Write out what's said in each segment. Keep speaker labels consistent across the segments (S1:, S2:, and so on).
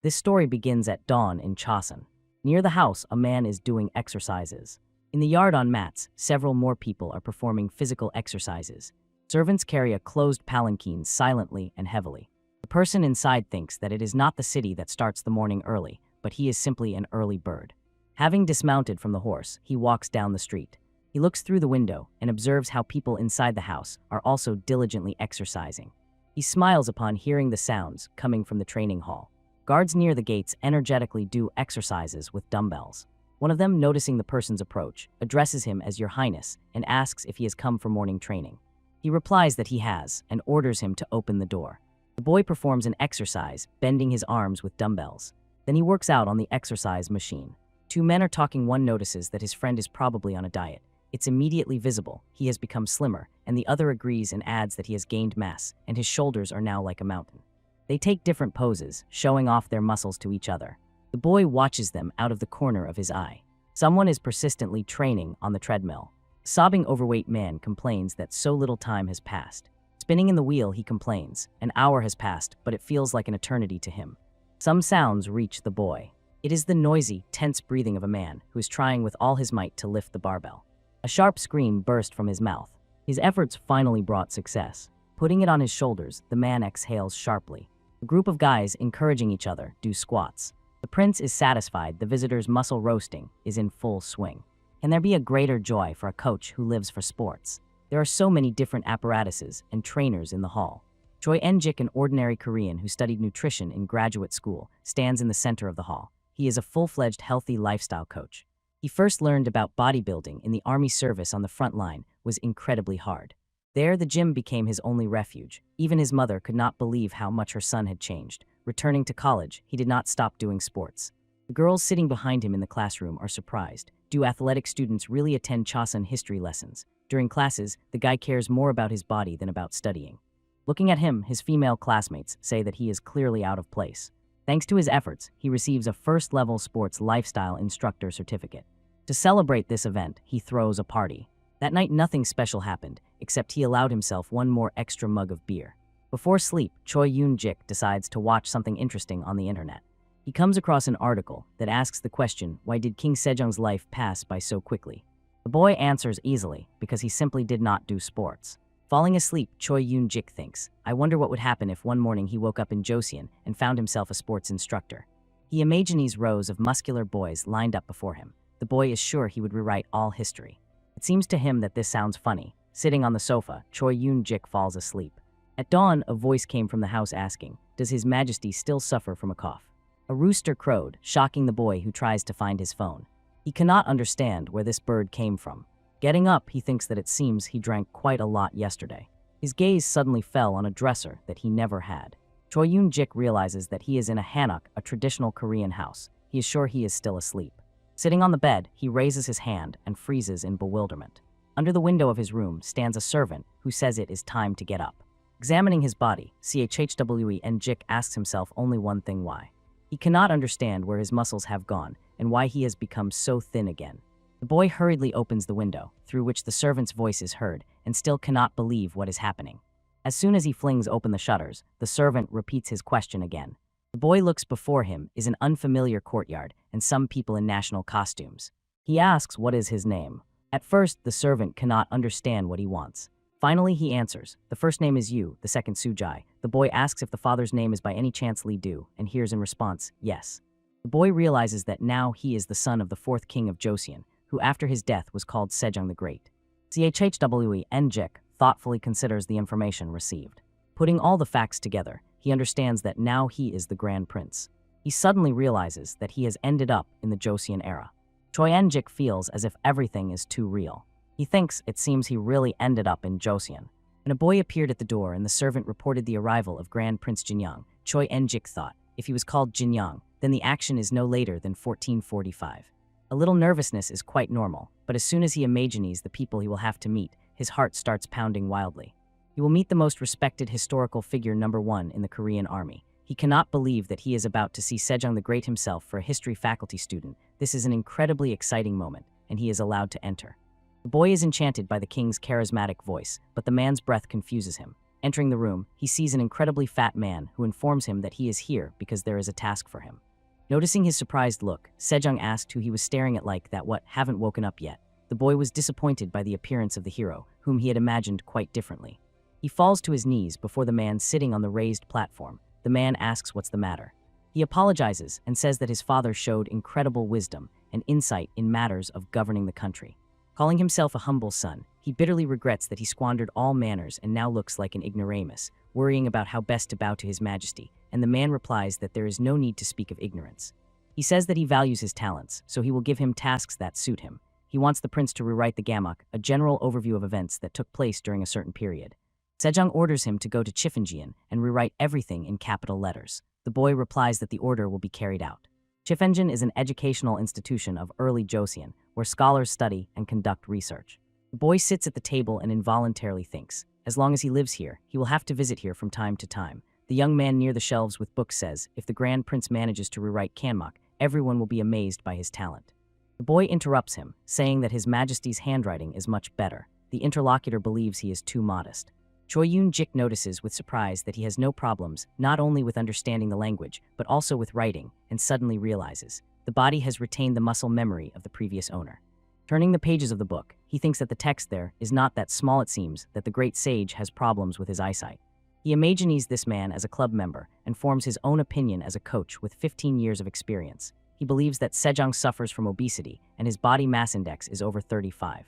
S1: This story begins at dawn in Chosun. Near the house, a man is doing exercises. In the yard on mats, several more people are performing physical exercises. Servants carry a closed palanquin silently and heavily. The person inside thinks that it is not the city that starts the morning early, but he is simply an early bird. Having dismounted from the horse, he walks down the street. He looks through the window and observes how people inside the house are also diligently exercising. He smiles upon hearing the sounds coming from the training hall. Guards near the gates energetically do exercises with dumbbells. One of them, noticing the person's approach, addresses him as Your Highness and asks if he has come for morning training. He replies that he has and orders him to open the door. The boy performs an exercise, bending his arms with dumbbells. Then he works out on the exercise machine. Two men are talking. One notices that his friend is probably on a diet. It's immediately visible. He has become slimmer, and the other agrees and adds that he has gained mass, and his shoulders are now like a mountain. They take different poses, showing off their muscles to each other. The boy watches them out of the corner of his eye. Someone is persistently training on the treadmill. A sobbing overweight man complains that so little time has passed. Spinning in the wheel, he complains. An hour has passed, but it feels like an eternity to him. Some sounds reach the boy. It is the noisy, tense breathing of a man who is trying with all his might to lift the barbell. A sharp scream burst from his mouth. His efforts finally brought success. Putting it on his shoulders, the man exhales sharply. A group of guys, encouraging each other, do squats. The prince is satisfied. The visitor's muscle roasting is in full swing. Can there be a greater joy for a coach who lives for sports? There are so many different apparatuses and trainers in the hall. Choi En-jik, an ordinary Korean who studied nutrition in graduate school, stands in the center of the hall. He is a full-fledged healthy lifestyle coach. He first learned about bodybuilding in the army. Service on the front line was incredibly hard. There, the gym became his only refuge. Even his mother could not believe how much her son had changed. Returning to college, he did not stop doing sports. The girls sitting behind him in the classroom are surprised. Do athletic students really attend Chosun history lessons? During classes, the guy cares more about his body than about studying. Looking at him, his female classmates say that he is clearly out of place. Thanks to his efforts, he receives a first-level sports lifestyle instructor certificate. To celebrate this event, he throws a party. That night, nothing special happened, except he allowed himself one more extra mug of beer. Before sleep, Choi Yoon-jik decides to watch something interesting on the internet. He comes across an article that asks the question, why did King Sejong's life pass by so quickly? The boy answers easily, because he simply did not do sports. Falling asleep, Choi Yoon-jik thinks, I wonder what would happen if one morning he woke up in Joseon and found himself a sports instructor. He imagines rows of muscular boys lined up before him. The boy is sure he would rewrite all history. It seems to him that this sounds funny. Sitting on the sofa, Choi Yoon-jik falls asleep. At dawn, a voice came from the house asking, does His Majesty still suffer from a cough? A rooster crowed, shocking the boy who tries to find his phone. He cannot understand where this bird came from. Getting up, he thinks that it seems he drank quite a lot yesterday. His gaze suddenly fell on a dresser that he never had. Choi Yoon-jik realizes that he is in a hanok, a traditional Korean house. He is sure he is still asleep. Sitting on the bed, he raises his hand and freezes in bewilderment. Under the window of his room stands a servant who says it is time to get up. Examining his body, Chhwe En-jik asks himself only one thing: why? He cannot understand where his muscles have gone and why he has become so thin again. The boy hurriedly opens the window, through which the servant's voice is heard, and still cannot believe what is happening. As soon as he flings open the shutters, the servant repeats his question again. The boy looks before him is an unfamiliar courtyard and some people in national costumes. He asks what is his name. At first, the servant cannot understand what he wants. Finally, he answers, the first name is Yu, the second Sujai. The boy asks if the father's name is by any chance Lee Du, and hears in response, yes. The boy realizes that now he is the son of the fourth king of Joseon, who after his death was called Sejong the Great. Chhwe En-jik thoughtfully considers the information received. Putting all the facts together, he understands that now he is the Grand Prince. He suddenly realizes that he has ended up in the Joseon era. Choi En-jik feels as if everything is too real. He thinks it seems he really ended up in Joseon. When a boy appeared at the door and the servant reported the arrival of Grand Prince Jinyang, Choi En-jik thought, if he was called Jinyang, then the action is no later than 1445. A little nervousness is quite normal, but as soon as he imagines the people he will have to meet, his heart starts pounding wildly. He will meet the most respected historical figure #1 in the Korean army. He cannot believe that he is about to see Sejong the Great himself for a history faculty student. This is an incredibly exciting moment, and he is allowed to enter. The boy is enchanted by the king's charismatic voice, but the man's breath confuses him. Entering the room, he sees an incredibly fat man who informs him that he is here because there is a task for him. Noticing his surprised look, Sejong asked who he was staring at like that haven't woken up yet. The boy was disappointed by the appearance of the hero, whom he had imagined quite differently. He falls to his knees before the man sitting on the raised platform. The man asks what's the matter. He apologizes and says that his father showed incredible wisdom and insight in matters of governing the country. Calling himself a humble son, he bitterly regrets that he squandered all manners and now looks like an ignoramus, worrying about how best to bow to his majesty, and the man replies that there is no need to speak of ignorance. He says that he values his talents, so he will give him tasks that suit him. He wants the prince to rewrite the gamok, a general overview of events that took place during a certain period. Sejong orders him to go to Chifenjian and rewrite everything in capital letters. The boy replies that the order will be carried out. Chifenjian is an educational institution of early Joseon, where scholars study and conduct research. The boy sits at the table and involuntarily thinks, as long as he lives here, he will have to visit here from time to time. The young man near the shelves with books says, if the Grand Prince manages to rewrite Kanmok, everyone will be amazed by his talent. The boy interrupts him, saying that His Majesty's handwriting is much better. The interlocutor believes he is too modest. Choi Yoon-jik notices with surprise that he has no problems, not only with understanding the language, but also with writing, and suddenly realizes the body has retained the muscle memory of the previous owner. Turning the pages of the book, he thinks that the text there is not that small. It seems that the great sage has problems with his eyesight. He imagines this man as a club member and forms his own opinion as a coach with 15 years of experience. He believes that Sejong suffers from obesity and his body mass index is over 35.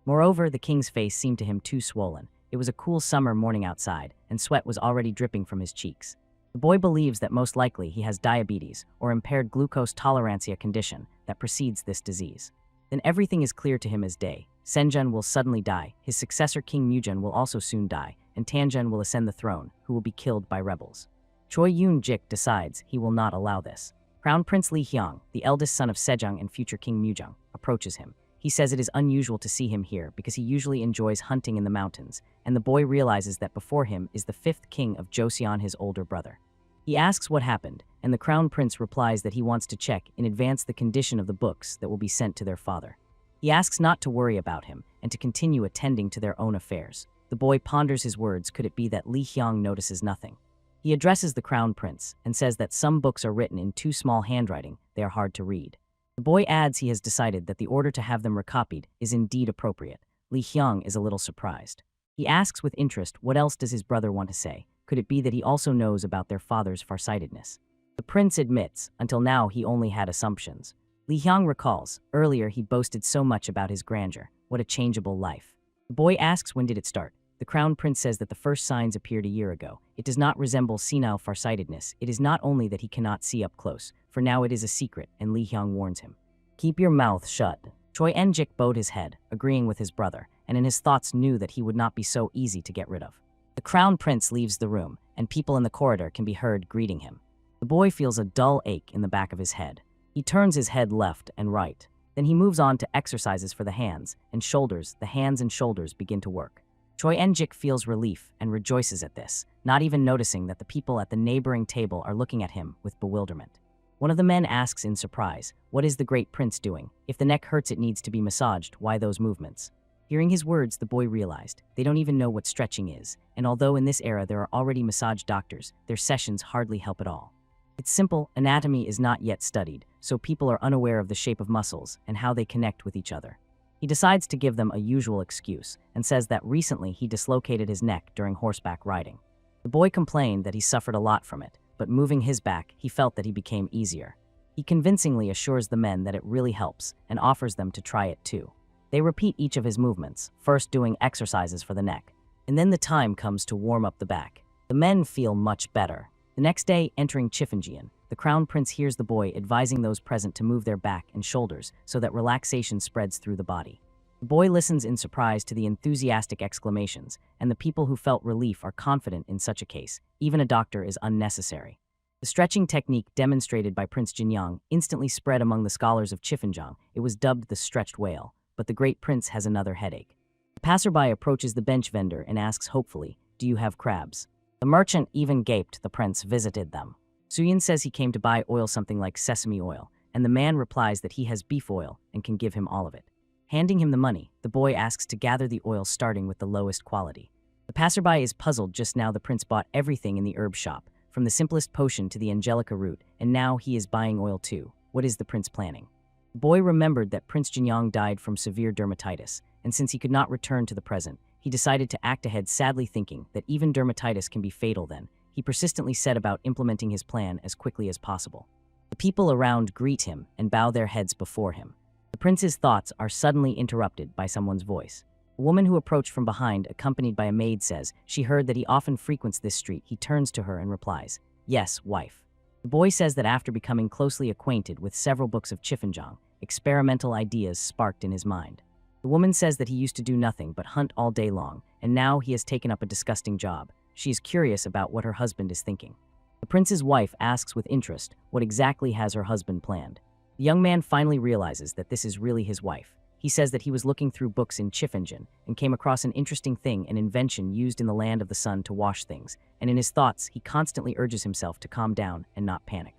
S1: Moreover, the king's face seemed to him too swollen. It was a cool summer morning outside, and sweat was already dripping from his cheeks. The boy believes that most likely he has diabetes or impaired glucose tolerance, a condition that precedes this disease. Then everything is clear to him as day. Senjun will suddenly die, his successor King Mujun will also soon die, and Tanjun will ascend the throne, who will be killed by rebels. Choi Yoon-jik decides he will not allow this. Crown Prince Lee Hyang, the eldest son of Sejong and future King Mujung, approaches him. He says it is unusual to see him here because he usually enjoys hunting in the mountains, and the boy realizes that before him is the 5th king of Joseon, his older brother. He asks what happened, and the crown prince replies that he wants to check in advance the condition of the books that will be sent to their father. He asks not to worry about him and to continue attending to their own affairs. The boy ponders his words. Could it be that Lee Hyang notices nothing? He addresses the crown prince and says that some books are written in too small handwriting, they are hard to read. The boy adds he has decided that the order to have them recopied is indeed appropriate. Li Hyang is a little surprised. He asks with interest what else does his brother want to say. Could it be that he also knows about their father's farsightedness? The prince admits, until now he only had assumptions. Li Hyang recalls, earlier he boasted so much about his grandeur. What a changeable life. The boy asks when did it start. The crown prince says that the first signs appeared a year ago. It does not resemble senile farsightedness. It is not only that he cannot see up close, for now it is a secret, and Li Hyang warns him. Keep your mouth shut. Choi En-jik bowed his head, agreeing with his brother, and in his thoughts knew that he would not be so easy to get rid of. The crown prince leaves the room, and people in the corridor can be heard greeting him. The boy feels a dull ache in the back of his head. He turns his head left and right. Then he moves on to exercises for the hands and shoulders. The hands and shoulders begin to work. Choi En-jik feels relief and rejoices at this, not even noticing that the people at the neighboring table are looking at him with bewilderment. One of the men asks in surprise, what is the great prince doing? If the neck hurts it needs to be massaged, why those movements? Hearing his words, the boy realized they don't even know what stretching is, and although in this era there are already massage doctors, their sessions hardly help at all. It's simple, anatomy is not yet studied, so people are unaware of the shape of muscles and how they connect with each other. He decides to give them a usual excuse and says that recently he dislocated his neck during horseback riding. The boy complained that he suffered a lot from it, but moving his back, he felt that he became easier. He convincingly assures the men that it really helps and offers them to try it too. They repeat each of his movements, first doing exercises for the neck, and then the time comes to warm up the back. The men feel much better. The next day, entering Chifenjian, the crown prince hears the boy advising those present to move their back and shoulders so that relaxation spreads through the body. The boy listens in surprise to the enthusiastic exclamations, and the people who felt relief are confident in such a case. Even a doctor is unnecessary. The stretching technique demonstrated by Prince Jinyang instantly spread among the scholars of Chifenjiang. It was dubbed the stretched whale, but the great prince has another headache. The passerby approaches the bench vendor and asks hopefully, do you have crabs? The merchant even gaped. The prince visited them. Suyin says he came to buy oil, something like sesame oil, and the man replies that he has beef oil and can give him all of it. Handing him the money, the boy asks to gather the oil starting with the lowest quality. The passerby is puzzled. Just now the prince bought everything in the herb shop, from the simplest potion to the angelica root, and now he is buying oil too. What is the prince planning? The boy remembered that Prince Jinyang died from severe dermatitis, and since he could not return to the present, he decided to act ahead, sadly thinking that even dermatitis can be fatal then. He persistently set about implementing his plan as quickly as possible. The people around greet him and bow their heads before him. The prince's thoughts are suddenly interrupted by someone's voice. A woman who approached from behind, accompanied by a maid, says she heard that he often frequents this street. He turns to her and replies, "Yes, wife." The boy says that after becoming closely acquainted with several books of Chiffenjong, experimental ideas sparked in his mind. The woman says that he used to do nothing but hunt all day long, and now he has taken up a disgusting job. She is curious about what her husband is thinking. The prince's wife asks with interest what exactly has her husband planned. The young man finally realizes that this is really his wife. He says that he was looking through books in Chiffenjong and came across an interesting thing, an invention used in the land of the sun to wash things, and in his thoughts he constantly urges himself to calm down and not panic.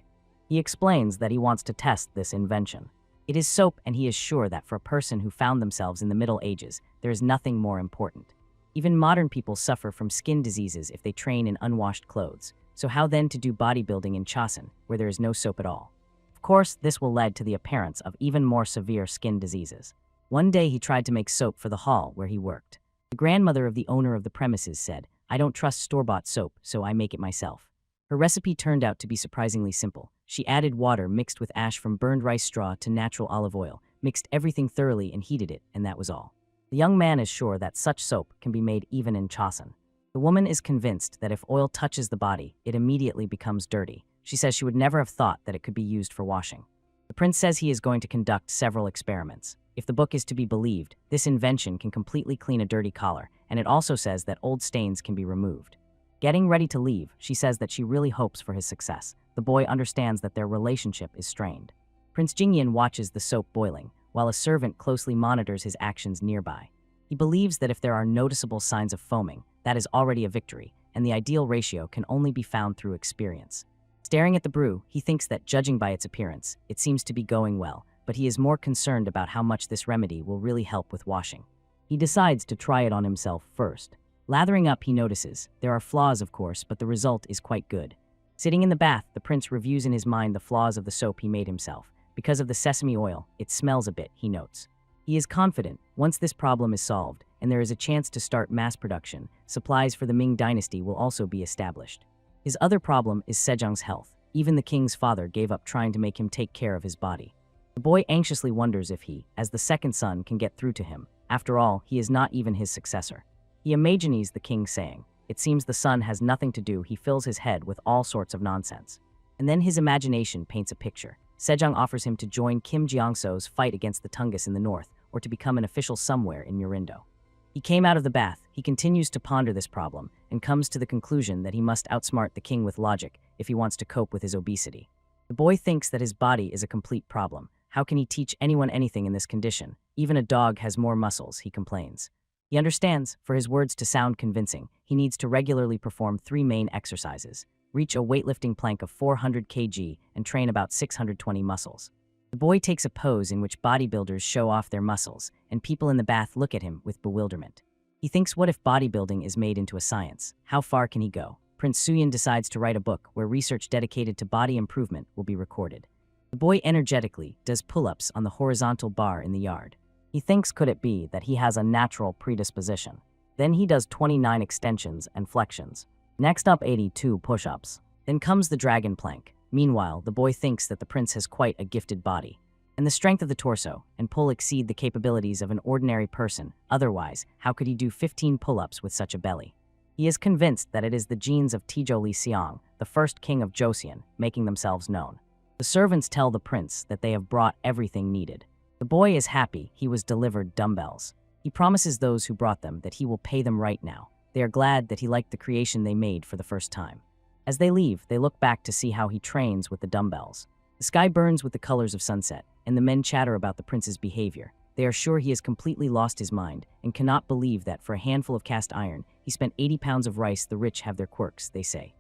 S1: He explains that he wants to test this invention. It is soap, and he is sure that for a person who found themselves in the Middle Ages, there is nothing more important. Even modern people suffer from skin diseases if they train in unwashed clothes, so how then to do bodybuilding in Chosun, where there is no soap at all? Of course, this will lead to the appearance of even more severe skin diseases. One day he tried to make soap for the hall where he worked. The grandmother of the owner of the premises said, "I don't trust store-bought soap, so I make it myself." Her recipe turned out to be surprisingly simple. She added water mixed with ash from burned rice straw to natural olive oil, mixed everything thoroughly and heated it, and that was all. The young man is sure that such soap can be made even in Chosun. The woman is convinced that if oil touches the body, it immediately becomes dirty. She says she would never have thought that it could be used for washing. The prince says he is going to conduct several experiments. If the book is to be believed, this invention can completely clean a dirty collar, and it also says that old stains can be removed. Getting ready to leave, she says that she really hopes for his success. The boy understands that their relationship is strained. Prince Jingyan watches the soap boiling, while a servant closely monitors his actions nearby. He believes that if there are noticeable signs of foaming, that is already a victory, and the ideal ratio can only be found through experience. Staring at the brew, he thinks that, judging by its appearance, it seems to be going well, but he is more concerned about how much this remedy will really help with washing. He decides to try it on himself first. Lathering up, he notices there are flaws, of course, but the result is quite good. Sitting in the bath, the prince reviews in his mind the flaws of the soap he made himself. Because of the sesame oil, it smells a bit, he notes. He is confident, once this problem is solved, and there is a chance to start mass production, supplies for the Ming dynasty will also be established. His other problem is Sejong's health. Even the king's father gave up trying to make him take care of his body. The boy anxiously wonders if he, as the second son, can get through to him. After all, he is not even his successor. He imagines the king saying, "It seems the son has nothing to do." He fills his head with all sorts of nonsense. And then his imagination paints a picture. Sejong offers him to join Kim Jiangso's fight against the Tungus in the north, or to become an official somewhere in Murindo. He came out of the bath. He continues to ponder this problem, and comes to the conclusion that he must outsmart the king with logic if he wants to cope with his obesity. The boy thinks that his body is a complete problem. How can he teach anyone anything in this condition? Even a dog has more muscles, he complains. He understands, for his words to sound convincing, he needs to regularly perform 3 main exercises: reach a weightlifting plank of 400 kg and train about 620 muscles. The boy takes a pose in which bodybuilders show off their muscles, and people in the bath look at him with bewilderment. He thinks, what if bodybuilding is made into a science? How far can he go? Prince Suyin decides to write a book where research dedicated to body improvement will be recorded. The boy energetically does pull-ups on the horizontal bar in the yard. He thinks, could it be that he has a natural predisposition? Then he does 29 extensions and flexions. Next up, 82 push-ups. Then comes the dragon plank. Meanwhile, the boy thinks that the prince has quite a gifted body, and the strength of the torso and pull exceed the capabilities of an ordinary person. Otherwise, how could he do 15 pull-ups with such a belly? He is convinced that it is the genes of Tijo Li Xiang, the first king of Joseon, making themselves known. The servants tell the prince that they have brought everything needed. The boy is happy he was delivered dumbbells. He promises those who brought them that he will pay them right now. They are glad that he liked the creation they made for the first time. As they leave, they look back to see how he trains with the dumbbells. The sky burns with the colors of sunset, and the men chatter about the prince's behavior. They are sure he has completely lost his mind, and cannot believe that for a handful of cast iron, he spent 80 pounds of rice. The rich have their quirks, they say.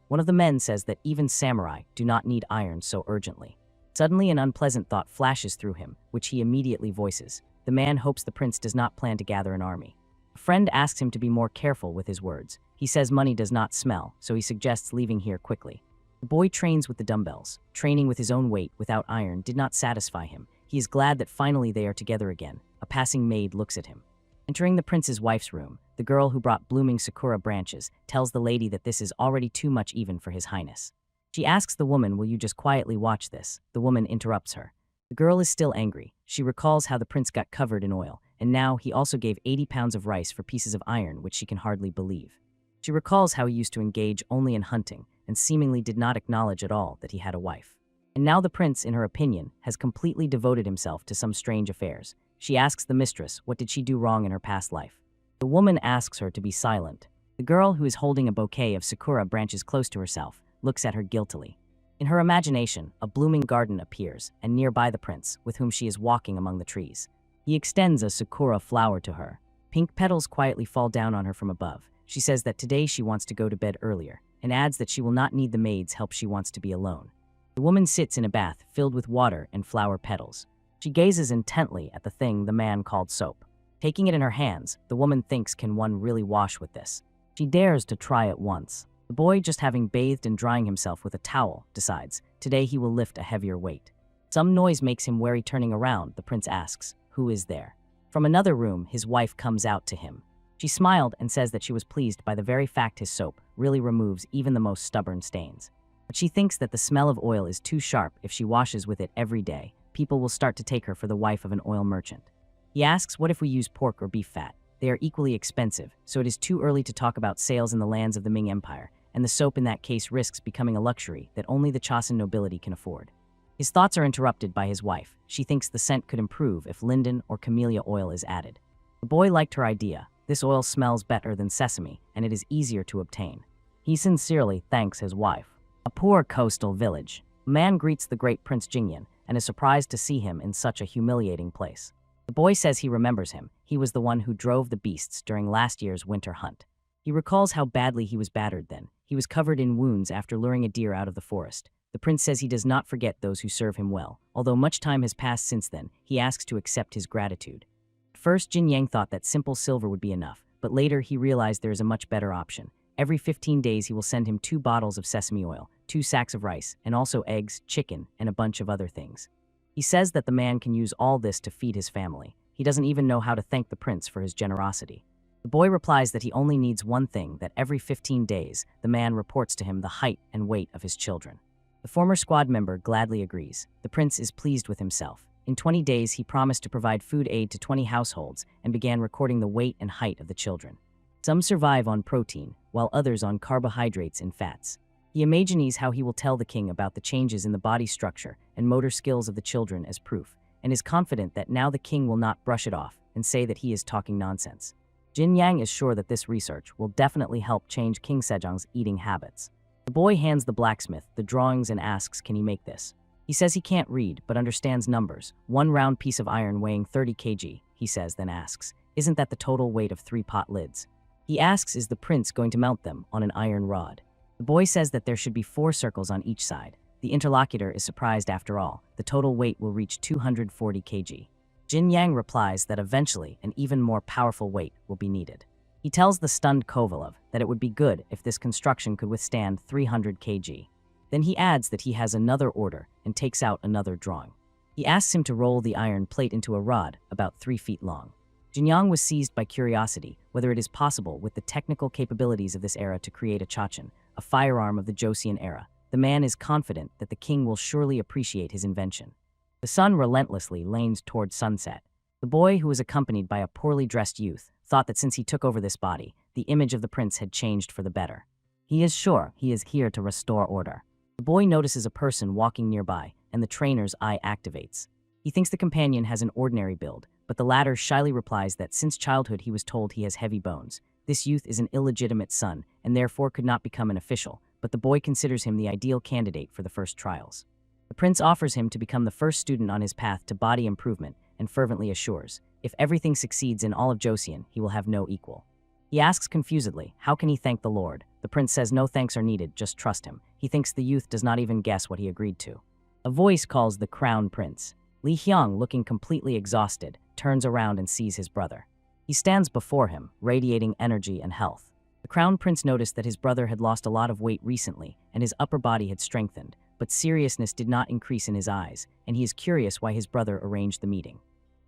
S1: One of the men says that even samurai do not need iron so urgently. Suddenly an unpleasant thought flashes through him, which he immediately voices. The man hopes the prince does not plan to gather an army. A friend asks him to be more careful with his words. He says money does not smell, so he suggests leaving here quickly. The boy trains with the dumbbells. Training with his own weight without iron did not satisfy him. He is glad that finally they are together again. A passing maid looks at him. Entering the prince's wife's room, the girl who brought blooming sakura branches tells the lady that this is already too much even for his highness. She asks the woman, "Will you just quietly watch this?" The woman interrupts her. The girl is still angry. She recalls how the prince got covered in oil, and now he also gave 80 pounds of rice for pieces of iron, which she can hardly believe. She recalls how he used to engage only in hunting, and seemingly did not acknowledge at all that he had a wife. And now the prince, in her opinion, has completely devoted himself to some strange affairs. She asks the mistress what did she do wrong in her past life. The woman asks her to be silent. The girl, who is holding a bouquet of sakura branches close to herself, looks at her guiltily. In her imagination, a blooming garden appears, and nearby the prince, with whom she is walking among the trees. He extends a sakura flower to her. Pink petals quietly fall down on her from above. She says that today she wants to go to bed earlier, and adds that she will not need the maid's help. She wants to be alone. The woman sits in a bath filled with water and flower petals. She gazes intently at the thing the man called soap. Taking it in her hands, the woman thinks, can one really wash with this? She dares to try it once. The boy, just having bathed and drying himself with a towel, decides today he will lift a heavier weight. Some noise makes him wary. Turning around, the prince asks, "Who is there?" From another room, his wife comes out to him. She smiled and says that she was pleased by the very fact his soap really removes even the most stubborn stains. But she thinks that the smell of oil is too sharp. If she washes with it every day, people will start to take her for the wife of an oil merchant. He asks, what if we use pork or beef fat? They are equally expensive, so it is too early to talk about sales in the lands of the Ming Empire, and the soap in that case risks becoming a luxury that only the Chosin nobility can afford. His thoughts are interrupted by his wife. She thinks the scent could improve if linden or camellia oil is added. The boy liked her idea. This oil smells better than sesame, and it is easier to obtain. He sincerely thanks his wife. A poor coastal village. A man greets the great Prince Jingyan and is surprised to see him in such a humiliating place. The boy says he remembers him. He was the one who drove the beasts during last year's winter hunt. He recalls how badly he was battered then. He was covered in wounds after luring a deer out of the forest. The prince says he does not forget those who serve him well. Although much time has passed since then, he asks to accept his gratitude. At first, Jin Yang thought that simple silver would be enough, but later he realized there is a much better option. Every 15 days he will send him 2 bottles of sesame oil, 2 sacks of rice, and also eggs, chicken, and a bunch of other things. He says that the man can use all this to feed his family. He doesn't even know how to thank the prince for his generosity. The boy replies that he only needs one thing, that every 15 days, the man reports to him the height and weight of his children. The former squad member gladly agrees. The prince is pleased with himself. In 20 days, he promised to provide food aid to 20 households and began recording the weight and height of the children. Some survive on protein, while others on carbohydrates and fats. He imagines how he will tell the king about the changes in the body structure and motor skills of the children as proof, and is confident that now the king will not brush it off and say that he is talking nonsense. Jin Yang is sure that this research will definitely help change King Sejong's eating habits. The boy hands the blacksmith the drawings and asks, can he make this? He says he can't read, but understands numbers. 1 round piece of iron weighing 30 kg, he says, then asks, isn't that the total weight of 3 pot lids? He asks, is the prince going to mount them on an iron rod? The boy says that there should be 4 circles on each side. The interlocutor is surprised after all. The total weight will reach 240 kg. Jin Yang replies that eventually an even more powerful weight will be needed. He tells the stunned Kovalov that it would be good if this construction could withstand 300 kg. Then he adds that he has another order and takes out another drawing. He asks him to roll the iron plate into a rod about 3 feet long. Jin Yang was seized by curiosity whether it is possible with the technical capabilities of this era to create a chachin, a firearm of the Joseon era. The man is confident that the king will surely appreciate his invention. The sun relentlessly lanes toward sunset. The boy, who was accompanied by a poorly dressed youth, thought that since he took over this body, the image of the prince had changed for the better. He is sure he is here to restore order. The boy notices a person walking nearby, and the trainer's eye activates. He thinks the companion has an ordinary build, but the latter shyly replies that since childhood he was told he has heavy bones. This youth is an illegitimate son, and therefore could not become an official, but the boy considers him the ideal candidate for the first trials. The prince offers him to become the first student on his path to body improvement and fervently assures, if everything succeeds in all of Joseon, he will have no equal. He asks confusedly, how can he thank the Lord? The prince says no thanks are needed, just trust him. He thinks the youth does not even guess what he agreed to. A voice calls the crown prince. Li Hyang, looking completely exhausted, turns around and sees his brother. He stands before him, radiating energy and health. The Crown Prince noticed that his brother had lost a lot of weight recently, and his upper body had strengthened, but seriousness did not increase in his eyes, and he is curious why his brother arranged the meeting.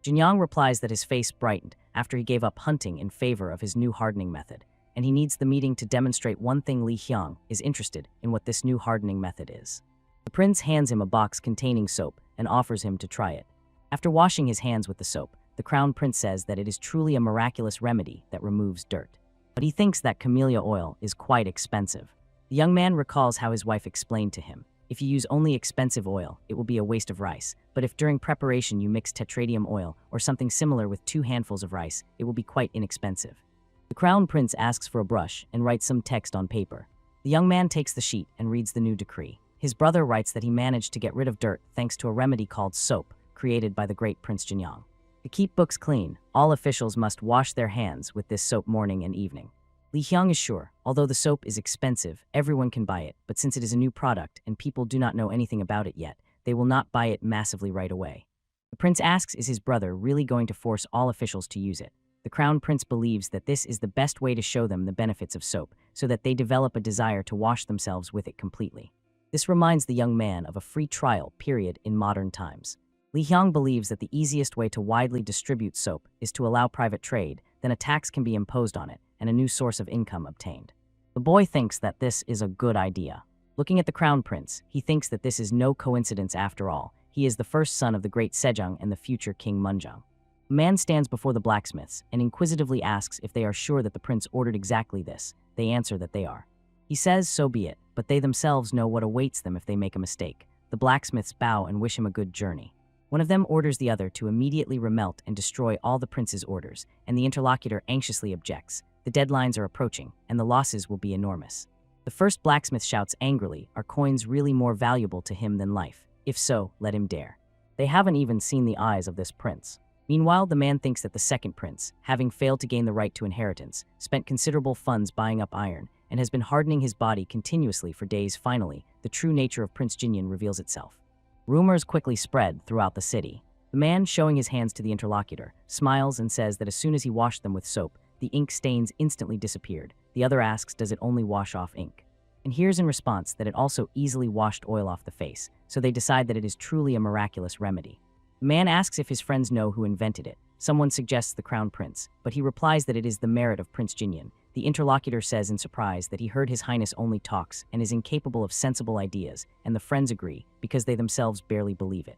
S1: Jinyang replies that his face brightened after he gave up hunting in favor of his new hardening method, and he needs the meeting to demonstrate one thing. Li Hyang is interested in what this new hardening method is. The prince hands him a box containing soap and offers him to try it. After washing his hands with the soap, the Crown Prince says that it is truly a miraculous remedy that removes dirt. But he thinks that camellia oil is quite expensive. The young man recalls how his wife explained to him, if you use only expensive oil, it will be a waste of rice, but if during preparation you mix tetradium oil or something similar with 2 handfuls of rice, it will be quite inexpensive. The Crown Prince asks for a brush and writes some text on paper. The young man takes the sheet and reads the new decree. His brother writes that he managed to get rid of dirt thanks to a remedy called soap, created by the great Prince Jinyang. To keep books clean, all officials must wash their hands with this soap morning and evening. Li Hyang is sure, although the soap is expensive, everyone can buy it, but since it is a new product and people do not know anything about it yet, they will not buy it massively right away. The prince asks, is his brother really going to force all officials to use it? The Crown Prince believes that this is the best way to show them the benefits of soap, so that they develop a desire to wash themselves with it completely. This reminds the young man of a free trial period in modern times. Li Hyang believes that the easiest way to widely distribute soap is to allow private trade, then a tax can be imposed on it, and a new source of income obtained. The boy thinks that this is a good idea. Looking at the Crown Prince, he thinks that this is no coincidence after all. He is the first son of the great Sejong and the future King Munjang. A man stands before the blacksmiths and inquisitively asks if they are sure that the prince ordered exactly this. They answer that they are. He says, so be it, but they themselves know what awaits them if they make a mistake. The blacksmiths bow and wish him a good journey. One of them orders the other to immediately remelt and destroy all the prince's orders, and the interlocutor anxiously objects. The deadlines are approaching, and the losses will be enormous. The first blacksmith shouts angrily, are coins really more valuable to him than life? If so, let him dare. They haven't even seen the eyes of this prince. Meanwhile, the man thinks that the second prince, having failed to gain the right to inheritance, spent considerable funds buying up iron, and has been hardening his body continuously for days. Finally, the true nature of Prince Jinyan reveals itself. Rumors quickly spread throughout the city. The man, showing his hands to the interlocutor, smiles and says that as soon as he washed them with soap, the ink stains instantly disappeared. The other asks, does it only wash off ink? And hears in response that it also easily washed oil off the face, so they decide that it is truly a miraculous remedy. The man asks if his friends know who invented it. Someone suggests the Crown Prince, but he replies that it is the merit of Prince Jinyan. The interlocutor says in surprise that he heard His Highness only talks and is incapable of sensible ideas, and the friends agree because they themselves barely believe it.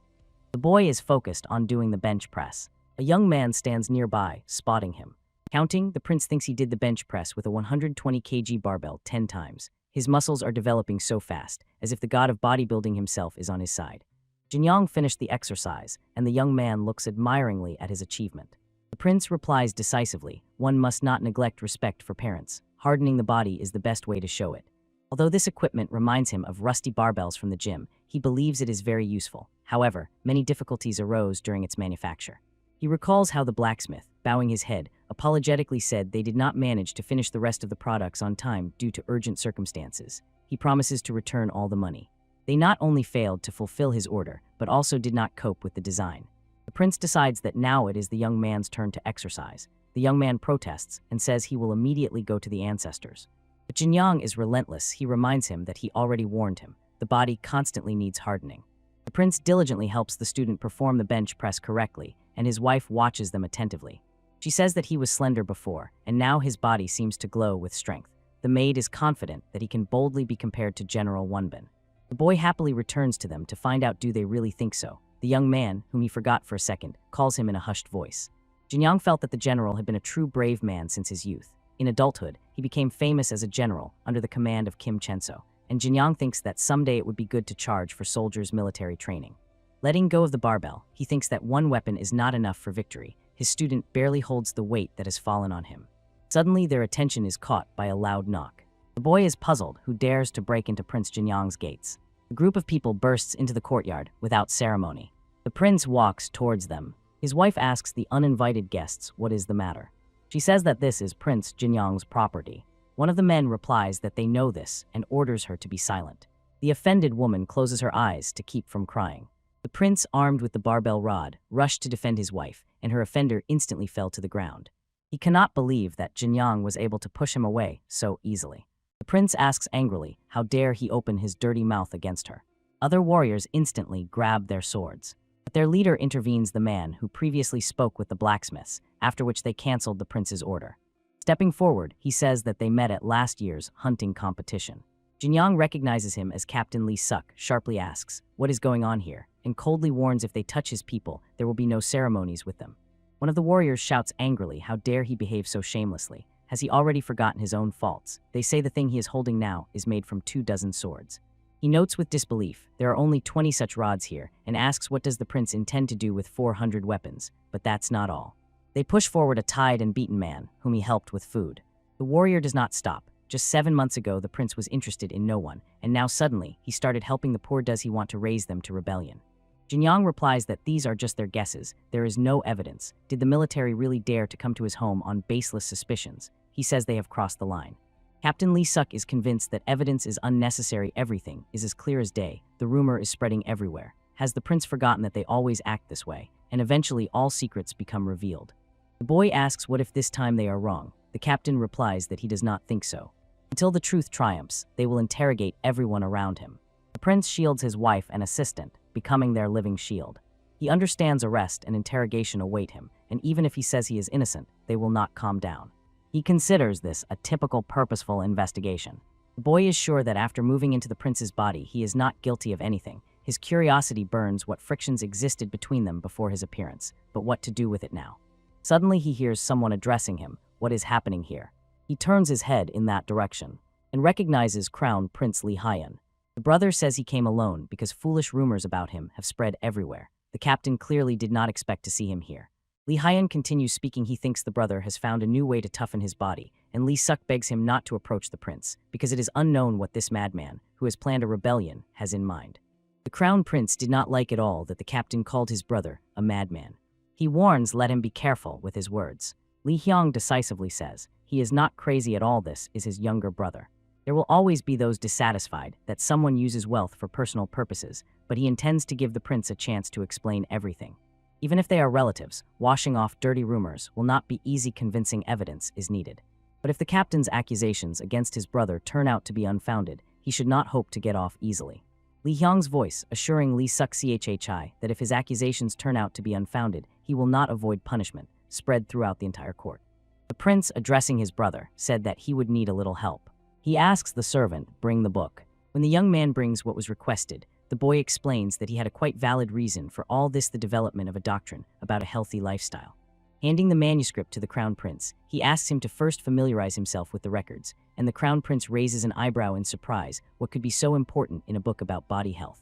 S1: The boy is focused on doing the bench press. A young man stands nearby, spotting him. Counting, the prince thinks he did the bench press with a 120 kg barbell 10 times. His muscles are developing so fast, as if the god of bodybuilding himself is on his side. Jinyang finished the exercise, and the young man looks admiringly at his achievement. The prince replies decisively, one must not neglect respect for parents. Hardening the body is the best way to show it. Although this equipment reminds him of rusty barbells from the gym, he believes it is very useful. However, many difficulties arose during its manufacture. He recalls how the blacksmith, bowing his head, apologetically said they did not manage to finish the rest of the products on time due to urgent circumstances. He promises to return all the money. They not only failed to fulfill his order, but also did not cope with the design. The prince decides that now it is the young man's turn to exercise. The young man protests and says he will immediately go to the ancestors. But Jinyang is relentless. He reminds him that he already warned him. The body constantly needs hardening. The prince diligently helps the student perform the bench press correctly, and his wife watches them attentively. She says that he was slender before, and now his body seems to glow with strength. The maid is confident that he can boldly be compared to General Wonbin. The boy happily returns to them to find out do they really think so. The young man, whom he forgot for a second, calls him in a hushed voice. Jinyang felt that the general had been a true brave man since his youth. In adulthood, he became famous as a general under the command of Kim Chenso, and Jinyang thinks that someday it would be good to charge for soldiers' military training. Letting go of the barbell, he thinks that one weapon is not enough for victory. His student barely holds the weight that has fallen on him. Suddenly, their attention is caught by a loud knock. The boy is puzzled, who dares to break into Prince Jinyang's gates. A group of people bursts into the courtyard without ceremony. The prince walks towards them. His wife asks the uninvited guests what is the matter. She says that this is Prince Jinyang's property. One of the men replies that they know this and orders her to be silent. The offended woman closes her eyes to keep from crying. The prince, armed with the barbell rod, rushed to defend his wife, and her offender instantly fell to the ground. He cannot believe that Jinyang was able to push him away so easily. The prince asks angrily how dare he open his dirty mouth against her. Other warriors instantly grab their swords. But their leader intervenes, the man who previously spoke with the blacksmiths, after which they canceled the prince's order. Stepping forward, he says that they met at last year's hunting competition. Jinyang recognizes him as Captain Lee Suk, sharply asks, "What is going on here?" and coldly warns if they touch his people, there will be no ceremonies with them. One of the warriors shouts angrily, how dare he behave so shamelessly? Has he already forgotten his own faults? They say the thing he is holding now is made from 24 swords. He notes with disbelief, there are only 20 such rods here, and asks what does the prince intend to do with 400 weapons, but that's not all. They push forward a tied and beaten man, whom he helped with food. The warrior does not stop. Just 7 months ago, the prince was interested in no one, and now suddenly, he started helping the poor. Does he want to raise them to rebellion? Jinyang replies that these are just their guesses, there is no evidence. Did the military really dare to come to his home on baseless suspicions? He says they have crossed the line. Captain Lee Suk is convinced that evidence is unnecessary. Everything is as clear as day. The rumor is spreading everywhere. Has the prince forgotten that they always act this way? And eventually all secrets become revealed. The boy asks what if this time they are wrong. The captain replies that he does not think so. Until the truth triumphs, they will interrogate everyone around him. The prince shields his wife and assistant, becoming their living shield. He understands arrest and interrogation await him, and even if he says he is innocent, they will not calm down. He considers this a typical purposeful investigation. The boy is sure that after moving into the prince's body, he is not guilty of anything. His curiosity burns what frictions existed between them before his appearance, but what to do with it now. Suddenly he hears someone addressing him. What is happening here? He turns his head in that direction and recognizes Crown Prince Lee Hyun. The brother says he came alone because foolish rumors about him have spread everywhere. The captain clearly did not expect to see him here. Lee Hyun continues speaking. He thinks the brother has found a new way to toughen his body, and Lee Suk begs him not to approach the prince, because it is unknown what this madman, who has planned a rebellion, has in mind. The crown prince did not like at all that the captain called his brother a madman. He warns let him be careful with his words. Lee Hyung decisively says, he is not crazy at all, this is his younger brother. There will always be those dissatisfied that someone uses wealth for personal purposes, but he intends to give the prince a chance to explain everything. Even if they are relatives, washing off dirty rumors will not be easy. Convincing evidence is needed. But if the captain's accusations against his brother turn out to be unfounded, he should not hope to get off easily. Lee Hyung's voice assuring Lee Suk Chhi that if his accusations turn out to be unfounded, he will not avoid punishment, spread throughout the entire court. The prince, addressing his brother, said that he would need a little help. He asks the servant, bring the book. When the young man brings what was requested, the boy explains that he had a quite valid reason for all this, the development of a doctrine about a healthy lifestyle. Handing the manuscript to the crown prince, he asks him to first familiarize himself with the records, and the crown prince raises an eyebrow in surprise. What could be so important in a book about body health?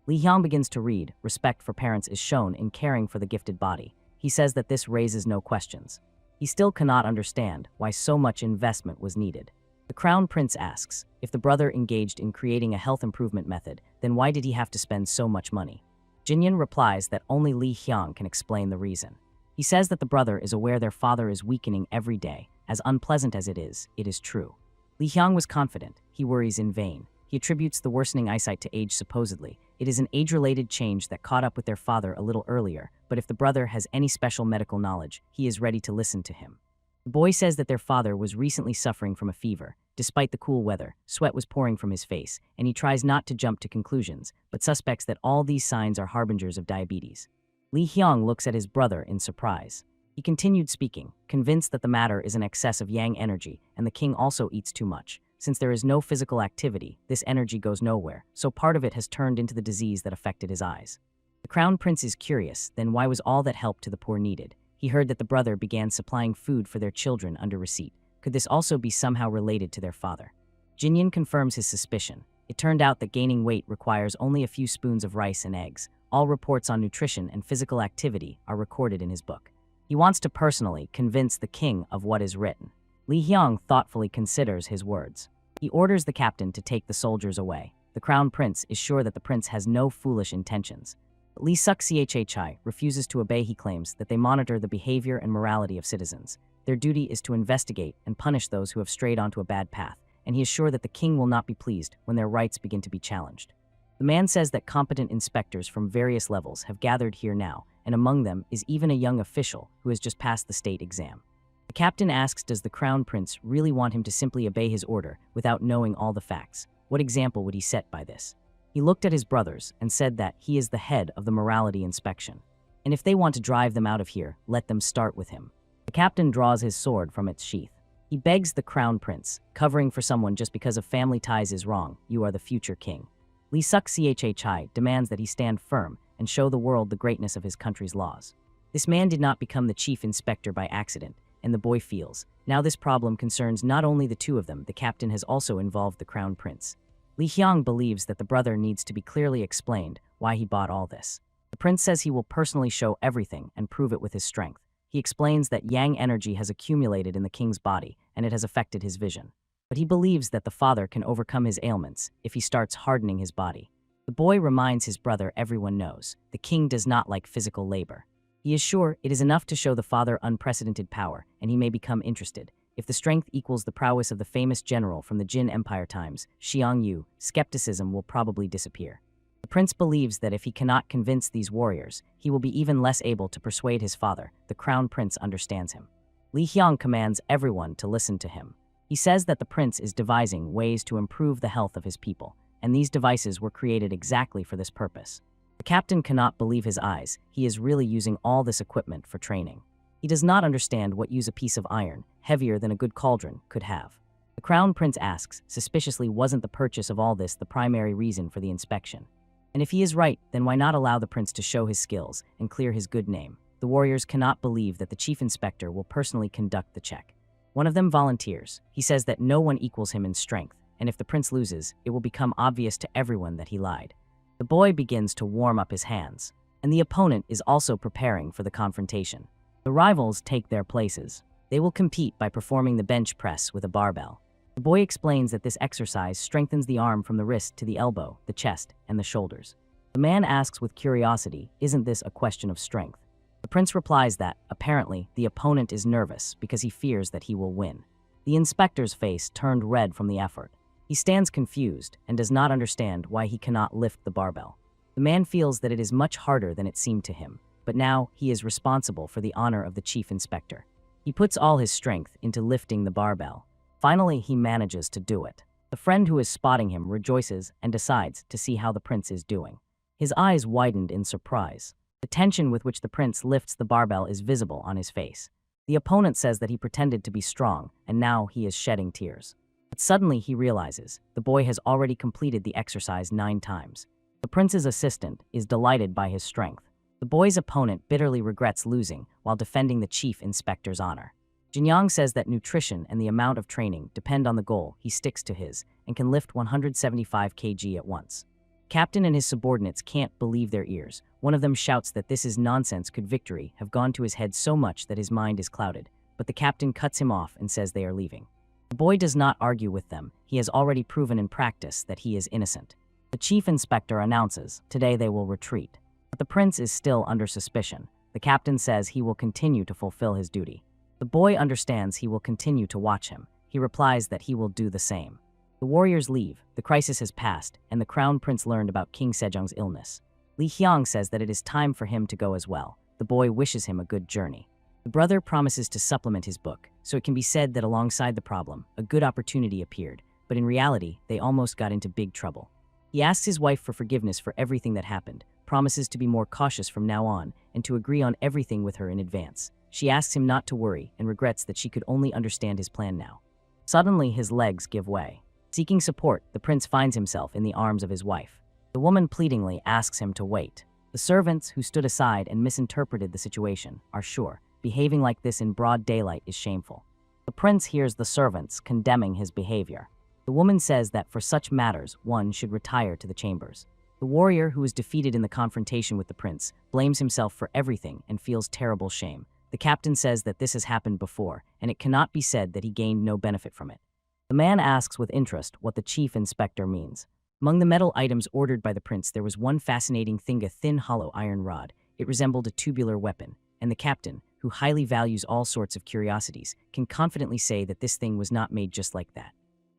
S1: Lee Hyung begins to read. Respect for parents is shown in caring for the gifted body. He says that this raises no questions. He still cannot understand why so much investment was needed. The crown prince asks, if the brother engaged in creating a health improvement method, then why did he have to spend so much money? Jinyan replies that only Lee Hyung can explain the reason. He says that the brother is aware their father is weakening every day. As unpleasant as it is true. Lee Hyung was confident. He worries in vain. He attributes the worsening eyesight to age supposedly. It is an age-related change that caught up with their father a little earlier, but if the brother has any special medical knowledge, he is ready to listen to him. The boy says that their father was recently suffering from a fever. Despite the cool weather, sweat was pouring from his face, and he tries not to jump to conclusions, but suspects that all these signs are harbingers of diabetes. Lee Hyung looks at his brother in surprise. He continued speaking, convinced that the matter is an excess of yang energy, and the king also eats too much. Since there is no physical activity, this energy goes nowhere, so part of it has turned into the disease that affected his eyes. The crown prince is curious, then why was all that help to the poor needed? He heard that the brother began supplying food for their children under receipt. Could this also be somehow related to their father? Jinyan confirms his suspicion. It turned out that gaining weight requires only a few spoons of rice and eggs. All reports on nutrition and physical activity are recorded in his book. He wants to personally convince the king of what is written. Lee Hyung thoughtfully considers his words. He orders the captain to take the soldiers away. The crown prince is sure that the prince has no foolish intentions. But Lee Suk Chhi refuses to obey. He claims that they monitor the behavior and morality of citizens. Their duty is to investigate and punish those who have strayed onto a bad path, and he is sure that the king will not be pleased when their rights begin to be challenged. The man says that competent inspectors from various levels have gathered here now, and among them is even a young official who has just passed the state exam. The captain asks, does the crown prince really want him to simply obey his order without knowing all the facts? What example would he set by this? He looked at his brothers and said that he is the head of the morality inspection. And if they want to drive them out of here, let them start with him. The captain draws his sword from its sheath. He begs the crown prince, covering for someone just because of family ties is wrong. You are the future king. Lee Suk Chai demands that he stand firm and show the world the greatness of his country's laws. This man did not become the chief inspector by accident, and the boy feels. Now this problem concerns not only the two of them, the captain has also involved the crown prince. Li Hyang believes that the brother needs to be clearly explained why he bought all this. The prince says he will personally show everything and prove it with his strength. He explains that yang energy has accumulated in the king's body and it has affected his vision. But he believes that the father can overcome his ailments if he starts hardening his body. The boy reminds his brother everyone knows the king does not like physical labor. He is sure it is enough to show the father unprecedented power, and he may become interested. If the strength equals the prowess of the famous general from the Jin Empire times, Xiang Yu, skepticism will probably disappear. The prince believes that if he cannot convince these warriors, he will be even less able to persuade his father. The crown prince understands him. Li Hyang commands everyone to listen to him. He says that the prince is devising ways to improve the health of his people, and these devices were created exactly for this purpose. The captain cannot believe his eyes. He is really using all this equipment for training. He does not understand what use a piece of iron, heavier than a good cauldron, could have. The crown prince asks, suspiciously, wasn't the purchase of all this the primary reason for the inspection? And if he is right, then why not allow the prince to show his skills and clear his good name? The warriors cannot believe that the chief inspector will personally conduct the check. One of them volunteers. He says that no one equals him in strength, and if the prince loses, it will become obvious to everyone that he lied. The boy begins to warm up his hands, and the opponent is also preparing for the confrontation. The rivals take their places. They will compete by performing the bench press with a barbell. The boy explains that this exercise strengthens the arm from the wrist to the elbow, the chest, and the shoulders. The man asks with curiosity, isn't this a question of strength? The prince replies that, apparently, the opponent is nervous because he fears that he will win. The inspector's face turned red from the effort. He stands confused and does not understand why he cannot lift the barbell. The man feels that it is much harder than it seemed to him, but now he is responsible for the honor of the chief inspector. He puts all his strength into lifting the barbell. Finally, he manages to do it. The friend who is spotting him rejoices and decides to see how the prince is doing. His eyes widened in surprise. The tension with which the prince lifts the barbell is visible on his face. The opponent says that he pretended to be strong, and now he is shedding tears. But suddenly he realizes the boy has already completed the exercise 9 times. The prince's assistant is delighted by his strength. The boy's opponent bitterly regrets losing while defending the chief inspector's honor. Jinyang says that nutrition and the amount of training depend on the goal. He sticks to his and can lift 175 kg at once. Captain and his subordinates can't believe their ears. One of them shouts that this is nonsense. Could victory have gone to his head so much that his mind is clouded? But the captain cuts him off and says they are leaving. The boy does not argue with them. He has already proven in practice that he is innocent. The chief inspector announces, today they will retreat. But the prince is still under suspicion. The captain says he will continue to fulfill his duty. The boy understands he will continue to watch him. He replies that he will do the same. The warriors leave. The crisis has passed, and the crown prince learned about King Sejong's illness. Li Hyang says that it is time for him to go as well. The boy wishes him a good journey. The brother promises to supplement his book, so it can be said that alongside the problem, a good opportunity appeared, but in reality, they almost got into big trouble. He asks his wife for forgiveness for everything that happened, promises to be more cautious from now on, and to agree on everything with her in advance. She asks him not to worry and regrets that she could only understand his plan now. Suddenly, his legs give way. Seeking support, the prince finds himself in the arms of his wife. The woman pleadingly asks him to wait. The servants, who stood aside and misinterpreted the situation, are sure. Behaving like this in broad daylight is shameful. The prince hears the servants condemning his behavior. The woman says that for such matters, one should retire to the chambers. The warrior, who is defeated in the confrontation with the prince, blames himself for everything and feels terrible shame. The captain says that this has happened before, and it cannot be said that he gained no benefit from it. The man asks with interest what the chief inspector means. Among the metal items ordered by the prince, there was one fascinating thing, a thin, hollow iron rod. It resembled a tubular weapon, and the captain, who highly values all sorts of curiosities, can confidently say that this thing was not made just like that.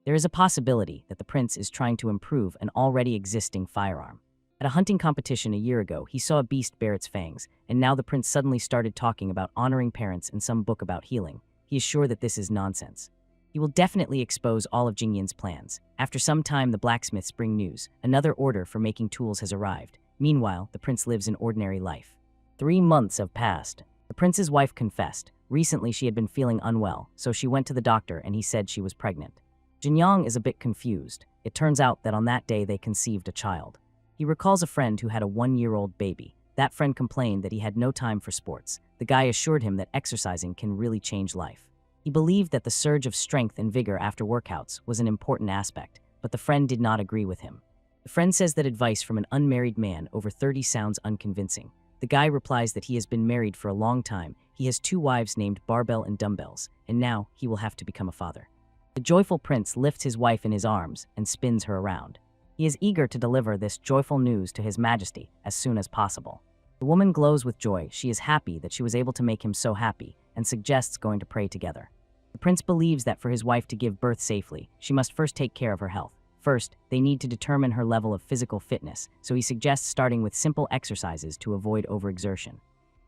S1: There is a possibility that the prince is trying to improve an already existing firearm. At a hunting competition a year ago, he saw a beast bare its fangs, and now the prince suddenly started talking about honoring parents in some book about healing. he is sure that this is nonsense. He will definitely expose all of Jingyan's plans. After some time, the blacksmiths bring news. Another order for making tools has arrived. Meanwhile, the prince lives an ordinary life. 3 months have passed. The prince's wife confessed. Recently, she had been feeling unwell, so she went to the doctor and he said she was pregnant. Jinyang is a bit confused. It turns out that on that day they conceived a child. He recalls a friend who had a 1-year-old baby. That friend complained that he had no time for sports. The guy assured him that exercising can really change life. He believed that the surge of strength and vigor after workouts was an important aspect, but the friend did not agree with him. The friend says that advice from an unmarried man over 30 sounds unconvincing. The guy replies that he has been married for a long time. He has 2 wives named Barbell and Dumbbells, and now he will have to become a father. The joyful prince lifts his wife in his arms and spins her around. He is eager to deliver this joyful news to his majesty as soon as possible. The woman glows with joy. She is happy that she was able to make him so happy and suggests going to pray together. The prince believes that for his wife to give birth safely, she must first take care of her health. First, they need to determine her level of physical fitness, so he suggests starting with simple exercises to avoid overexertion.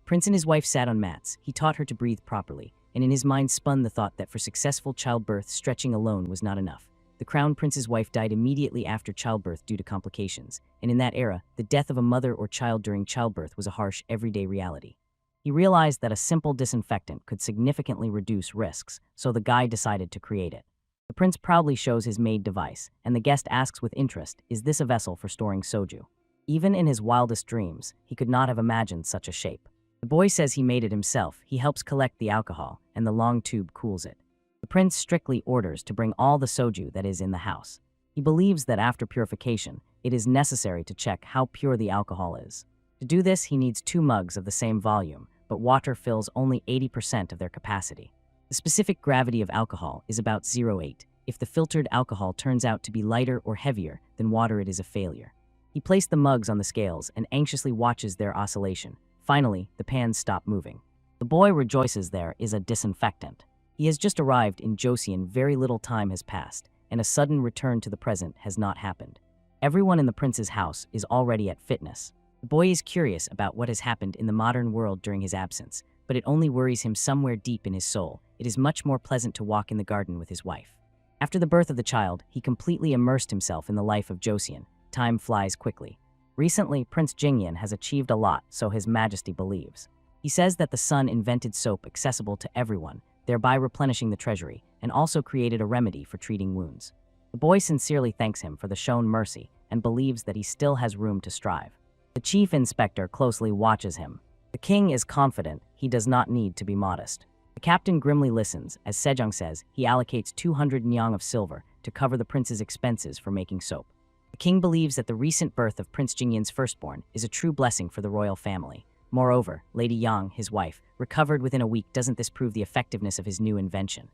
S1: Prince and his wife sat on mats. He taught her to breathe properly, and in his mind spun the thought that for successful childbirth, stretching alone was not enough. The crown prince's wife died immediately after childbirth due to complications, and in that era, the death of a mother or child during childbirth was a harsh, everyday reality. He realized that a simple disinfectant could significantly reduce risks, so the guy decided to create it. The prince proudly shows his made device, and the guest asks with interest, is this a vessel for storing soju? Even in his wildest dreams, he could not have imagined such a shape. The boy says he made it himself. He helps collect the alcohol, and the long tube cools it. The prince strictly orders to bring all the soju that is in the house. He believes that after purification, it is necessary to check how pure the alcohol is. To do this, he needs 2 mugs of the same volume, but water fills only 80% of their capacity. The specific gravity of alcohol is about 0.8. If the filtered alcohol turns out to be lighter or heavier than water, it is a failure. He placed the mugs on the scales and anxiously watches their oscillation. Finally, the pans stop moving. The boy rejoices there is a disinfectant. He has just arrived in Joseon. Very little time has passed, and a sudden return to the present has not happened. Everyone in the prince's house is already at fitness. The boy is curious about what has happened in the modern world during his absence, but it only worries him somewhere deep in his soul. It is much more pleasant to walk in the garden with his wife. After the birth of the child, he completely immersed himself in the life of Joseon. Time flies quickly. Recently, Prince Jingyan has achieved a lot, so His Majesty believes. He says that the son invented soap accessible to everyone, thereby replenishing the treasury, and also created a remedy for treating wounds. The boy sincerely thanks him for the shown mercy and believes that he still has room to strive. The chief inspector closely watches him. The king is confident he does not need to be modest. The captain grimly listens as Sejong says he allocates 200 nyang of silver to cover the prince's expenses for making soap. The king believes that the recent birth of Prince Jingyan's firstborn is a true blessing for the royal family. Moreover, Lady Yang, his wife, recovered within a week. Doesn't this prove the effectiveness of his new invention?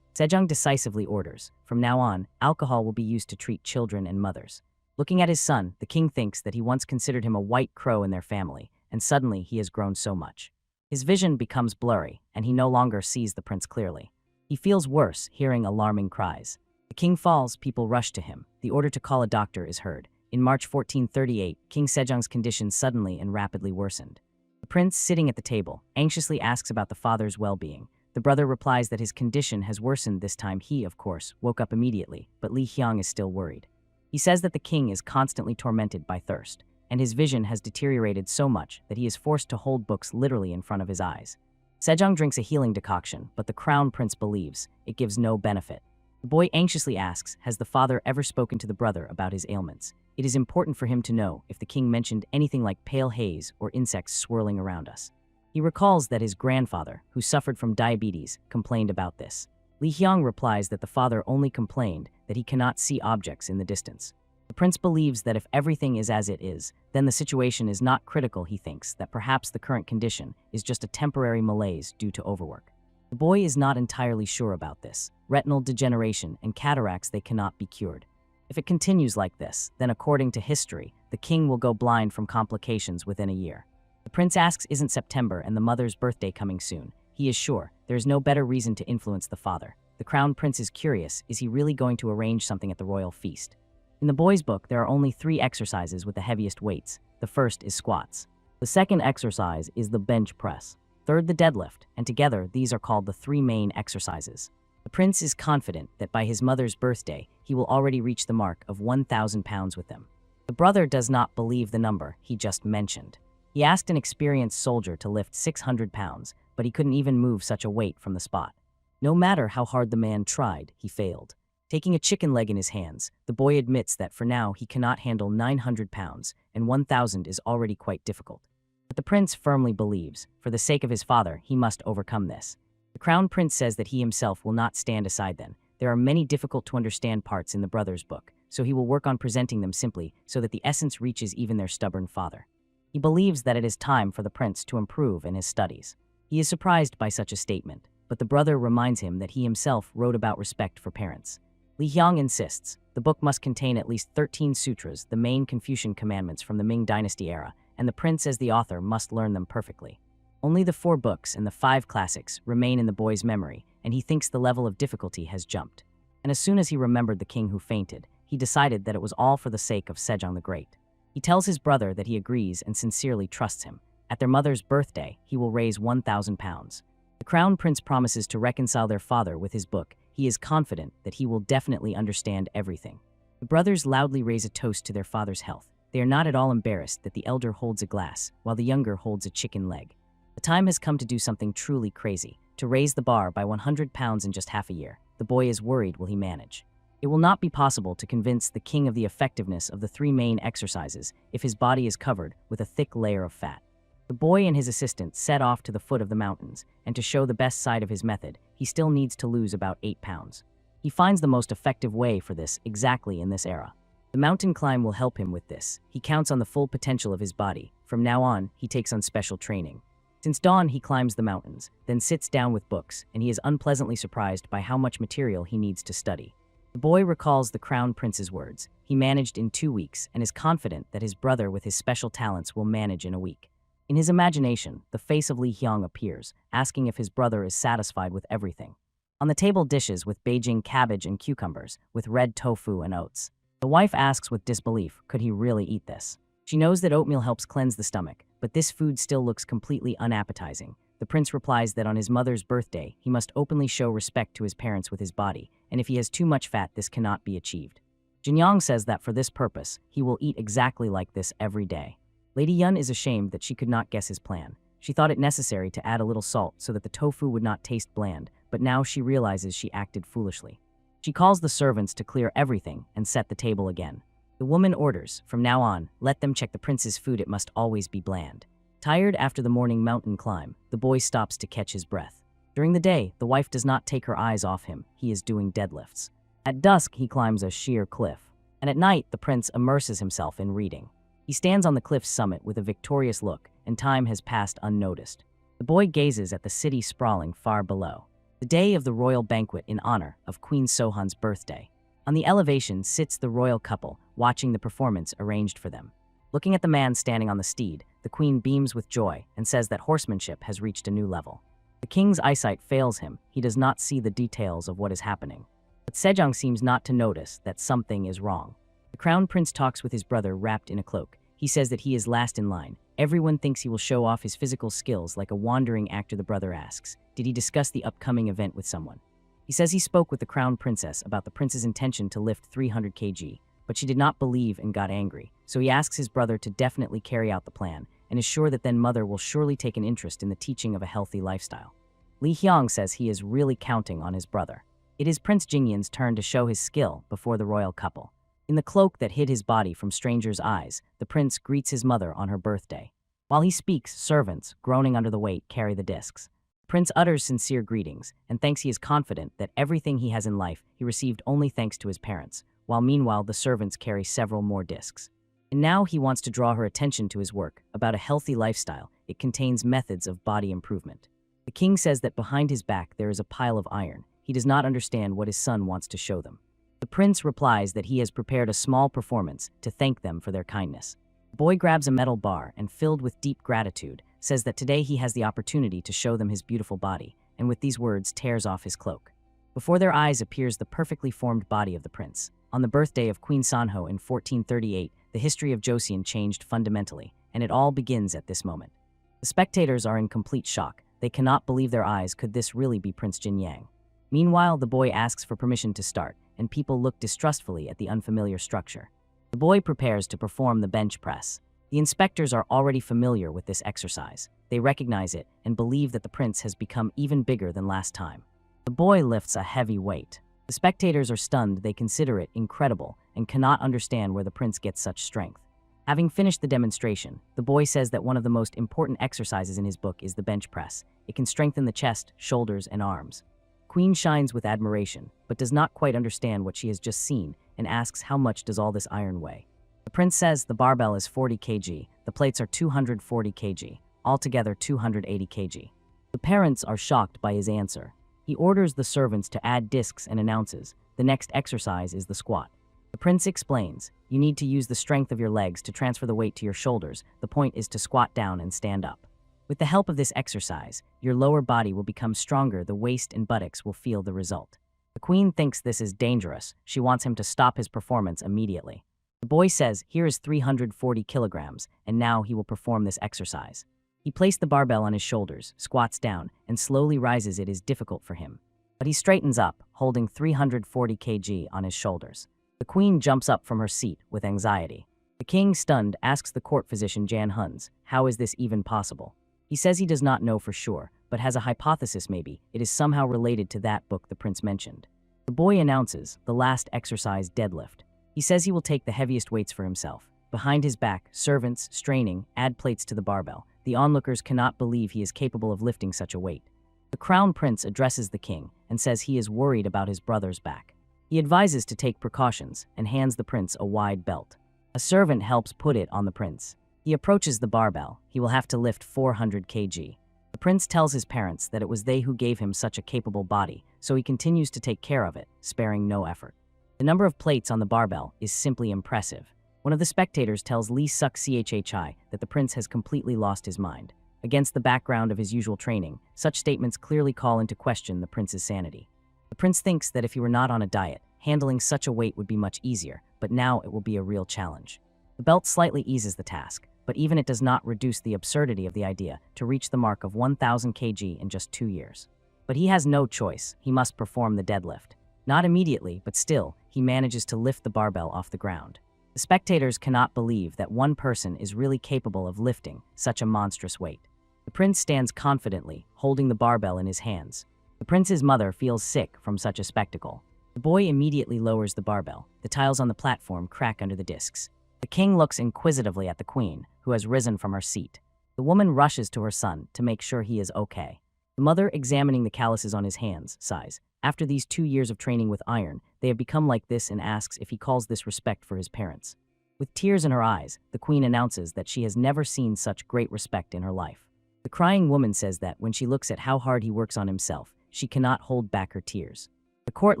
S1: Sejong decisively orders, from now on, alcohol will be used to treat children and mothers. Looking at his son, the king thinks that he once considered him a white crow in their family, and suddenly he has grown so much. His vision becomes blurry, and he no longer sees the prince clearly. He feels worse, hearing alarming cries. The king falls, people rush to him. The order to call a doctor is heard. In March 1438, King Sejong's condition suddenly and rapidly worsened. The prince, sitting at the table, anxiously asks about the father's well-being. The brother replies that his condition has worsened this time. He, of course, woke up immediately, but Li Hyang is still worried. He says that the king is constantly tormented by thirst, and his vision has deteriorated so much that he is forced to hold books literally in front of his eyes. Sejong drinks a healing decoction, but the crown prince believes it gives no benefit. The boy anxiously asks, has the father ever spoken to the brother about his ailments? It is important for him to know if the king mentioned anything like pale haze or insects swirling around us. He recalls that his grandfather, who suffered from diabetes, complained about this. Li Hyang replies that the father only complained that he cannot see objects in the distance. The prince believes that if everything is as it is, then the situation is not critical. He thinks that perhaps the current condition is just a temporary malaise due to overwork. The boy is not entirely sure about this. Retinal degeneration and cataracts, they cannot be cured. If it continues like this, then according to history, the king will go blind from complications within a year. The prince asks, isn't September and the mother's birthday coming soon? He is sure there is no better reason to influence the father. The crown prince is curious, is he really going to arrange something at the royal feast? In the boy's book, there are only 3 exercises with the heaviest weights. The first is squats. The second exercise is the bench press. third the deadlift, and together these are called the three main exercises. The prince is confident that by his mother's birthday, he will already reach the mark of 1,000 pounds with them. The brother does not believe the number he just mentioned. He asked an experienced soldier to lift 600 pounds, but he couldn't even move such a weight from the spot. No matter how hard the man tried, he failed. Taking a chicken leg in his hands, the boy admits that for now he cannot handle 900 pounds, and 1,000 is already quite difficult. But the prince firmly believes, for the sake of his father, he must overcome this. The crown prince says that he himself will not stand aside then. There are many difficult-to-understand parts in the brother's book, so he will work on presenting them simply so that the essence reaches even their stubborn father. He believes that it is time for the prince to improve in his studies. He is surprised by such a statement, but the brother reminds him that he himself wrote about respect for parents. Li Hyang insists the book must contain at least 13 sutras, the main Confucian commandments from the Ming Dynasty era, and the prince as the author must learn them perfectly. Only the 4 books and the 5 classics remain in the boy's memory, and he thinks the level of difficulty has jumped. And as soon as he remembered the king who fainted, he decided that it was all for the sake of Sejong the Great. He tells his brother that he agrees and sincerely trusts him. At their mother's birthday, he will raise 1,000 pounds. The crown prince promises to reconcile their father with his book. He is confident that he will definitely understand everything. The brothers loudly raise a toast to their father's health. They are not at all embarrassed that the elder holds a glass, while the younger holds a chicken leg. The time has come to do something truly crazy, to raise the bar by 100 pounds in just half a year. The boy is worried, will he manage? It will not be possible to convince the king of the effectiveness of the 3 main exercises if his body is covered with a thick layer of fat. The boy and his assistant set off to the foot of the mountains, and to show the best side of his method, he still needs to lose about 8 pounds. He finds the most effective way for this exactly in this era. The mountain climb will help him with this. He counts on the full potential of his body. From now on, he takes on special training. Since dawn, he climbs the mountains, then sits down with books, and he is unpleasantly surprised by how much material he needs to study. The boy recalls the crown prince's words. He managed in 2 weeks and is confident that his brother with his special talents will manage in a week. In his imagination, the face of Li Hyang appears, asking if his brother is satisfied with everything. On the table dishes with Beijing cabbage and cucumbers, with red tofu and oats. The wife asks with disbelief, could he really eat this? She knows that oatmeal helps cleanse the stomach, but this food still looks completely unappetizing. The prince replies that on his mother's birthday, he must openly show respect to his parents with his body, and if he has too much fat, this cannot be achieved. Jinyang says that for this purpose, he will eat exactly like this every day. Lady Yun is ashamed that she could not guess his plan. She thought it necessary to add a little salt so that the tofu would not taste bland, but now she realizes she acted foolishly. She calls the servants to clear everything and set the table again. The woman orders, from now on, let them check the prince's food, it must always be bland. Tired after the morning mountain climb, the boy stops to catch his breath. During the day, the wife does not take her eyes off him. He is doing deadlifts. At dusk, he climbs a sheer cliff. And at night, the prince immerses himself in reading. He stands on the cliff's summit with a victorious look, and time has passed unnoticed. The boy gazes at the city sprawling far below. The day of the royal banquet in honor of Queen Sohan's birthday. On the elevation sits the royal couple, watching the performance arranged for them. Looking at the man standing on the steed, the queen beams with joy and says that horsemanship has reached a new level. The king's eyesight fails him. He does not see the details of what is happening. But Sejong seems not to notice that something is wrong. The crown prince talks with his brother wrapped in a cloak. He says that he is last in line. Everyone thinks he will show off his physical skills like a wandering actor. The brother asks, did he discuss the upcoming event with someone? He says he spoke with the crown princess about the prince's intention to lift 300 kg, but she did not believe and got angry. So he asks his brother to definitely carry out the plan and is sure that then mother will surely take an interest in the teaching of a healthy lifestyle. Li Hyang says he is really counting on his brother. It is Prince Jingyan's turn to show his skill before the royal couple. In the cloak that hid his body from strangers' eyes, the prince greets his mother on her birthday. While he speaks, servants, groaning under the weight, carry the discs. Prince utters sincere greetings and thinks he is confident that everything he has in life he received only thanks to his parents, while meanwhile the servants carry several more discs. And now he wants to draw her attention to his work about a healthy lifestyle. It contains methods of body improvement. The king says that behind his back there is a pile of iron. He does not understand what his son wants to show them. The prince replies that he has prepared a small performance to thank them for their kindness. The boy grabs a metal bar and, filled with deep gratitude, says that today he has the opportunity to show them his beautiful body, and with these words tears off his cloak. Before their eyes appears the perfectly formed body of the prince. On the birthday of Queen Sanho in 1438, the history of Joseon changed fundamentally, and it all begins at this moment. The spectators are in complete shock. They cannot believe their eyes. Could this really be Prince Jin Yang? Meanwhile, the boy asks for permission to start, and people look distrustfully at the unfamiliar structure. The boy prepares to perform the bench press. The inspectors are already familiar with this exercise. They recognize it and believe that the prince has become even bigger than last time. The boy lifts a heavy weight. The spectators are stunned. They consider it incredible and cannot understand where the prince gets such strength. Having finished the demonstration, the boy says that one of the most important exercises in his book is the bench press. It can strengthen the chest, shoulders, and arms. Queen shines with admiration, but does not quite understand what she has just seen and asks how much does all this iron weigh. The prince says the barbell is 40 kg, the plates are 240 kg, altogether 280 kg. The parents are shocked by his answer. He orders the servants to add discs and announces, the next exercise is the squat. The prince explains, you need to use the strength of your legs to transfer the weight to your shoulders. The point is to squat down and stand up. With the help of this exercise, your lower body will become stronger. The waist and buttocks will feel the result. The queen thinks this is dangerous. She wants him to stop his performance immediately. The boy says, here is 340 kilograms, and now he will perform this exercise. He placed the barbell on his shoulders, squats down, and slowly rises. It is difficult for him. But he straightens up, holding 340 kg on his shoulders. The queen jumps up from her seat with anxiety. The king, stunned, asks the court physician Jan Huns, how is this even possible? He says he does not know for sure, but has a hypothesis. Maybe it is somehow related to that book the prince mentioned. The boy announces the last exercise, deadlift. He says he will take the heaviest weights for himself. Behind his back, servants, straining, add plates to the barbell. The onlookers cannot believe he is capable of lifting such a weight. The crown prince addresses the king and says he is worried about his brother's back. He advises to take precautions and hands the prince a wide belt. A servant helps put it on the prince. He approaches the barbell. He will have to lift 400 kg. The prince tells his parents that it was they who gave him such a capable body, so he continues to take care of it, sparing no effort. The number of plates on the barbell is simply impressive. One of the spectators tells Lee Suk Chhi that the prince has completely lost his mind. Against the background of his usual training, such statements clearly call into question the prince's sanity. The prince thinks that if he were not on a diet, handling such a weight would be much easier, but now it will be a real challenge. The belt slightly eases the task, but even it does not reduce the absurdity of the idea to reach the mark of 1,000 kg in just 2 years. But he has no choice. He must perform the deadlift. Not immediately, but still, he manages to lift the barbell off the ground. The spectators cannot believe that one person is really capable of lifting such a monstrous weight. The prince stands confidently, holding the barbell in his hands. The prince's mother feels sick from such a spectacle. The boy immediately lowers the barbell. The tiles on the platform crack under the discs. The king looks inquisitively at the queen, who has risen from her seat. The woman rushes to her son to make sure he is okay. The mother, examining the calluses on his hands, sighs. After these 2 years of training with iron, they have become like this, and asks if he calls this respect for his parents. With tears in her eyes, the queen announces that she has never seen such great respect in her life. The crying woman says that when she looks at how hard he works on himself, she cannot hold back her tears. The court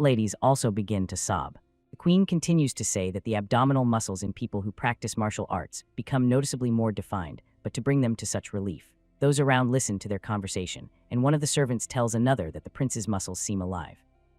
S1: ladies also begin to sob. The queen continues to say that the abdominal muscles in people who practice martial arts become noticeably more defined, but to bring them to such relief. Those around listen to their conversation, and one of the servants tells another that the prince's muscles seem alive.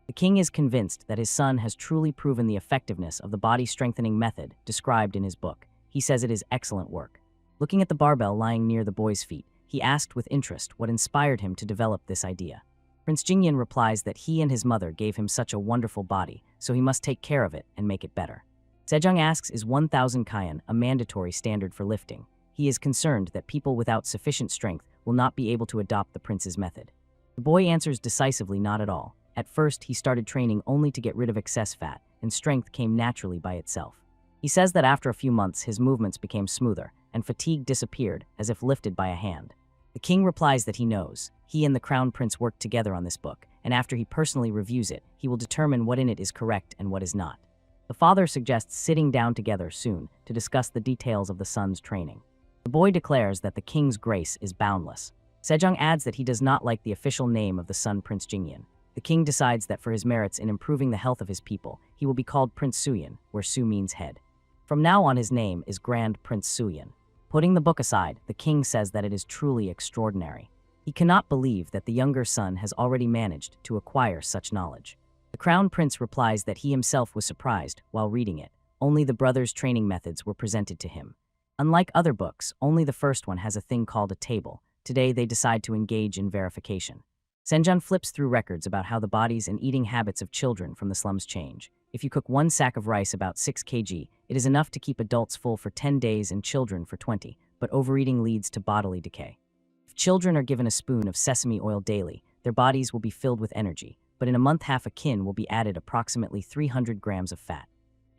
S1: The king is convinced that his son has truly proven the effectiveness of the body-strengthening method described in his book. He says it is excellent work. Looking at the barbell lying near the boy's feet, he asked with interest what inspired him to develop this idea. Prince Jingyan replies that he and his mother gave him such a wonderful body, so he must take care of it and make it better. Sejong asks, is 1,000 kyan a mandatory standard for lifting? He is concerned that people without sufficient strength will not be able to adopt the prince's method. The boy answers decisively, not at all. At first, he started training only to get rid of excess fat, and strength came naturally by itself. He says that after a few months, his movements became smoother, and fatigue disappeared as if lifted by a hand. The king replies that he knows. He and the crown prince worked together on this book, and after he personally reviews it, he will determine what in it is correct and what is not. The father suggests sitting down together soon to discuss the details of the son's training. The boy declares that the king's grace is boundless. Sejong adds that he does not like the official name of the son, Prince Jingyan. The king decides that for his merits in improving the health of his people, he will be called Prince Suyan, where Su means head. From now on, his name is Grand Prince Suyan. Putting the book aside, the king says that it is truly extraordinary. He cannot believe that the younger son has already managed to acquire such knowledge. The crown prince replies that he himself was surprised while reading it. Only the brothers' training methods were presented to him. Unlike other books, only the first one has a thing called a table. today they decide to engage in verification. Senjun flips through records about how the bodies and eating habits of children from the slums change. If you cook one sack of rice about 6 kg, it is enough to keep adults full for 10 days and children for 20, but overeating leads to bodily decay. If children are given a spoon of sesame oil daily, their bodies will be filled with energy, but in a month half a kin will be added approximately 300 grams of fat.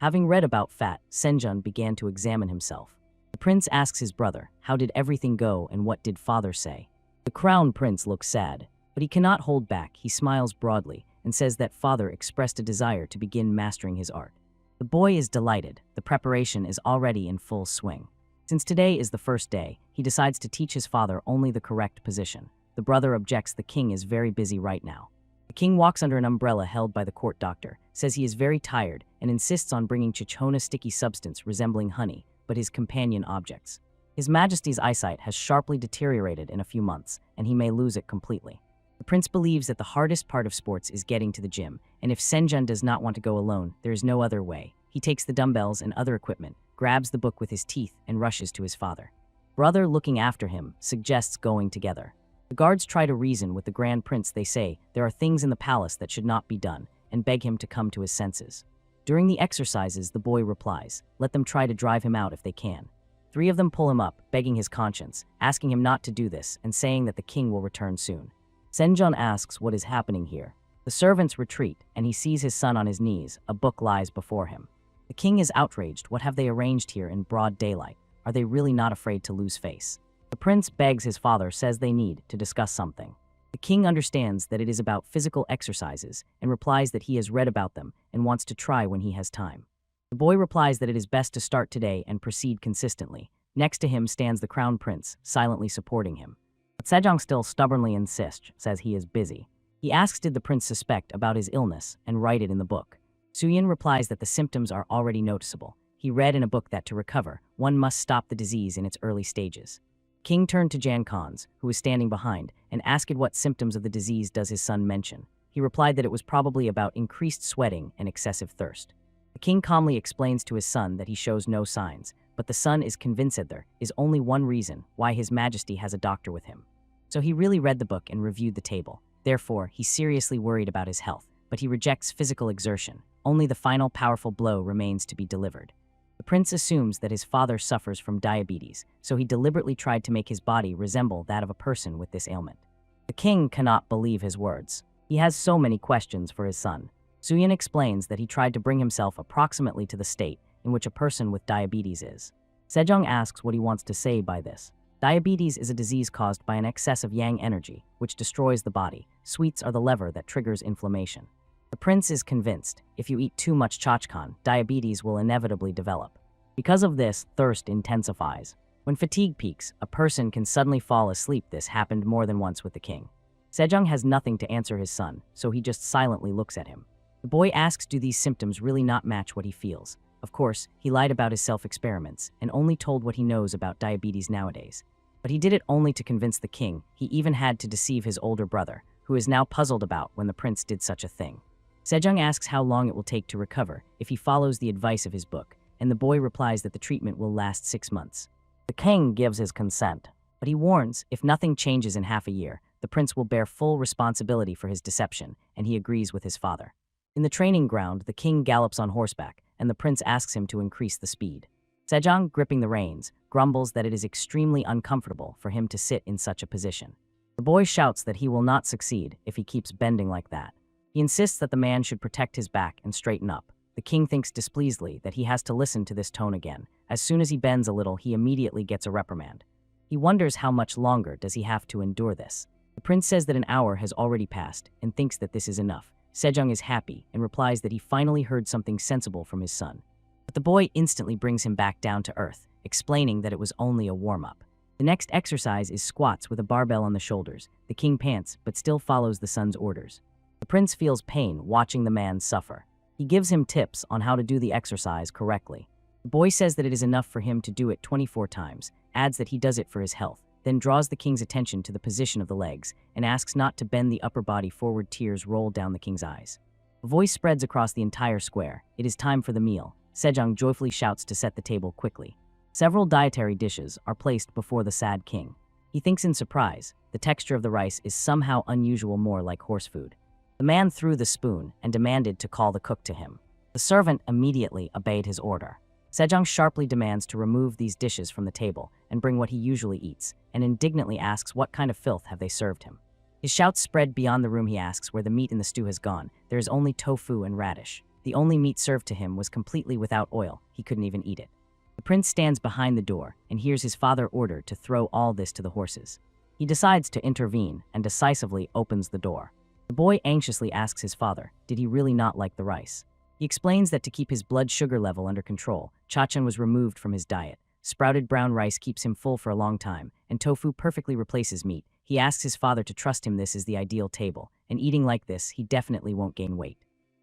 S1: Having read about fat, Senjun began to examine himself. The prince asks his brother, how did everything go and what did father say? The crown prince looks sad, but he cannot hold back. He smiles broadly and says that father expressed a desire to begin mastering his art. The boy is delighted. The preparation is already in full swing. Since today is the first day, he decides to teach his father only the correct position. The brother objects the king is very busy right now. The king walks under an umbrella held by the court doctor, says he is very tired, and insists on bringing Chichona sticky substance resembling honey, but his companion objects. His Majesty's eyesight has sharply deteriorated in a few months, and he may lose it completely. The prince believes that the hardest part of sports is getting to the gym, and if Senjun does not want to go alone, there is no other way. He takes the dumbbells and other equipment, grabs the book with his teeth, and rushes to his father. Brother, looking after him, suggests going together. The guards try to reason with the Grand Prince. They say there are things in the palace that should not be done, and beg him to come to his senses. During the exercises, the boy replies, let them try to drive him out if they can. 3 of them pull him up, begging his conscience, asking him not to do this, and saying that the king will return soon. Senjun asks what is happening here. The servants retreat, and he sees his son on his knees. A book lies before him. The king is outraged. What have they arranged here in broad daylight? Are they really not afraid to lose face? The prince begs his father, says they need to discuss something. The king understands that it is about physical exercises and replies that he has read about them and wants to try when he has time. The boy replies that it is best to start today and proceed consistently. Next to him stands the crown prince, silently supporting him. But Sejong still stubbornly insists, says he is busy. He asks did the prince suspect about his illness and write it in the book. Suyin replies that the symptoms are already noticeable. He read in a book that to recover, one must stop the disease in its early stages. King turned to Jan Khans, who was standing behind, and asked what symptoms of the disease does his son mention. He replied that it was probably about increased sweating and excessive thirst. The king calmly explains to his son that he shows no signs, but the son is convinced that there is only one reason why his majesty has a doctor with him. So he really read the book and reviewed the table. Therefore, he's seriously worried about his health, but he rejects physical exertion. Only the final powerful blow remains to be delivered. The prince assumes that his father suffers from diabetes, so he deliberately tried to make his body resemble that of a person with this ailment. The king cannot believe his words. He has so many questions for his son. Suyin explains that he tried to bring himself approximately to the state in which a person with diabetes is. Sejong asks what he wants to say by this. Diabetes is a disease caused by an excess of yang energy, which destroys the body. Sweets are the lever that triggers inflammation. The prince is convinced, if you eat too much chachkan, diabetes will inevitably develop. Because of this, thirst intensifies. When fatigue peaks, a person can suddenly fall asleep. This happened more than once with the king. Sejong has nothing to answer his son, so he just silently looks at him. The boy asks do these symptoms really not match what he feels. Of course, he lied about his self-experiments and only told what he knows about diabetes nowadays. But he did it only to convince the king. He even had to deceive his older brother, who is now puzzled about when the prince did such a thing. Sejong asks how long it will take to recover if he follows the advice of his book, and the boy replies that the treatment will last 6 months. The king gives his consent, but he warns if nothing changes in half a year, the prince will bear full responsibility for his deception, and he agrees with his father. In the training ground, the king gallops on horseback, and the prince asks him to increase the speed. Sejong, gripping the reins, grumbles that it is extremely uncomfortable for him to sit in such a position. The boy shouts that he will not succeed if he keeps bending like that. He insists that the man should protect his back and straighten up. The king thinks displeasedly that he has to listen to this tone again. As soon as he bends a little, he immediately gets a reprimand. He wonders how much longer does he have to endure this. The prince says that an hour has already passed and thinks that this is enough. Sejong is happy and replies that he finally heard something sensible from his son. But the boy instantly brings him back down to earth, explaining that it was only a warm-up. The next exercise is squats with a barbell on the shoulders. The king pants, but still follows the son's orders. The prince feels pain watching the man suffer. He gives him tips on how to do the exercise correctly. The boy says that it is enough for him to do it 24 times, adds that he does it for his health, then draws the king's attention to the position of the legs and asks not to bend the upper body forward. Tears roll down the king's eyes. A voice spreads across the entire square. It is time for the meal. Sejong joyfully shouts to set the table quickly. Several dietary dishes are placed before the sad king. He thinks in surprise. The texture of the rice is somehow unusual, more like horse food. The man threw the spoon and demanded to call the cook to him. The servant immediately obeyed his order. Sejong sharply demands to remove these dishes from the table and bring what he usually eats, and indignantly asks what kind of filth have they served him. His shouts spread beyond the room. He asks where the meat in the stew has gone. There is only tofu and radish. The only meat served to him was completely without oil. He couldn't even eat it. The prince stands behind the door and hears his father order to throw all this to the horses. He decides to intervene and decisively opens the door. The boy anxiously asks his father, did he really not like the rice? He explains that to keep his blood sugar level under control, chachan was removed from his diet. Sprouted brown rice keeps him full for a long time, and tofu perfectly replaces meat. He asks his father to trust him. This is the ideal table, and eating like this, he definitely won't gain weight.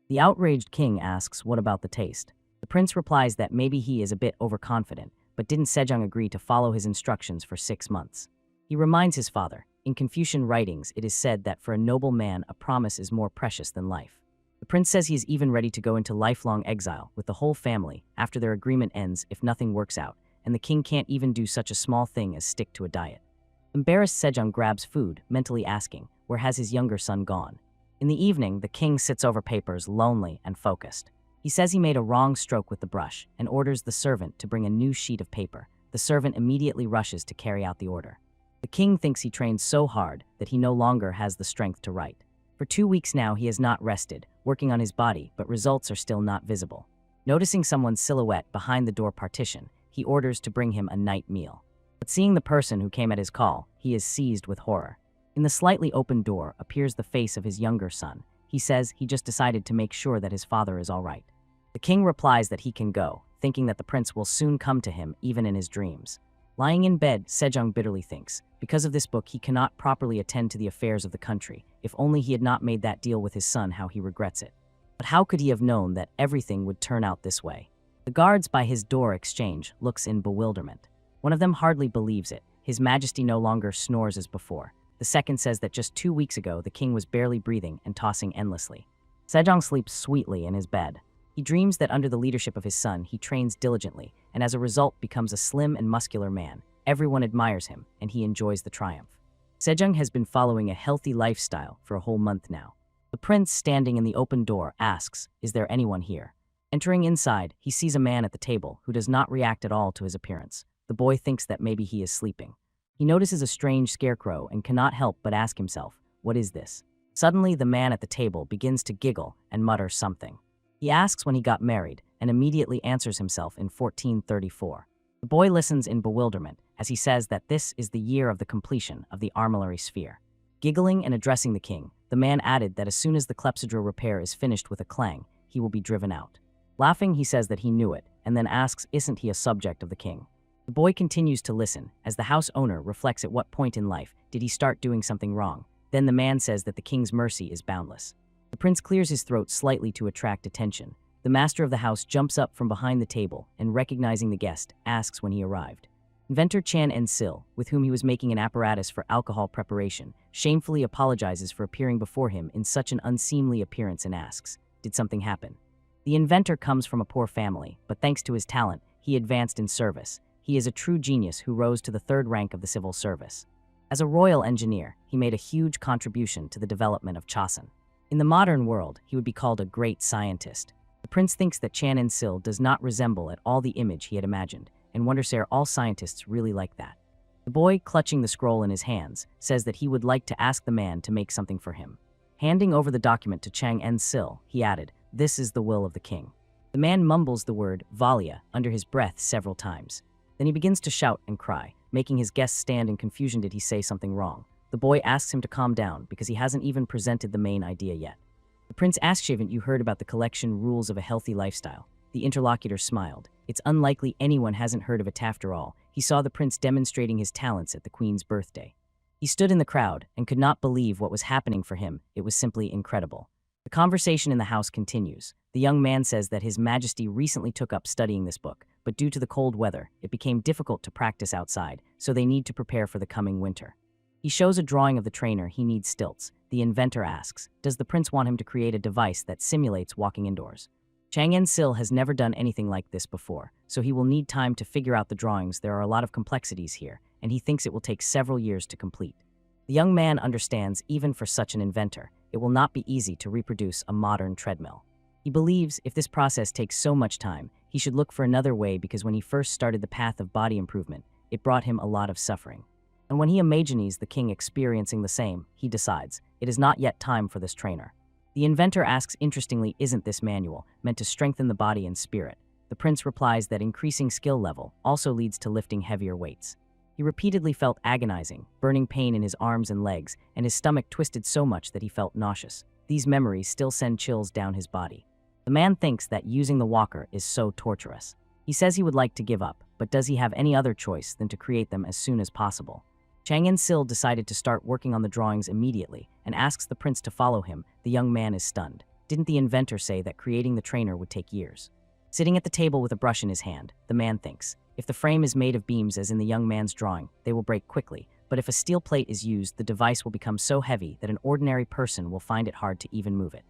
S1: The outraged king asks what about the taste. The prince replies that maybe he is a bit overconfident, but didn't Sejong agree to follow his instructions for 6 months? He reminds his father, in Confucian writings it is said that for a noble man a promise is more precious than life. The prince says he is even ready to go into lifelong exile with the whole family after their agreement ends if nothing works out, and the king can't even do such a small thing as stick to a diet. Embarrassed, Sejong grabs food, mentally asking, where has his younger son gone? In the evening, the king sits over papers, lonely and focused. He says he made a wrong stroke with the brush and orders the servant to bring a new sheet of paper. The servant immediately rushes to carry out the order. The king thinks he trained so hard that he no longer has the strength to write. For 2 weeks now he has not rested, working on his body, but results are still not visible. Noticing someone's silhouette behind the door partition, he orders to bring him a night meal. But seeing the person who came at his call, he is seized with horror. In the slightly open door appears the face of his younger son. He says he just decided to make sure that his father is all right. The king replies that he can go, thinking that the prince will soon come to him even in his dreams. Lying in bed, Sejong bitterly thinks, because of this book he cannot properly attend to the affairs of the country. If only he had not made that deal with his son, how he regrets it. But how could he have known that everything would turn out this way? The guards by his door exchange looks in bewilderment. One of them hardly believes it. His Majesty no longer snores as before. The second says that just 2 weeks ago the king was barely breathing and tossing endlessly. Sejong sleeps sweetly in his bed. He dreams that under the leadership of his son he trains diligently and as a result becomes a slim and muscular man. Everyone admires him and he enjoys the triumph. Sejong has been following a healthy lifestyle for a whole month now. The prince, standing in the open door, asks, is there anyone here? Entering inside, he sees a man at the table who does not react at all to his appearance. The boy thinks that maybe he is sleeping. He notices a strange scarecrow and cannot help but ask himself, what is this? Suddenly, the man at the table begins to giggle and mutter something. He asks when he got married and immediately answers himself in 1434. The boy listens in bewilderment as he says that this is the year of the completion of the armillary sphere. Giggling and addressing the king, the man added that as soon as the clepsydra repair is finished with a clang, he will be driven out. Laughing, he says that he knew it, and then asks, isn't he a subject of the king? The boy continues to listen, as the house owner reflects at what point in life did he start doing something wrong. Then the man says that the king's mercy is boundless. The prince clears his throat slightly to attract attention. The master of the house jumps up from behind the table and, recognizing the guest, asks when he arrived. Inventor Chan En-sil, with whom he was making an apparatus for alcohol preparation, shamefully apologizes for appearing before him in such an unseemly appearance and asks, did something happen? The inventor comes from a poor family, but thanks to his talent, he advanced in service. He is a true genius who rose to the 3rd rank of the civil service. As a royal engineer, he made a huge contribution to the development of Chosun. In the modern world, he would be called a great scientist. The prince thinks that Chan En-sil does not resemble at all the image he had imagined, and wonders are all scientists really like that. The boy, clutching the scroll in his hands, says that he would like to ask the man to make something for him. Handing over the document to Chan En-sil, he added, this is the will of the king. The man mumbles the word Valia under his breath several times. Then he begins to shout and cry, making his guests stand in confusion. Did he say something wrong? The boy asks him to calm down because he hasn't even presented the main idea yet. The prince asks, haven't you heard about the collection rules of a healthy lifestyle? The interlocutor smiled. It's unlikely anyone hasn't heard of it after all. He saw the prince demonstrating his talents at the queen's birthday. He stood in the crowd and could not believe what was happening for him. It was simply incredible. The conversation in the house continues. The young man says that His Majesty recently took up studying this book, but due to the cold weather, it became difficult to practice outside, so they need to prepare for the coming winter. He shows a drawing of the trainer. He needs stilts. The inventor asks, does the prince want him to create a device that simulates walking indoors? Chan En-sil has never done anything like this before, so he will need time to figure out the drawings. There are a lot of complexities here, and he thinks it will take several years to complete. The young man understands even for such an inventor, it will not be easy to reproduce a modern treadmill. He believes if this process takes so much time, he should look for another way because when he first started the path of body improvement, it brought him a lot of suffering. And when he imagines the king experiencing the same, he decides, it is not yet time for this trainer. The inventor asks, interestingly, isn't this manual meant to strengthen the body and spirit? The prince replies that increasing skill level also leads to lifting heavier weights. He repeatedly felt agonizing, burning pain in his arms and legs, and his stomach twisted so much that he felt nauseous. These memories still send chills down his body. The man thinks that using the walker is so torturous. He says he would like to give up, but does he have any other choice than to create them as soon as possible? Chang En-sil decided to start working on the drawings immediately and asks the prince to follow him. The young man is stunned. Didn't the inventor say that creating the trainer would take years? Sitting at the table with a brush in his hand, the man thinks, if the frame is made of beams as in the young man's drawing, they will break quickly, but if a steel plate is used, the device will become so heavy that an ordinary person will find it hard to even move it.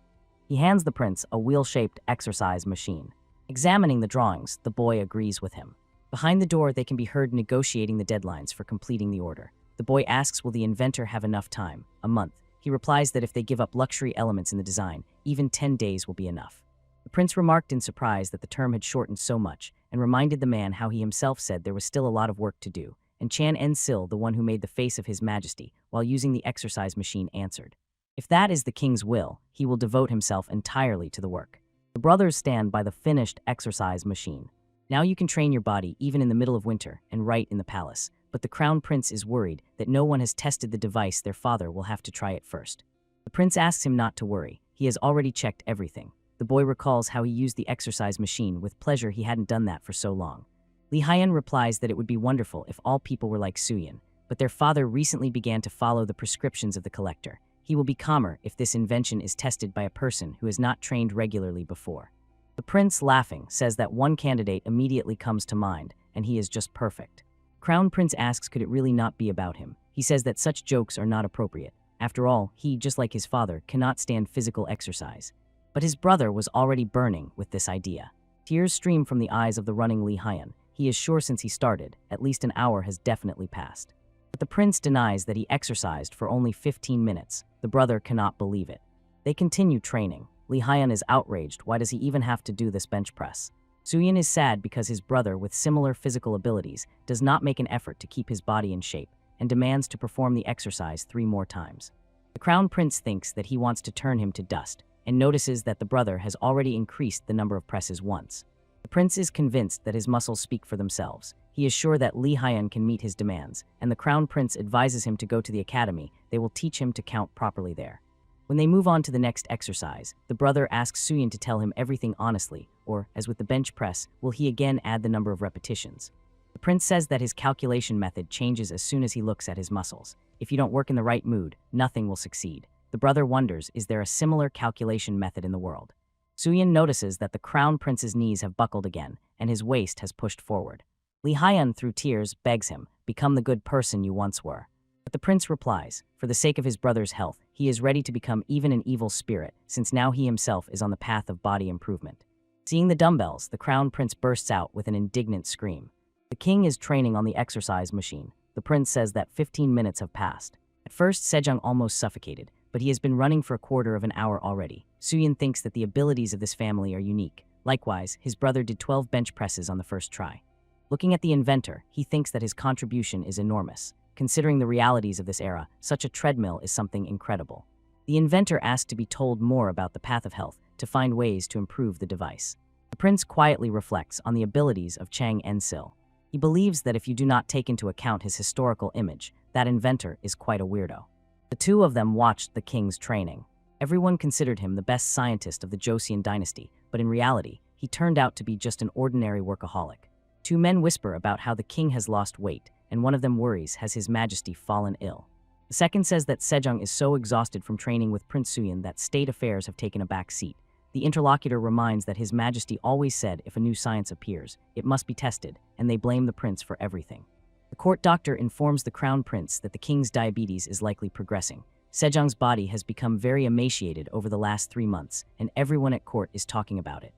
S1: He hands the prince a wheel-shaped exercise machine. Examining the drawings, the boy agrees with him. Behind the door, they can be heard negotiating the deadlines for completing the order. The boy asks, will the inventor have enough time? A month. He replies that if they give up luxury elements in the design, even 10 days will be enough. The prince remarked in surprise that the term had shortened so much and reminded the man how he himself said there was still a lot of work to do, and Chan En-sil, the one who made the face of his majesty while using the exercise machine, answered, if that is the king's will, he will devote himself entirely to the work. The brothers stand by the finished exercise machine. Now you can train your body even in the middle of winter and right in the palace, but the crown prince is worried that no one has tested the device. Their father will have to try it first. The prince asks him not to worry. He has already checked everything. The boy recalls how he used the exercise machine with pleasure. He hadn't done that for so long. Li Haiyan replies that it would be wonderful if all people were like Suyin, but their father recently began to follow the prescriptions of the collector. He will be calmer if this invention is tested by a person who has not trained regularly before. The prince, laughing, says that one candidate immediately comes to mind, and he is just perfect. Crown Prince asks could it really not be about him. He says that such jokes are not appropriate. After all, he, just like his father, cannot stand physical exercise. But his brother was already burning with this idea. Tears stream from the eyes of the running Li Haiyan. He is sure since he started, at least an hour has definitely passed. But the prince denies that he exercised for only 15 minutes. The brother cannot believe it. They continue training. Li Haiyan is outraged. Why does he even have to do this bench press? Suyin is sad because his brother, with similar physical abilities, does not make an effort to keep his body in shape and demands to perform the exercise 3 more times. The crown prince thinks that he wants to turn him to dust and notices that the brother has already increased the number of presses once. The prince is convinced that his muscles speak for themselves. He is sure that Li Haiyan can meet his demands, and the crown prince advises him to go to the academy. They will teach him to count properly there. When they move on to the next exercise, the brother asks Suyin to tell him everything honestly, or, as with the bench press, will he again add the number of repetitions. The prince says that his calculation method changes as soon as he looks at his muscles. If you don't work in the right mood, nothing will succeed. The brother wonders, is there a similar calculation method in the world? Suyin notices that the crown prince's knees have buckled again, and his waist has pushed forward. Li Haiyan, through tears, begs him, become the good person you once were. But the prince replies, for the sake of his brother's health, he is ready to become even an evil spirit, since now he himself is on the path of body improvement. Seeing the dumbbells, the crown prince bursts out with an indignant scream. The king is training on the exercise machine. The prince says that 15 minutes have passed. At first, Sejong almost suffocated, but he has been running for a quarter of an hour already. Suyin thinks that the abilities of this family are unique. Likewise, his brother did 12 bench presses on the first try. Looking at the inventor, he thinks that his contribution is enormous. Considering the realities of this era, such a treadmill is something incredible. The inventor asked to be told more about the path of health to find ways to improve the device. The prince quietly reflects on the abilities of Chang En-sil. He believes that if you do not take into account his historical image, that inventor is quite a weirdo. The two of them watched the king's training. Everyone considered him the best scientist of the Joseon dynasty, but in reality, he turned out to be just an ordinary workaholic. Two men whisper about how the king has lost weight, and one of them worries, has his majesty fallen ill? The second says that Sejong is so exhausted from training with Prince Suyin that state affairs have taken a back seat. The interlocutor reminds that his majesty always said if a new science appears, it must be tested, and they blame the prince for everything. The court doctor informs the crown prince that the king's diabetes is likely progressing. Sejong's body has become very emaciated over the last 3 months, and everyone at court is talking about it.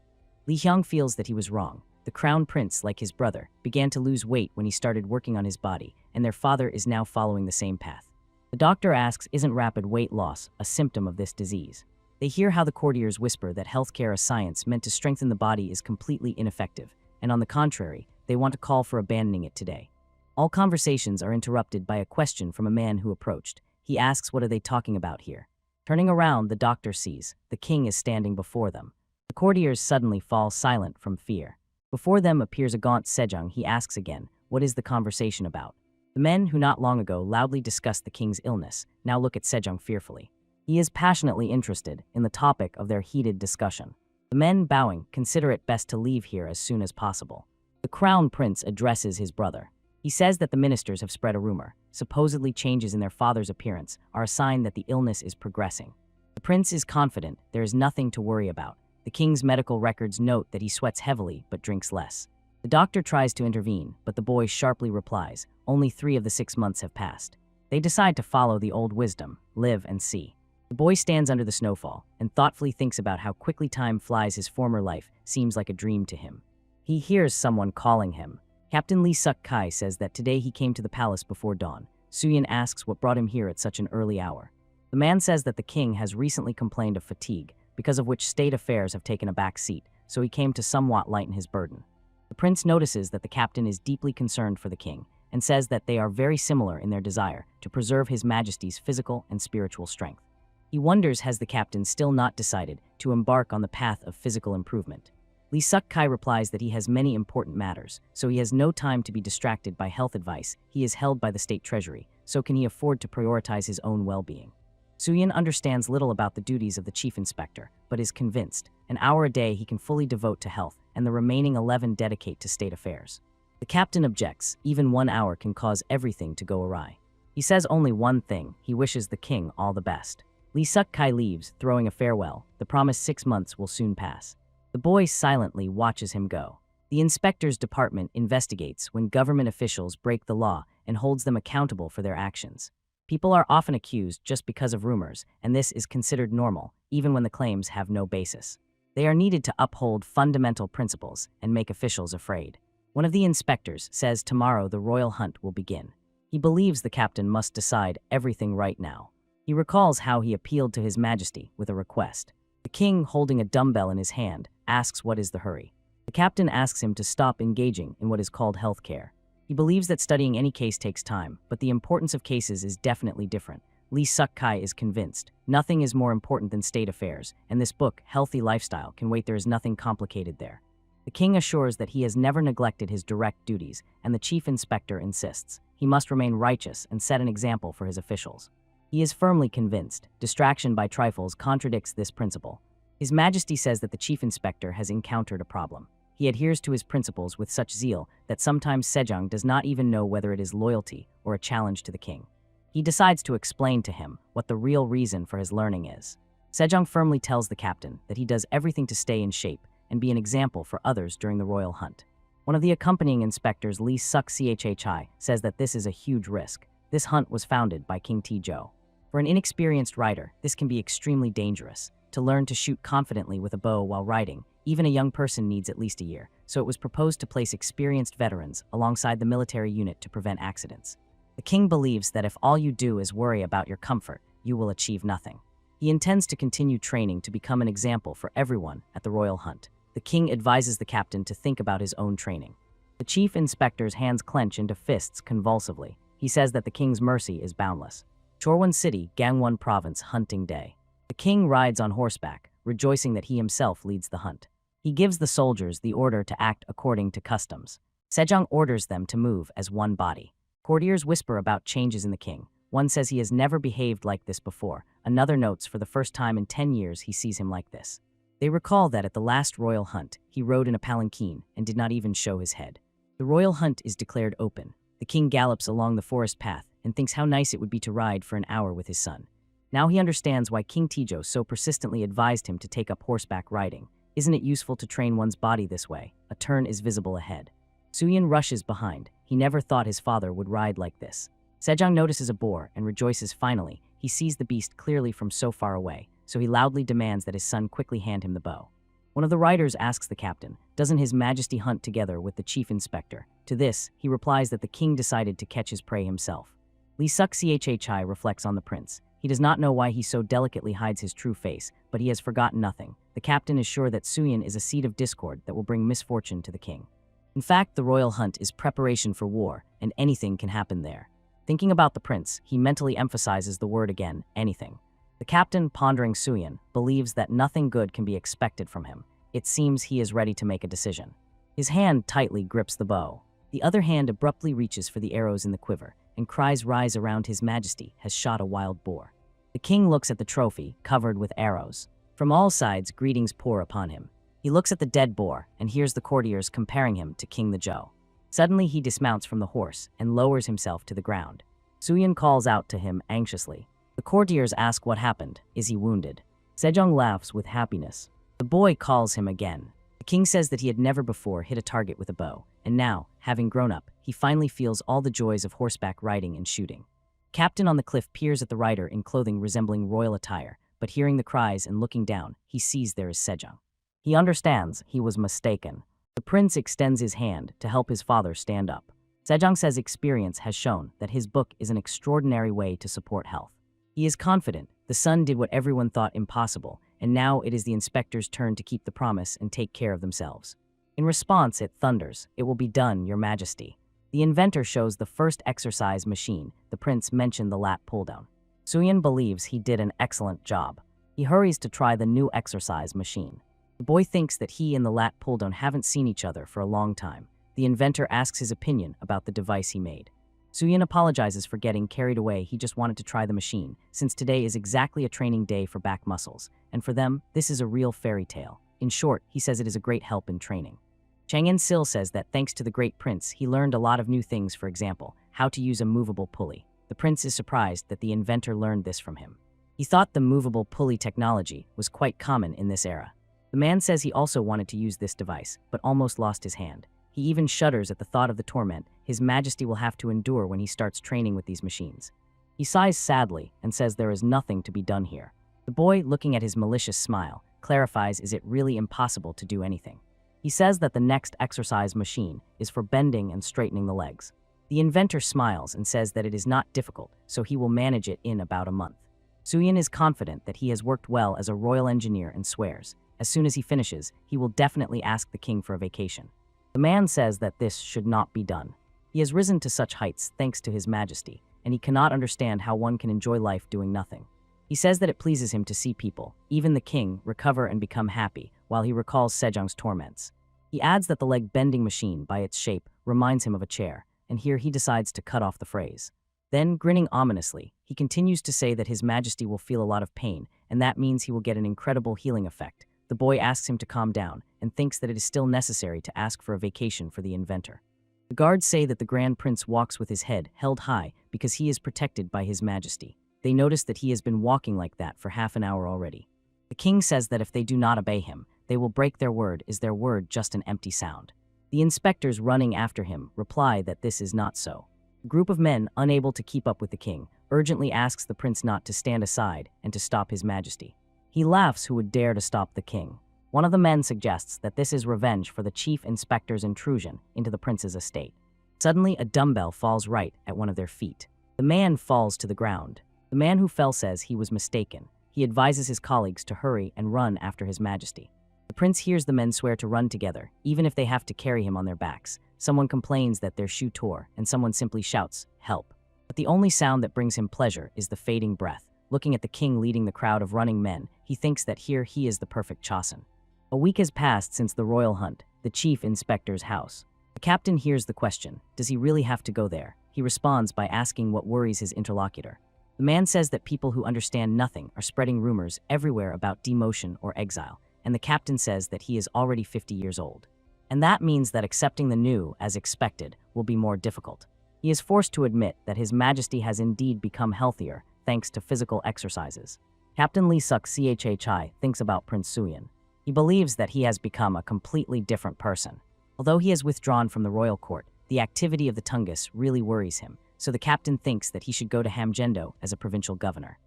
S1: Li Hyang feels that he was wrong. the crown prince, like his brother, began to lose weight when he started working on his body, and their father is now following the same path. The doctor asks, isn't rapid weight loss a symptom of this disease? They hear how the courtiers whisper that healthcare, a science meant to strengthen the body, is completely ineffective, and on the contrary, they want to call for abandoning it today. All conversations are interrupted by a question from a man who approached. He asks, what are they talking about here? Turning around, the doctor sees the king is standing before them. The courtiers suddenly fall silent from fear. Before them appears a gaunt Sejong. He asks again, what is the conversation about? The men who not long ago loudly discussed the king's illness now look at Sejong fearfully. He is passionately interested in the topic of their heated discussion. The men, bowing, consider it best to leave here as soon as possible. The crown prince addresses his brother. He says that the ministers have spread a rumor. Supposedly changes in their father's appearance are a sign that the illness is progressing. The prince is confident there is nothing to worry about. The king's medical records note that he sweats heavily but drinks less. The doctor tries to intervene, but the boy sharply replies, only 3 of the 6 months have passed. They decide to follow the old wisdom, live and see. The boy stands under the snowfall and thoughtfully thinks about how quickly time flies. His former life seems like a dream to him. He hears someone calling him. Captain Lee Suk-kai says that today he came to the palace before dawn. Suyin asks what brought him here at such an early hour. The man says that the king has recently complained of fatigue, because of which state affairs have taken a back seat, so he came to somewhat lighten his burden. The prince notices that the captain is deeply concerned for the king and says that they are very similar in their desire to preserve his majesty's physical and spiritual strength. He wonders, has the captain still not decided to embark on the path of physical improvement? Lee Suk-kai replies that he has many important matters, so he has no time to be distracted by health advice. He is held by the state treasury, so can he afford to prioritize his own well-being? Suyin understands little about the duties of the chief inspector, but is convinced an hour a day he can fully devote to health, and the remaining 11 dedicate to state affairs. The captain objects, even 1 hour can cause everything to go awry. He says only one thing, he wishes the king all the best. Lee Suk-kai leaves, throwing a farewell. The promised 6 months will soon pass. The boy silently watches him go. The inspector's department investigates when government officials break the law and holds them accountable for their actions. People are often accused just because of rumors, and this is considered normal, even when the claims have no basis. They are needed to uphold fundamental principles and make officials afraid. One of the inspectors says tomorrow the royal hunt will begin. He believes the captain must decide everything right now. He recalls how he appealed to His Majesty with a request. The king, holding a dumbbell in his hand, asks what is the hurry. The captain asks him to stop engaging in what is called healthcare. He believes that studying any case takes time, but the importance of cases is definitely different. Lee Suk-kai is convinced. Nothing is more important than state affairs, and this book, Healthy Lifestyle, can wait. There is nothing complicated there. The king assures that he has never neglected his direct duties, and the chief inspector insists he must remain righteous and set an example for his officials. He is firmly convinced. Distraction by trifles contradicts this principle. His Majesty says that the chief inspector has encountered a problem. He adheres to his principles with such zeal that sometimes Sejong does not even know whether it is loyalty or a challenge to the king. He decides to explain to him what the real reason for his learning is. Sejong firmly tells the captain that he does everything to stay in shape and be an example for others during the royal hunt. One of the accompanying inspectors, Lee Suk-chhi, says that this is a huge risk. This hunt was founded by King Taejo. For an inexperienced rider, this can be extremely dangerous. To learn to shoot confidently with a bow while riding, even a young person needs at least a year, so it was proposed to place experienced veterans alongside the military unit to prevent accidents. The king believes that if all you do is worry about your comfort, you will achieve nothing. He intends to continue training to become an example for everyone at the royal hunt. The king advises the captain to think about his own training. The chief inspector's hands clench into fists convulsively. He says that the king's mercy is boundless. Chorwon City, Gangwon Province, hunting day. The king rides on horseback, rejoicing that he himself leads the hunt. He gives the soldiers the order to act according to customs. Sejong orders them to move as one body. Courtiers whisper about changes in the king. One says he has never behaved like this before. Another notes for the first time in 10 years he sees him like this. They recall that at the last royal hunt, he rode in a palanquin and did not even show his head. The royal hunt is declared open. The king gallops along the forest path and thinks how nice it would be to ride for an hour with his son. Now he understands why King Taejo so persistently advised him to take up horseback riding. Isn't it useful to train one's body this way? A turn is visible ahead. Suyin rushes behind. He never thought his father would ride like this. Sejong notices a boar and rejoices finally. He sees the beast clearly from so far away, so he loudly demands that his son quickly hand him the bow. One of the riders asks the captain, Doesn't His Majesty hunt together with the chief inspector? To this, he replies that the king decided to catch his prey himself. Lee Suk-chhi reflects on the prince. He does not know why he so delicately hides his true face, but he has forgotten nothing. The captain is sure that Suyin is a seed of discord that will bring misfortune to the king. In fact, the royal hunt is preparation for war, and anything can happen there. Thinking about the prince, he mentally emphasizes the word again, anything. The captain, pondering Suyin, believes that nothing good can be expected from him. It seems he is ready to make a decision. His hand tightly grips the bow. The other hand abruptly reaches for the arrows in the quiver, and cries rise around His Majesty has shot a wild boar. The king looks at the trophy, covered with arrows. From all sides, greetings pour upon him. He looks at the dead boar and hears the courtiers comparing him to King the Zhou. Suddenly he dismounts from the horse and lowers himself to the ground. Suyin calls out to him anxiously. The courtiers ask what happened. Is he wounded? Sejong laughs with happiness. The boy calls him again. The king says that he had never before hit a target with a bow, and now, having grown up, he finally feels all the joys of horseback riding and shooting. Captain on the cliff peers at the rider in clothing resembling royal attire, but hearing the cries and looking down, he sees there is Sejong. He understands he was mistaken. The prince extends his hand to help his father stand up. Sejong says experience has shown that his book is an extraordinary way to support health. He is confident the son did what everyone thought impossible, and now it is the inspector's turn to keep the promise and take care of themselves. In response, it thunders, "It will be done, Your Majesty." The inventor shows the first exercise machine. The prince mentioned the lat pull-down. Suyin believes he did an excellent job. He hurries to try the new exercise machine. The boy thinks that he and the lat pull-down haven't seen each other for a long time. The inventor asks his opinion about the device he made. Suyin apologizes for getting carried away. He just wanted to try the machine, since today is exactly a training day for back muscles, and for them, this is a real fairy tale. In short, he says it is a great help in training. Chang'en Sil says that thanks to the great prince, he learned a lot of new things, for example, how to use a movable pulley. The prince is surprised that the inventor learned this from him. He thought the movable pulley technology was quite common in this era. The man says he also wanted to use this device, but almost lost his hand. He even shudders at the thought of the torment His Majesty will have to endure when he starts training with these machines. He sighs sadly and says there is nothing to be done here. The boy, looking at his malicious smile, clarifies is it really impossible to do anything. He says that the next exercise machine is for bending and straightening the legs. The inventor smiles and says that it is not difficult, so he will manage it in about a month. Suyin is confident that he has worked well as a royal engineer and swears, as soon as he finishes, he will definitely ask the king for a vacation. The man says that this should not be done. He has risen to such heights thanks to His Majesty, and he cannot understand how one can enjoy life doing nothing. He says that it pleases him to see people, even the king, recover and become happy, while he recalls Sejong's torments. He adds that the leg-bending machine, by its shape, reminds him of a chair, and here he decides to cut off the phrase. Then, grinning ominously, he continues to say that His Majesty will feel a lot of pain, and that means he will get an incredible healing effect. The boy asks him to calm down, and thinks that it is still necessary to ask for a vacation for the inventor. The guards say that the Grand Prince walks with his head held high because he is protected by His Majesty. They notice that he has been walking like that for half an hour already. The king says that if they do not obey him, they will break their word. Is their word just an empty sound? The inspectors running after him reply that this is not so. A group of men, unable to keep up with the king, urgently asks the prince not to stand aside and to stop His Majesty. He laughs who would dare to stop the king. One of the men suggests that this is revenge for the chief inspector's intrusion into the prince's estate. Suddenly, a dumbbell falls right at one of their feet. The man falls to the ground. The man who fell says he was mistaken. He advises his colleagues to hurry and run after His Majesty. The prince hears the men swear to run together, even if they have to carry him on their backs. Someone complains that their shoe tore, and someone simply shouts, "Help." But the only sound that brings him pleasure is the fading breath. Looking at the king leading the crowd of running men, he thinks that here he is the perfect Chosen. A week has passed since the royal hunt, the chief inspector's house. The captain hears the question, does he really have to go there? He responds by asking what worries his interlocutor. The man says that people who understand nothing are spreading rumors everywhere about demotion or exile, and the captain says that he is already 50 years old. And that means that accepting the new, as expected, will be more difficult. He is forced to admit that His Majesty has indeed become healthier thanks to physical exercises. Captain Lee Suk-chhi thinks about Prince Suyin. He believes that he has become a completely different person. Although he has withdrawn from the royal court, the activity of the Tungus really worries him, so the captain thinks that he should go to Hamjendo as a provincial governor.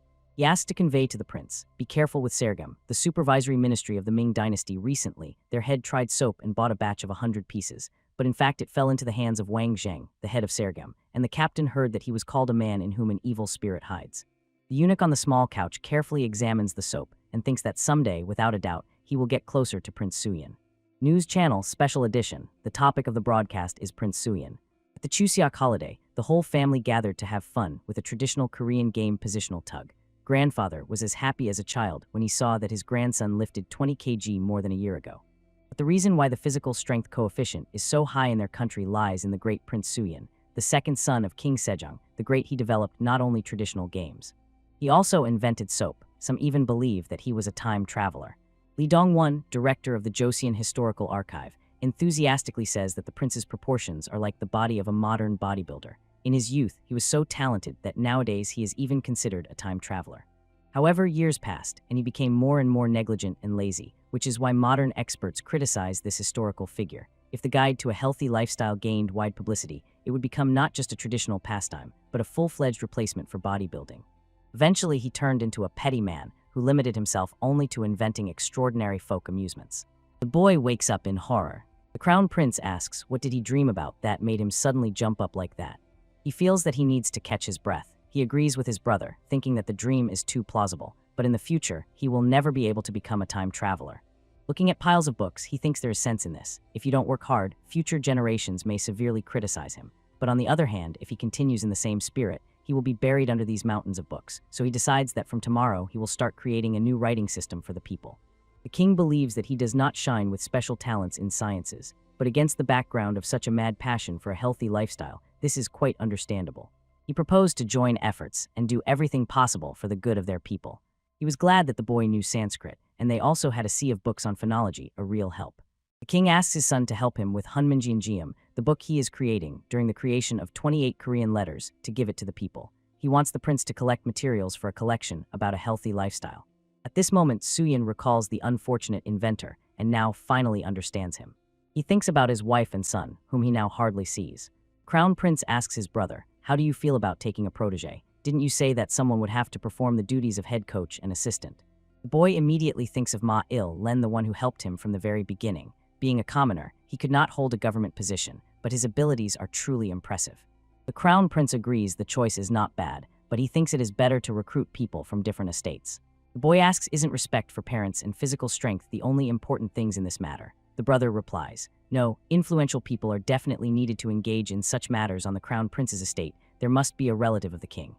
S1: He asked to convey to the prince, "Be careful with Sergam, the supervisory ministry of the Ming dynasty recently. Their head tried soap and bought a batch of 100 pieces, but in fact it fell into the hands of Wang Zheng, the head of Sergam, and the captain heard that he was called a man in whom an evil spirit hides." The eunuch on the small couch carefully examines the soap and thinks that someday, without a doubt, he will get closer to Prince Suyin. News Channel Special Edition. The topic of the broadcast is Prince Suyin. At the Chuseok holiday, the whole family gathered to have fun with a traditional Korean game positional tug. Grandfather was as happy as a child when he saw that his grandson lifted 20 kg more than a year ago. But the reason why the physical strength coefficient is so high in their country lies in the great Prince Suyin, the second son of King Sejong, the great. He developed not only traditional games. He also invented soap. Some even believe that he was a time traveler. Lee Dong-won, director of the Joseon Historical Archive, enthusiastically says that the prince's proportions are like the body of a modern bodybuilder. In his youth, he was so talented that nowadays he is even considered a time traveler. However, years passed, and he became more and more negligent and lazy, which is why modern experts criticize this historical figure. If the guide to a healthy lifestyle gained wide publicity, it would become not just a traditional pastime, but a full-fledged replacement for bodybuilding. Eventually, he turned into a petty man who limited himself only to inventing extraordinary folk amusements. The boy wakes up in horror. The crown prince asks what did he dream about that made him suddenly jump up like that. He feels that he needs to catch his breath. He agrees with his brother, thinking that the dream is too plausible, but in the future, he will never be able to become a time traveler. Looking at piles of books, he thinks there is sense in this. If you don't work hard, future generations may severely criticize him. But on the other hand, if he continues in the same spirit, he will be buried under these mountains of books. So he decides that from tomorrow, he will start creating a new writing system for the people. The king believes that he does not shine with special talents in sciences, but against the background of such a mad passion for a healthy lifestyle, this is quite understandable. He proposed to join efforts and do everything possible for the good of their people. He was glad that the boy knew Sanskrit, and they also had a sea of books on phonology, a real help. The king asks his son to help him with Hunminjeongeum, the book he is creating during the creation of 28 Korean letters, to give it to the people. He wants the prince to collect materials for a collection about a healthy lifestyle. At this moment, Suyin recalls the unfortunate inventor and now finally understands him. He thinks about his wife and son, whom he now hardly sees. Crown Prince asks his brother, "How do you feel about taking a protege? Didn't you say that someone would have to perform the duties of head coach and assistant?" The boy immediately thinks of Ma Il-len, the one who helped him from the very beginning. Being a commoner, he could not hold a government position, but his abilities are truly impressive. The Crown Prince agrees the choice is not bad, but he thinks it is better to recruit people from different estates. The boy asks, isn't respect for parents and physical strength the only important things in this matter? The brother replies, no, influential people are definitely needed to engage in such matters on the Crown Prince's estate. There must be a relative of the king.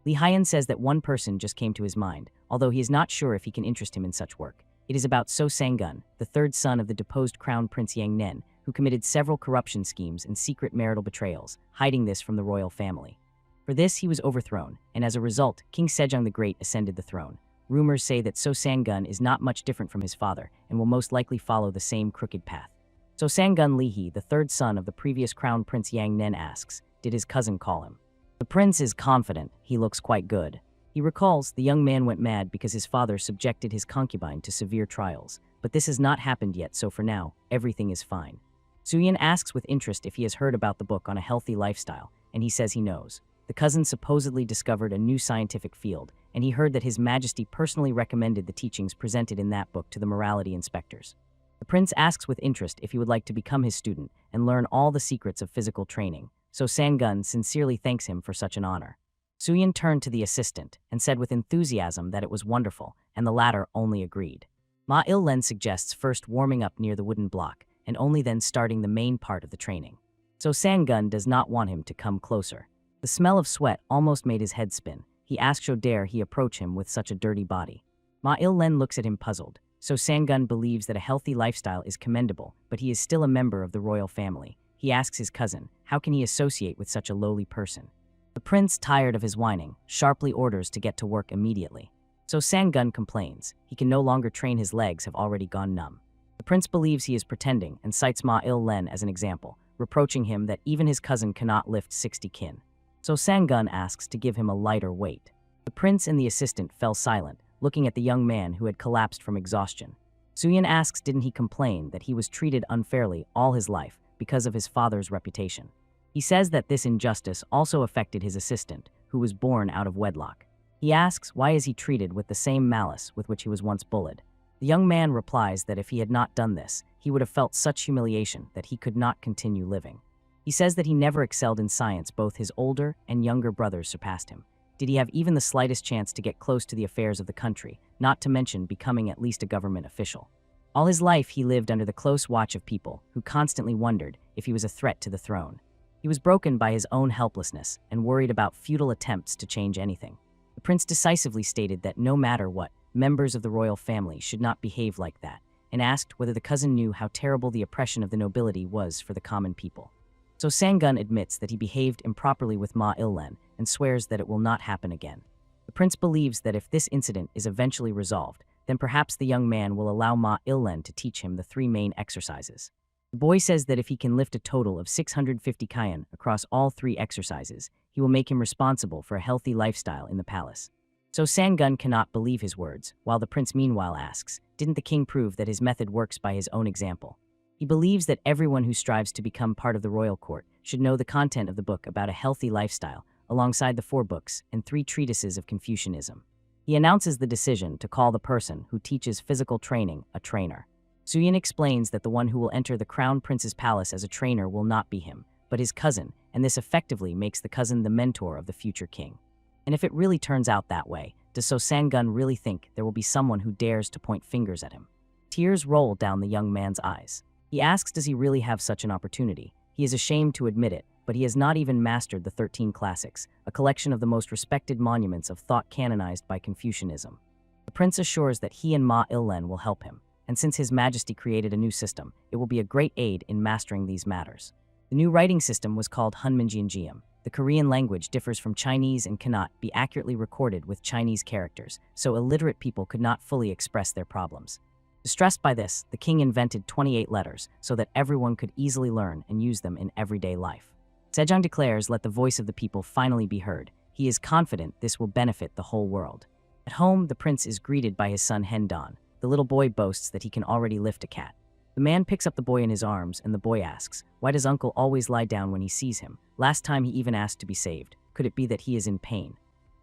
S1: Lee Hyen says that one person just came to his mind, although he is not sure if he can interest him in such work. It is about So Sang-gun, the third son of the deposed Crown Prince Yang Nen, who committed several corruption schemes and secret marital betrayals, hiding this from the royal family. For this, he was overthrown, and as a result, King Sejong the Great ascended the throne. Rumors say that So Sang-gun is not much different from his father, and will most likely follow the same crooked path. So Sang-gun Lee, the third son of the previous Crown Prince Yang Nen, asks, did his cousin call him? The prince is confident. He looks quite good. He recalls the young man went mad because his father subjected his concubine to severe trials, but this has not happened yet, so for now, everything is fine. Suyin asks with interest if he has heard about the book on a healthy lifestyle, and he says he knows. The cousin supposedly discovered a new scientific field, and he heard that His Majesty personally recommended the teachings presented in that book to the morality inspectors. The prince asks with interest if he would like to become his student and learn all the secrets of physical training, so Sang-gun sincerely thanks him for such an honor. Suyin turned to the assistant and said with enthusiasm that it was wonderful, and the latter only agreed. Ma Il-len suggests first warming up near the wooden block, and only then starting the main part of the training. So Sang-gun does not want him to come closer. The smell of sweat almost made his head spin. He asks how dare he approach him with such a dirty body. Ma Il-len looks at him puzzled. So Sang-gun believes that a healthy lifestyle is commendable, but he is still a member of the royal family. He asks his cousin, how can he associate with such a lowly person? The prince, tired of his whining, sharply orders to get to work immediately. So Sang-gun complains. He can no longer train, his legs have already gone numb. The prince believes he is pretending and cites Ma Il-len as an example, reproaching him that even his cousin cannot lift 60 kin. So Sang-gun asks to give him a lighter weight. The prince and the assistant fell silent, looking at the young man who had collapsed from exhaustion. Suyin asks didn't he complain that he was treated unfairly all his life because of his father's reputation. He says that this injustice also affected his assistant, who was born out of wedlock. He asks why is he treated with the same malice with which he was once bullied. The young man replies that if he had not done this, he would have felt such humiliation that he could not continue living. He says that he never excelled in science, both his older and younger brothers surpassed him. Did he have even the slightest chance to get close to the affairs of the country, not to mention becoming at least a government official? All his life he lived under the close watch of people who constantly wondered if he was a threat to the throne. He was broken by his own helplessness and worried about futile attempts to change anything. The prince decisively stated that no matter what, members of the royal family should not behave like that, and asked whether the cousin knew how terrible the oppression of the nobility was for the common people. So Sangun admits that he behaved improperly with Ma Illen and swears that it will not happen again. The prince believes that if this incident is eventually resolved, then perhaps the young man will allow Ma Illen to teach him the 3 main exercises. The boy says that if he can lift a total of 650 kyan across all 3 exercises, he will make him responsible for a healthy lifestyle in the palace. So Sangun cannot believe his words, while the prince meanwhile asks, didn't the king prove that his method works by his own example? He believes that everyone who strives to become part of the royal court should know the content of the book about a healthy lifestyle, alongside the 4 books and 3 treatises of Confucianism. He announces the decision to call the person who teaches physical training a trainer. Suyin explains that the one who will enter the crown prince's palace as a trainer will not be him, but his cousin, and this effectively makes the cousin the mentor of the future king. And if it really turns out that way, does So Sangun really think there will be someone who dares to point fingers at him? Tears roll down the young man's eyes. He asks does he really have such an opportunity. He is ashamed to admit it, but he has not even mastered the 13 Classics, a collection of the most respected monuments of thought canonized by Confucianism. The prince assures that he and Ma Illen will help him, and since His Majesty created a new system, it will be a great aid in mastering these matters. The new writing system was called Hunminjianjiam. The Korean language differs from Chinese and cannot be accurately recorded with Chinese characters, so illiterate people could not fully express their problems. Distressed by this, the king invented 28 letters so that everyone could easily learn and use them in everyday life. Sejong declares, let the voice of the people finally be heard. He is confident this will benefit the whole world. At home, the prince is greeted by his son Hendon. The little boy boasts that he can already lift a cat. The man picks up the boy in his arms, and the boy asks, why does uncle always lie down when he sees him? Last time he even asked to be saved. Could it be that he is in pain?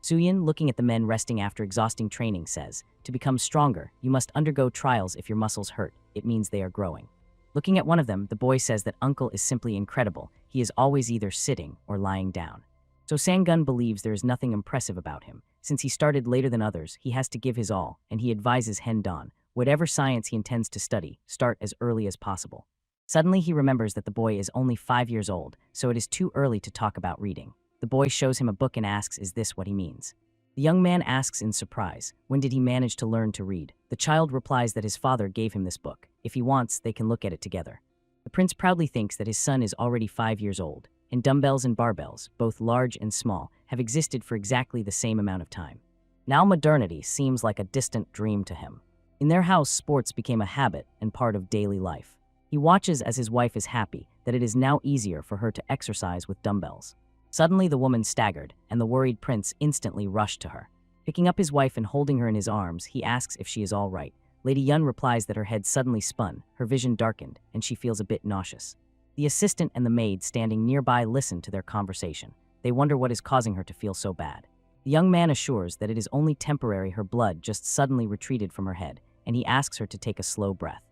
S1: Suyin, looking at the men resting after exhausting training, says, to become stronger, you must undergo trials. If your muscles hurt, it means they are growing. Looking at one of them, the boy says that uncle is simply incredible. He is always either sitting or lying down. So Sangun believes there is nothing impressive about him. Since he started later than others, he has to give his all, and he advises Hendon, whatever science he intends to study, start as early as possible. Suddenly he remembers that the boy is only 5 years old, so it is too early to talk about reading. The boy shows him a book and asks, is this what he means? The young man asks in surprise, when did he manage to learn to read? The child replies that his father gave him this book. If he wants, they can look at it together. The prince proudly thinks that his son is already 5 years old, and dumbbells and barbells, both large and small, have existed for exactly the same amount of time. Now modernity seems like a distant dream to him. In their house, sports became a habit and part of daily life. He watches as his wife is happy that it is now easier for her to exercise with dumbbells. Suddenly the woman staggered, and the worried prince instantly rushed to her. Picking up his wife and holding her in his arms, he asks if she is all right. Lady Yun replies that her head suddenly spun, her vision darkened, and she feels a bit nauseous. The assistant and the maid standing nearby listen to their conversation. They wonder what is causing her to feel so bad. The young man assures that it is only temporary. Her blood just suddenly retreated from her head, and he asks her to take a slow breath.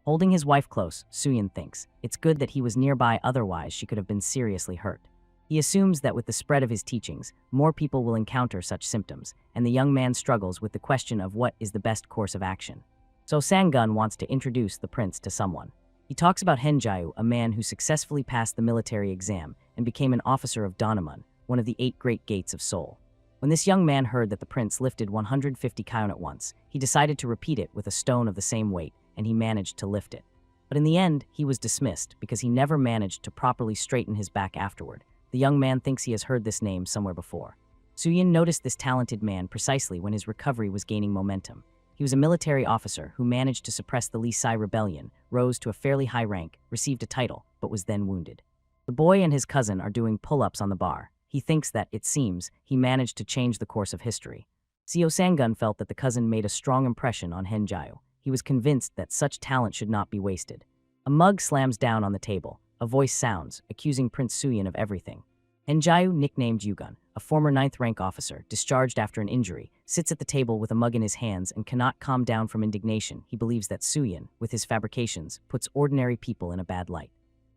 S1: Holding his wife close, Suyin thinks, it's good that he was nearby, otherwise she could have been seriously hurt. He assumes that with the spread of his teachings, more people will encounter such symptoms, and the young man struggles with the question of what is the best course of action. So Sangun wants to introduce the prince to someone. He talks about Henjiao, a man who successfully passed the military exam and became an officer of Donamun, one of the 8 great gates of Seoul. When this young man heard that the prince lifted 150 kyon at once, he decided to repeat it with a stone of the same weight, and he managed to lift it. But in the end, he was dismissed because he never managed to properly straighten his back afterward. The young man thinks he has heard this name somewhere before. Suyin noticed this talented man precisely when his recovery was gaining momentum. He was a military officer who managed to suppress the Lisai rebellion, rose to a fairly high rank, received a title, but was then wounded. The boy and his cousin are doing pull-ups on the bar. He thinks that, it seems, he managed to change the course of history. Seo Sangun felt that the cousin made a strong impression on Henjiao. He was convinced that such talent should not be wasted. A mug slams down on the table. A voice sounds, accusing Prince Suyin of everything. Henjayu, nicknamed Yugun, a former 9th rank officer, discharged after an injury, sits at the table with a mug in his hands and cannot calm down from indignation. He believes that Suyin, with his fabrications, puts ordinary people in a bad light.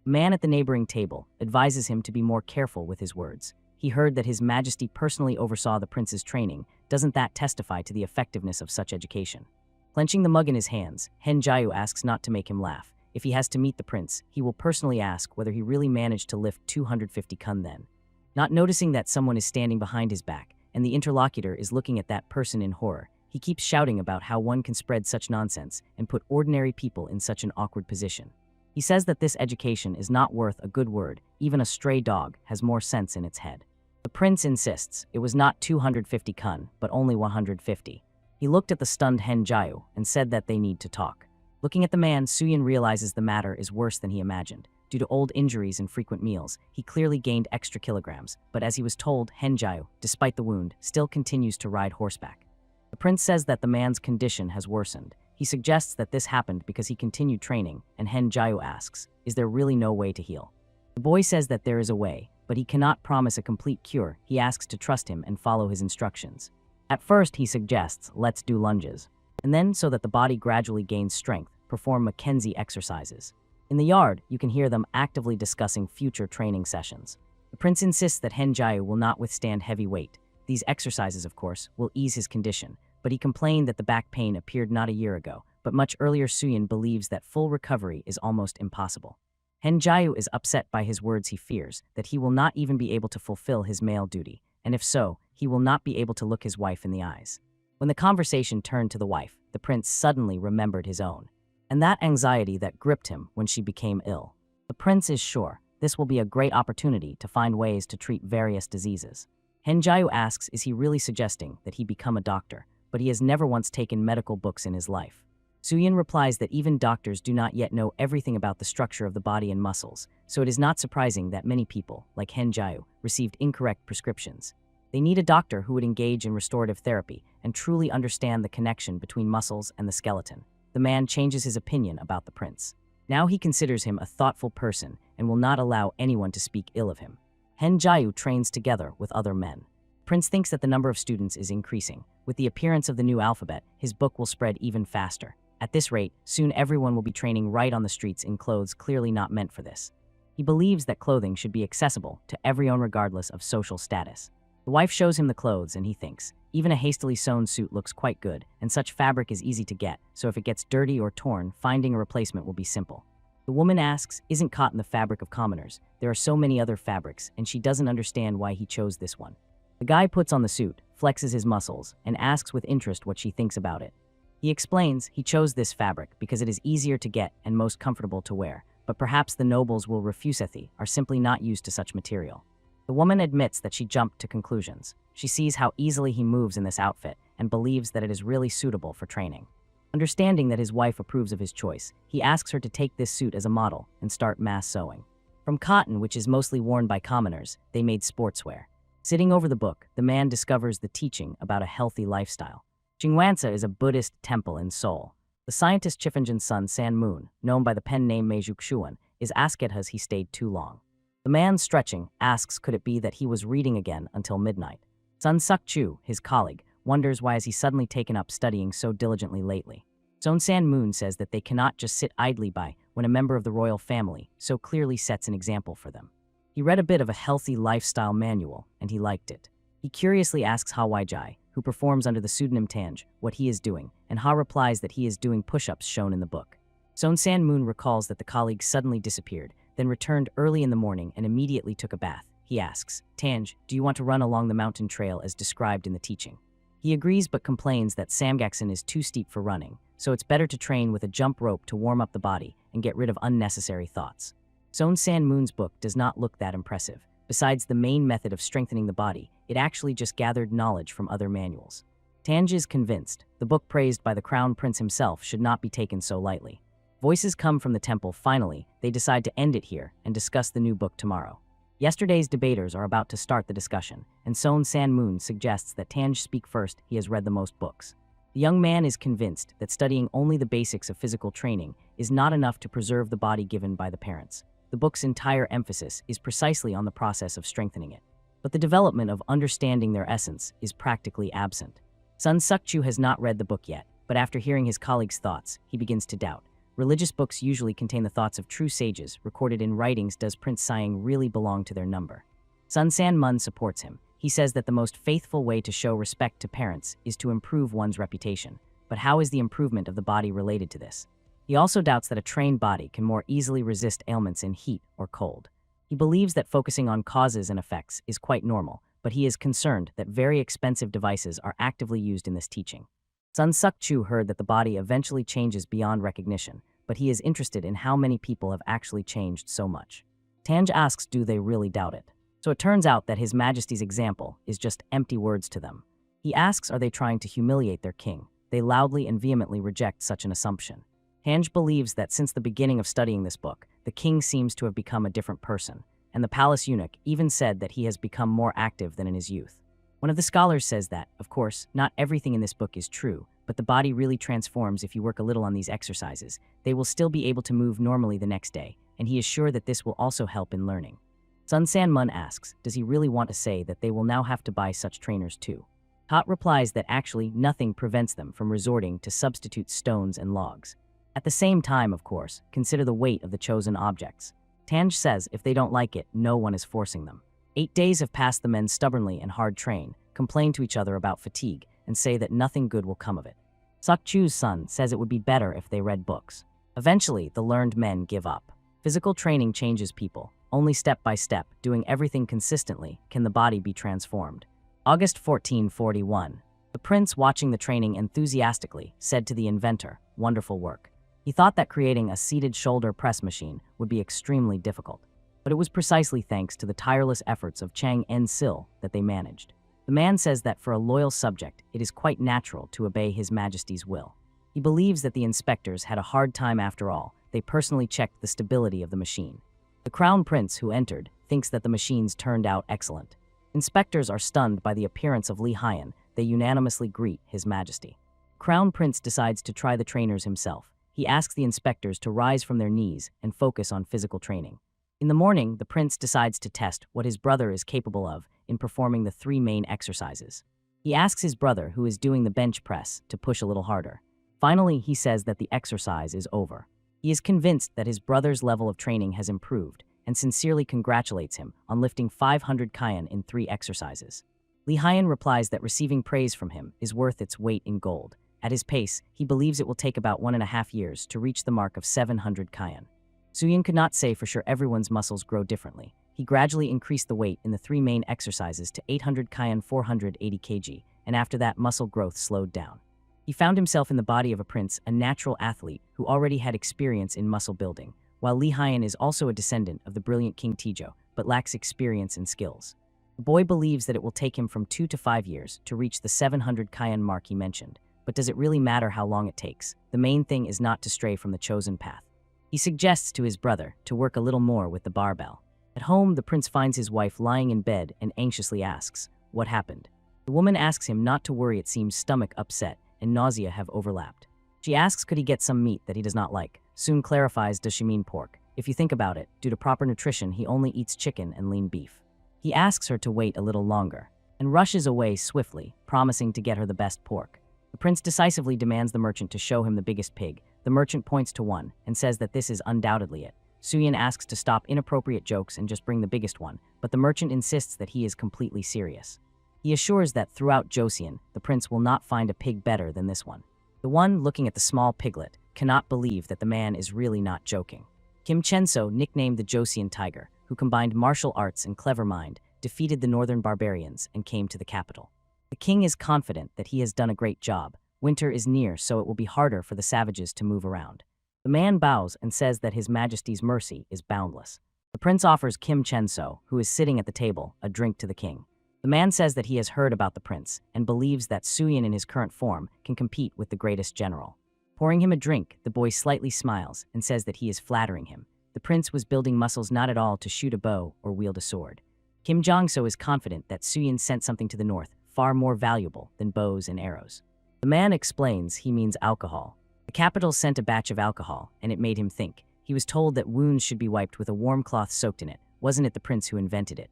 S1: A man at the neighboring table advises him to be more careful with his words. He heard that His Majesty personally oversaw the prince's training. Doesn't that testify to the effectiveness of such education? Clenching the mug in his hands, Henjayu asks not to make him laugh. If he has to meet the prince, he will personally ask whether he really managed to lift 250 kun then. Not noticing that someone is standing behind his back, and the interlocutor is looking at that person in horror, he keeps shouting about how one can spread such nonsense and put ordinary people in such an awkward position. He says that this education is not worth a good word. Even a stray dog has more sense in its head. The prince insists it was not 250 kun, but only 150. He looked at the stunned Henjayu and said that they need to talk. Looking at the man, Suyin realizes the matter is worse than he imagined. Due to old injuries and frequent meals, he clearly gained extra kilograms, but as he was told, Henjayu, despite the wound, still continues to ride horseback. The prince says that the man's condition has worsened. He suggests that this happened because he continued training, and Henjayu asks, is there really no way to heal? The boy says that there is a way, but he cannot promise a complete cure. He asks to trust him and follow his instructions. At first, he suggests, let's do lunges. And then, so that the body gradually gains strength, perform Mackenzie exercises. In the yard, you can hear them actively discussing future training sessions. The prince insists that Henjayu will not withstand heavy weight. These exercises, of course, will ease his condition, but he complained that the back pain appeared not a year ago, but much earlier. Suyin believes that full recovery is almost impossible. Henjayu is upset by his words. He fears that he will not even be able to fulfill his male duty, and if so, he will not be able to look his wife in the eyes. When the conversation turned to the wife, the prince suddenly remembered his own, and that anxiety that gripped him when she became ill. The prince is sure this will be a great opportunity to find ways to treat various diseases. Henjayu asks, is he really suggesting that he become a doctor, but he has never once taken medical books in his life. Suyin replies that even doctors do not yet know everything about the structure of the body and muscles, so it is not surprising that many people, like Henjayu, received incorrect prescriptions. They need a doctor who would engage in restorative therapy and truly understand the connection between muscles and the skeleton. The man changes his opinion about the prince. Now he considers him a thoughtful person and will not allow anyone to speak ill of him. Henjayu trains together with other men. Prince thinks that the number of students is increasing. With the appearance of the new alphabet, his book will spread even faster. At this rate, soon everyone will be training right on the streets in clothes clearly not meant for this. He believes that clothing should be accessible to everyone regardless of social status. The wife shows him the clothes and he thinks, even a hastily sewn suit looks quite good, and such fabric is easy to get, so if it gets dirty or torn, finding a replacement will be simple. The woman asks, isn't cotton the fabric of commoners? There are so many other fabrics, and she doesn't understand why he chose this one. The guy puts on the suit, flexes his muscles, and asks with interest what she thinks about it. He explains he chose this fabric because it is easier to get and most comfortable to wear, but perhaps the nobles will refuse it, are simply not used to such material. The woman admits that she jumped to conclusions. She sees how easily he moves in this outfit and believes that it is really suitable for training. Understanding that his wife approves of his choice, he asks her to take this suit as a model and start mass sewing. From cotton, which is mostly worn by commoners, they made sportswear. Sitting over the book, the man discovers the teaching about a healthy lifestyle. Jingwansa is a Buddhist temple in Seoul. The scientist Chifinjan's son, San Moon, known by the pen name Meijuk Shuan, is asked has he stayed too long. The man, stretching, asks could it be that he was reading again until midnight. Sun Suk Chu, his colleague, wonders why has he suddenly taken up studying so diligently lately. Son San Moon says that they cannot just sit idly by when a member of the royal family so clearly sets an example for them. He read a bit of a healthy lifestyle manual, and he liked it. He curiously asks Ha Waijai, who performs under the pseudonym Tanj, what he is doing, and Ha replies that he is doing push-ups shown in the book. Son San Moon recalls that the colleague suddenly disappeared, then returned early in the morning and immediately took a bath. He asks, Tanj, do you want to run along the mountain trail as described in the teaching? He agrees but complains that Samgaksan is too steep for running, so it's better to train with a jump rope to warm up the body and get rid of unnecessary thoughts. Son San Moon's book does not look that impressive. Besides the main method of strengthening the body, it actually just gathered knowledge from other manuals. Tanj is convinced the book praised by the crown prince himself should not be taken so lightly. Voices come from the temple. Finally, they decide to end it here and discuss the new book tomorrow. Yesterday's debaters are about to start the discussion, and Son San Moon suggests that Tanj speak first. He has read the most books. The young man is convinced that studying only the basics of physical training is not enough to preserve the body given by the parents. the book's entire emphasis is precisely on the process of strengthening it. But the development of understanding their essence is practically absent. Sun Suk-chu has not read the book yet, but after hearing his colleagues' thoughts, he begins to doubt. Religious books usually contain the thoughts of true sages recorded in writings. Does Prince Siang really belong to their number? Sun San-mun supports him. He says that the most faithful way to show respect to parents is to improve one's reputation. But how is the improvement of the body related to this? He also doubts that a trained body can more easily resist ailments in heat or cold. He believes that focusing on causes and effects is quite normal, but he is concerned that very expensive devices are actively used in this teaching. Sun Suk-chu heard that the body eventually changes beyond recognition, but he is interested in how many people have actually changed so much. Tanj asks, do they really doubt it? So it turns out that His Majesty's example is just empty words to them. He asks, are they trying to humiliate their king? They loudly and vehemently reject such an assumption. Tanj believes that since the beginning of studying this book, the king seems to have become a different person, and the palace eunuch even said that he has become more active than in his youth. One of the scholars says that, of course, not everything in this book is true, but the body really transforms if you work a little on these exercises. They will still be able to move normally the next day, and he is sure that this will also help in learning. Sun San-mun asks, does he really want to say that they will now have to buy such trainers too? Tot replies that actually nothing prevents them from resorting to substitute stones and logs. At the same time, of course, consider the weight of the chosen objects. Tanj says if they don't like it, no one is forcing them. 8 days have passed. The men stubbornly and hard train, complain to each other about fatigue, and say that nothing good will come of it. Suk-chu's son says it would be better if they read books. Eventually, the learned men give up. Physical training changes people. Only step by step, doing everything consistently, can the body be transformed. August 1441. The prince, watching the training enthusiastically, said to the inventor, wonderful work. He thought that creating a seated shoulder press machine would be extremely difficult, but it was precisely thanks to the tireless efforts of Chang En-sil that they managed. The man says that for a loyal subject, it is quite natural to obey His Majesty's will. He believes that the inspectors had a hard time after all. They personally checked the stability of the machine. The crown prince, who entered, thinks that the machines turned out excellent. Inspectors are stunned by the appearance of Li Haiyan. They unanimously greet His Majesty. Crown prince decides to try the trainers himself. He asks the inspectors to rise from their knees and focus on physical training. In the morning, the prince decides to test what his brother is capable of in performing the 3 main exercises. He asks his brother, who is doing the bench press, to push a little harder. Finally, he says that the exercise is over. He is convinced that his brother's level of training has improved and sincerely congratulates him on lifting 500 kyan in 3 exercises. Li Haiyan replies that receiving praise from him is worth its weight in gold. At his pace, he believes it will take about 1.5 years to reach the mark of 700 kyan. Suyin could not say for sure. Everyone's muscles grow differently. He gradually increased the weight in the 3 main exercises to 800 kyan 480 kg, and after that muscle growth slowed down. He found himself in the body of a prince, a natural athlete who already had experience in muscle building, while Li Haiyan is also a descendant of the brilliant King Tijo, but lacks experience and skills. The boy believes that it will take him from 2 to 5 years to reach the 700 kyan mark he mentioned. But does it really matter how long it takes? The main thing is not to stray from the chosen path. He suggests to his brother to work a little more with the barbell. At home, the prince finds his wife lying in bed and anxiously asks, what happened? The woman asks him not to worry. It seems stomach upset and nausea have overlapped. She asks could he get some meat that he does not like. Soon clarifies, does she mean pork? If you think about it, due to proper nutrition, he only eats chicken and lean beef. He asks her to wait a little longer and rushes away swiftly, promising to get her the best pork. The prince decisively demands the merchant to show him the biggest pig. The merchant points to one and says that this is undoubtedly it. Suyin asks to stop inappropriate jokes and just bring the biggest one, but the merchant insists that he is completely serious. He assures that throughout Joseon, the prince will not find a pig better than this one. The one looking at the small piglet cannot believe that the man is really not joking. Kim Chenso, nicknamed the Joseon Tiger, who combined martial arts and clever mind, defeated the northern barbarians and came to the capital. The king is confident that he has done a great job. Winter is near, so it will be harder for the savages to move around. The man bows and says that His Majesty's mercy is boundless. The prince offers Kim Chenso, who is sitting at the table, a drink to the king. The man says that he has heard about the prince and believes that Suyin in his current form can compete with the greatest general. Pouring him a drink, the boy slightly smiles and says that he is flattering him. The prince was building muscles not at all to shoot a bow or wield a sword. Kim Jong-so is confident that Suyin sent something to the north far more valuable than bows and arrows. The man explains he means alcohol. The capital sent a batch of alcohol, and it made him think. He was told that wounds should be wiped with a warm cloth soaked in it. Wasn't it the prince who invented it?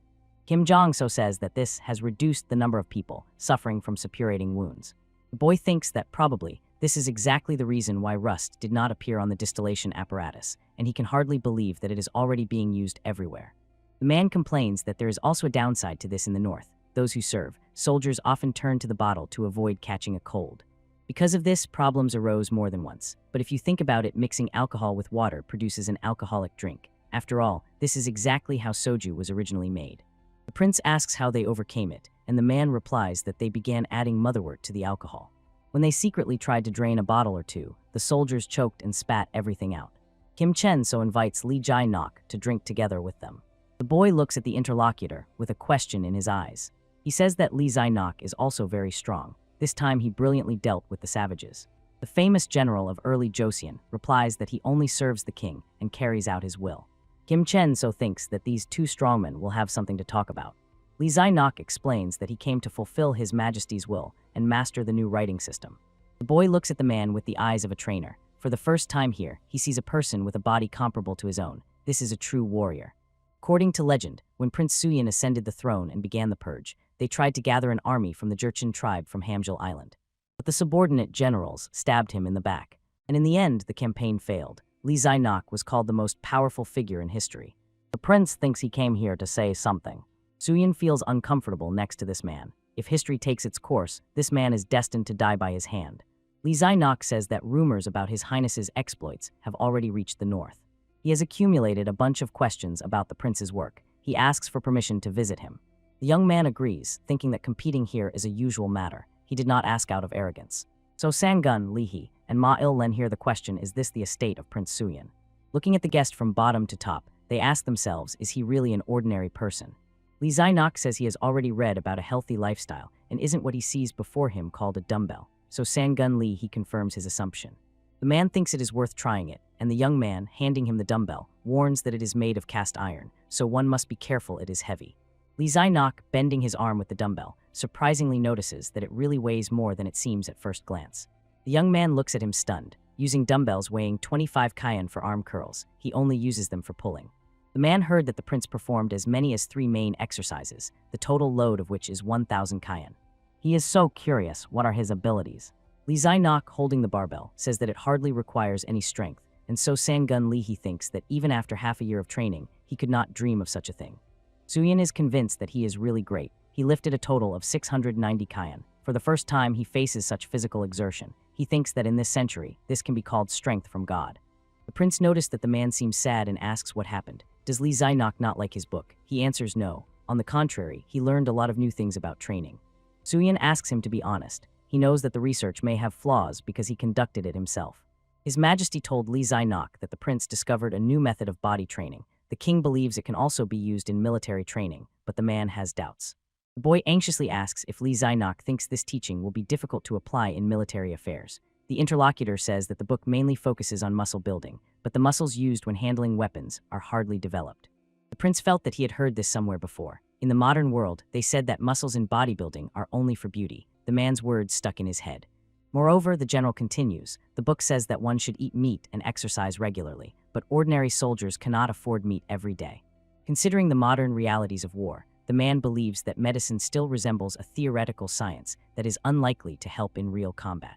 S1: Kim Jong-so says that this has reduced the number of people suffering from suppurating wounds. The boy thinks that probably this is exactly the reason why rust did not appear on the distillation apparatus, and he can hardly believe that it is already being used everywhere. The man complains that there is also a downside to this in the north. Those who serve, soldiers often turn to the bottle to avoid catching a cold. Because of this, problems arose more than once. But if you think about it, mixing alcohol with water produces an alcoholic drink. After all, this is exactly how soju was originally made. The prince asks how they overcame it, and the man replies that they began adding motherwort to the alcohol. When they secretly tried to drain a bottle or two, the soldiers choked and spat everything out. Kim Chen-so invites Lee Jae-nok to drink together with them. The boy looks at the interlocutor with a question in his eyes. He says that Lee Jae-nok is also very strong. This time he brilliantly dealt with the savages. The famous general of early Joseon replies that he only serves the king and carries out his will. Kim Chen-so thinks that these two strongmen will have something to talk about. Lee Jae-nok explains that he came to fulfill His Majesty's will and master the new writing system. The boy looks at the man with the eyes of a trainer. For the first time here, he sees a person with a body comparable to his own. This is a true warrior. According to legend, when Prince Suyin ascended the throne and began the purge, they tried to gather an army from the Jurchen tribe from Hamjul Island. But the subordinate generals stabbed him in the back. And in the end, the campaign failed. Lee Jae-nok was called the most powerful figure in history. The prince thinks he came here to say something. Suyin feels uncomfortable next to this man. If history takes its course, this man is destined to die by his hand. Lee Jae-nok says that rumors about His Highness's exploits have already reached the north. He has accumulated a bunch of questions about the prince's work. He asks for permission to visit him. The young man agrees, thinking that competing here is a usual matter. He did not ask out of arrogance. So Sang-gun, Lee-hee, and Ma-il-len hear the question, is this the estate of Prince Suyin? Looking at the guest from bottom to top, they ask themselves, is he really an ordinary person? Lee Jae-nok says he has already read about a healthy lifestyle and isn't what he sees before him called a dumbbell. So Sang-gun Lee, he confirms his assumption. The man thinks it is worth trying it, and the young man, handing him the dumbbell, warns that it is made of cast iron, so one must be careful it is heavy. Lee Jae-nok, bending his arm with the dumbbell, surprisingly notices that it really weighs more than it seems at first glance. The young man looks at him stunned. Using dumbbells weighing 25 kyan for arm curls, he only uses them for pulling. The man heard that the prince performed as many as 3 main exercises, the total load of which is 1,000 kyan. He is so curious, what are his abilities? Lee Jae-nok, holding the barbell, says that it hardly requires any strength, and so Sang-gun Lee, he thinks that even after half a year of training, he could not dream of such a thing. Suyin is convinced that he is really great. He lifted a total of 690 kyan. For the first time, he faces such physical exertion. He thinks that in this century, this can be called strength from God. The prince noticed that the man seems sad and asks what happened. Does Lee Jae-nok not like his book? He answers no. On the contrary, he learned a lot of new things about training. Suyin asks him to be honest. He knows that the research may have flaws because he conducted it himself. His Majesty told Lee Jae-nok that the prince discovered a new method of body training. The king believes it can also be used in military training, but the man has doubts. The boy anxiously asks if Lee Jae-nok thinks this teaching will be difficult to apply in military affairs. The interlocutor says that the book mainly focuses on muscle building, but the muscles used when handling weapons are hardly developed. The prince felt that he had heard this somewhere before. In the modern world, they said that muscles in bodybuilding are only for beauty. The man's words stuck in his head. Moreover, the general continues, the book says that one should eat meat and exercise regularly, but ordinary soldiers cannot afford meat every day. Considering the modern realities of war, the man believes that medicine still resembles a theoretical science that is unlikely to help in real combat.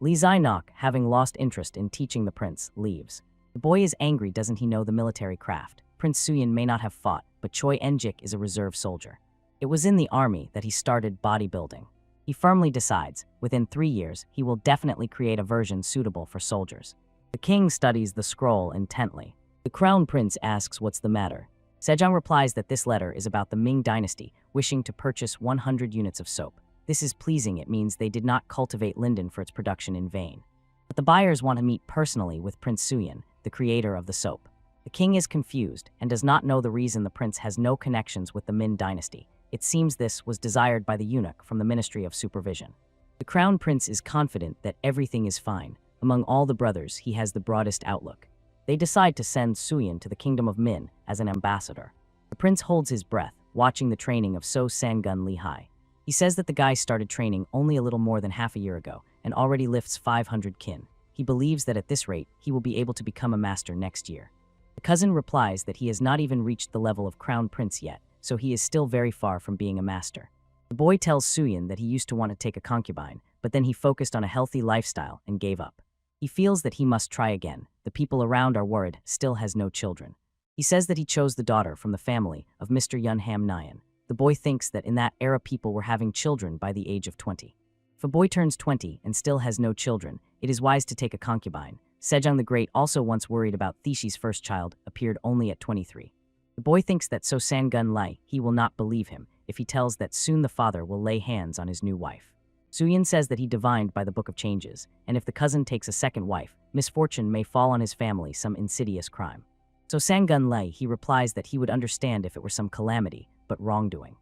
S1: Lee Jae-nok, having lost interest in teaching the prince, leaves. The boy is angry, doesn't he know the military craft? Prince Suyin may not have fought, but Choi En-jik is a reserve soldier. It was in the army that he started bodybuilding. He firmly decides, within 3 years, he will definitely create a version suitable for soldiers. The king studies the scroll intently. The crown prince asks what's the matter. Sejong replies that this letter is about the Ming dynasty wishing to purchase 100 units of soap. This is pleasing, it means they did not cultivate linden for its production in vain. But the buyers want to meet personally with Prince Suyin, the creator of the soap. The king is confused and does not know the reason the prince has no connections with the Min dynasty. It seems this was desired by the eunuch from the Ministry of Supervision. The crown prince is confident that everything is fine. Among all the brothers, he has the broadest outlook. They decide to send Suyin to the kingdom of Min as an ambassador. The prince holds his breath, watching the training of So Sang-gun Lee-hai. He says that the guy started training only a little more than half a year ago and already lifts 500 kin. He believes that at this rate, he will be able to become a master next year. The cousin replies that he has not even reached the level of crown prince yet, so he is still very far from being a master. The boy tells Suyin that he used to want to take a concubine, but then he focused on a healthy lifestyle and gave up. He feels that he must try again. The people around are worried, still has no children. He says that he chose the daughter from the family of Mr. Yun Ham Nyan. The boy thinks that in that era people were having children by the age of 20. If a boy turns 20 and still has no children, it is wise to take a concubine. Sejong the Great, also once worried about Theshi's first child, appeared only at 23. The boy thinks that so Sangun Lai, he will not believe him if he tells that soon the father will lay hands on his new wife. Suyin says that he divined by the Book of Changes, and if the cousin takes a second wife, misfortune may fall on his family, some insidious crime. So Sangun Lai, he replies that he would understand if it were some calamity, but wrongdoing.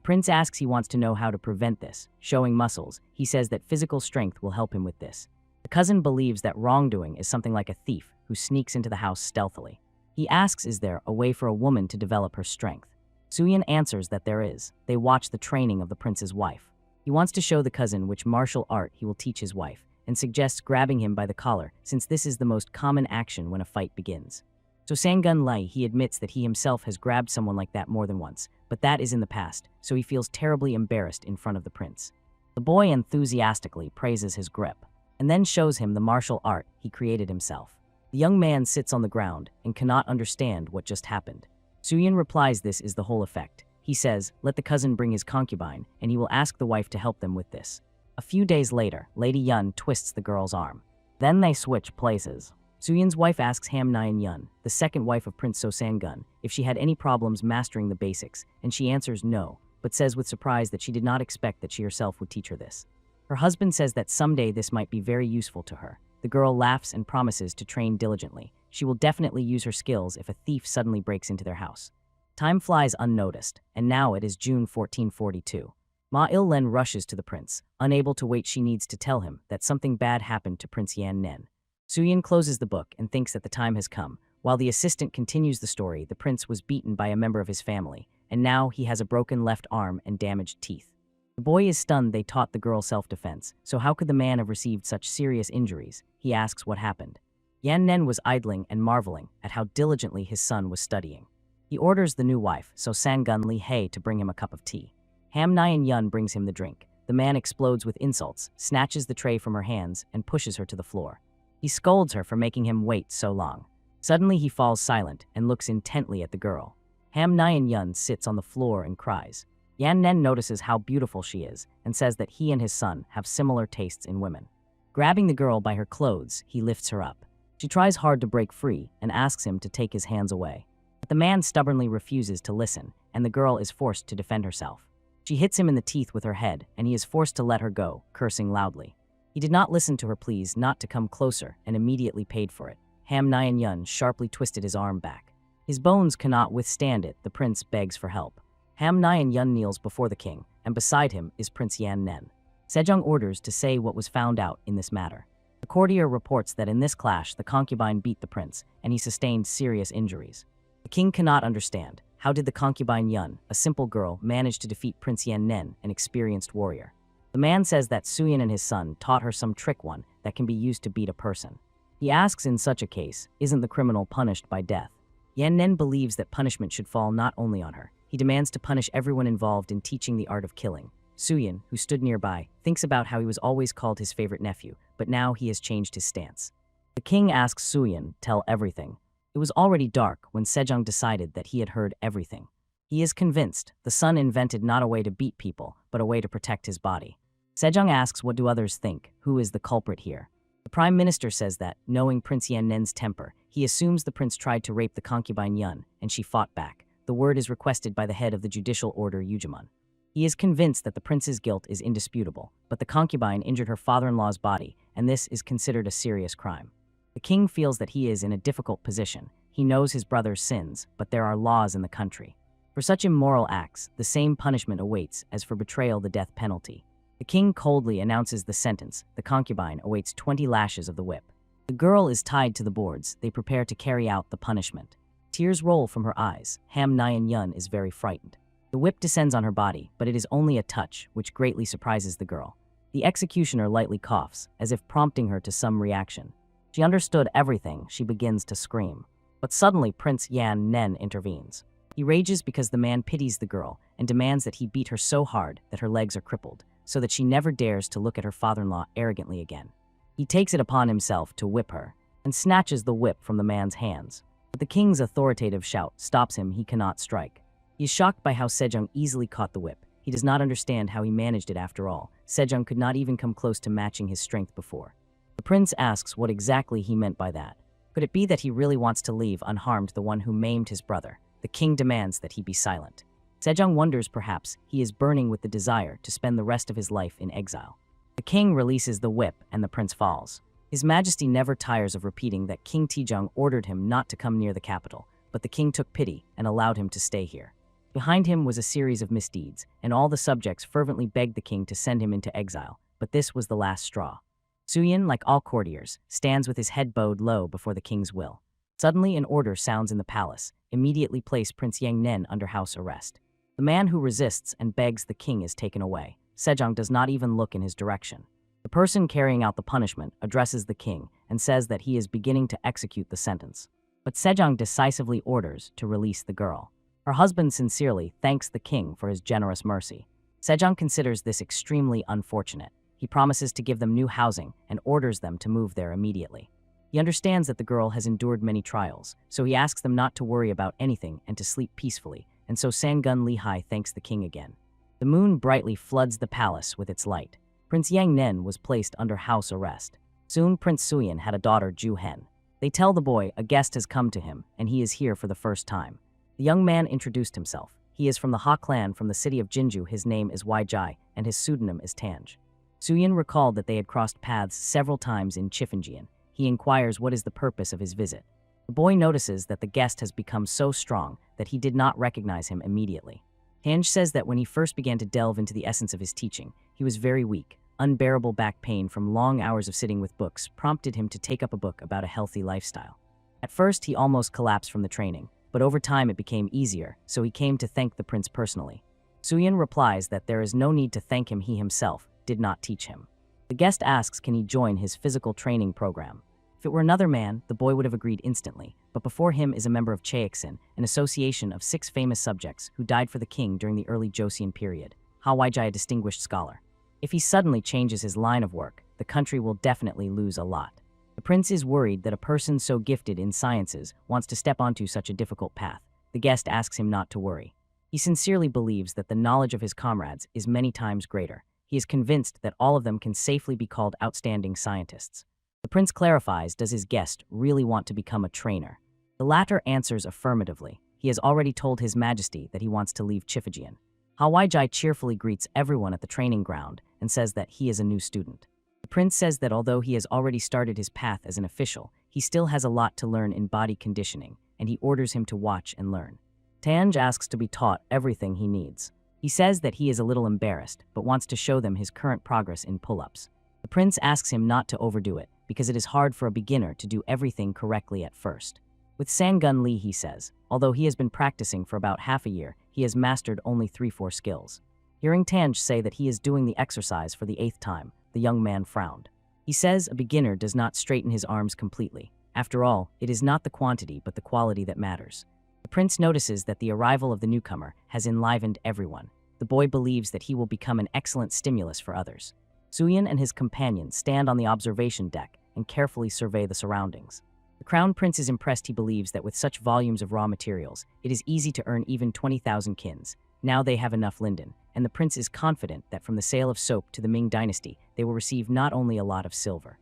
S1: Prince asks he wants to know how to prevent this. Showing muscles, he says that physical strength will help him with this. The cousin believes that wrongdoing is something like a thief who sneaks into the house stealthily. He asks is there a way for a woman to develop her strength. Suyin answers that there is. They watch the training of the prince's wife. He wants to show the cousin which martial art he will teach his wife, and suggests grabbing him by the collar, since this is the most common action when a fight begins. So Sangun Lai, he admits that he himself has grabbed someone like that more than once, but that is in the past, so he feels terribly embarrassed in front of the prince. The boy enthusiastically praises his grip, and then shows him the martial art he created himself. The young man sits on the ground and cannot understand what just happened. Suyin replies this is the whole effect. He says, let the cousin bring his concubine, and he will ask the wife to help them with this. A few days later, Lady Yun twists the girl's arm. Then they switch places. Suyin's wife asks Ham Nyan Yun, the second wife of Prince Sosangun, if she had any problems mastering the basics, and she answers no, but says with surprise that she did not expect that she herself would teach her this. Her husband says that someday this might be very useful to her. The girl laughs and promises to train diligently. She will definitely use her skills if a thief suddenly breaks into their house. Time flies unnoticed, and now it is June 1442. Ma Il-len rushes to the prince. Unable to wait, she needs to tell him that something bad happened to Prince Yan Nen. Suyin closes the book and thinks that the time has come. While the assistant continues the story, the prince was beaten by a member of his family, and now he has a broken left arm and damaged teeth. The boy is stunned. They taught the girl self-defense, so how could the man have received such serious injuries? He asks what happened. Yan Nen was idling and marveling at how diligently his son was studying. He orders the new wife, so Sangun Li Hei, to bring him a cup of tea. Ham Nyan Yun brings him the drink. The man explodes with insults, snatches the tray from her hands, and pushes her to the floor. He scolds her for making him wait so long. Suddenly he falls silent and looks intently at the girl. Ham Nyan Yun sits on the floor and cries. Yan Nen notices how beautiful she is and says that he and his son have similar tastes in women. Grabbing the girl by her clothes, he lifts her up. She tries hard to break free and asks him to take his hands away. But the man stubbornly refuses to listen, and the girl is forced to defend herself. She hits him in the teeth with her head, and he is forced to let her go, cursing loudly. He did not listen to her pleas not to come closer and immediately paid for it. Ham Nyan Yun sharply twisted his arm back. His bones cannot withstand it. The prince begs for help. Ham Nyan Yun kneels before the king, and beside him is Prince Yan Nen. Sejong orders to say what was found out in this matter. The courtier reports that in this clash the concubine beat the prince, and he sustained serious injuries. The king cannot understand. How did the concubine Yun, a simple girl, manage to defeat Prince Yan Nen, an experienced warrior? The man says that Suyin and his son taught her some trick one that can be used to beat a person. He asks in such a case, isn't the criminal punished by death? Yan Nen believes that punishment should fall not only on her. He demands to punish everyone involved in teaching the art of killing. Suyin, who stood nearby, thinks about how he was always called his favorite nephew, but now he has changed his stance. The king asks Suyin, tell everything. It was already dark when Sejong decided that he had heard everything. He is convinced the son invented not a way to beat people, but a way to protect his body. Sejong asks what do others think, who is the culprit here? The prime minister says that, knowing Prince Yan Nen's temper, he assumes the prince tried to rape the concubine Yun, and she fought back. The word is requested by the head of the judicial order Yujamun. He is convinced that the prince's guilt is indisputable, but the concubine injured her father-in-law's body, and this is considered a serious crime. The king feels that he is in a difficult position. He knows his brother's sins, but there are laws in the country. For such immoral acts, the same punishment awaits as for betrayal, the death penalty. The king coldly announces the sentence. The concubine awaits 20 lashes of the whip. The girl is tied to the boards. They prepare to carry out the punishment. Tears roll from her eyes. Ham Nyan Yun is very frightened. The whip descends on her body, but it is only a touch, which greatly surprises the girl. The executioner lightly coughs, as if prompting her to some reaction. She understood everything. She begins to scream. But suddenly Prince Yan Nen intervenes. He rages because the man pities the girl and demands that he beat her so hard that her legs are crippled, so that she never dares to look at her father-in-law arrogantly again. He takes it upon himself to whip her and snatches the whip from the man's hands. But the king's authoritative shout stops him. He cannot strike. He is shocked by how Sejong easily caught the whip. He does not understand how he managed it after all. Sejong could not even come close to matching his strength before. The prince asks what exactly he meant by that. Could it be that he really wants to leave unharmed the one who maimed his brother? The king demands that he be silent. Sejong wonders perhaps he is burning with the desire to spend the rest of his life in exile. The king releases the whip and the prince falls. His Majesty never tires of repeating that King Taejong ordered him not to come near the capital, but the king took pity and allowed him to stay here. Behind him was a series of misdeeds, and all the subjects fervently begged the king to send him into exile, but this was the last straw. Suyin, like all courtiers, stands with his head bowed low before the king's will. Suddenly an order sounds in the palace. Immediately place Prince Yang Nen under house arrest. The man who resists and begs the king is taken away. Sejong does not even look in his direction. The person carrying out the punishment addresses the king and says that he is beginning to execute the sentence. But Sejong decisively orders to release the girl. Her husband sincerely thanks the king for his generous mercy. Sejong considers this extremely unfortunate. He promises to give them new housing and orders them to move there immediately. He understands that the girl has endured many trials, so he asks them not to worry about anything and to sleep peacefully, and so Sangun Lihai thanks the king again. The moon brightly floods the palace with its light. Prince Yang Nen was placed under house arrest. Soon Prince Suyin had a daughter, Ju Hen. They tell the boy a guest has come to him, and he is here for the first time. The young man introduced himself. He is from the Ha clan from the city of Jinju. His name is Wai Jai, and his pseudonym is Tanj. Suyin recalled that they had crossed paths several times in Chifinjian. He inquires what is the purpose of his visit. The boy notices that the guest has become so strong that he did not recognize him immediately. Tanj says that when he first began to delve into the essence of his teaching, he was very weak. Unbearable back pain from long hours of sitting with books prompted him to take up a book about a healthy lifestyle. At first, he almost collapsed from the training, but over time it became easier, so he came to thank the prince personally. Suyin replies that there is no need to thank him. He himself did not teach him. The guest asks can he join his physical training program. If it were another man, the boy would have agreed instantly, but before him is a member of Chaexin, an association of 6 famous subjects who died for the king during the early Joseon period. Ha Waijai, a distinguished scholar. If he suddenly changes his line of work, the country will definitely lose a lot. The prince is worried that a person so gifted in sciences wants to step onto such a difficult path. The guest asks him not to worry. He sincerely believes that the knowledge of his comrades is many times greater. He is convinced that all of them can safely be called outstanding scientists. The prince clarifies, does his guest really want to become a trainer? The latter answers affirmatively. He has already told his majesty that he wants to leave Chifijian. Ha Waijai cheerfully greets everyone at the training ground and says that he is a new student. The prince says that although he has already started his path as an official, he still has a lot to learn in body conditioning, and he orders him to watch and learn. Tanj asks to be taught everything he needs. He says that he is a little embarrassed, but wants to show them his current progress in pull-ups. The prince asks him not to overdo it, because it is hard for a beginner to do everything correctly at first. With Sangun Lee, he says, although he has been practicing for about half a year, he has mastered only 3-4 skills. Hearing Tanj say that he is doing the exercise for the 8th time, the young man frowned. He says a beginner does not straighten his arms completely. After all, it is not the quantity but the quality that matters. The prince notices that the arrival of the newcomer has enlivened everyone. The boy believes that he will become an excellent stimulus for others. Suyin and his companion stand on the observation deck and carefully survey the surroundings. The crown prince is impressed. He believes that with such volumes of raw materials, it is easy to earn even 20,000 kins. Now they have enough linden, and the prince is confident that from the sale of soap to the Ming dynasty, they will receive not only a lot of silver.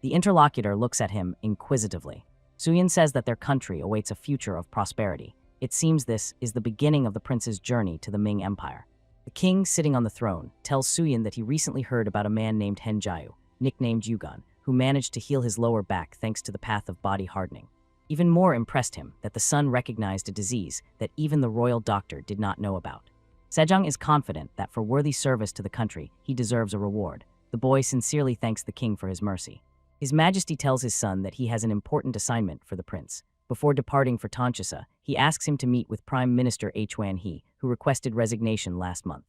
S1: The interlocutor looks at him inquisitively. Suyin says that their country awaits a future of prosperity. It seems this is the beginning of the prince's journey to the Ming Empire. The king, sitting on the throne, tells Suyin that he recently heard about a man named Henjiao, nicknamed Yugon, who managed to heal his lower back thanks to the path of body hardening. Even more impressed him that the son recognized a disease that even the royal doctor did not know about. Sejong is confident that for worthy service to the country, he deserves a reward. The boy sincerely thanks the king for his mercy. His Majesty tells his son that he has an important assignment for the prince. Before departing for Tanchasa, he asks him to meet with Prime Minister Hwan Hee, who requested resignation last month.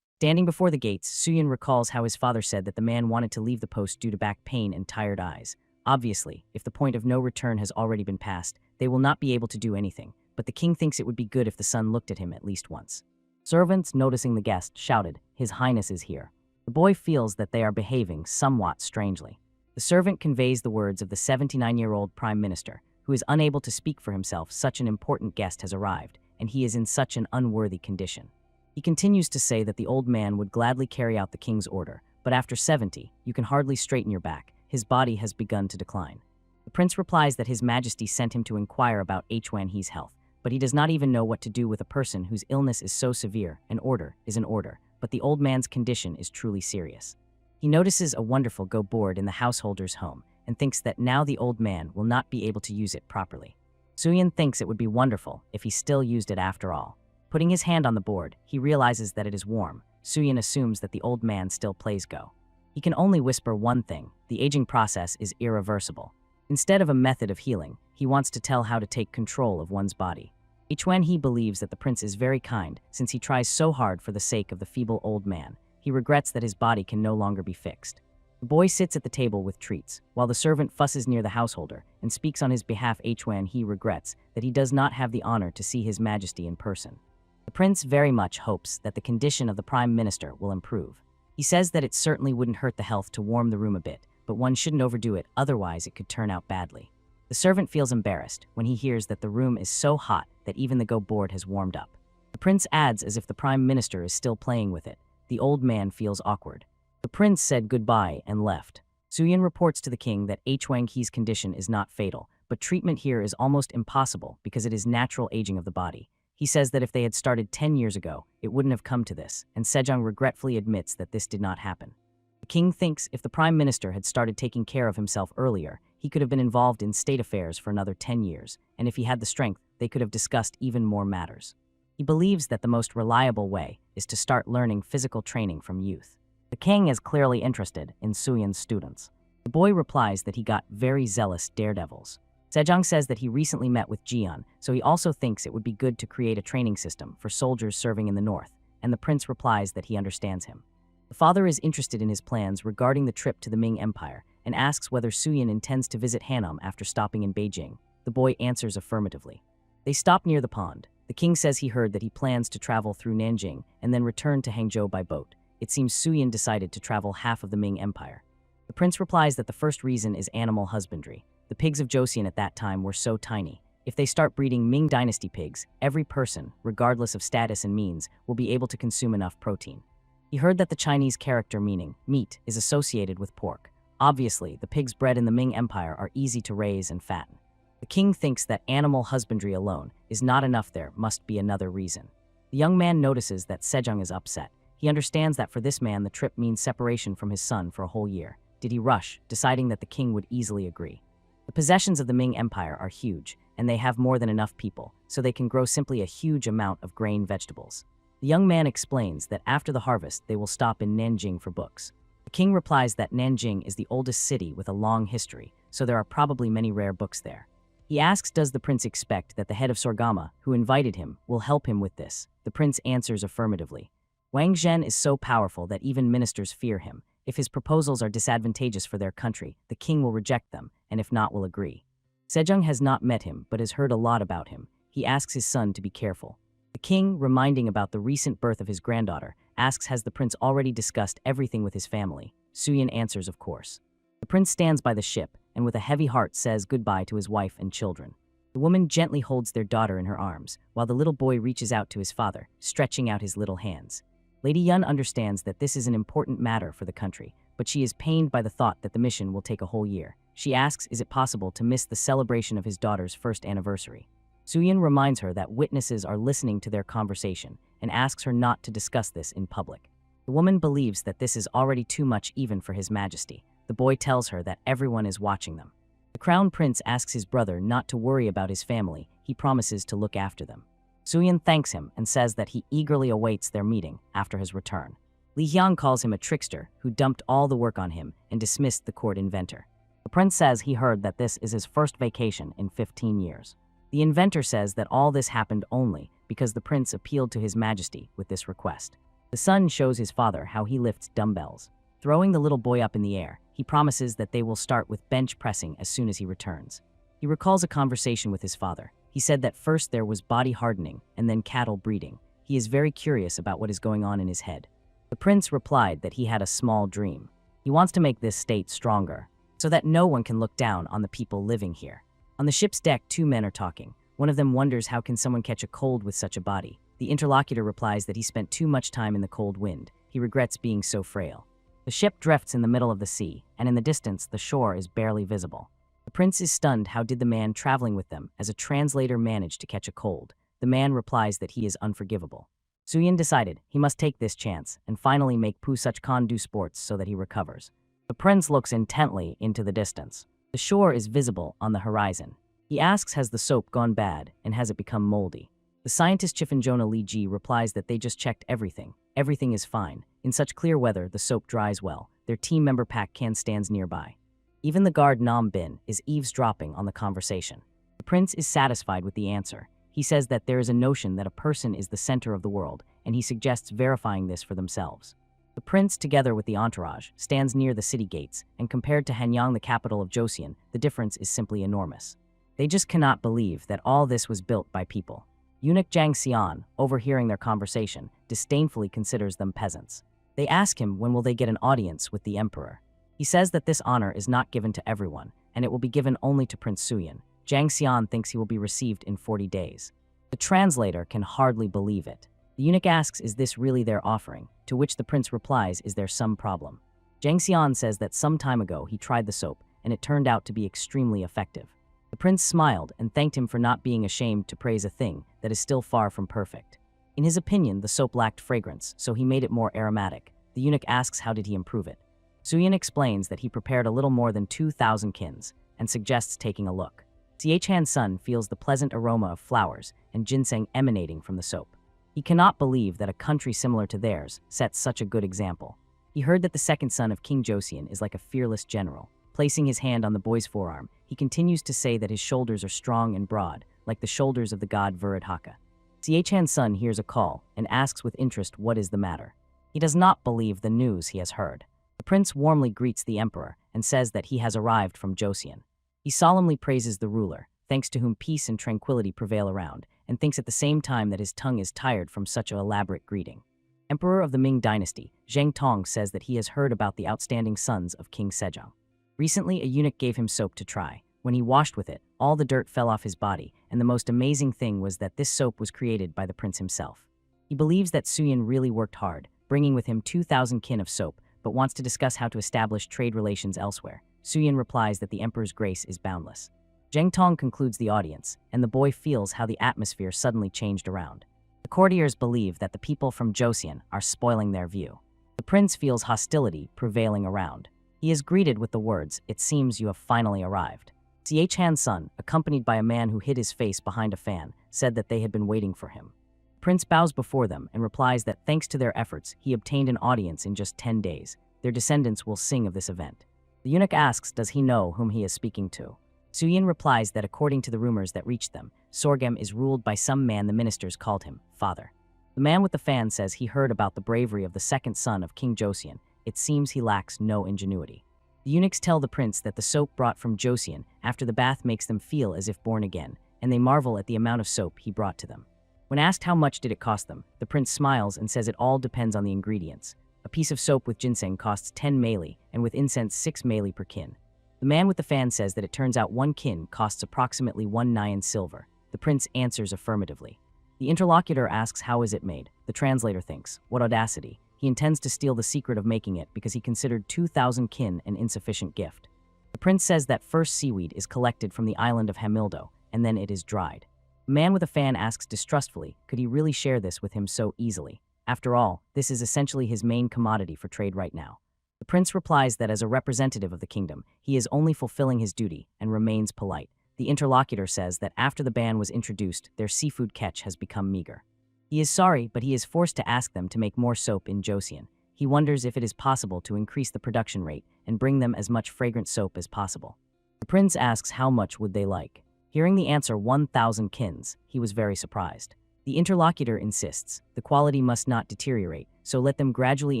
S1: Standing before the gates, Suyin recalls how his father said that the man wanted to leave the post due to back pain and tired eyes. Obviously, if the point of no return has already been passed, they will not be able to do anything, but the king thinks it would be good if the son looked at him at least once. Servants, noticing the guest, shouted, "His Highness is here." The boy feels that they are behaving somewhat strangely. The servant conveys the words of the 79-year-old prime minister, who is unable to speak for himself. Such an important guest has arrived, and he is in such an unworthy condition. He continues to say that the old man would gladly carry out the king's order, but after 70, you can hardly straighten your back. His body has begun to decline. The prince replies that His Majesty sent him to inquire about Hwanhe's health, but he does not even know what to do with a person whose illness is so severe. An order is an order, but the old man's condition is truly serious. He notices a wonderful go board in the householder's home and thinks that now the old man will not be able to use it properly. Suyin thinks it would be wonderful if he still used it after all. Putting his hand on the board, he realizes that it is warm. Suyin assumes that the old man still plays Go. He can only whisper one thing: the aging process is irreversible. Instead of a method of healing, he wants to tell how to take control of one's body. Hwanhe believes that the prince is very kind since he tries so hard for the sake of the feeble old man. He regrets that his body can no longer be fixed. The boy sits at the table with treats, while the servant fusses near the householder and speaks on his behalf. Hwanhe regrets that he does not have the honor to see His Majesty in person. The prince very much hopes that the condition of the prime minister will improve. He says that it certainly wouldn't hurt the health to warm the room a bit, but one shouldn't overdo it, otherwise it could turn out badly. The servant feels embarrassed when he hears that the room is so hot that even the Go board has warmed up. The prince adds as if the prime minister is still playing with it. The old man feels awkward. The prince said goodbye and left. Suyin reports to the king that Hwanhe's condition is not fatal, but treatment here is almost impossible because it is natural aging of the body. He says that if they had started 10 years ago, it wouldn't have come to this, and Sejong regretfully admits that this did not happen. The king thinks if the prime minister had started taking care of himself earlier, he could have been involved in state affairs for another 10 years, and if he had the strength, they could have discussed even more matters. He believes that the most reliable way is to start learning physical training from youth. The king is clearly interested in Suyin's students. The boy replies that he got very zealous daredevils. Sejong says that he recently met with Jian, so he also thinks it would be good to create a training system for soldiers serving in the north, and the prince replies that he understands him. The father is interested in his plans regarding the trip to the Ming Empire and asks whether Suyin intends to visit Hanam after stopping in Beijing. The boy answers affirmatively. They stop near the pond. The king says he heard that he plans to travel through Nanjing and then return to Hangzhou by boat. It seems Suyin decided to travel half of the Ming Empire. The prince replies that the first reason is animal husbandry. The pigs of Joseon at that time were so tiny. If they start breeding Ming dynasty pigs, every person, regardless of status and means, will be able to consume enough protein. He heard that the Chinese character meaning meat is associated with pork. Obviously, the pigs bred in the Ming Empire are easy to raise and fatten. The king thinks that animal husbandry alone is not enough. There must be another reason. The young man notices that Sejong is upset. He understands that for this man the trip means separation from his son for a whole year. Did he rush, deciding that the king would easily agree? The possessions of the Ming Empire are huge, and they have more than enough people, so they can grow simply a huge amount of grain vegetables. The young man explains that after the harvest they will stop in Nanjing for books. The king replies that Nanjing is the oldest city with a long history, so there are probably many rare books there. He asks does the prince expect that the head of Sorgama, who invited him, will help him with this. The prince answers affirmatively. Wang Zhen is so powerful that even ministers fear him. If his proposals are disadvantageous for their country, the king will reject them, and if not, will agree. Sejong has not met him, but has heard a lot about him. He asks his son to be careful. The king, reminding about the recent birth of his granddaughter, asks has the prince already discussed everything with his family. Suyin answers of course. The prince stands by the ship, and with a heavy heart says goodbye to his wife and children. The woman gently holds their daughter in her arms, while the little boy reaches out to his father, stretching out his little hands. Lady Yun understands that this is an important matter for the country, but she is pained by the thought that the mission will take a whole year. She asks is it possible to miss the celebration of his daughter's first anniversary. Suyin reminds her that witnesses are listening to their conversation and asks her not to discuss this in public. The woman believes that this is already too much even for His Majesty. The boy tells her that everyone is watching them. The crown prince asks his brother not to worry about his family. He promises to look after them. Suyin thanks him and says that he eagerly awaits their meeting after his return. Li Hyang calls him a trickster who dumped all the work on him and dismissed the court inventor. The prince says he heard that this is his first vacation in 15 years. The inventor says that all this happened only because the prince appealed to His Majesty with this request. The son shows his father how he lifts dumbbells. Throwing the little boy up in the air, he promises that they will start with bench pressing as soon as he returns. He recalls a conversation with his father. He said that first there was body hardening and then cattle breeding. He is very curious about what is going on in his head. The prince replied that he had a small dream. He wants to make this state stronger, so that no one can look down on the people living here. On the ship's deck, two men are talking. One of them wonders how can someone catch a cold with such a body. The interlocutor replies that he spent too much time in the cold wind. He regrets being so frail. The ship drifts in the middle of the sea, and in the distance, the shore is barely visible. The prince is stunned. How did the man traveling with them as a translator manage to catch a cold? The man replies that he is unforgivable. Suyin decided he must take this chance and finally make Pu-such Khan do sports so that he recovers. The prince looks intently into the distance. The shore is visible on the horizon. He asks, has the soap gone bad and has it become moldy? The scientist Chifinjona Li Ji replies that they just checked everything. Everything is fine. In such clear weather, the soap dries well. Their team member Pak Kan stands nearby. Even the guard Nam Bin is eavesdropping on the conversation. The prince is satisfied with the answer. He says that there is a notion that a person is the center of the world, and he suggests verifying this for themselves. The prince, together with the entourage, stands near the city gates, and compared to Hanyang, the capital of Joseon, the difference is simply enormous. They just cannot believe that all this was built by people. Eunuch Zhang Xian, overhearing their conversation, disdainfully considers them peasants. They ask him when will they get an audience with the emperor. He says that this honor is not given to everyone, and it will be given only to Prince Suyin. Zhang Xian thinks he will be received in 40 days. The translator can hardly believe it. The eunuch asks, is this really their offering? To which the prince replies, is there some problem? Zhang Xian says that some time ago he tried the soap, and it turned out to be extremely effective. The prince smiled and thanked him for not being ashamed to praise a thing that is still far from perfect. In his opinion, the soap lacked fragrance, so he made it more aromatic. The eunuch asks how did he improve it. Suyin explains that he prepared a little more than 2,000 kins and suggests taking a look. Xiechan's son feels the pleasant aroma of flowers and ginseng emanating from the soap. He cannot believe that a country similar to theirs sets such a good example. He heard that the second son of King Joseon is like a fearless general. Placing his hand on the boy's forearm, he continues to say that his shoulders are strong and broad, like the shoulders of the god Viradhaka. Xiechan's son hears a call and asks with interest what is the matter. He does not believe the news he has heard. The prince warmly greets the emperor and says that he has arrived from Joseon. He solemnly praises the ruler, thanks to whom peace and tranquility prevail around, and thinks at the same time that his tongue is tired from such an elaborate greeting. Emperor of the Ming dynasty, Zheng Tong says that he has heard about the outstanding sons of King Sejong. Recently, a eunuch gave him soap to try. When he washed with it, all the dirt fell off his body, and the most amazing thing was that this soap was created by the prince himself. He believes that Suyin really worked hard, bringing with him 2,000 kin of soap, but wants to discuss how to establish trade relations elsewhere. Suyin replies that the emperor's grace is boundless. Zheng Tong concludes the audience, and the boy feels how the atmosphere suddenly changed around. The courtiers believe that the people from Joseon are spoiling their view. The prince feels hostility prevailing around. He is greeted with the words, "It seems you have finally arrived." Xiechan's son, accompanied by a man who hid his face behind a fan, said that they had been waiting for him. The prince bows before them and replies that thanks to their efforts, he obtained an audience in just 10 days. Their descendants will sing of this event. The eunuch asks, does he know whom he is speaking to? Suyin replies that according to the rumors that reached them, Sorghum is ruled by some man the ministers called him father. The man with the fan says he heard about the bravery of the second son of King Joseon. It seems he lacks no ingenuity. The eunuchs tell the prince that the soap brought from Joseon after the bath makes them feel as if born again, and they marvel at the amount of soap he brought to them. When asked how much did it cost them, the prince smiles and says it all depends on the ingredients. A piece of soap with ginseng costs 10 meili, and with incense 6 meili per kin. The man with the fan says that it turns out 1 kin costs approximately 1 nyan silver. The prince answers affirmatively. The interlocutor asks how is it made. The translator thinks, what audacity. He intends to steal the secret of making it because he considered 2,000 kin an insufficient gift. The prince says that first seaweed is collected from the island of Hamildo, and then it is dried. The man with a fan asks distrustfully, could he really share this with him so easily? After all, this is essentially his main commodity for trade right now. The prince replies that as a representative of the kingdom, he is only fulfilling his duty and remains polite. The interlocutor says that after the ban was introduced, their seafood catch has become meager. He is sorry, but he is forced to ask them to make more soap in Joseon. He wonders if it is possible to increase the production rate and bring them as much fragrant soap as possible. The prince asks how much would they like. Hearing the answer 1,000 kins, he was very surprised. The interlocutor insists the quality must not deteriorate, so let them gradually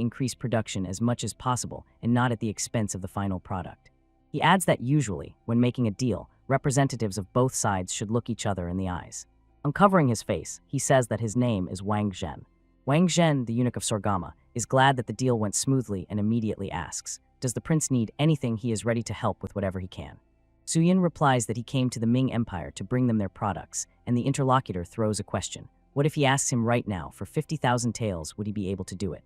S1: increase production as much as possible and not at the expense of the final product. He adds that usually, when making a deal, representatives of both sides should look each other in the eyes. Uncovering his face, he says that his name is Wang Zhen. Wang Zhen, the eunuch of Sorgama, is glad that the deal went smoothly and immediately asks, does the prince need anything? He is ready to help with whatever he can. Suyin replies that he came to the Ming Empire to bring them their products, and the interlocutor throws a question. What if he asks him right now for 50,000 taels, would he be able to do it?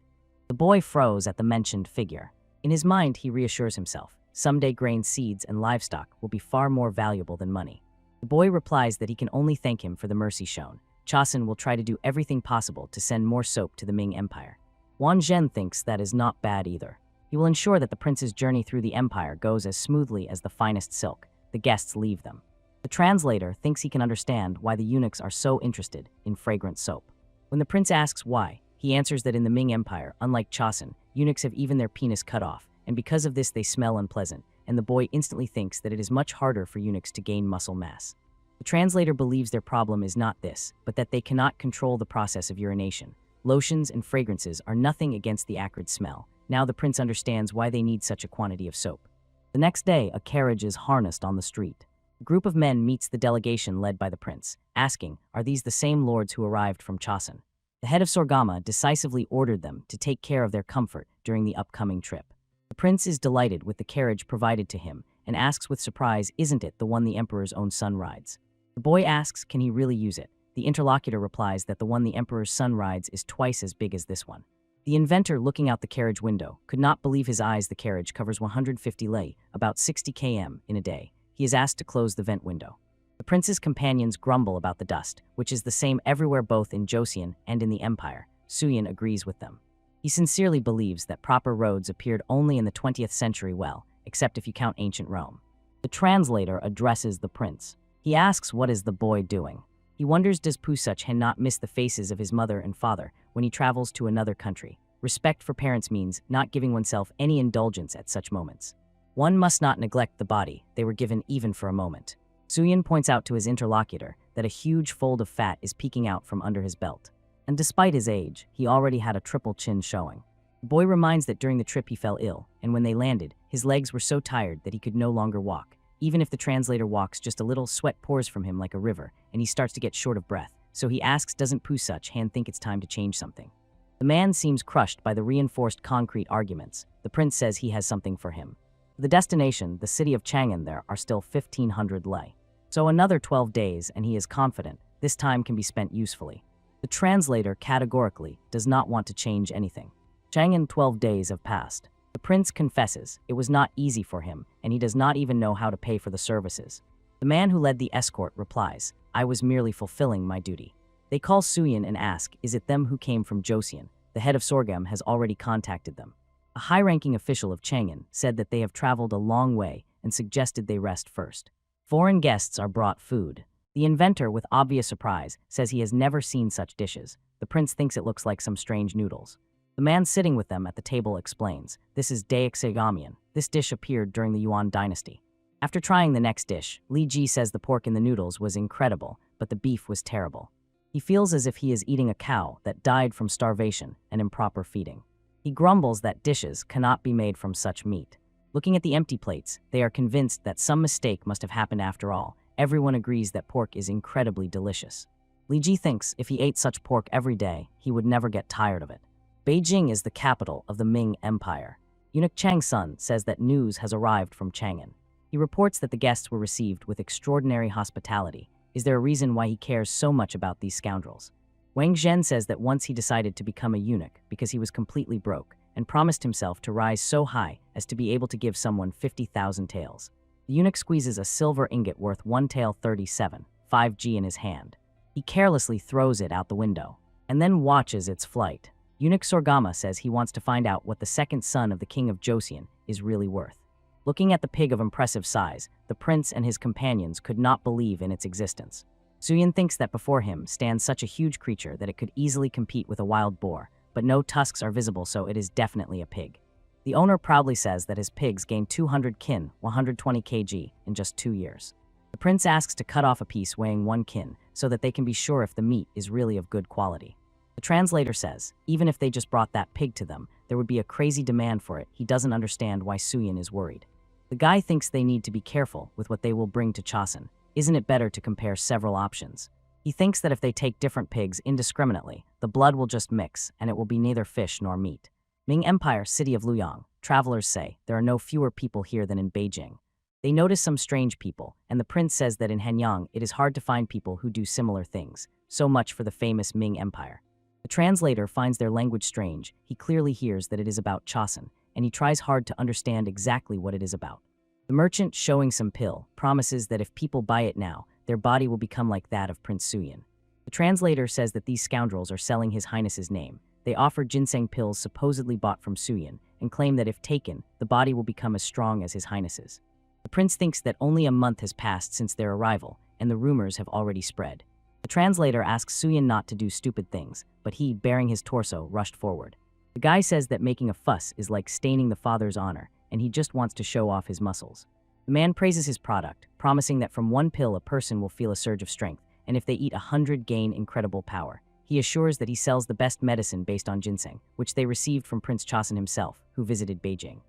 S1: The boy froze at the mentioned figure. In his mind, he reassures himself, someday grain seeds and livestock will be far more valuable than money. The boy replies that he can only thank him for the mercy shown. Chasen will try to do everything possible to send more soap to the Ming Empire. Wan Zhen thinks that is not bad either. He will ensure that the prince's journey through the empire goes as smoothly as the finest silk. The guests leave them. The translator thinks he can understand why the eunuchs are so interested in fragrant soap. When the prince asks why, he answers that in the Ming Empire, unlike Chasen, eunuchs have even their penis cut off, and because of this they smell unpleasant, and the boy instantly thinks that it is much harder for eunuchs to gain muscle mass. The translator believes their problem is not this, but that they cannot control the process of urination. Lotions and fragrances are nothing against the acrid smell. Now the prince understands why they need such a quantity of soap. The next day, a carriage is harnessed on the street. A group of men meets the delegation led by the prince, asking, are these the same lords who arrived from Chasen? The head of Sorgama decisively ordered them to take care of their comfort during the upcoming trip. The prince is delighted with the carriage provided to him and asks with surprise, isn't it the one the emperor's own son rides? The boy asks, can he really use it? The interlocutor replies that the one the emperor's son rides is twice as big as this one. The inventor, looking out the carriage window, could not believe his eyes. The carriage covers 150 lei, about 60 km, in a day. He is asked to close the vent window. The prince's companions grumble about the dust, which is the same everywhere both in Joseon and in the empire. Suyin agrees with them. He sincerely believes that proper roads appeared only in the 20th century, well, except if you count ancient Rome. The translator addresses the prince. He asks what is the boy doing. He wonders does Pusuch not miss the faces of his mother and father when he travels to another country. Respect for parents means not giving oneself any indulgence at such moments. One must not neglect the body they were given even for a moment. Suyin points out to his interlocutor that a huge fold of fat is peeking out from under his belt. And despite his age, he already had a triple chin showing. The boy reminds that during the trip he fell ill, and when they landed, his legs were so tired that he could no longer walk. Even if the translator walks just a little, sweat pours from him like a river, and he starts to get short of breath. So he asks, doesn't Pusuch think it's time to change something? The man seems crushed by the reinforced concrete arguments. The prince says he has something for him. The destination, the city of Chang'an, there are still 1,500 lei. So another 12 days, and he is confident this time can be spent usefully. The translator categorically does not want to change anything. Chang'an 12 days have passed. The prince confesses it was not easy for him, and he does not even know how to pay for the services. The man who led the escort replies, I was merely fulfilling my duty. They call Suyin and ask, is it them who came from Joseon? The head of Sorghum has already contacted them. A high-ranking official of Chang'an said that they have traveled a long way and suggested they rest first. Foreign guests are brought food. The inventor, with obvious surprise, says he has never seen such dishes. The prince thinks it looks like some strange noodles. The man sitting with them at the table explains, this is daexegamian. This dish appeared during the Yuan dynasty. After trying the next dish, Li Ji says the pork in the noodles was incredible, but the beef was terrible. He feels as if he is eating a cow that died from starvation and improper feeding. He grumbles that dishes cannot be made from such meat. Looking at the empty plates, they are convinced that some mistake must have happened after all. Everyone agrees that pork is incredibly delicious. Li Ji thinks if he ate such pork every day, he would never get tired of it. Beijing is the capital of the Ming Empire. Eunuch Chang Sun says that news has arrived from Chang'an. He reports that the guests were received with extraordinary hospitality. Is there a reason why he cares so much about these scoundrels? Wang Zhen says that once he decided to become a eunuch because he was completely broke and promised himself to rise so high as to be able to give someone 50,000 taels. The eunuch squeezes a silver ingot worth 1 tael 37, 5G in his hand. He carelessly throws it out the window and then watches its flight. Eunuch Sorgama says he wants to find out what the second son of the king of Joseon is really worth. Looking at the pig of impressive size, the prince and his companions could not believe in its existence. Suyin thinks that before him stands such a huge creature that it could easily compete with a wild boar, but no tusks are visible, so it is definitely a pig. The owner proudly says that his pigs gained 200 kin, 120 kg, in just 2 years. The prince asks to cut off a piece weighing 1 kin so that they can be sure if the meat is really of good quality. The translator says, even if they just brought that pig to them, there would be a crazy demand for it. He doesn't understand why Suyin is worried. The guy thinks they need to be careful with what they will bring to Chosun. Isn't it better to compare several options? He thinks that if they take different pigs indiscriminately, the blood will just mix, and it will be neither fish nor meat. Ming Empire, city of Luoyang. Travelers say there are no fewer people here than in Beijing. They notice some strange people, and the prince says that in Hanyang it is hard to find people who do similar things. So much for the famous Ming Empire. The translator finds their language strange. He clearly hears that it is about Chosun, and he tries hard to understand exactly what it is about. The merchant, showing some pill, promises that if people buy it now, their body will become like that of Prince Suyin. The translator says that these scoundrels are selling His Highness's name. They offer ginseng pills supposedly bought from Suyin, and claim that if taken, the body will become as strong as His Highness's. The prince thinks that only a month has passed since their arrival, and the rumors have already spread. The translator asks Suyin not to do stupid things, but he, bearing his torso, rushed forward. The guy says that making a fuss is like staining the father's honor, and he just wants to show off his muscles. The man praises his product, promising that from 1 pill a person will feel a surge of strength, and if they eat 100 gain incredible power. He assures that he sells the best medicine based on ginseng, which they received from Prince Chosun himself, who visited Beijing.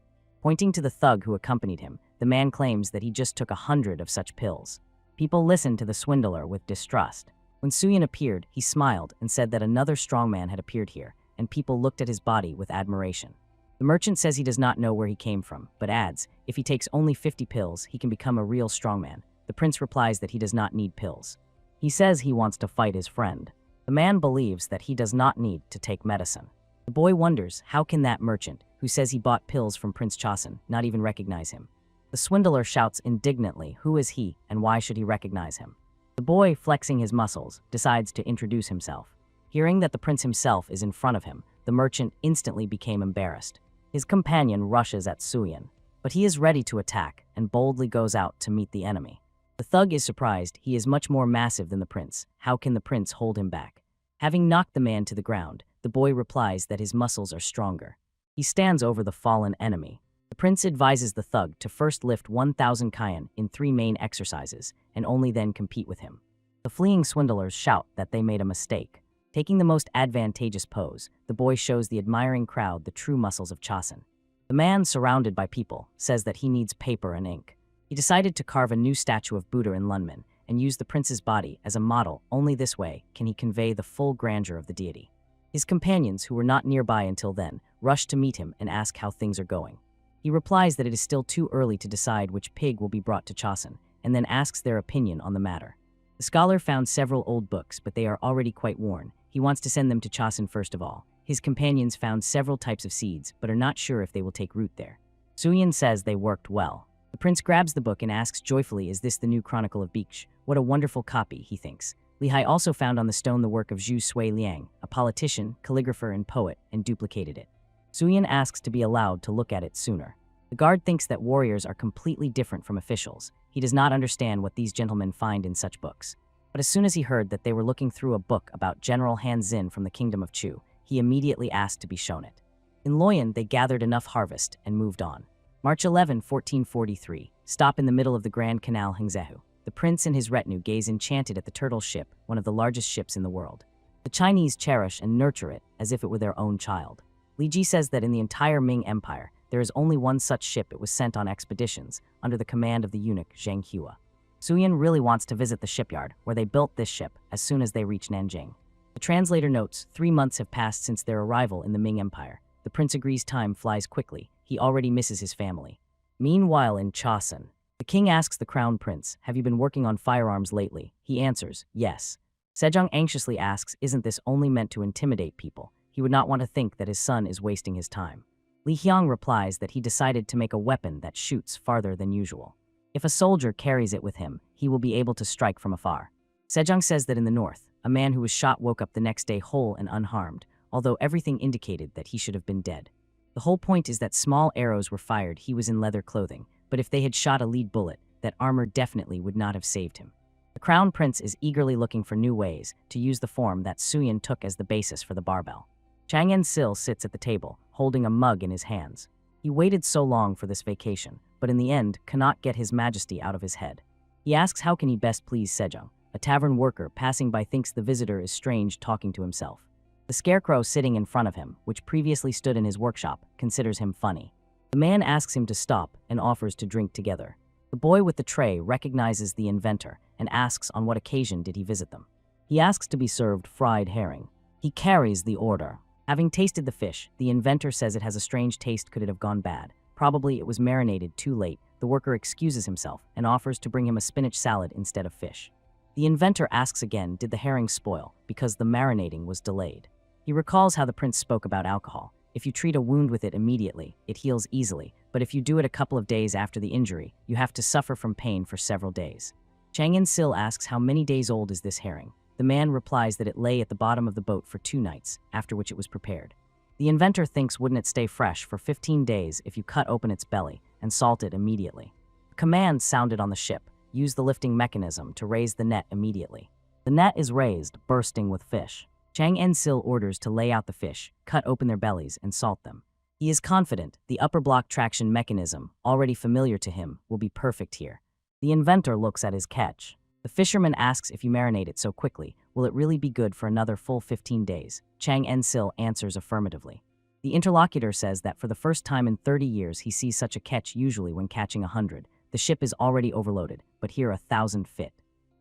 S1: Pointing to the thug who accompanied him, the man claims that he just took 100 of such pills. People listened to the swindler with distrust. When Suyin appeared, he smiled and said that another strong man had appeared here, and people looked at his body with admiration. The merchant says he does not know where he came from, but adds, if he takes only 50 pills, he can become a real strongman. The prince replies that he does not need pills. He says he wants to fight his friend. The man believes that he does not need to take medicine. The boy wonders, how can that merchant, who says he bought pills from Prince Chosun, not even recognize him? The swindler shouts indignantly, who is he, and why should he recognize him? The boy, flexing his muscles, decides to introduce himself. Hearing that the prince himself is in front of him, the merchant instantly became embarrassed. His companion rushes at Suyin, but he is ready to attack and boldly goes out to meet the enemy. The thug is surprised. He is much more massive than the prince. How can the prince hold him back? Having knocked the man to the ground, the boy replies that his muscles are stronger. He stands over the fallen enemy. The prince advises the thug to first lift 1,000 kyan in 3 main exercises, and only then compete with him. The fleeing swindlers shout that they made a mistake. Taking the most advantageous pose, the boy shows the admiring crowd the true muscles of Chosun. The man, surrounded by people, says that he needs paper and ink. He decided to carve a new statue of Buddha in Lunman and use the prince's body as a model. Only this way can he convey the full grandeur of the deity. His companions, who were not nearby until then, rush to meet him and ask how things are going. He replies that it is still too early to decide which pig will be brought to Chosun, and then asks their opinion on the matter. The scholar found several old books, but they are already quite worn. He wants to send them to Chosun first of all. His companions found several types of seeds, but are not sure if they will take root there. Suyin says they worked well. The prince grabs the book and asks joyfully, is this the new Chronicle of Beach? What a wonderful copy, he thinks. Li Hai also found on the stone the work of Zhu Sui Liang, a politician, calligrapher, and poet, and duplicated it. Suyin asks to be allowed to look at it sooner. The guard thinks that warriors are completely different from officials. He does not understand what these gentlemen find in such books. But as soon as he heard that they were looking through a book about General Han Xin from the kingdom of Chu, he immediately asked to be shown it. In Loyan, they gathered enough harvest and moved on. March 11, 1443, stop in the middle of the Grand Canal Hengzehu. The prince and his retinue gaze enchanted at the turtle ship, one of the largest ships in the world. The Chinese cherish and nurture it as if it were their own child. Li Ji says that in the entire Ming Empire, there is only one such ship. It was sent on expeditions under the command of the eunuch Zhang Hua. Suyin really wants to visit the shipyard where they built this ship as soon as they reach Nanjing. The translator notes 3 months have passed since their arrival in the Ming Empire. The prince agrees time flies quickly. He already misses his family. Meanwhile in Chosun, the king asks the crown prince, have you been working on firearms lately? He answers, yes. Sejong anxiously asks, isn't this only meant to intimidate people? He would not want to think that his son is wasting his time. Li Hyang replies that he decided to make a weapon that shoots farther than usual. If a soldier carries it with him, he will be able to strike from afar. Sejong says that in the north, a man who was shot woke up the next day whole and unharmed, although everything indicated that he should have been dead. The whole point is that small arrows were fired. He was in leather clothing, but if they had shot a lead bullet, that armor definitely would not have saved him. The crown prince is eagerly looking for new ways to use the form that Suyin took as the basis for the barbell. Chang En-sil sits at the table, holding a mug in his hands. He waited so long for this vacation, but in the end cannot get his majesty out of his head. He asks how can he best please Sejong. A tavern worker passing by thinks the visitor is strange talking to himself. The scarecrow sitting in front of him, which previously stood in his workshop, considers him funny. The man asks him to stop and offers to drink together. The boy with the tray recognizes the inventor and asks on what occasion did he visit them. He asks to be served fried herring. He carries the order. Having tasted the fish, the inventor says it has a strange taste. Could it have gone bad? Probably it was marinated too late. The worker excuses himself and offers to bring him a spinach salad instead of fish. The inventor asks again, did the herring spoil, because the marinating was delayed. He recalls how the prince spoke about alcohol. If you treat a wound with it immediately, it heals easily, but if you do it a couple of days after the injury, you have to suffer from pain for several days. Chang In-sil asks how many days old is this herring. The man replies that it lay at the bottom of the boat for 2 nights, after which it was prepared. The inventor thinks wouldn't it stay fresh for 15 days if you cut open its belly and salt it immediately. A command sounded on the ship. Use the lifting mechanism to raise the net immediately. The net is raised, bursting with fish. Chang In-sil orders to lay out the fish, cut open their bellies, and salt them. He is confident the upper block traction mechanism, already familiar to him, will be perfect here. The inventor looks at his catch. The fisherman asks if you marinate it so quickly, will it really be good for another full 15 days? Chang In-sil answers affirmatively. The interlocutor says that for the first time in 30 years he sees such a catch. Usually when catching 100. The ship is already overloaded, but here 1,000 fit.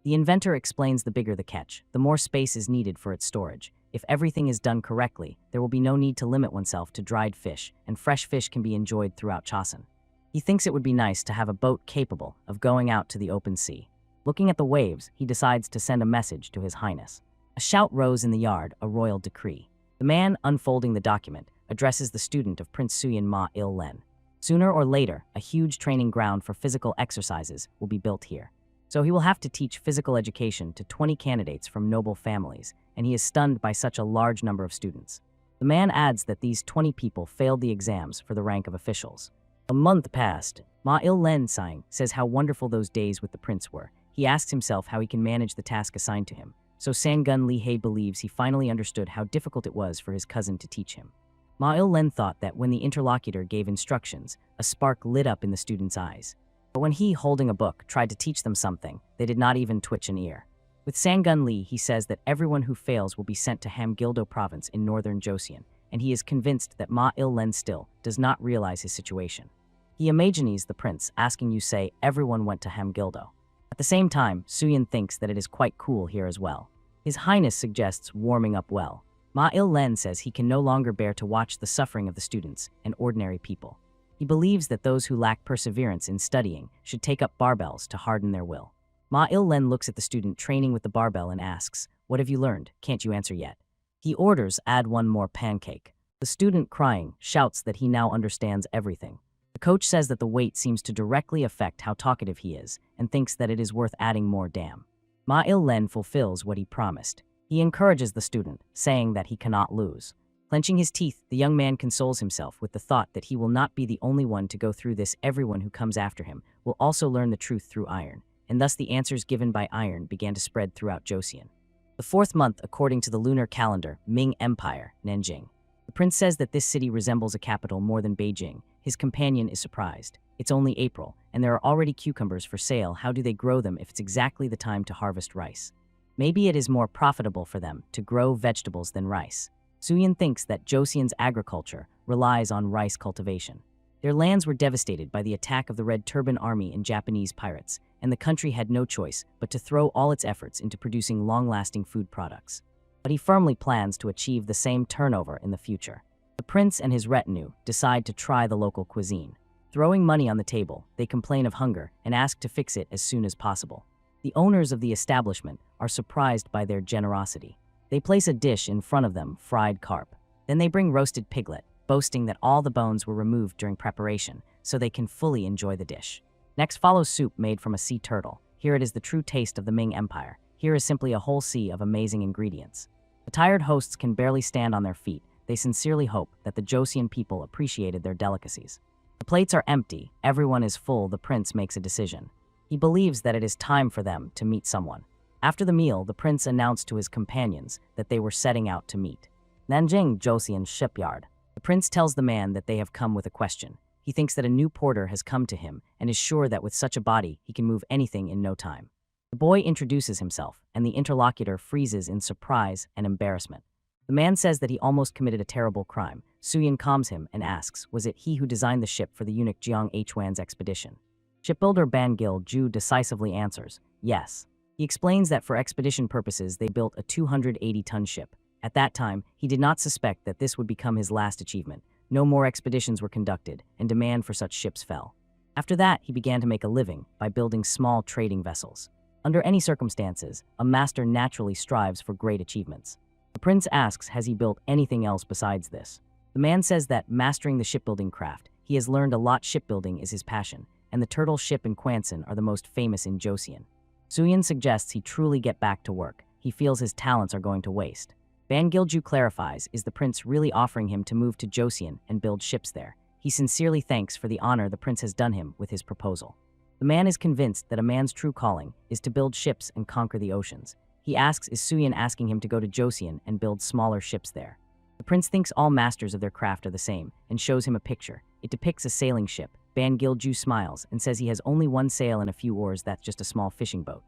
S1: The inventor explains the bigger the catch, the more space is needed for its storage. If everything is done correctly, there will be no need to limit oneself to dried fish, and fresh fish can be enjoyed throughout Chosun. He thinks it would be nice to have a boat capable of going out to the open sea. Looking at the waves, he decides to send a message to His Highness. A shout rose in the yard, a royal decree. The man, unfolding the document, addresses the student of Prince Suyin Ma-il-len. Sooner or later, a huge training ground for physical exercises will be built here. So he will have to teach physical education to 20 candidates from noble families, and he is stunned by such a large number of students. The man adds that these 20 people failed the exams for the rank of officials. A month passed. Ma-il-len, sighing, says how wonderful those days with the prince were. He asks himself how he can manage the task assigned to him. So Sangun Li-hei believes he finally understood how difficult it was for his cousin to teach him. Ma-il-len thought that when the interlocutor gave instructions, a spark lit up in the student's eyes. But when he, holding a book, tried to teach them something, they did not even twitch an ear. With Sangun Li, he says that everyone who fails will be sent to Hamgildo province in northern Joseon, and he is convinced that Ma-il-len still does not realize his situation. He imagines the prince asking you say everyone went to Hamgildo. At the same time, Suyin thinks that it is quite cool here as well. His Highness suggests warming up well. Ma-il-len says he can no longer bear to watch the suffering of the students and ordinary people. He believes that those who lack perseverance in studying should take up barbells to harden their will. Ma-il-len looks at the student training with the barbell and asks, "What have you learned? Can't you answer yet?" He orders, "Add 1 more pancake." The student, crying, shouts that he now understands everything. The coach says that the weight seems to directly affect how talkative he is and thinks that it is worth adding more. Damn. Ma-il-len fulfills what he promised. He encourages the student, saying that he cannot lose. Clenching his teeth, the young man consoles himself with the thought that he will not be the only one to go through this. Everyone who comes after him will also learn the truth through iron, and thus the answers given by iron began to spread throughout Joseon. The 4th month, according to the lunar calendar, Ming Empire, Nanjing. The prince says that this city resembles a capital more than Beijing. His companion is surprised. It's only April, and there are already cucumbers for sale. How do they grow them if it's exactly the time to harvest rice? Maybe it is more profitable for them to grow vegetables than rice. Suyin thinks that Joseon's agriculture relies on rice cultivation. Their lands were devastated by the attack of the Red Turban Army and Japanese pirates, and the country had no choice but to throw all its efforts into producing long-lasting food products. But he firmly plans to achieve the same turnover in the future. The prince and his retinue decide to try the local cuisine. Throwing money on the table, they complain of hunger and ask to fix it as soon as possible. The owners of the establishment are surprised by their generosity. They place a dish in front of them, fried carp. Then they bring roasted piglet, boasting that all the bones were removed during preparation, so they can fully enjoy the dish. Next follows soup made from a sea turtle. Here it is the true taste of the Ming Empire. Here is simply a whole sea of amazing ingredients. The tired hosts can barely stand on their feet. They sincerely hope that the Joseon people appreciated their delicacies. The plates are empty. Everyone is full. The prince makes a decision. He believes that it is time for them to meet someone. After the meal, the prince announced to his companions that they were setting out to meet. Nanjing Joseon shipyard. The prince tells the man that they have come with a question. He He thinks that a new porter has come to him and is sure that with such a body, he can move anything in no time. The boy introduces himself, and the interlocutor freezes in surprise and embarrassment. The man says that he almost committed a terrible crime. Suyin calms him and asks, was it he who designed the ship for the eunuch Jiang Huan's expedition? Shipbuilder Ban Gil-ju decisively answers, yes. He explains that for expedition purposes they built a 280-ton ship. At that time, he did not suspect that this would become his last achievement. No more expeditions were conducted, and demand for such ships fell. After that, he began to make a living by building small trading vessels. Under any circumstances, a master naturally strives for great achievements. The prince asks, has he built anything else besides this? The man says that, mastering the shipbuilding craft, he has learned a lot. Shipbuilding is his passion, and the turtle ship and Kwansen are the most famous in Joseon. Suyin suggests he truly get back to work. He feels his talents are going to waste. Ban Gil-ju clarifies, is the prince really offering him to move to Joseon and build ships there? He sincerely thanks for the honor the prince has done him with his proposal. The man is convinced that a man's true calling is to build ships and conquer the oceans. He asks, is Suyin asking him to go to Joseon and build smaller ships there? The prince thinks all masters of their craft are the same and shows him a picture. It depicts a sailing ship. Ban Gil-ju smiles and says he has only one sail and a few oars. That's just a small fishing boat.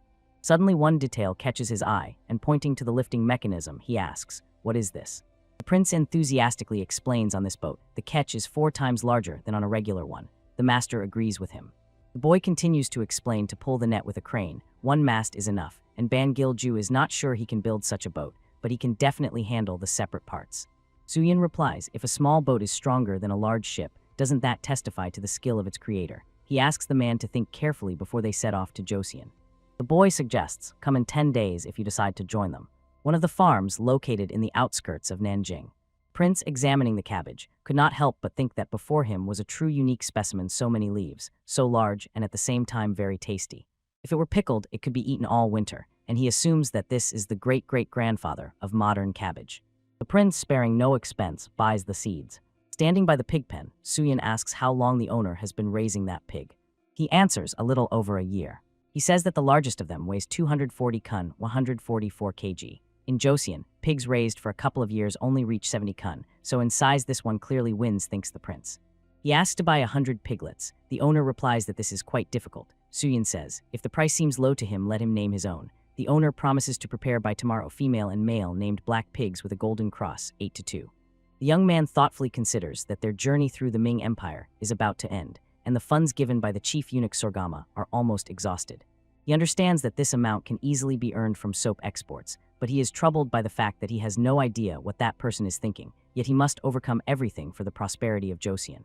S1: Suddenly one detail catches his eye, and pointing to the lifting mechanism, he asks, what is this? The prince enthusiastically explains, on this boat, the catch is 4 times larger than on a regular one. The master agrees with him. The boy continues to explain to pull the net with a crane. 1 mast is enough, and Ban Gil-ju is not sure he can build such a boat, but he can definitely handle the separate parts. Suyin replies, if a small boat is stronger than a large ship, doesn't that testify to the skill of its creator? He asks the man to think carefully before they set off to Joseon. The boy suggests, come in 10 days if you decide to join them. One of the farms located in the outskirts of Nanjing. Prince, examining the cabbage, could not help but think that before him was a true unique specimen, so many leaves, so large and at the same time very tasty. If it were pickled, it could be eaten all winter, and he assumes that this is the great-great-grandfather of modern cabbage. The prince, sparing no expense, buys the seeds. Standing by the pig pen, Suyin asks how long the owner has been raising that pig. He answers, a little over a year. He says that the largest of them weighs 240 kun, 144 kg. In Joseon, pigs raised for a couple of years only reach 70 kun, so in size this one clearly wins, thinks the prince. He asks to buy 100 piglets. The owner replies that this is quite difficult. Suyin says, if the price seems low to him, let him name his own. The owner promises to prepare by tomorrow female and male named black pigs with a golden cross, 8-2. The young man thoughtfully considers that their journey through the Ming Empire is about to end, and the funds given by the chief eunuch Sorgama are almost exhausted. He understands that this amount can easily be earned from soap exports, but he is troubled by the fact that he has no idea what that person is thinking, yet he must overcome everything for the prosperity of Joseon.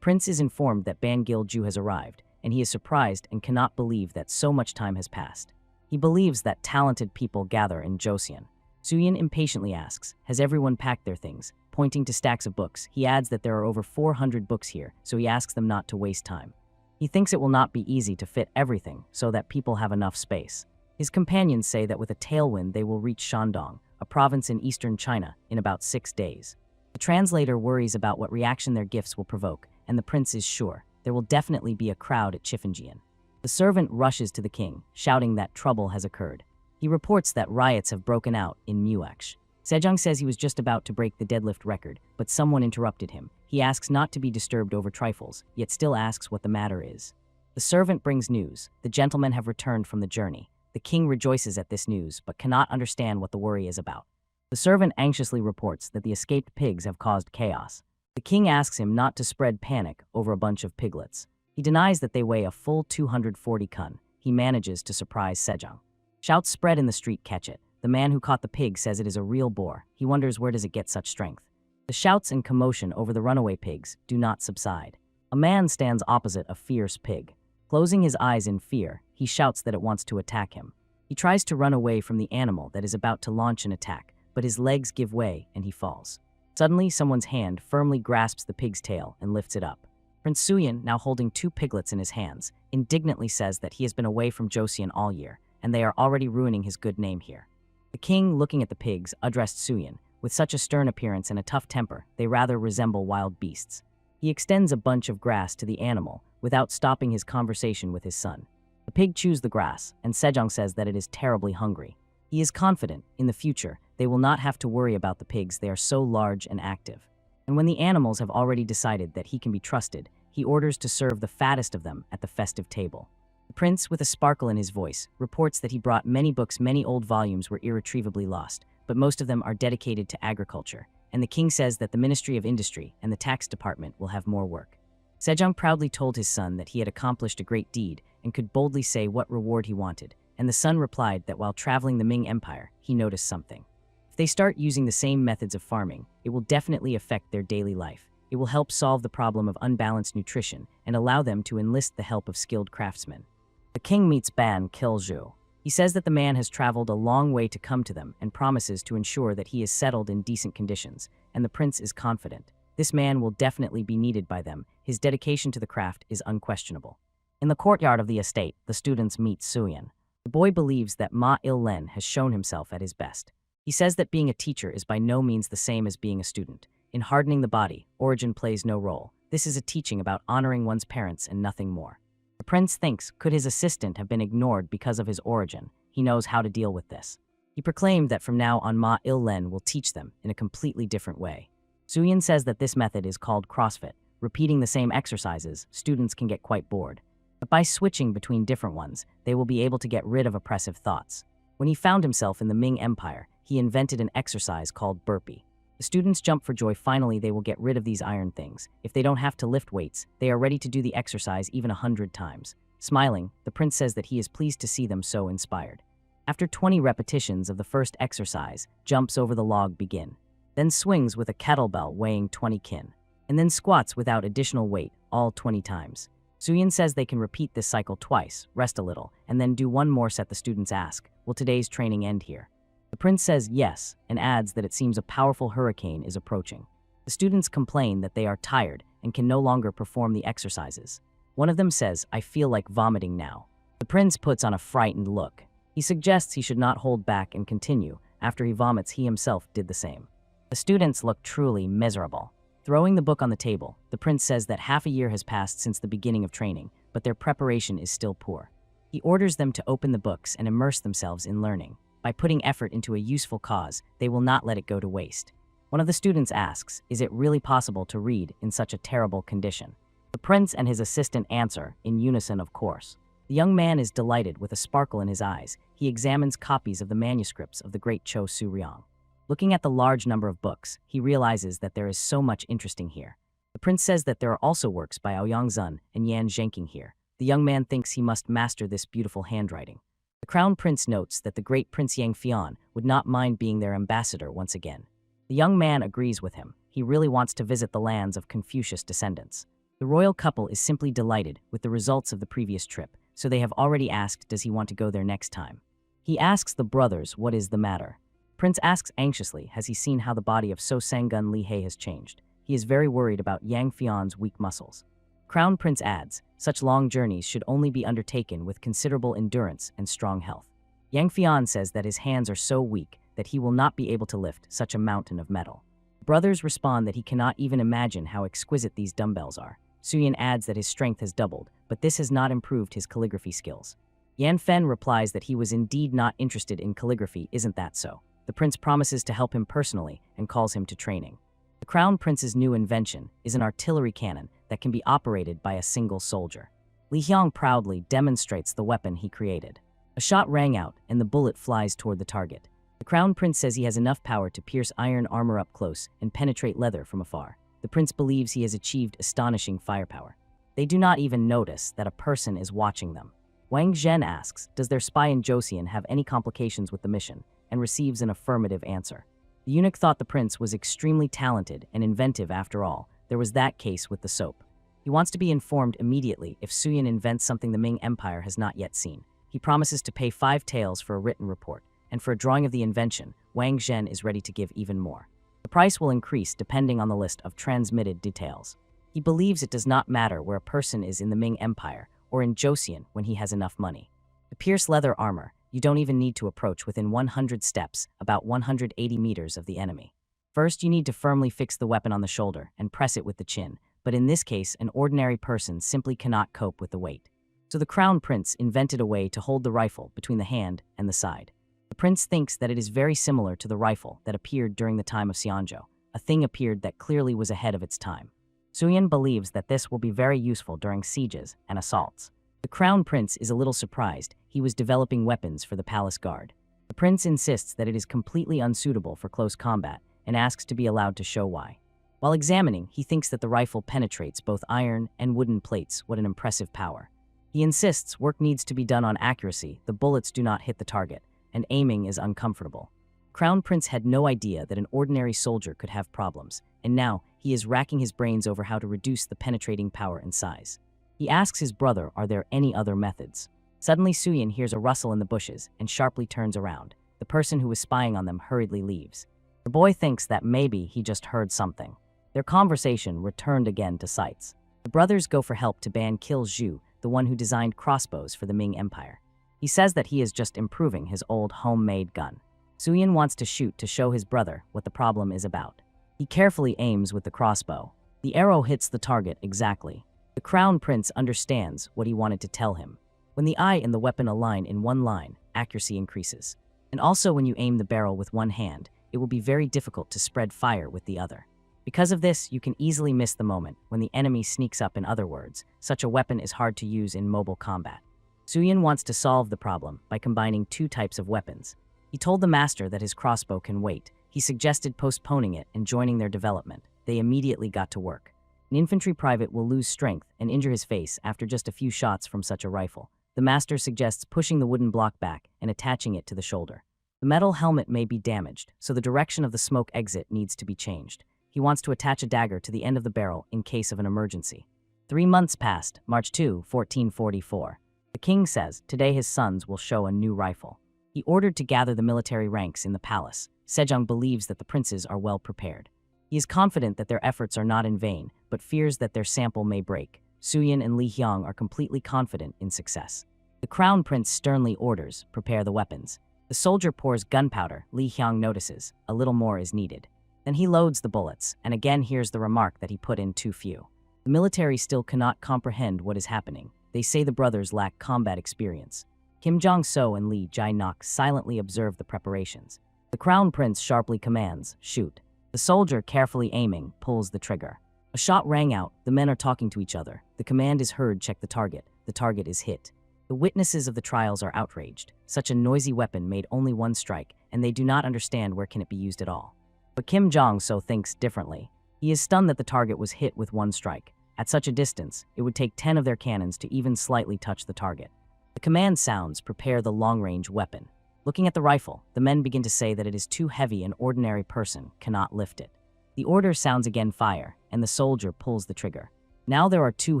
S1: Prince is informed that Ban Gil-ju has arrived, and he is surprised and cannot believe that so much time has passed. He believes that talented people gather in Joseon. Suyin impatiently asks, has everyone packed their things? Pointing to stacks of books, he adds that there are over 400 books here, so he asks them not to waste time. He thinks it will not be easy to fit everything so that people have enough space. His companions say that with a tailwind they will reach Shandong, a province in eastern China, in about 6 days. The translator worries about what reaction their gifts will provoke, and the prince is sure there will definitely be a crowd at Chifenjian. The servant rushes to the king, shouting that trouble has occurred. He reports that riots have broken out in Muex. Sejong says he was just about to break the deadlift record, but someone interrupted him. He asks not to be disturbed over trifles, yet still asks what the matter is. The servant brings news. The gentlemen have returned from the journey. The king rejoices at this news, but cannot understand what the worry is about. The servant anxiously reports that the escaped pigs have caused chaos. The king asks him not to spread panic over a bunch of piglets. He denies that they weigh a full 240 kun. He manages to surprise Sejong. Shouts spread in the street catch it. The man who caught the pig says it is a real boar. He wonders where does it get such strength. The shouts and commotion over the runaway pigs do not subside. A man stands opposite a fierce pig. Closing his eyes in fear, he shouts that it wants to attack him. He tries to run away from the animal that is about to launch an attack, but his legs give way and he falls. Suddenly, someone's hand firmly grasps the pig's tail and lifts it up. Prince Suyin, now holding 2 piglets in his hands, indignantly says that he has been away from Joseon all year, and they are already ruining his good name here. The king, looking at the pigs, addressed Suyin. With such a stern appearance and a tough temper, they rather resemble wild beasts. He extends a bunch of grass to the animal without stopping his conversation with his son. The pig chews the grass, and Sejong says that it is terribly hungry. He is confident, in the future, they will not have to worry about the pigs, they are so large and active. And when the animals have already decided that he can be trusted, he orders to serve the fattest of them at the festive table. The prince, with a sparkle in his voice, reports that he brought many books. Many old volumes were irretrievably lost, but most of them are dedicated to agriculture, and the king says that the Ministry of Industry and the tax department will have more work. Sejong proudly told his son that he had accomplished a great deed and could boldly say what reward he wanted, and the son replied that while traveling the Ming Empire, he noticed something. If they start using the same methods of farming, it will definitely affect their daily life. It will help solve the problem of unbalanced nutrition and allow them to enlist the help of skilled craftsmen. The king meets Ban Kilju. He says that the man has traveled a long way to come to them and promises to ensure that he is settled in decent conditions, and the prince is confident. This man will definitely be needed by them. His dedication to the craft is unquestionable. In the courtyard of the estate, the students meet Suyin. The boy believes that Ma Il-len has shown himself at his best. He says that being a teacher is by no means the same as being a student. In hardening the body, origin plays no role. This is a teaching about honoring one's parents and nothing more. The prince thinks, could his assistant have been ignored because of his origin? He knows how to deal with this. He proclaimed that from now on Ma Il-len will teach them in a completely different way. Suyin says that this method is called CrossFit. Repeating the same exercises, students can get quite bored. But by switching between different ones, they will be able to get rid of oppressive thoughts. When he found himself in the Ming Empire, he invented an exercise called burpee. The students jump for joy. Finally, they will get rid of these iron things. If they don't have to lift weights, they are ready to do the exercise even 100 times. Smiling, the prince says that he is pleased to see them so inspired. After 20 repetitions of the first exercise, jumps over the log begin. Then swings with a kettlebell weighing 20 kin. And then squats without additional weight, all 20 times. Suyin says they can repeat this cycle twice, rest a little, and then do one more set. The students ask, will today's training end here? The prince says yes, and adds that it seems a powerful hurricane is approaching. The students complain that they are tired and can no longer perform the exercises. One of them says, I feel like vomiting now. The prince puts on a frightened look. He suggests he should not hold back and continue. After he vomits, he himself did the same. The students look truly miserable. Throwing the book on the table, the prince says that half a year has passed since the beginning of training, but their preparation is still poor. He orders them to open the books and immerse themselves in learning. By putting effort into a useful cause, they will not let it go to waste. One of the students asks, is it really possible to read in such a terrible condition? The prince and his assistant answer, in unison of course. The young man is delighted with a sparkle in his eyes. He examines copies of the manuscripts of the great Cho Su-ryong. Looking at the large number of books, he realizes that there is so much interesting here. The prince says that there are also works by Aoyang Zun and Yan Zhenking here. The young man thinks he must master this beautiful handwriting. The crown prince notes that the great Prince Yang Fian would not mind being their ambassador once again. The young man agrees with him. He really wants to visit the lands of Confucius descendants. The royal couple is simply delighted with the results of the previous trip, so they have already asked does he want to go there next time. He asks the brothers what is the matter. Prince asks anxiously, has he seen how the body of So Sang-gun Li He has changed? He is very worried about Yang Fian's weak muscles. Crown Prince adds, such long journeys should only be undertaken with considerable endurance and strong health. Yang Fian says that his hands are so weak that he will not be able to lift such a mountain of metal. Brothers respond that he cannot even imagine how exquisite these dumbbells are. Suyin adds that his strength has doubled, but this has not improved his calligraphy skills. Yan Fen replies that he was indeed not interested in calligraphy. Isn't that so? The prince promises to help him personally and calls him to training. The crown prince's new invention is an artillery cannon that can be operated by a single soldier. Li Hyong proudly demonstrates the weapon he created. A shot rang out and the bullet flies toward the target. The crown prince says he has enough power to pierce iron armor up close and penetrate leather from afar. The prince believes he has achieved astonishing firepower. They do not even notice that a person is watching them. Wang Zhen asks, does their spy in Joseon have any complications with the mission, and receives an affirmative answer. The eunuch thought the prince was extremely talented and inventive after all. There was that case with the soap. He wants to be informed immediately if Suyin invents something the Ming Empire has not yet seen. He promises to pay 5 taels for a written report, and for a drawing of the invention, Wang Zhen is ready to give even more. The price will increase depending on the list of transmitted details. He believes it does not matter where a person is in the Ming Empire or in Joseon when he has enough money. To pierce leather armor, you don't even need to approach within 100 steps, about 180 meters of the enemy. First, you need to firmly fix the weapon on the shoulder and press it with the chin, but in this case, an ordinary person simply cannot cope with the weight. So the crown prince invented a way to hold the rifle between the hand and the side. The prince thinks that it is very similar to the rifle that appeared during the time of Xianzhou. A thing appeared that clearly was ahead of its time. Suyin believes that this will be very useful during sieges and assaults. The Crown Prince is a little surprised he was developing weapons for the palace guard. The prince insists that it is completely unsuitable for close combat and asks to be allowed to show why. While examining, he thinks that the rifle penetrates both iron and wooden plates. What an impressive power. He insists work needs to be done on accuracy, the bullets do not hit the target, and aiming is uncomfortable. Crown Prince had no idea that an ordinary soldier could have problems, and now he is racking his brains over how to reduce the penetrating power and size. He asks his brother, are there any other methods? Suddenly Suyin hears a rustle in the bushes and sharply turns around. The person who was spying on them hurriedly leaves. The boy thinks that maybe he just heard something. Their conversation returned again to sights. The brothers go for help to ban Kill Zhu, the one who designed crossbows for the Ming Empire. He says that he is just improving his old homemade gun. Suyin wants to shoot to show his brother what the problem is about. He carefully aims with the crossbow. The arrow hits the target exactly. The Crown Prince understands what he wanted to tell him. When the eye and the weapon align in one line, accuracy increases. And also when you aim the barrel with one hand, it will be very difficult to spread fire with the other. Because of this, you can easily miss the moment when the enemy sneaks up. In other words, such a weapon is hard to use in mobile combat. Suyin wants to solve the problem by combining two types of weapons. He told the master that his crossbow can wait. He suggested postponing it and joining their development. They immediately got to work. An infantry private will lose strength and injure his face after just a few shots from such a rifle. The master suggests pushing the wooden block back and attaching it to the shoulder. The metal helmet may be damaged, so the direction of the smoke exit needs to be changed. He wants to attach a dagger to the end of the barrel in case of an emergency. 3 months passed, March 2, 1444. The king says today his sons will show a new rifle. He ordered to gather the military ranks in the palace. Sejong believes that the princes are well prepared. He is confident that their efforts are not in vain, but fears that their sample may break. Suyin and Li Hyang are completely confident in success. The Crown Prince sternly orders, prepare the weapons. The soldier pours gunpowder. Li Hyang notices, a little more is needed. Then he loads the bullets, and again hears the remark that he put in too few. The military still cannot comprehend what is happening. They say the brothers lack combat experience. Kim Jong-so and Lee Jae-nok silently observe the preparations. The Crown Prince sharply commands, shoot. The soldier, carefully aiming, pulls the trigger. A shot rang out. The men are talking to each other. The command is heard, check the target. The target is hit. The witnesses of the trials are outraged. Such a noisy weapon made only one strike, and they do not understand where can it be used at all. But Kim Jong-so thinks differently. He is stunned that the target was hit with one strike. At such a distance, it would take 10 of their cannons to even slightly touch the target. The command sounds, prepare the long-range weapon. Looking at the rifle, the men begin to say that it is too heavy, an ordinary person cannot lift it. The order sounds again, fire, and the soldier pulls the trigger. Now there are 2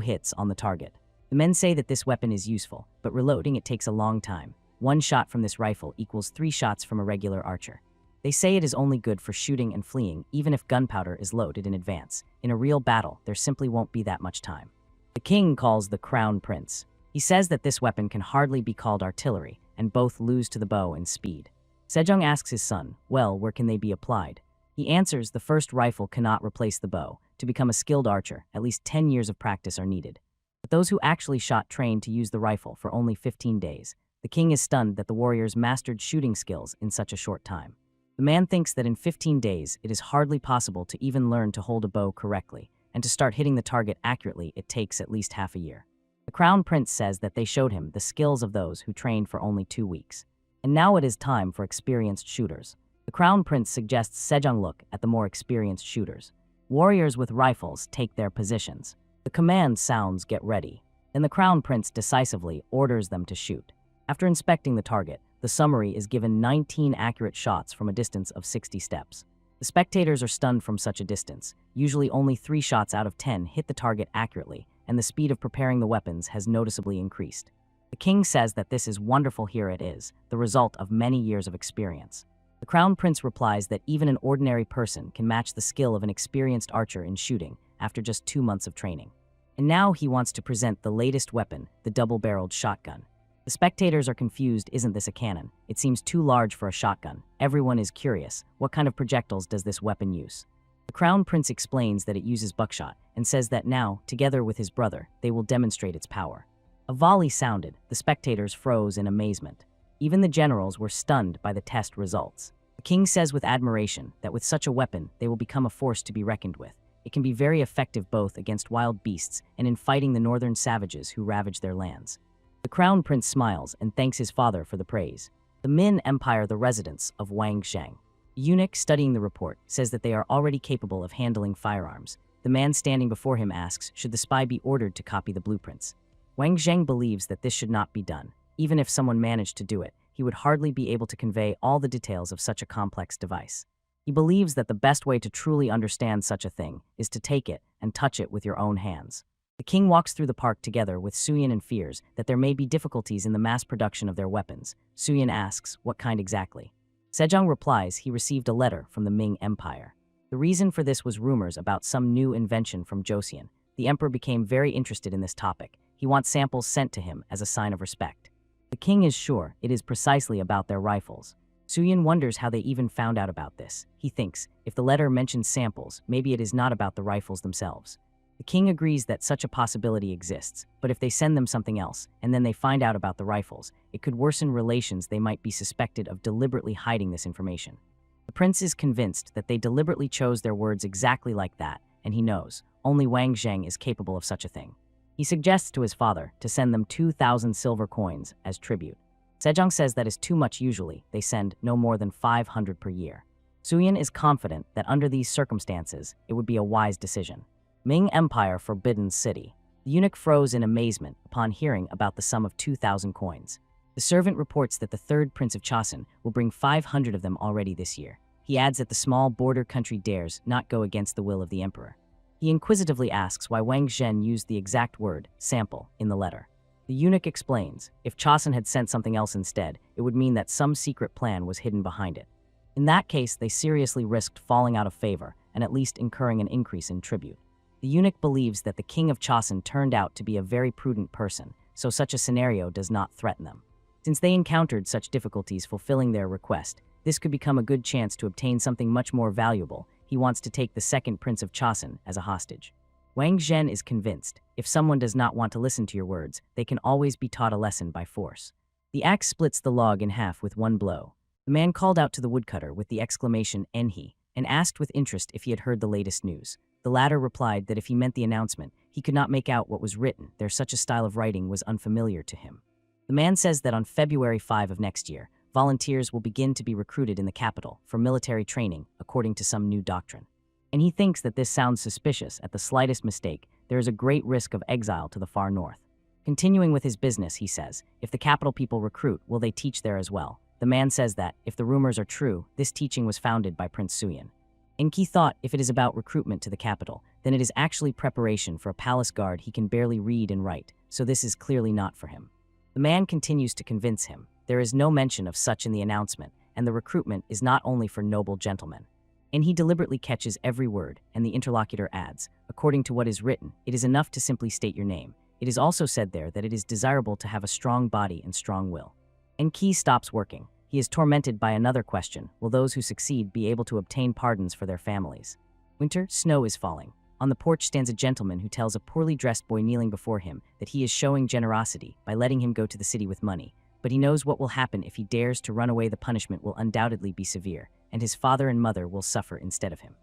S1: hits on the target. The men say that this weapon is useful, but reloading it takes a long time. 1 shot from this rifle equals 3 shots from a regular archer. They say it is only good for shooting and fleeing, even if gunpowder is loaded in advance. In a real battle, there simply won't be that much time. The king calls the Crown Prince. He says that this weapon can hardly be called artillery, and both lose to the bow in speed. Sejong asks his son, well, where can they be applied? He answers the first rifle cannot replace the bow. To become a skilled archer, at least 10 years of practice are needed. But those who actually shot trained to use the rifle for only 15 days. The king is stunned that the warriors mastered shooting skills in such a short time. The man thinks that in 15 days, it is hardly possible to even learn to hold a bow correctly, and to start hitting the target accurately, it takes at least half a year. The Crown Prince says that they showed him the skills of those who trained for only 2 weeks. And now it is time for experienced shooters. The Crown Prince suggests Sejong look at the more experienced shooters. Warriors with rifles take their positions. The command sounds, get ready. Then the Crown Prince decisively orders them to shoot. After inspecting the target, the summary is given 19 accurate shots from a distance of 60 steps. The spectators are stunned from such a distance. Usually only 3 shots out of 10 hit the target accurately, and the speed of preparing the weapons has noticeably increased. The king says that this is wonderful. Here it is, the result of many years of experience. The Crown Prince replies that even an ordinary person can match the skill of an experienced archer in shooting after just 2 months of training. And now he wants to present the latest weapon, the double-barreled shotgun. The spectators are confused. Isn't this a cannon? It seems too large for a shotgun. Everyone is curious. What kind of projectiles does this weapon use? The Crown Prince explains that it uses buckshot and says that now, together with his brother, they will demonstrate its power. A volley sounded. The spectators froze in amazement. Even the generals were stunned by the test results. The king says with admiration that with such a weapon, they will become a force to be reckoned with. It can be very effective both against wild beasts and in fighting the northern savages who ravage their lands. The crown prince smiles and thanks his father for the praise. The Min Empire, the residence of Wang Zheng. The eunuch studying the report says that they are already capable of handling firearms. The man standing before him asks, should the spy be ordered to copy the blueprints? Wang Zheng believes that this should not be done. Even if someone managed to do it, he would hardly be able to convey all the details of such a complex device. He believes that the best way to truly understand such a thing is to take it and touch it with your own hands. The king walks through the park together with Suyin and fears that there may be difficulties in the mass production of their weapons. Suyin asks, what kind exactly? Sejong replies he received a letter from the Ming Empire. The reason for this was rumors about some new invention from Joseon. The emperor became very interested in this topic. He wants samples sent to him as a sign of respect. The king is sure it is precisely about their rifles. Suyin wonders how they even found out about this. He thinks, if the letter mentions samples, maybe it is not about the rifles themselves. The king agrees that such a possibility exists, but if they send them something else, and then they find out about the rifles, it could worsen relations. They might be suspected of deliberately hiding this information. The prince is convinced that they deliberately chose their words exactly like that, and he knows, only Wang Zheng is capable of such a thing. He suggests to his father to send them 2,000 silver coins as tribute. Sejong says that is too much. Usually, they send no more than 500 per year. Suyin is confident that under these circumstances, it would be a wise decision. Ming Empire Forbidden City. The eunuch froze in amazement upon hearing about the sum of 2,000 coins. The servant reports that the third prince of Chosun will bring 500 of them already this year. He adds that the small border country dares not go against the will of the emperor. He inquisitively asks why Wang Zhen used the exact word, sample, in the letter. The eunuch explains, if Chosun had sent something else instead, it would mean that some secret plan was hidden behind it. In that case, they seriously risked falling out of favor and at least incurring an increase in tribute. The eunuch believes that the king of Chosun turned out to be a very prudent person, so such a scenario does not threaten them. Since they encountered such difficulties fulfilling their request, this could become a good chance to obtain something much more valuable. He wants to take the second prince of Chosun as a hostage. Wang Zhen is convinced, if someone does not want to listen to your words, they can always be taught a lesson by force. The axe splits the log in half with one blow. The man called out to the woodcutter with the exclamation "Enhi" and asked with interest if he had heard the latest news. The latter replied that if he meant the announcement, he could not make out what was written. Such a style of writing was unfamiliar to him. The man says that on February 5 of next year, volunteers will begin to be recruited in the capital for military training according to some new doctrine. And he thinks that this sounds suspicious. At the slightest mistake, there is a great risk of exile to the far north. Continuing with his business, he says, if the capital people recruit, will they teach there as well? The man says that, if the rumors are true, this teaching was founded by Prince Suyin. Enki thought if it is about recruitment to the capital, then it is actually preparation for a palace guard. He can barely read and write, so this is clearly not for him. The man continues to convince him. There is no mention of such in the announcement, and the recruitment is not only for noble gentlemen. And he deliberately catches every word, and the interlocutor adds, according to what is written, it is enough to simply state your name. It is also said there that it is desirable to have a strong body and strong will. Enki stops working. He is tormented by another question. Will those who succeed be able to obtain pardons for their families? Winter, snow is falling. On the porch stands a gentleman who tells a poorly dressed boy kneeling before him that he is showing generosity by letting him go to the city with money. But he knows what will happen if he dares to run away. The punishment will undoubtedly be severe, and his father and mother will suffer instead of him.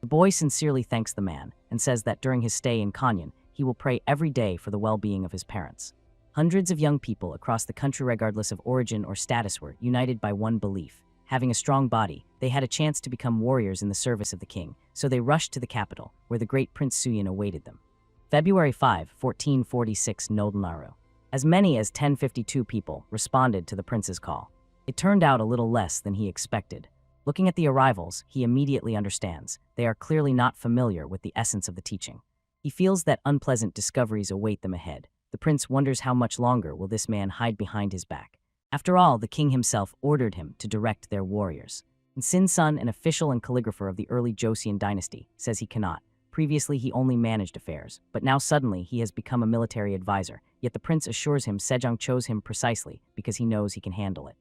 S1: The boy sincerely thanks the man and says that during his stay in Kanyon, he will pray every day for the well-being of his parents. Hundreds of young people across the country, regardless of origin or status, were united by one belief. Having a strong body, they had a chance to become warriors in the service of the king, so they rushed to the capital, where the great Prince Suyin awaited them. February 5, 1446 Noldenaru. As many as 1052 people responded to the prince's call. It turned out a little less than he expected. Looking at the arrivals, he immediately understands. They are clearly not familiar with the essence of the teaching. He feels that unpleasant discoveries await them ahead. The prince wonders how much longer will this man hide behind his back. After all, the king himself ordered him to direct their warriors. And Sin Sun, an official and calligrapher of the early Joseon dynasty, says he cannot. Previously, he only managed affairs, but now suddenly he has become a military advisor. Yet the prince assures him Sejong chose him precisely because he knows he can handle it.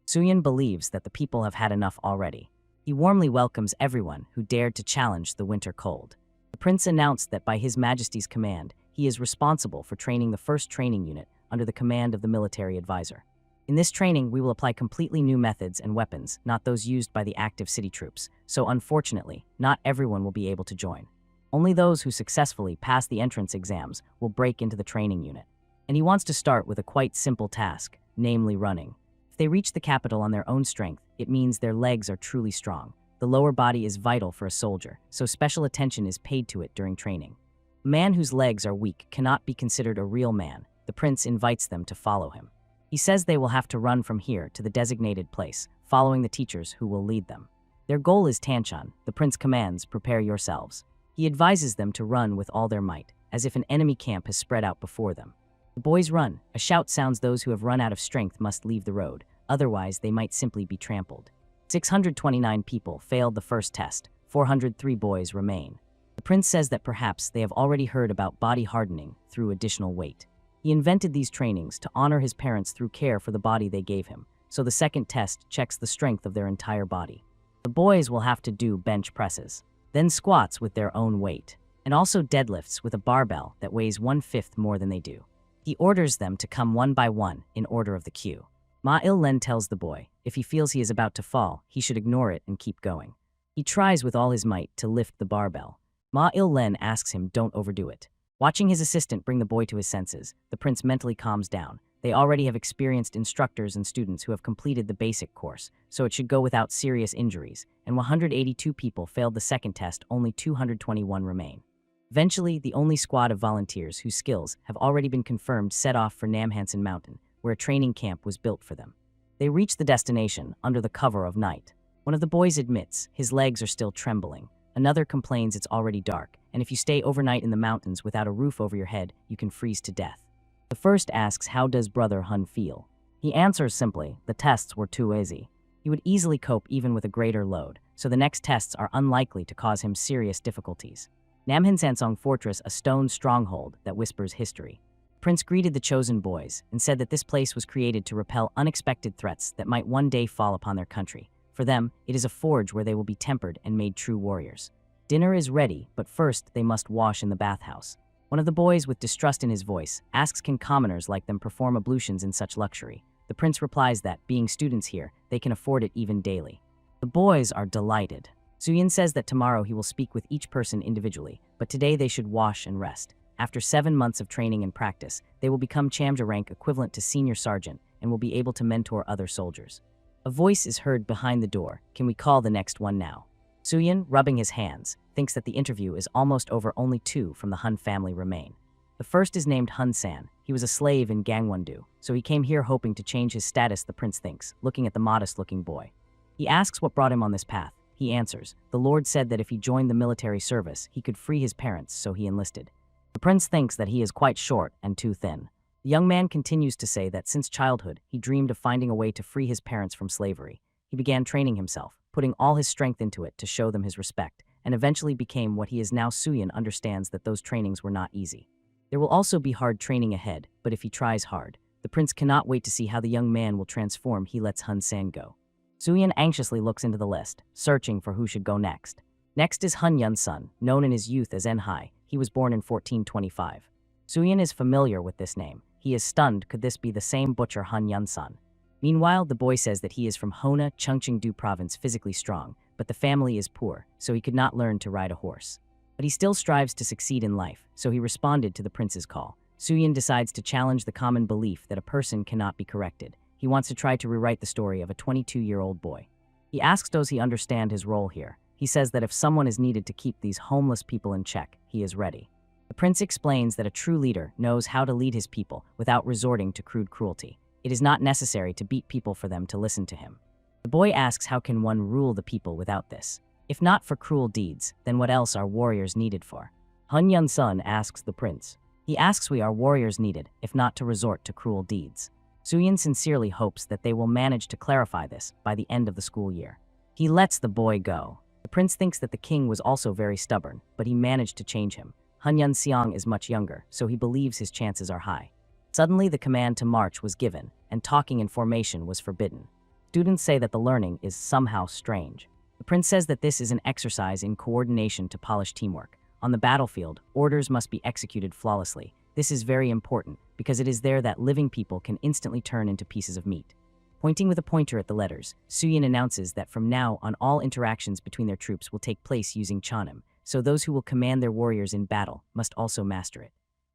S1: Suyin believes that the people have had enough already. He warmly welcomes everyone who dared to challenge the winter cold. The prince announced that by His Majesty's command, he is responsible for training the first training unit under the command of the military advisor. In this training, we will apply completely new methods and weapons, not those used by the active city troops, so unfortunately, not everyone will be able to join. Only those who successfully pass the entrance exams will break into the training unit. And he wants to start with a quite simple task, namely running. If they reach the capital on their own strength, it means their legs are truly strong. The lower body is vital for a soldier, so special attention is paid to it during training. A man whose legs are weak cannot be considered a real man. The prince invites them to follow him. He says they will have to run from here to the designated place, following the teachers who will lead them. Their goal is Tanshan. The prince commands, "Prepare yourselves." He advises them to run with all their might, as if an enemy camp has spread out before them. The boys run. A shout sounds. Those who have run out of strength must leave the road, otherwise they might simply be trampled. 629 people failed the first test. 403 boys remain. The prince says that perhaps they have already heard about body hardening through additional weight. He invented these trainings to honor his parents through care for the body they gave him, so the second test checks the strength of their entire body. The boys will have to do bench presses, then squats with their own weight, and also deadlifts with a barbell that weighs 1/5 more than they do. He orders them to come one by one in order of the queue. Ma-il-len tells the boy, if he feels he is about to fall, he should ignore it and keep going. He tries with all his might to lift the barbell. Ma-il-len asks him don't overdo it. Watching his assistant bring the boy to his senses, the prince mentally calms down. They already have experienced instructors and students who have completed the basic course, so it should go without serious injuries, and 182 people failed the second test, only 221 remain. Eventually, the only squad of volunteers whose skills have already been confirmed set off for Namhansen Mountain, where a training camp was built for them. They reach the destination under the cover of night. One of the boys admits his legs are still trembling. Another complains it's already dark, and if you stay overnight in the mountains without a roof over your head, you can freeze to death. The first asks, how does Brother Hun feel? He answers simply, the tests were too easy. He would easily cope even with a greater load, so the next tests are unlikely to cause him serious difficulties. Namhansansong Fortress, a stone stronghold that whispers history. Prince greeted the chosen boys and said that this place was created to repel unexpected threats that might one day fall upon their country. For them, it is a forge where they will be tempered and made true warriors. Dinner is ready, but first they must wash in the bathhouse. One of the boys, with distrust in his voice, asks can commoners like them perform ablutions in such luxury. The prince replies that, being students here, they can afford it even daily. The boys are delighted. Suyin says that tomorrow he will speak with each person individually, but today they should wash and rest. After 7 months of training and practice, they will become Chamja rank equivalent to senior sergeant and will be able to mentor other soldiers. A voice is heard behind the door. Can we call the next one now? Suyin, rubbing his hands, thinks that the interview is almost over. Only 2 from the Hun family remain. The first is named Hun San. He was a slave in Gangwon-do, so he came here hoping to change his status, the prince thinks, looking at the modest-looking boy. He asks what brought him on this path. He answers, the Lord said that if he joined the military service, he could free his parents, so he enlisted. The prince thinks that he is quite short and too thin. The young man continues to say that since childhood, he dreamed of finding a way to free his parents from slavery. He began training himself, putting all his strength into it to show them his respect, and eventually became what he is now. Suyin understands that those trainings were not easy. There will also be hard training ahead, but if he tries hard, the prince cannot wait to see how the young man will transform. He lets Hun San go. Suyin anxiously looks into the list, searching for who should go next. Next is Hun Yun-sun, known in his youth as En-hai. He was born in 1425. Suyin is familiar with this name. He is stunned. Could this be the same butcher Hun Yun-sun? Meanwhile, the boy says that he is from Hona, Chungcheong-do province, physically strong, but the family is poor, so he could not learn to ride a horse. But he still strives to succeed in life, so he responded to the prince's call. Suyin decides to challenge the common belief that a person cannot be corrected. He wants to try to rewrite the story of a 22-year-old boy. He asks does he understand his role here. He says that if someone is needed to keep these homeless people in check, he is ready. The prince explains that a true leader knows how to lead his people without resorting to crude cruelty. It is not necessary to beat people for them to listen to him. The boy asks how can one rule the people without this? If not for cruel deeds, then what else are warriors needed for? Hun Yun-sun asks the prince. He asks we are warriors needed, if not to resort to cruel deeds. Suyin sincerely hopes that they will manage to clarify this by the end of the school year. He lets the boy go. The prince thinks that the king was also very stubborn, but he managed to change him. Hun Yun-seong is much younger, so he believes his chances are high. Suddenly, the command to march was given, and talking in formation was forbidden. Students say that the learning is somehow strange. The prince says that this is an exercise in coordination to polish teamwork. On the battlefield, orders must be executed flawlessly. This is very important, because it is there that living people can instantly turn into pieces of meat. Pointing with a pointer at the letters, Suyin announces that from now on all interactions between their troops will take place using Chonim. so those who will command their warriors in battle must also master it.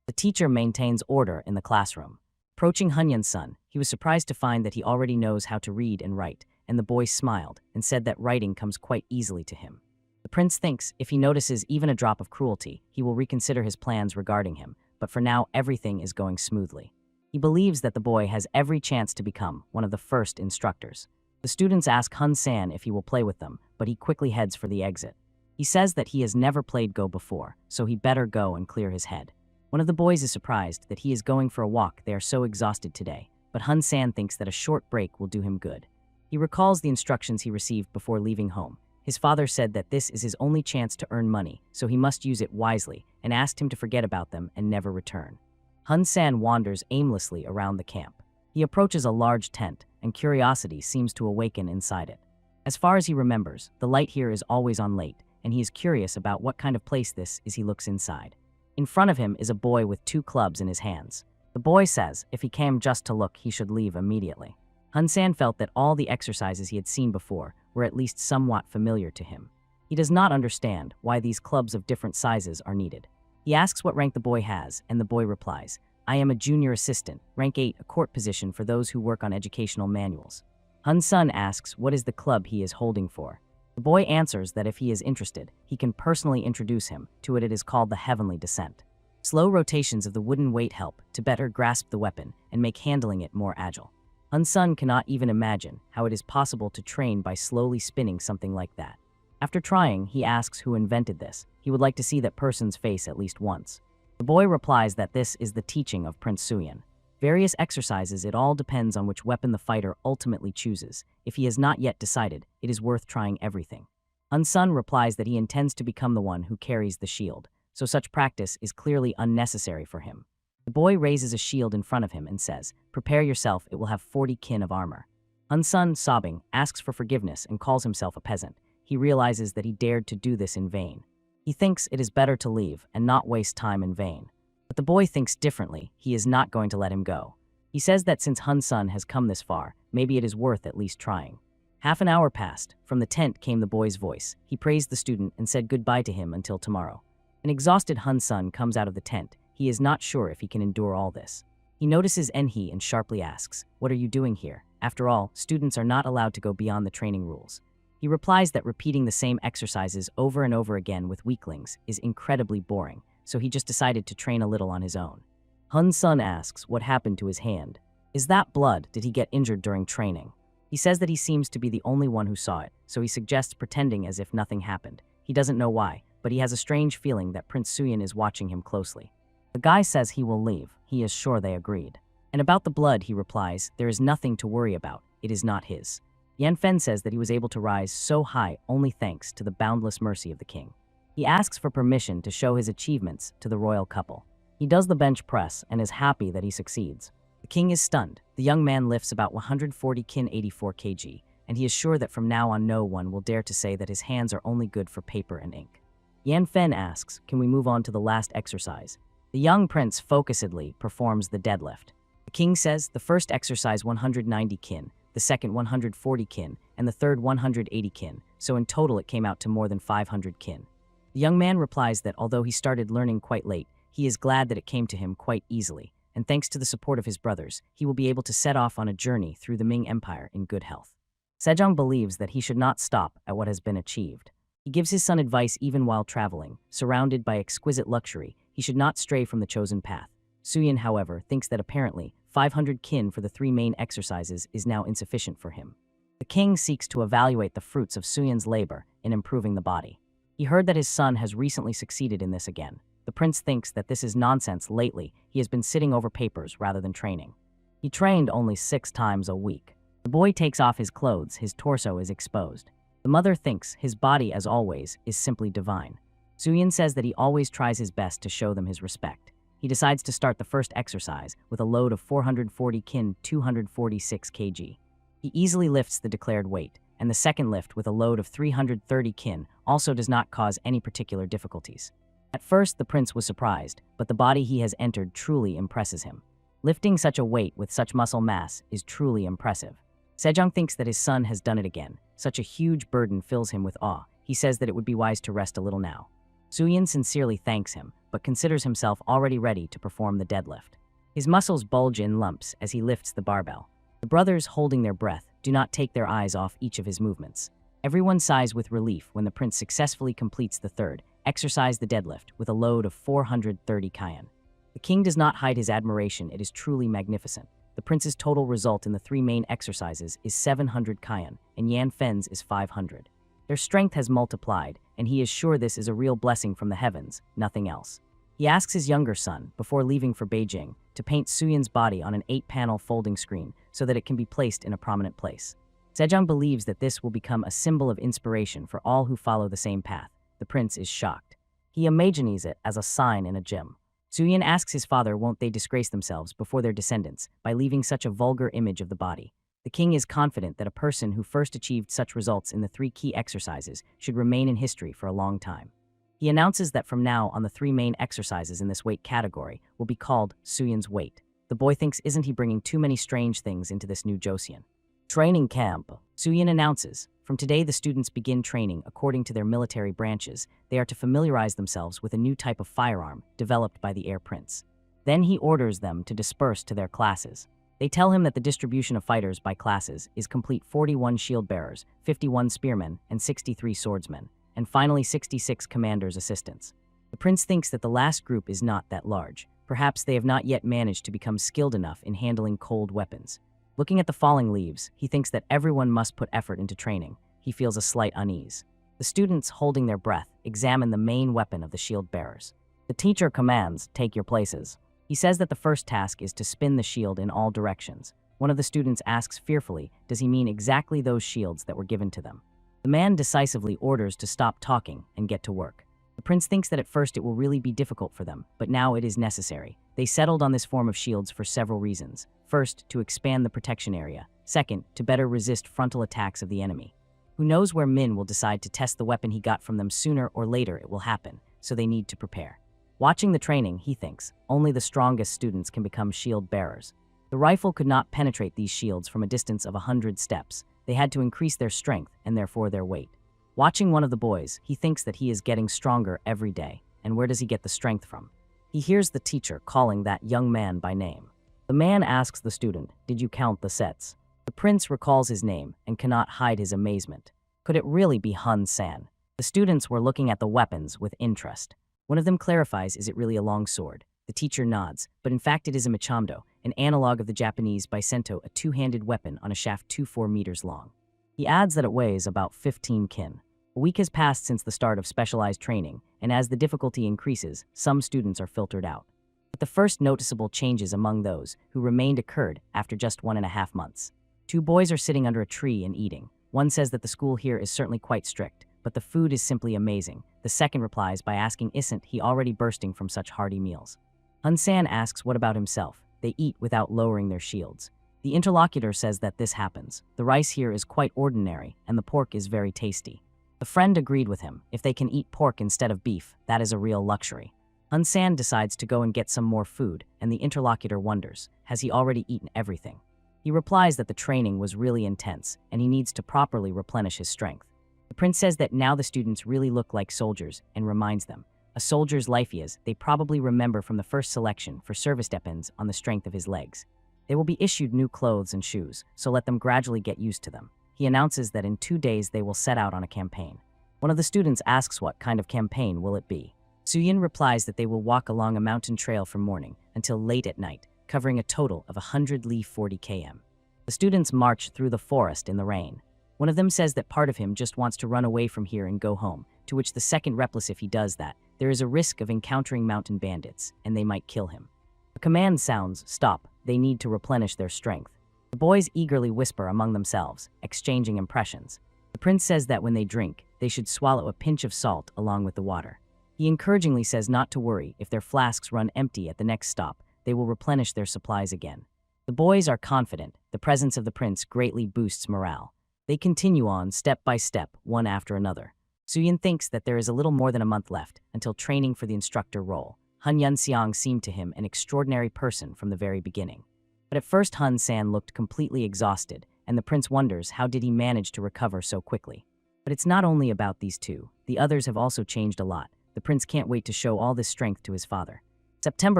S1: The teacher maintains order in the classroom. Approaching Hunyan's son, he was surprised to find that he already knows how to read and write, and the boy smiled and said that writing comes quite easily to him. The prince thinks if he notices even a drop of cruelty, he will reconsider his plans regarding him, but for now everything is going smoothly. He believes that the boy has every chance to become one of the first instructors. The students ask Hun-san if he will play with them, but he quickly heads for the exit. He says that he has never played Go before, so he better go and clear his head. One of the boys is surprised that he is going for a walk. They are so exhausted today, but Hun-san thinks that a short break will do him good. He recalls the instructions he received before leaving home. His father said that this is his only chance to earn money, so he must use it wisely, and asked him to forget about them and never return. Hun-san wanders aimlessly around the camp. He approaches a large tent, and curiosity seems to awaken inside it. As far as he remembers, the light here is always on late, and he is curious about what kind of place this is. He looks inside. In front of him is a boy with 2 clubs in his hands. The boy says if he came just to look, he should leave immediately. Hun-san felt that all the exercises he had seen before were at least somewhat familiar to him. He does not understand why these clubs of different sizes are needed. He asks what rank the boy has, and the boy replies, "I am a junior assistant, rank 8, a court position for those who work on educational manuals." Hun-san asks what is the club he is holding for. The boy answers that if he is interested, he can personally introduce him to it. It is called the Heavenly Descent. Slow rotations of the wooden weight help to better grasp the weapon and make handling it more agile. Hun-san cannot even imagine how it is possible to train by slowly spinning something like that. After trying, he asks who invented this. He would like to see that person's face at least once. The boy replies that this is the teaching of Prince Suyin. Various exercises, it all depends on which weapon the fighter ultimately chooses. If he has not yet decided, it is worth trying everything. Hun-san replies that he intends to become the one who carries the shield, so such practice is clearly unnecessary for him. The boy raises a shield in front of him and says, "Prepare yourself, it will have 40 kin of armor." Hun-san, sobbing, asks for forgiveness and calls himself a peasant. He realizes that he dared to do this in vain. He thinks it is better to leave and not waste time in vain. But the boy thinks differently. He is not going to let him go. He says that since Hun-san has come this far, maybe it is worth at least trying. Half an hour passed. From the tent came the boy's voice. He praised the student and said goodbye to him until tomorrow. An exhausted Hun-san comes out of the tent. He is not sure if he can endure all this. He notices Enhi and sharply asks, "What are you doing here?" After all, students are not allowed to go beyond the training rules. He replies that repeating the same exercises over and over again with weaklings is incredibly boring, so he just decided to train a little on his own. Hun-san asks what happened to his hand. Is that blood? Did he get injured during training? He says that he seems to be the only one who saw it, so he suggests pretending as if nothing happened. He doesn't know why, but he has a strange feeling that Prince Suyin is watching him closely. The guy says he will leave. He is sure they agreed. And about the blood, he replies, there is nothing to worry about. It is not his. Yanfen says that he was able to rise so high only thanks to the boundless mercy of the king. He asks for permission to show his achievements to the royal couple. He does the bench press and is happy that he succeeds. The king is stunned. The young man lifts about 140 kin 84 kg, and he is sure that from now on no one will dare to say that his hands are only good for paper and ink. Yanfen asks, can we move on to the last exercise? The young prince focusedly performs the deadlift. The king says the first exercise 190 kin, the second 140 kin, and the third 180 kin, so in total it came out to more than 500 kin. The young man replies that although he started learning quite late, he is glad that it came to him quite easily, and thanks to the support of his brothers, he will be able to set off on a journey through the Ming Empire in good health. Sejong believes that he should not stop at what has been achieved. He gives his son advice even while traveling, surrounded by exquisite luxury, he should not stray from the chosen path. Suyin, however, thinks that apparently 500 kin for the 3 main exercises is now insufficient for him. The king seeks to evaluate the fruits of Suyin's labor in improving the body. He heard that his son has recently succeeded in this again. The prince thinks that this is nonsense. Lately, he has been sitting over papers rather than training. He trained only 6 times a week. The boy takes off his clothes, his torso is exposed. The mother thinks his body, as always, is simply divine. Suyin says that he always tries his best to show them his respect. He decides to start the first exercise with a load of 440 kin 246 kg. He easily lifts the declared weight, and the second lift with a load of 330 kin also does not cause any particular difficulties. At first, the prince was surprised, but the body he has entered truly impresses him. Lifting such a weight with such muscle mass is truly impressive. Sejong thinks that his son has done it again. Such a huge burden fills him with awe. He says that it would be wise to rest a little now. Suyin sincerely thanks him, but considers himself already ready to perform the deadlift. His muscles bulge in lumps as he lifts the barbell. The brothers, holding their breath, do not take their eyes off each of his movements. Everyone sighs with relief when the prince successfully completes the third, exercise the deadlift, with a load of 430 kyan. The king does not hide his admiration, it is truly magnificent. The prince's total result in the three main exercises is 700 kyan, and Yan Fen's is 500. Their strength has multiplied, and he is sure this is a real blessing from the heavens, nothing else. He asks his younger son, before leaving for Beijing, to paint Suyin's body on an 8-panel folding screen so that it can be placed in a prominent place. Zhejiang believes that this will become a symbol of inspiration for all who follow the same path. The prince is shocked. He imagines it as a sign in a gym. Suyin asks his father won't they disgrace themselves before their descendants by leaving such a vulgar image of the body. The king is confident that a person who first achieved such results in the three key exercises should remain in history for a long time. He announces that from now on the three main exercises in this weight category will be called Suyin's weight. The boy thinks isn't he bringing too many strange things into this new Joseon. Training camp. Suyin announces, from today the students begin training according to their military branches. They are to familiarize themselves with a new type of firearm developed by the Air Prince. Then he orders them to disperse to their classes. They tell him that the distribution of fighters by classes is complete: 41 shield bearers, 51 spearmen, and 63 swordsmen, and finally 66 commanders' assistants. The prince thinks that the last group is not that large. Perhaps they have not yet managed to become skilled enough in handling cold weapons. Looking at the falling leaves, he thinks that everyone must put effort into training. He feels a slight unease. The students, holding their breath, examine the main weapon of the shield bearers. The teacher commands, "Take your places." He says that the first task is to spin the shield in all directions. One of the students asks fearfully, does he mean exactly those shields that were given to them? The man decisively orders to stop talking and get to work. The prince thinks that at first it will really be difficult for them, but now it is necessary. They settled on this form of shields for several reasons. First, to expand the protection area. Second, to better resist frontal attacks of the enemy. Who knows where Min will decide to test the weapon he got from them? Sooner or later it will happen, so they need to prepare. Watching the training, he thinks, only the strongest students can become shield bearers. The rifle could not penetrate these shields from a distance of 100 steps. They had to increase their strength and therefore their weight. Watching one of the boys, he thinks that he is getting stronger every day. And where does he get the strength from? He hears the teacher calling that young man by name. The man asks the student, "Did you count the sets?" The prince recalls his name and cannot hide his amazement. Could it really be Hun San? The students were looking at the weapons with interest. One of them clarifies, is it really a long sword? The teacher nods, but in fact it is a machado, an analog of the Japanese baisento, a two-handed weapon on a shaft 2-4 meters long. He adds that it weighs about 15 kin. A week has passed since the start of specialized training, and as the difficulty increases, some students are filtered out. But the first noticeable changes among those who remained occurred after just 1.5 months. 2 boys are sitting under a tree and eating. One says that the school here is certainly quite strict, but the food is simply amazing. The second replies by asking isn't he already bursting from such hearty meals. Hun San asks what about himself. They eat without lowering their shields. The interlocutor says that this happens. The rice here is quite ordinary, and the pork is very tasty. The friend agreed with him. If they can eat pork instead of beef, that is a real luxury. Hun San decides to go and get some more food, and the interlocutor wonders, has he already eaten everything? He replies that the training was really intense, and he needs to properly replenish his strength. The prince says that now the students really look like soldiers, and reminds them, a soldier's life is, they probably remember from the first selection for service depends on the strength of his legs. They will be issued new clothes and shoes, so let them gradually get used to them. He announces that in 2 days they will set out on a campaign. One of the students asks what kind of campaign will it be. Suyin replies that they will walk along a mountain trail from morning until late at night, covering a total of 100 li 40 km. The students march through the forest in the rain. One of them says that part of him just wants to run away from here and go home, to which the second replies if he does that, there is a risk of encountering mountain bandits, and they might kill him. A command sounds, stop, they need to replenish their strength. The boys eagerly whisper among themselves, exchanging impressions. The prince says that when they drink, they should swallow a pinch of salt along with the water. He encouragingly says not to worry, if their flasks run empty at the next stop, they will replenish their supplies again. The boys are confident. The presence of the prince greatly boosts morale. They continue on step by step, one after another. Suyin thinks that there is a little more than a month left until training for the instructor role. Hun Yunxiang seemed to him an extraordinary person from the very beginning. But at first Hun San looked completely exhausted, and the prince wonders how did he manage to recover so quickly. But it's not only about these two. The others have also changed a lot. The prince can't wait to show all this strength to his father. September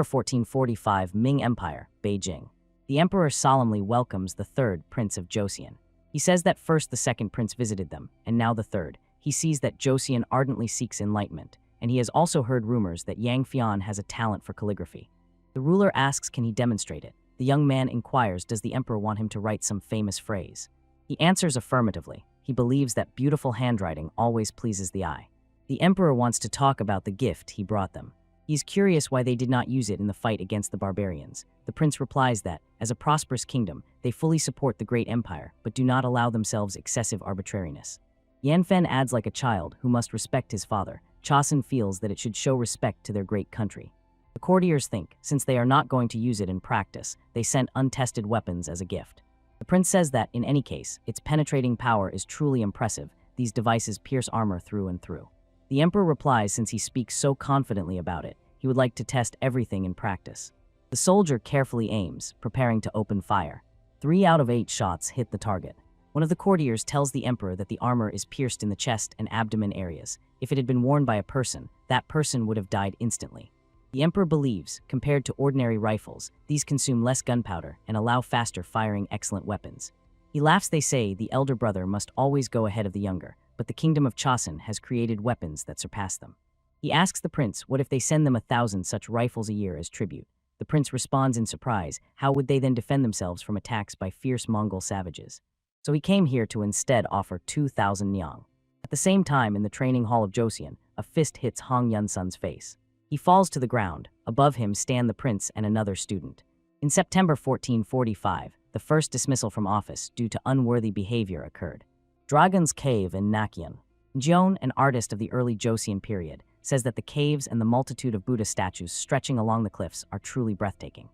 S1: 1445, Ming Empire, Beijing. The emperor solemnly welcomes the third prince of Joseon. He says that first the second prince visited them, and now the third. He sees that Joseon ardently seeks enlightenment, and he has also heard rumors that Yang Fian has a talent for calligraphy. The ruler asks can he demonstrate it. The young man inquires does the emperor want him to write some famous phrase. He answers affirmatively. He believes that beautiful handwriting always pleases the eye. The emperor wants to talk about the gift he brought them. He's curious why they did not use it in the fight against the barbarians. The prince replies that, as a prosperous kingdom, they fully support the great empire, but do not allow themselves excessive arbitrariness. Yanfen adds like a child who must respect his father. Chosun feels that it should show respect to their great country. The courtiers think, since they are not going to use it in practice, they sent untested weapons as a gift. The prince says that, in any case, its penetrating power is truly impressive. These devices pierce armor through and through. The emperor replies since he speaks so confidently about it, he would like to test everything in practice. The soldier carefully aims, preparing to open fire. 3 out of 8 shots hit the target. One of the courtiers tells the emperor that the armor is pierced in the chest and abdomen areas. If it had been worn by a person, that person would have died instantly. The emperor believes, compared to ordinary rifles, these consume less gunpowder and allow faster firing excellent weapons. He laughs. They say the elder brother must always go ahead of the younger, but the kingdom of Chosun has created weapons that surpass them. He asks the prince what if they send them 1,000 such rifles a year as tribute. The prince responds in surprise, how would they then defend themselves from attacks by fierce Mongol savages? So he came here to instead offer 2,000 nyang. At the same time, in the training hall of Joseon, a fist hits Hong Yunsun's face. He falls to the ground. Above him stand the prince and another student. In September 1445, the first dismissal from office due to unworthy behavior occurred. Dragon's Cave in Nakhon. Jeon, an artist of the early Joseon period, says that the caves and the multitude of Buddha statues stretching along the cliffs are truly breathtaking.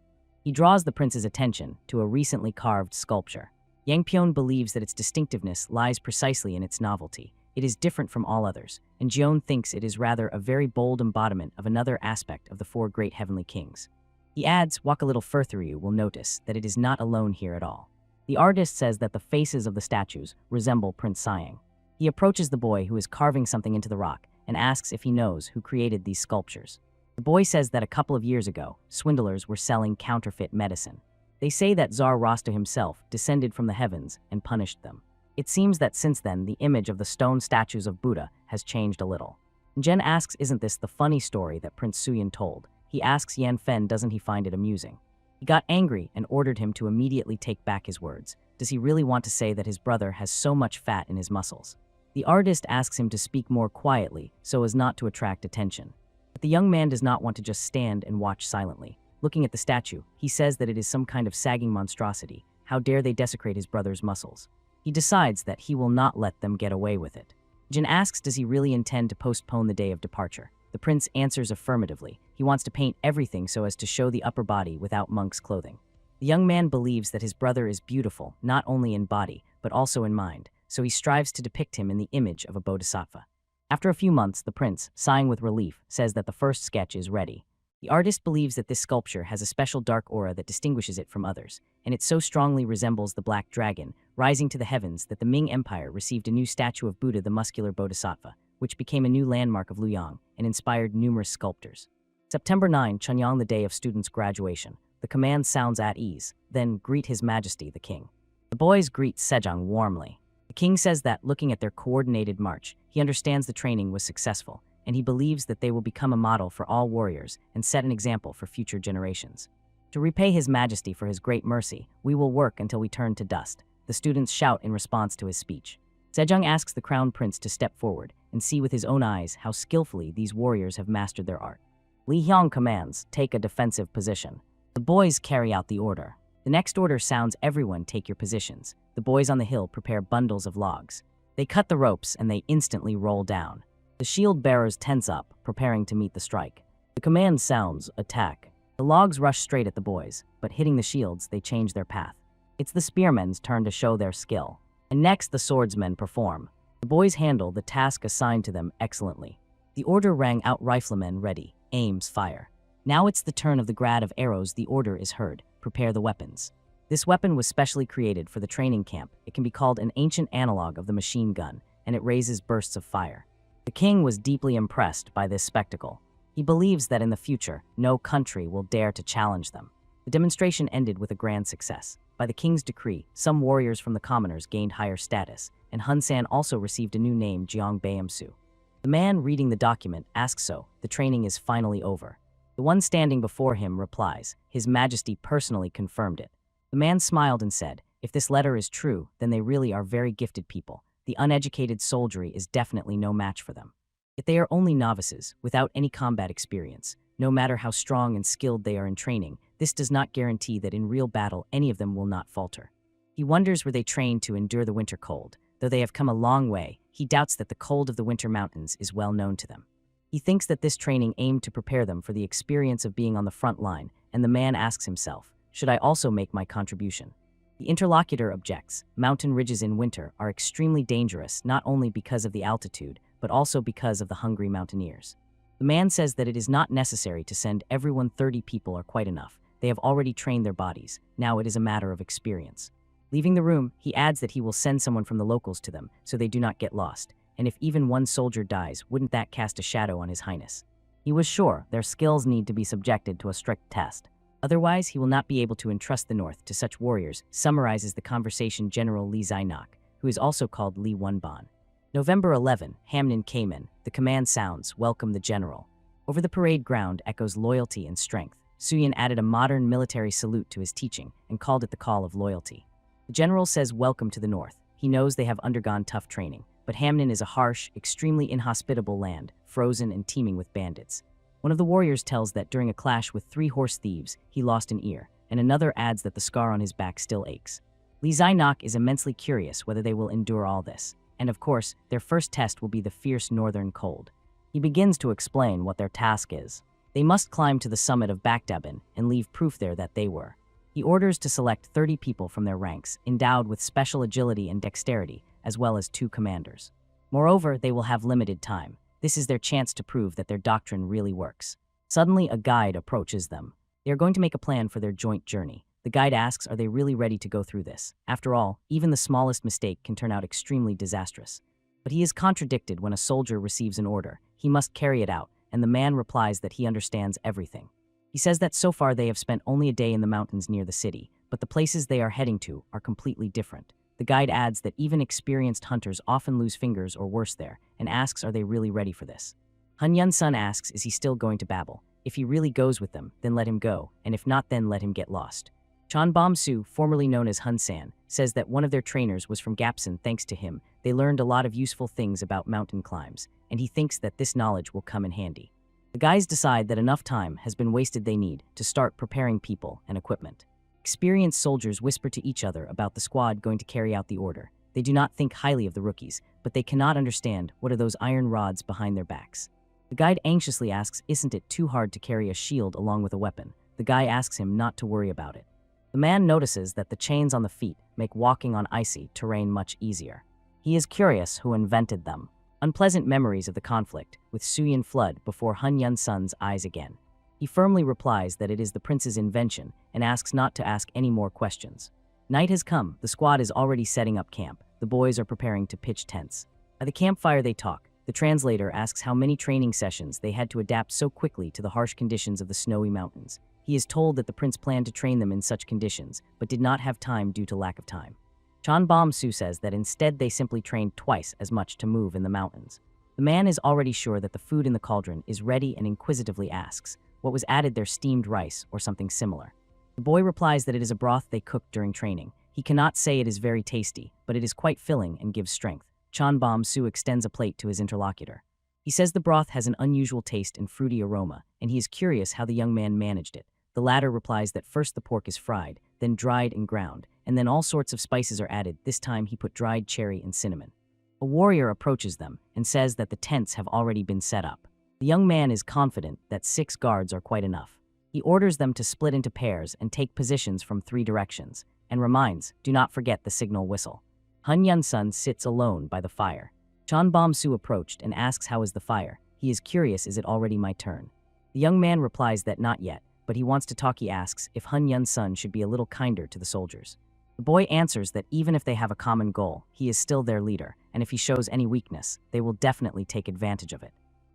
S1: He draws the prince's attention to a recently carved sculpture. Yang Pyeon believes that its distinctiveness lies precisely in its novelty. It is different from all others, and Jeon thinks it is rather a very bold embodiment of another aspect of the 4 great heavenly kings. He adds, walk a little further you will notice that it is not alone here at all. The artist says that the faces of the statues resemble Prince Siang. He approaches the boy who is carving something into the rock and asks if he knows who created these sculptures. The boy says that a couple of years ago, swindlers were selling counterfeit medicine. They say that Tsar Rasta himself descended from the heavens and punished them. It seems that since then, the image of the stone statues of Buddha has changed a little. Jen asks, isn't this the funny story that Prince Suyin told? He asks Yan Fen, doesn't he find it amusing? He got angry and ordered him to immediately take back his words. Does he really want to say that his brother has so much fat in his muscles? The artist asks him to speak more quietly so as not to attract attention. But the young man does not want to just stand and watch silently. Looking at the statue, he says that it is some kind of sagging monstrosity. How dare they desecrate his brother's muscles? He decides that he will not let them get away with it. Jin asks does he really intend to postpone the day of departure. The prince answers affirmatively. He wants to paint everything so as to show the upper body without monk's clothing. The young man believes that his brother is beautiful, not only in body, but also in mind, so he strives to depict him in the image of a bodhisattva. After a few months, the prince, sighing with relief, says that the first sketch is ready. The artist believes that this sculpture has a special dark aura that distinguishes it from others, and it so strongly resembles the black dragon, rising to the heavens, that the Ming Empire received a new statue of Buddha the muscular bodhisattva, which became a new landmark of Luoyang and inspired numerous sculptors. September 9, Chunyang, the day of students' graduation. The command sounds at ease, then greet His Majesty the King. The boys greet Sejong warmly. The king says that, looking at their coordinated march, he understands the training was successful, and he believes that they will become a model for all warriors and set an example for future generations. To repay His Majesty for his great mercy, we will work until we turn to dust. The students shout in response to his speech. Sejong asks the crown prince to step forward and see with his own eyes how skillfully these warriors have mastered their art. Li Hyong commands, take a defensive position. The boys carry out the order. The next order sounds, everyone take your positions. The boys on the hill prepare bundles of logs. They cut the ropes and they instantly roll down. The shield bearers tense up, preparing to meet the strike. The command sounds, attack. The logs rush straight at the boys, but hitting the shields, they change their path. It's the spearmen's turn to show their skill. And next, the swordsmen perform. The boys handle the task assigned to them excellently. The order rang out, riflemen ready, aims, fire. Now it's the turn of the grad of arrows. The order is heard, prepare the weapons. This weapon was specially created for the training camp. It can be called an ancient analog of the machine gun, and it raises bursts of fire. The king was deeply impressed by this spectacle. He believes that in the future, no country will dare to challenge them. The demonstration ended with a grand success. By the king's decree, some warriors from the commoners gained higher status, and Hun San also received a new name, Jeong Baeumsu. The man reading the document asks so, the training is finally over. The one standing before him replies, His Majesty personally confirmed it. The man smiled and said, if this letter is true, then they really are very gifted people. The uneducated soldiery is definitely no match for them. Yet they are only novices, without any combat experience. No matter how strong and skilled they are in training, this does not guarantee that in real battle any of them will not falter. He wonders were they trained to endure the winter cold. Though they have come a long way, he doubts that the cold of the winter mountains is well known to them. He thinks that this training aimed to prepare them for the experience of being on the front line, and the man asks himself, should I also make my contribution? The interlocutor objects, mountain ridges in winter are extremely dangerous not only because of the altitude, but also because of the hungry mountaineers. The man says that it is not necessary to send everyone. 30 people are quite enough. They have already trained their bodies. Now it is a matter of experience. Leaving the room, he adds that he will send someone from the locals to them so they do not get lost. And if even one soldier dies, wouldn't that cast a shadow on His Highness? He was sure their skills need to be subjected to a strict test. Otherwise, he will not be able to entrust the North to such warriors, summarizes the conversation General Li Zainak, who is also called Li Wunban. November 11, Hamnin came in. The command sounds, welcome the general. Over the parade ground echoes loyalty and strength. Suyin added a modern military salute to his teaching and called it the call of loyalty. The general says welcome to the North. He knows they have undergone tough training, but Hamnin is a harsh, extremely inhospitable land, frozen and teeming with bandits. One of the warriors tells that during a clash with 3 horse thieves, he lost an ear, and another adds that the scar on his back still aches. Li Zainak is immensely curious whether they will endure all this, and of course, their first test will be the fierce northern cold. He begins to explain what their task is. They must climb to the summit of Bakdabin and leave proof there that they were. He orders to select 30 people from their ranks, endowed with special agility and dexterity, as well as 2 commanders. Moreover, they will have limited time. This is their chance to prove that their doctrine really works. Suddenly, a guide approaches them. They are going to make a plan for their joint journey. The guide asks, are they really ready to go through this? After all, even the smallest mistake can turn out extremely disastrous. But he is contradicted when a soldier receives an order. He must carry it out, and the man replies that he understands everything. He says that so far they have spent only a day in the mountains near the city, but the places they are heading to are completely different. The guide adds that even experienced hunters often lose fingers or worse there, and asks are they really ready for this. Hun Yun-sun asks is he still going to babble. If he really goes with them, then let him go, and if not, then let him get lost. Chan Bom-su, formerly known as Hun San, says that one of their trainers was from Gapsan. Thanks to him, they learned a lot of useful things about mountain climbs, and he thinks that this knowledge will come in handy. The guys decide that enough time has been wasted. They need to start preparing people and equipment. Experienced soldiers whisper to each other about the squad going to carry out the order. They do not think highly of the rookies, but they cannot understand what are those iron rods behind their backs. The guide anxiously asks, isn't it too hard to carry a shield along with a weapon? The guy asks him not to worry about it. The man notices that the chains on the feet make walking on icy terrain much easier. He is curious who invented them. Unpleasant memories of the conflict with Suyin flood before Hun Yun-sun's eyes again. He firmly replies that it is the prince's invention and asks not to ask any more questions. Night has come. The squad is already setting up camp. The boys are preparing to pitch tents. By the campfire they talk. The translator asks how many training sessions they had to adapt so quickly to the harsh conditions of the snowy mountains. He is told that the prince planned to train them in such conditions, but did not have time due to lack of time. Chan Bom-su says that instead they simply trained twice as much to move in the mountains. The man is already sure that the food in the cauldron is ready and inquisitively asks, what was added there, steamed rice or something similar? The boy replies that it is a broth they cooked during training. He cannot say it is very tasty, but it is quite filling and gives strength. Chan Bom-su extends a plate to his interlocutor. He says the broth has an unusual taste and fruity aroma, and he is curious how the young man managed it. The latter replies that first the pork is fried, then dried and ground, and then all sorts of spices are added. This time he put dried cherry and cinnamon. A warrior approaches them and says that the tents have already been set up. The young man is confident that 6 guards are quite enough. He orders them to split into pairs and take positions from 3 directions, and reminds, do not forget the signal whistle. Hun Yun-sun sits alone by the fire. Chan Bom-su approached and asks how is the fire. He is curious, is it already my turn? The young man replies that not yet, but he wants to talk. He asks if Hun Yun-sun should be a little kinder to the soldiers. The boy answers that even if they have a common goal, he is still their leader, and and if he shows any weakness, they will definitely take advantage of it.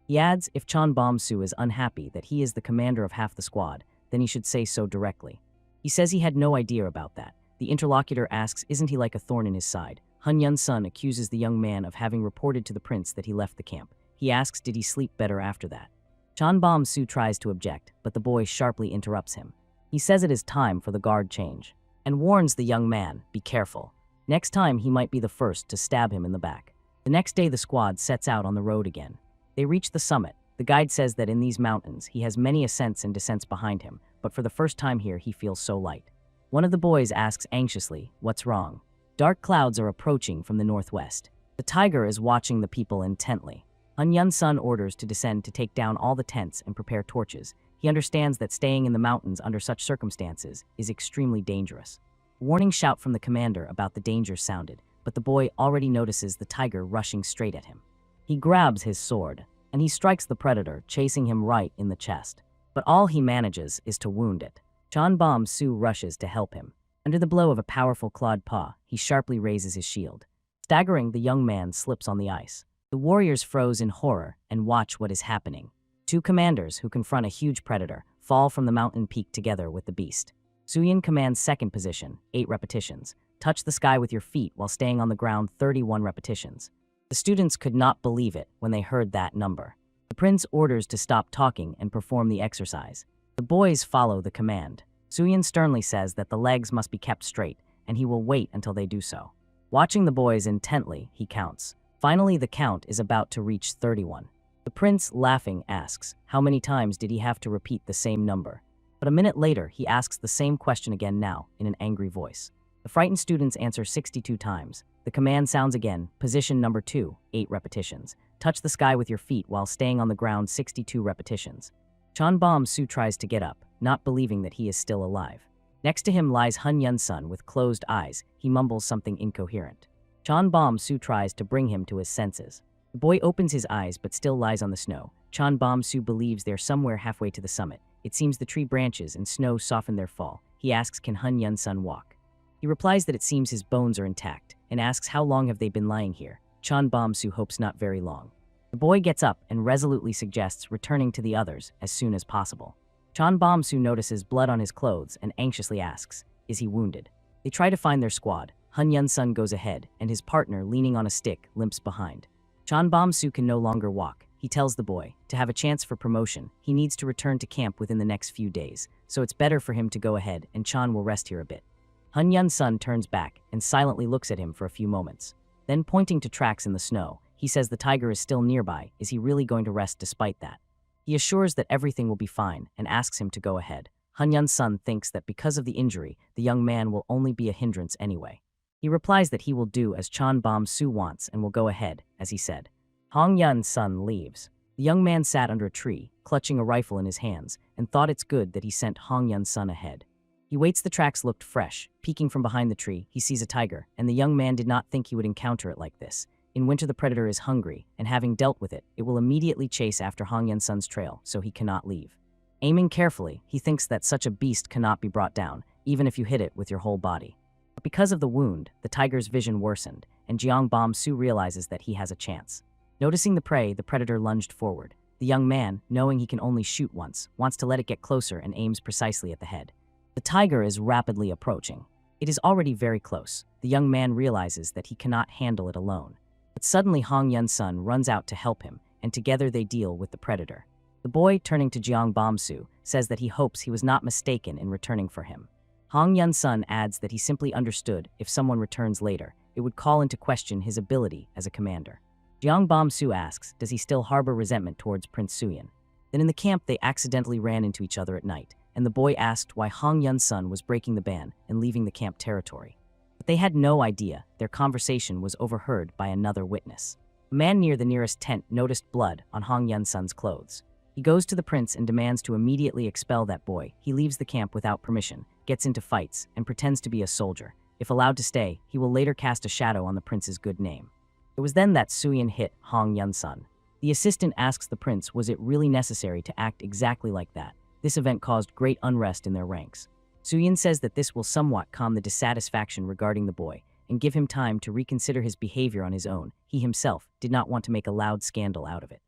S1: He adds, if Chan Bom-soo is unhappy that he is the commander of half the squad, then he should say so directly. He says he had no idea about that. The interlocutor asks, isn't he like a thorn in his side? Han Yun-sun accuses the young man of having reported to the prince that he left the camp. He asks, did he sleep better after that? Chan Bom-soo tries to object, but the boy sharply interrupts him. He says it is time for the guard change, and warns the young man, be careful. Next time he might be the first to stab him in the back. The next day the squad sets out on the road again. They reach the summit. The guide says that in these mountains he has many ascents and descents behind him, but for the first time here he feels so light. One of the boys asks anxiously, what's wrong? Dark clouds are approaching from the northwest. The tiger is watching the people intently. Han Yun-sun orders to descend to take down all the tents and prepare torches. He understands that staying in the mountains under such circumstances is extremely dangerous. A warning shout from the commander about the danger sounded, but the boy already notices the tiger rushing straight at him. He grabs his sword, and he strikes the predator, chasing him right in the chest. But all he manages is to wound it. Chan Bom-soo rushes to help him. Under the blow of a powerful clawed paw, he sharply raises his shield. Staggering, the young man slips on the ice. The warriors froze in horror and watch what is happening. Two commanders who confront a huge predator fall from the mountain peak together with the beast. Suyin commands second position, 8 repetitions. Touch the sky with your feet while staying on the ground 31 repetitions. The students could not believe it when they heard that number. The prince orders to stop talking and perform the exercise. The boys follow the command. Suyin sternly says that the legs must be kept straight, and he will wait until they do so. Watching the boys intently, he counts. Finally, the count is about to reach 31. The prince, laughing, asks, how many times did he have to repeat the same number? But a minute later, he asks the same question again now, in an angry voice. The frightened students answer 62 times. The command sounds again, position number 2, 8 repetitions. Touch the sky with your feet while staying on the ground 62 repetitions. Chan Bom-soo tries to get up, not believing that he is still alive. Next to him lies Han Yun-sun with closed eyes. He mumbles something incoherent. Chan Bom-soo tries to bring him to his senses. The boy opens his eyes but still lies on the snow. Chan Bom-soo believes they're somewhere halfway to the summit. It seems the tree branches and snow soften their fall. He asks, can Han Yun-sun walk? He replies that it seems his bones are intact, and asks how long have they been lying here. Chan Bom-soo hopes not very long. The boy gets up and resolutely suggests returning to the others as soon as possible. Chan Bom-soo notices blood on his clothes and anxiously asks, is he wounded? They try to find their squad. Han Yun-sun goes ahead, and his partner, leaning on a stick, limps behind. Chan Bom-soo can no longer walk. He tells the boy, to have a chance for promotion, he needs to return to camp within the next few days, so it's better for him to go ahead and Chan will rest here a bit. Han Yun-sun turns back and silently looks at him for a few moments. Then, pointing to tracks in the snow, he says the tiger is still nearby. Is he really going to rest despite that? He assures that everything will be fine and asks him to go ahead. Han Yun-sun thinks that because of the injury, the young man will only be a hindrance anyway. He replies that he will do as Chan Bom-soo wants and will go ahead, as he said. Han Yun-sun leaves. The young man sat under a tree, clutching a rifle in his hands, and thought it's good that he sent Han Yun-sun ahead. He waits. The tracks looked fresh. Peeking from behind the tree, he sees a tiger, and the young man did not think he would encounter it like this. In winter the predator is hungry, and having dealt with it, it will immediately chase after Han Yun-sun's trail, so he cannot leave. Aiming carefully, he thinks that such a beast cannot be brought down, even if you hit it with your whole body. But because of the wound, the tiger's vision worsened, and Jeong Bom-soo realizes that he has a chance. Noticing the prey, the predator lunged forward. The young man, knowing he can only shoot once, wants to let it get closer and aims precisely at the head. The tiger is rapidly approaching. It is already very close. The young man realizes that he cannot handle it alone. But suddenly Han Yun-sun runs out to help him, and together they deal with the predator. The boy, turning to Jeong Bom-soo, says that he hopes he was not mistaken in returning for him. Han Yun-sun adds that he simply understood if someone returns later, it would call into question his ability as a commander. Jeong Bom-soo asks, does he still harbor resentment towards Prince Suyin? Then in the camp they accidentally ran into each other at night, and the boy asked why Han Yun-sun was breaking the ban and leaving the camp territory. But they had no idea. Their conversation was overheard by another witness. A man near the nearest tent noticed blood on Han Yun-sun's clothes. He goes to the prince and demands to immediately expel that boy. He leaves the camp without permission, gets into fights, and pretends to be a soldier. If allowed to stay, he will later cast a shadow on the prince's good name. It was then that Suyin hit Han Yun-sun. The assistant asks the prince, was it really necessary to act exactly like that? This event caused great unrest in their ranks. Suyin says that this will somewhat calm the dissatisfaction regarding the boy, and give him time to reconsider his behavior on his own. He himself did not want to make a loud scandal out of it.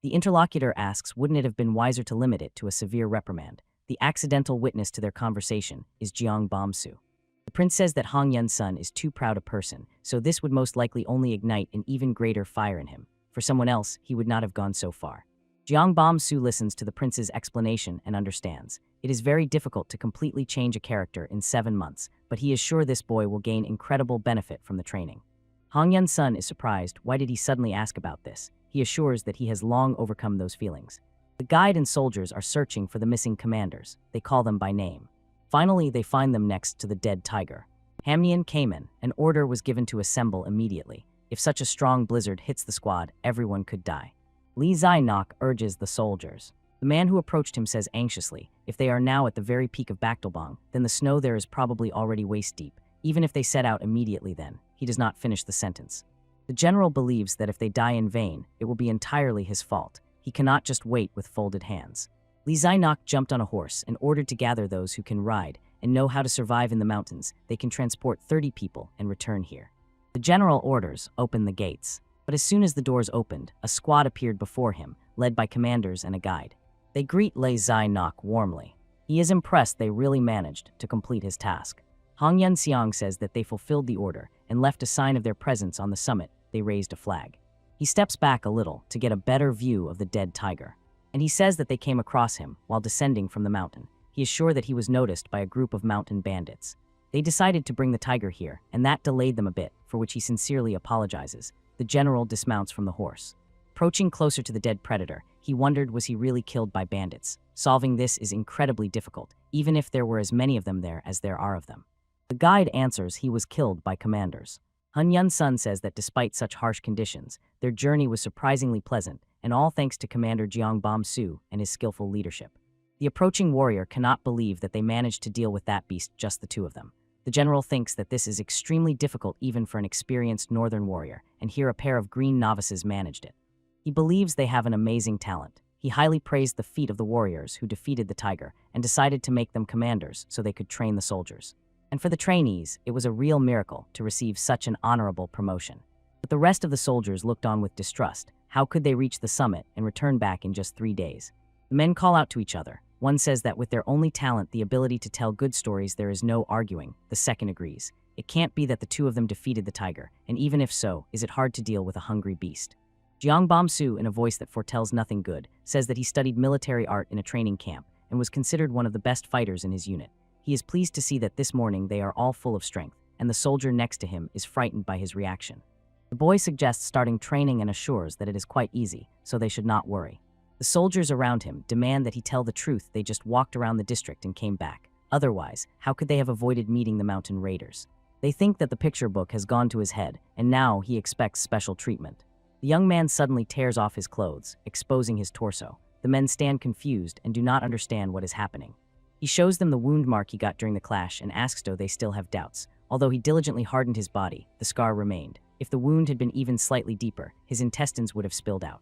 S1: The interlocutor asks, wouldn't it have been wiser to limit it to a severe reprimand? The accidental witness to their conversation is Jeong Bom-soo. The prince says that Hong Yun-sun is too proud a person, so this would most likely only ignite an even greater fire in him. For someone else, he would not have gone so far. Jeong Bom-soo listens to the prince's explanation and understands. It is very difficult to completely change a character in 7 months, but he is sure this boy will gain incredible benefit from the training. Hong Yun-sun is surprised. Why did he suddenly ask about this? He assures that he has long overcome those feelings. The guide and soldiers are searching for the missing commanders. They call them by name. Finally, they find them next to the dead tiger. Hamnian came in. An order was given to assemble immediately. If such a strong blizzard hits the squad, everyone could die. Lee Zai-nok urges the soldiers. The man who approached him says anxiously, if they are now at the very peak of Bakdalbong, then the snow there is probably already waist-deep. Even if they set out immediately then, he does not finish the sentence. The general believes that if they die in vain, it will be entirely his fault. He cannot just wait with folded hands. Lee Zai-nok jumped on a horse and ordered to gather those who can ride and know how to survive in the mountains. They can transport 30 people and return here. The general orders, open the gates. But as soon as the doors opened, a squad appeared before him, led by commanders and a guide. They greet Lee Zai-nok warmly. He is impressed they really managed to complete his task. Hong Yun-seong says that they fulfilled the order and left a sign of their presence on the summit. They raised a flag. He steps back a little to get a better view of the dead tiger, and he says that they came across him while descending from the mountain. He is sure that he was noticed by a group of mountain bandits. They decided to bring the tiger here, and that delayed them a bit, for which he sincerely apologizes. The general dismounts from the horse. Approaching closer to the dead predator, he wondered, was he really killed by bandits? Solving this is incredibly difficult, even if there were as many of them there as there are of them. The guide answers he was killed by commanders. Hun Yun-sun says that despite such harsh conditions, their journey was surprisingly pleasant, and all thanks to Commander Jeong Bom-soo and his skillful leadership. The approaching warrior cannot believe that they managed to deal with that beast, just the two of them. The general thinks that this is extremely difficult even for an experienced northern warrior, and here a pair of green novices managed it. He believes they have an amazing talent. He highly praised the feat of the warriors who defeated the tiger and decided to make them commanders so they could train the soldiers. And for the trainees, it was a real miracle to receive such an honorable promotion. But the rest of the soldiers looked on with distrust. How could they reach the summit and return back in just 3 days? The men call out to each other. One says that with their only talent, the ability to tell good stories, there is no arguing. The second agrees. It can't be that the two of them defeated the tiger, and even if so, is it hard to deal with a hungry beast? Jeong Bom-soo, in a voice that foretells nothing good, says that he studied military art in a training camp and was considered one of the best fighters in his unit. He is pleased to see that this morning they are all full of strength, and the soldier next to him is frightened by his reaction. The boy suggests starting training and assures that it is quite easy, so they should not worry. The soldiers around him demand that he tell the truth. They just walked around the district and came back. Otherwise, how could they have avoided meeting the mountain raiders? They think that the picture book has gone to his head, and now he expects special treatment. The young man suddenly tears off his clothes, exposing his torso. The men stand confused and do not understand what is happening. He shows them the wound mark he got during the clash and asks do they still have doubts. Although he diligently hardened his body, the scar remained. If the wound had been even slightly deeper, his intestines would have spilled out.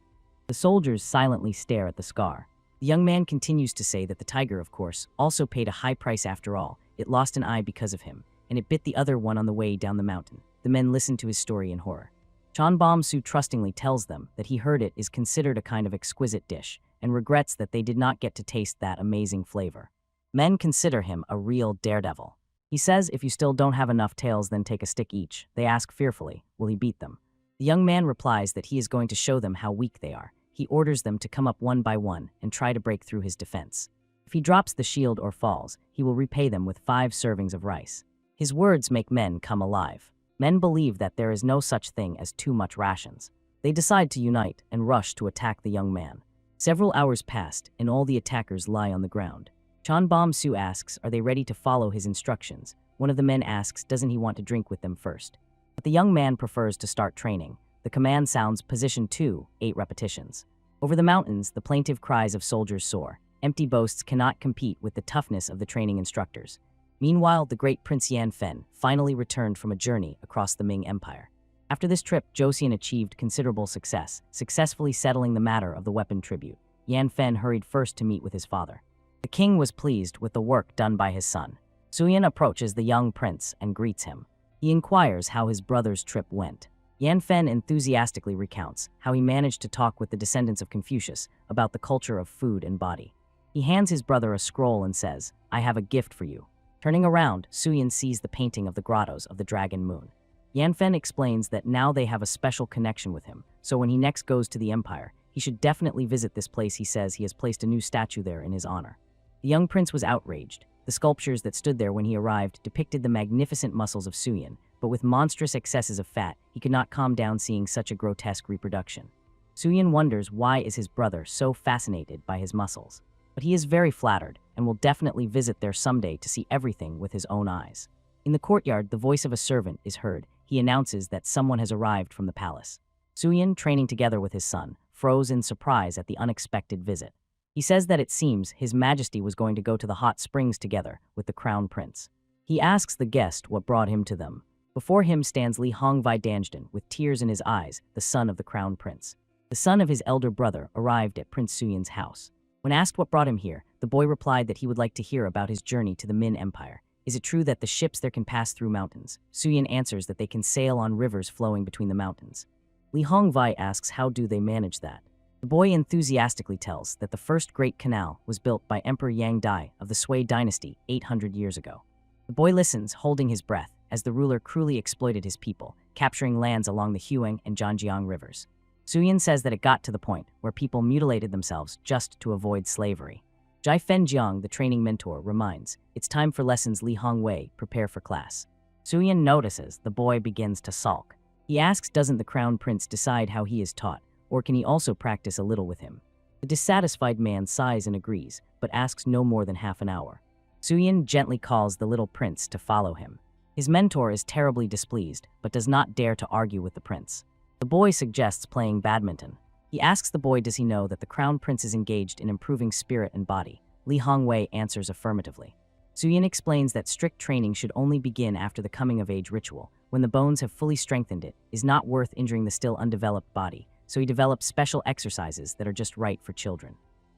S1: The soldiers silently stare at the scar. The young man continues to say that the tiger, of course, also paid a high price after all. It lost an eye because of him, and it bit the other one on the way down the mountain. The men listen to his story in horror. Jeong Bom-soo trustingly tells them that he heard it is considered a kind of exquisite dish, and regrets that they did not get to taste that amazing flavor. Men consider him a real daredevil. He says if you still don't have enough tails, then take a stick each. They ask fearfully, will he beat them? The young man replies that he is going to show them how weak they are. He orders them to come up one by one and try to break through his defense. If he drops the shield or falls, he will repay them with 5 servings of rice. His words make men come alive. Men believe that there is no such thing as too much rations. They decide to unite and rush to attack the young man. Several hours passed, and all the attackers lie on the ground. Jeong Bom-soo asks, are they ready to follow his instructions? One of the men asks, doesn't he want to drink with them first? But the young man prefers to start training. The command sounds position 2, 8 repetitions. Over the mountains, the plaintive cries of soldiers soar. Empty boasts cannot compete with the toughness of the training instructors. Meanwhile, the great Prince Yan Fen finally returned from a journey across the Ming Empire. After this trip, Joseon achieved considerable success, successfully settling the matter of the weapon tribute. Yan Fen hurried first to meet with his father. The king was pleased with the work done by his son. Suyin approaches the young prince and greets him. He inquires how his brother's trip went. Yanfen enthusiastically recounts how he managed to talk with the descendants of Confucius about the culture of food and body. He hands his brother a scroll and says, "I have a gift for you." Turning around, Suyin sees the painting of the grottos of the Dragon Moon. Yanfen explains that now they have a special connection with him, so when he next goes to the Empire, he should definitely visit this place. He says he has placed a new statue there in his honor. The young prince was outraged. The sculptures that stood there when he arrived depicted the magnificent muscles of Suyin, but with monstrous excesses of fat, he could not calm down seeing such a grotesque reproduction. Suyin wonders why is his brother so fascinated by his muscles. But he is very flattered and will definitely visit there someday to see everything with his own eyes. In the courtyard, the voice of a servant is heard. He announces that someone has arrived from the palace. Suyin, training together with his son, froze in surprise at the unexpected visit. He says that it seems His Majesty was going to go to the hot springs together with the crown prince. He asks the guest what brought him to them. Before him stands Li Hongvai Danjdan with tears in his eyes, the son of the crown prince. The son of his elder brother arrived at Prince Suyin's house. When asked what brought him here, the boy replied that he would like to hear about his journey to the Min Empire. Is it true that the ships there can pass through mountains? Suyin answers that they can sail on rivers flowing between the mountains. Li Hongvai asks how do they manage that. The boy enthusiastically tells that the first great canal was built by Emperor Yang Dai of the Sui dynasty 800 years ago. The boy listens, holding his breath, as the ruler cruelly exploited his people, capturing lands along the Huang and Zhanjiang rivers. Suyin says that it got to the point where people mutilated themselves just to avoid slavery. Jai Fenjiang, the training mentor, reminds, "It's time for lessons, Li Hongwei, prepare for class." Suyin notices the boy begins to sulk. He asks doesn't the crown prince decide how he is taught, or can he also practice a little with him? The dissatisfied man sighs and agrees, but asks no more than half an hour. Suyin gently calls the little prince to follow him. His mentor is terribly displeased, but does not dare to argue with the prince. The boy suggests playing badminton. He asks the boy does he know that the crown prince is engaged in improving spirit and body. Li Hongwei answers affirmatively. Suyin explains that strict training should only begin after the coming-of-age ritual, when the bones have fully strengthened it, is not worth injuring the still undeveloped body, so he develops special exercises that are just right for children.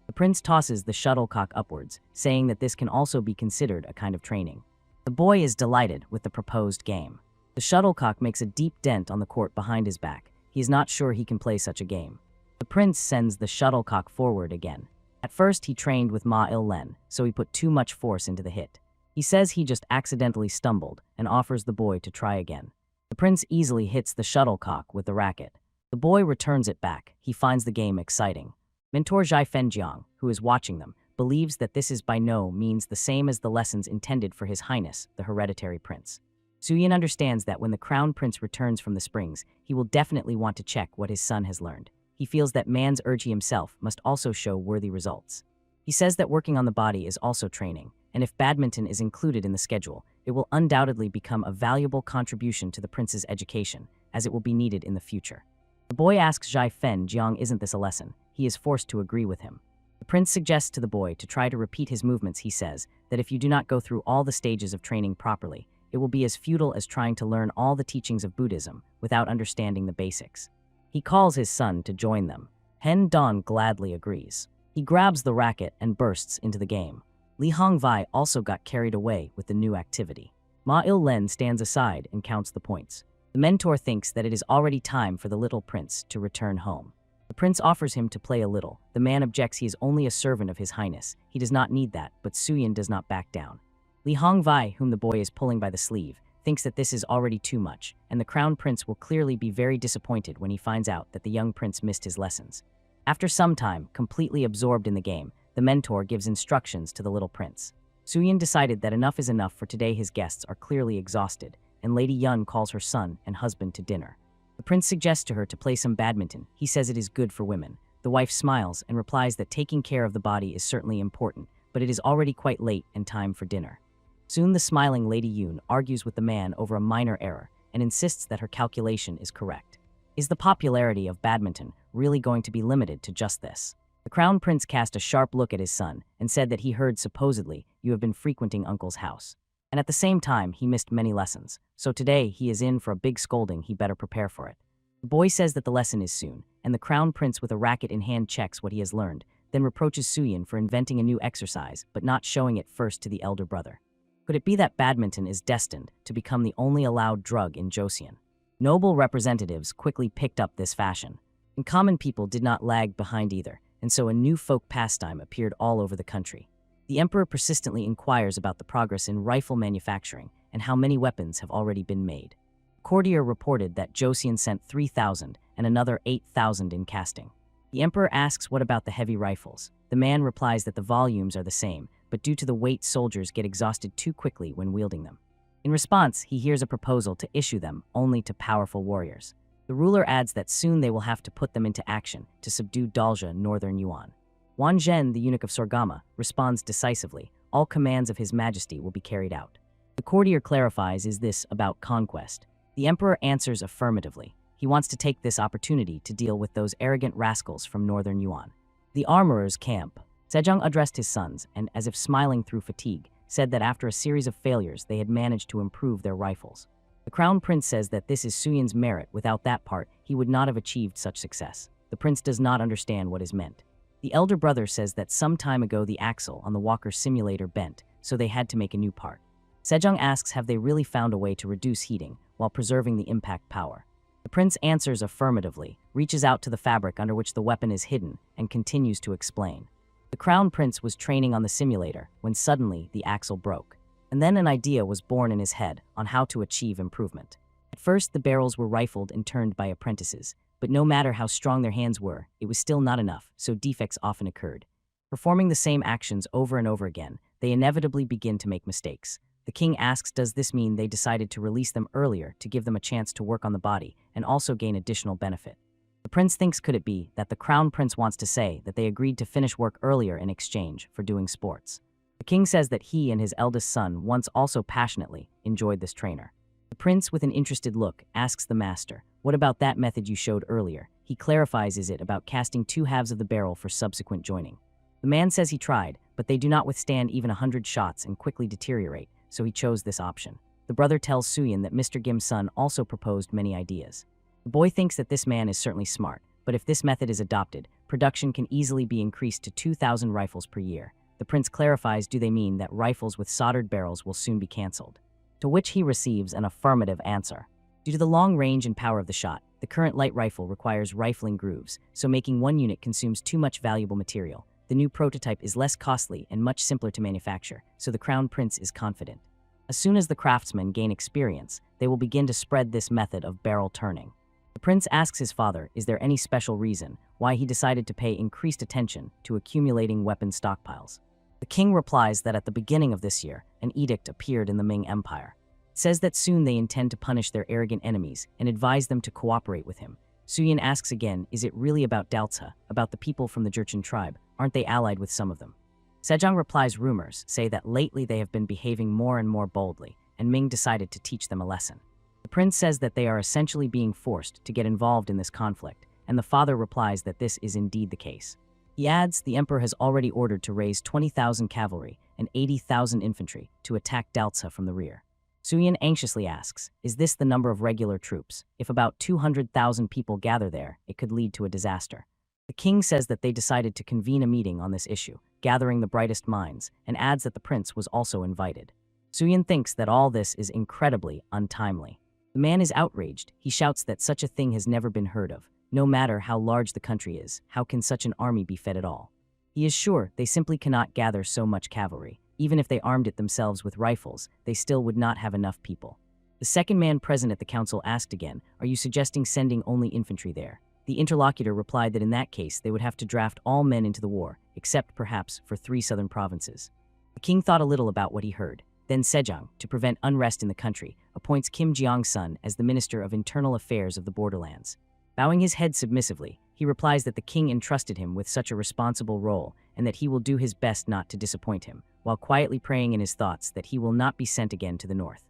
S1: The prince tosses the shuttlecock upwards, saying that this can also be considered a kind of training. The boy is delighted with the proposed game. The shuttlecock makes a deep dent on the court behind his back. He is not sure he can play such a game. The prince sends the shuttlecock forward again. At first, he trained with Ma Il-len, so he put too much force into the hit. He says he just accidentally stumbled and offers the boy to try again. The prince easily hits the shuttlecock with the racket. The boy returns it back. He finds the game exciting. Mentor Zhai Fenjiang, who is watching them, believes that this is by no means the same as the lessons intended for His Highness, the hereditary prince. Suyin understands that when the crown prince returns from the springs, he will definitely want to check what his son has learned. He feels that man's urge himself must also show worthy results. He says that working on the body is also training, and if badminton is included in the schedule, it will undoubtedly become a valuable contribution to the prince's education, as it will be needed in the future. The boy asks Zhai Fenjiang isn't this a lesson. He is forced to agree with him. The prince suggests to the boy to try to repeat his movements. He says that if you do not go through all the stages of training properly, it will be as futile as trying to learn all the teachings of Buddhism without understanding the basics. He calls his son to join them. Hen Dan gladly agrees. He grabs the racket and bursts into the game. Li Hongvai also got carried away with the new activity. Ma Il-len stands aside and counts the points. The mentor thinks that it is already time for the little prince to return home. The prince offers him to play a little. The man objects he is only a servant of His Highness. He does not need that, but Suyin does not back down. Li Hongvai, whom the boy is pulling by the sleeve, thinks that this is already too much, and the crown prince will clearly be very disappointed when he finds out that the young prince missed his lessons. After some time, completely absorbed in the game, the mentor gives instructions to the little prince. Suyin decided that enough is enough for today. His guests are clearly exhausted, and Lady Yun calls her son and husband to dinner. The prince suggests to her to play some badminton. He says it is good for women. The wife smiles and replies that taking care of the body is certainly important, but it is already quite late and time for dinner. Soon the smiling Lady Yun argues with the man over a minor error and insists that her calculation is correct. Is the popularity of badminton really going to be limited to just this? The crown prince cast a sharp look at his son and said that he heard supposedly you have been frequenting uncle's house. And at the same time, he missed many lessons, so today he is in for a big scolding. He better prepare for it. The boy says that the lesson is soon, and the crown prince with a racket in hand checks what he has learned, then reproaches Suyin for inventing a new exercise but not showing it first to the elder brother. Could it be that badminton is destined to become the only allowed drug in Joseon? Noble representatives quickly picked up this fashion, and common people did not lag behind either, and so a new folk pastime appeared all over the country. The emperor persistently inquires about the progress in rifle manufacturing and how many weapons have already been made. A courtier reported that Joseon sent 3,000 and another 8,000 in casting. The emperor asks what about the heavy rifles. The man replies that the volumes are the same, but due to the weight, soldiers get exhausted too quickly when wielding them. In response, he hears a proposal to issue them only to powerful warriors. The ruler adds that soon they will have to put them into action to subdue Dalja, northern Yuan. Wan Zhen, the eunuch of Sorgama, responds decisively. All commands of His Majesty will be carried out. The courtier clarifies, is this about conquest? The emperor answers affirmatively. He wants to take this opportunity to deal with those arrogant rascals from northern Yuan. The armorer's camp. Sejong addressed his sons and, as if smiling through fatigue, said that after a series of failures they had managed to improve their rifles. The crown prince says that this is Suyen's merit. Without that part, he would not have achieved such success. The prince does not understand what is meant. The elder brother says that some time ago the axle on the walker simulator bent, so they had to make a new part. Sejong asks have they really found a way to reduce heating while preserving the impact power. The prince answers affirmatively, reaches out to the fabric under which the weapon is hidden, and continues to explain. The crown prince was training on the simulator when suddenly the axle broke, and then an idea was born in his head on how to achieve improvement. At first, the barrels were rifled and turned by apprentices, but no matter how strong their hands were, it was still not enough, so defects often occurred. Performing the same actions over and over again, they inevitably begin to make mistakes. The king asks, does this mean they decided to release them earlier to give them a chance to work on the body and also gain additional benefit? The prince thinks, could it be that the crown prince wants to say that they agreed to finish work earlier in exchange for doing sports? The king says that he and his eldest son once also passionately enjoyed this trainer. The prince, with an interested look, asks the master, what about that method you showed earlier? He clarifies, is it about casting two halves of the barrel for subsequent joining? The man says he tried, but they do not withstand even 100 shots and quickly deteriorate, so he chose this option. The brother tells Suyen that Mr. Kim's son also proposed many ideas. The boy thinks that this man is certainly smart, but if this method is adopted, production can easily be increased to 2,000 rifles per year. The prince clarifies, do they mean that rifles with soldered barrels will soon be cancelled? To which he receives an affirmative answer. Due to the long range and power of the shot, the current light rifle requires rifling grooves, so making one unit consumes too much valuable material. The new prototype is less costly and much simpler to manufacture, so the crown prince is confident. As soon as the craftsmen gain experience, they will begin to spread this method of barrel turning. The prince asks his father, is there any special reason why he decided to pay increased attention to accumulating weapon stockpiles? The king replies that at the beginning of this year, an edict appeared in the Ming Empire. It says that soon they intend to punish their arrogant enemies and advise them to cooperate with him. Suyen asks again, is it really about Daltsa, about the people from the Jurchen tribe? Aren't they allied with some of them? Sejong replies, rumors say that lately they have been behaving more and more boldly, and Ming decided to teach them a lesson. The prince says that they are essentially being forced to get involved in this conflict, and the father replies that this is indeed the case. He adds, the emperor has already ordered to raise 20,000 cavalry and 80,000 infantry to attack Daltsa from the rear. Suyen anxiously asks, is this the number of regular troops? If about 200,000 people gather there, it could lead to a disaster. The king says that they decided to convene a meeting on this issue, gathering the brightest minds, and adds that the prince was also invited. Suyen thinks that all this is incredibly untimely. The man is outraged. He shouts that such a thing has never been heard of. No matter how large the country is, how can such an army be fed at all? He is sure they simply cannot gather so much cavalry. Even if they armed it themselves with rifles, they still would not have enough people. The second man present at the council asked again, are you suggesting sending only infantry there? The interlocutor replied that in that case they would have to draft all men into the war, except perhaps for 3 southern provinces. The king thought a little about what he heard. Then Sejong, to prevent unrest in the country, appoints Kim Jeong's son as the Minister of Internal Affairs of the Borderlands. Bowing his head submissively, he replies that the king entrusted him with such a responsible role and that he will do his best not to disappoint him, while quietly praying in his thoughts that he will not be sent again to the north.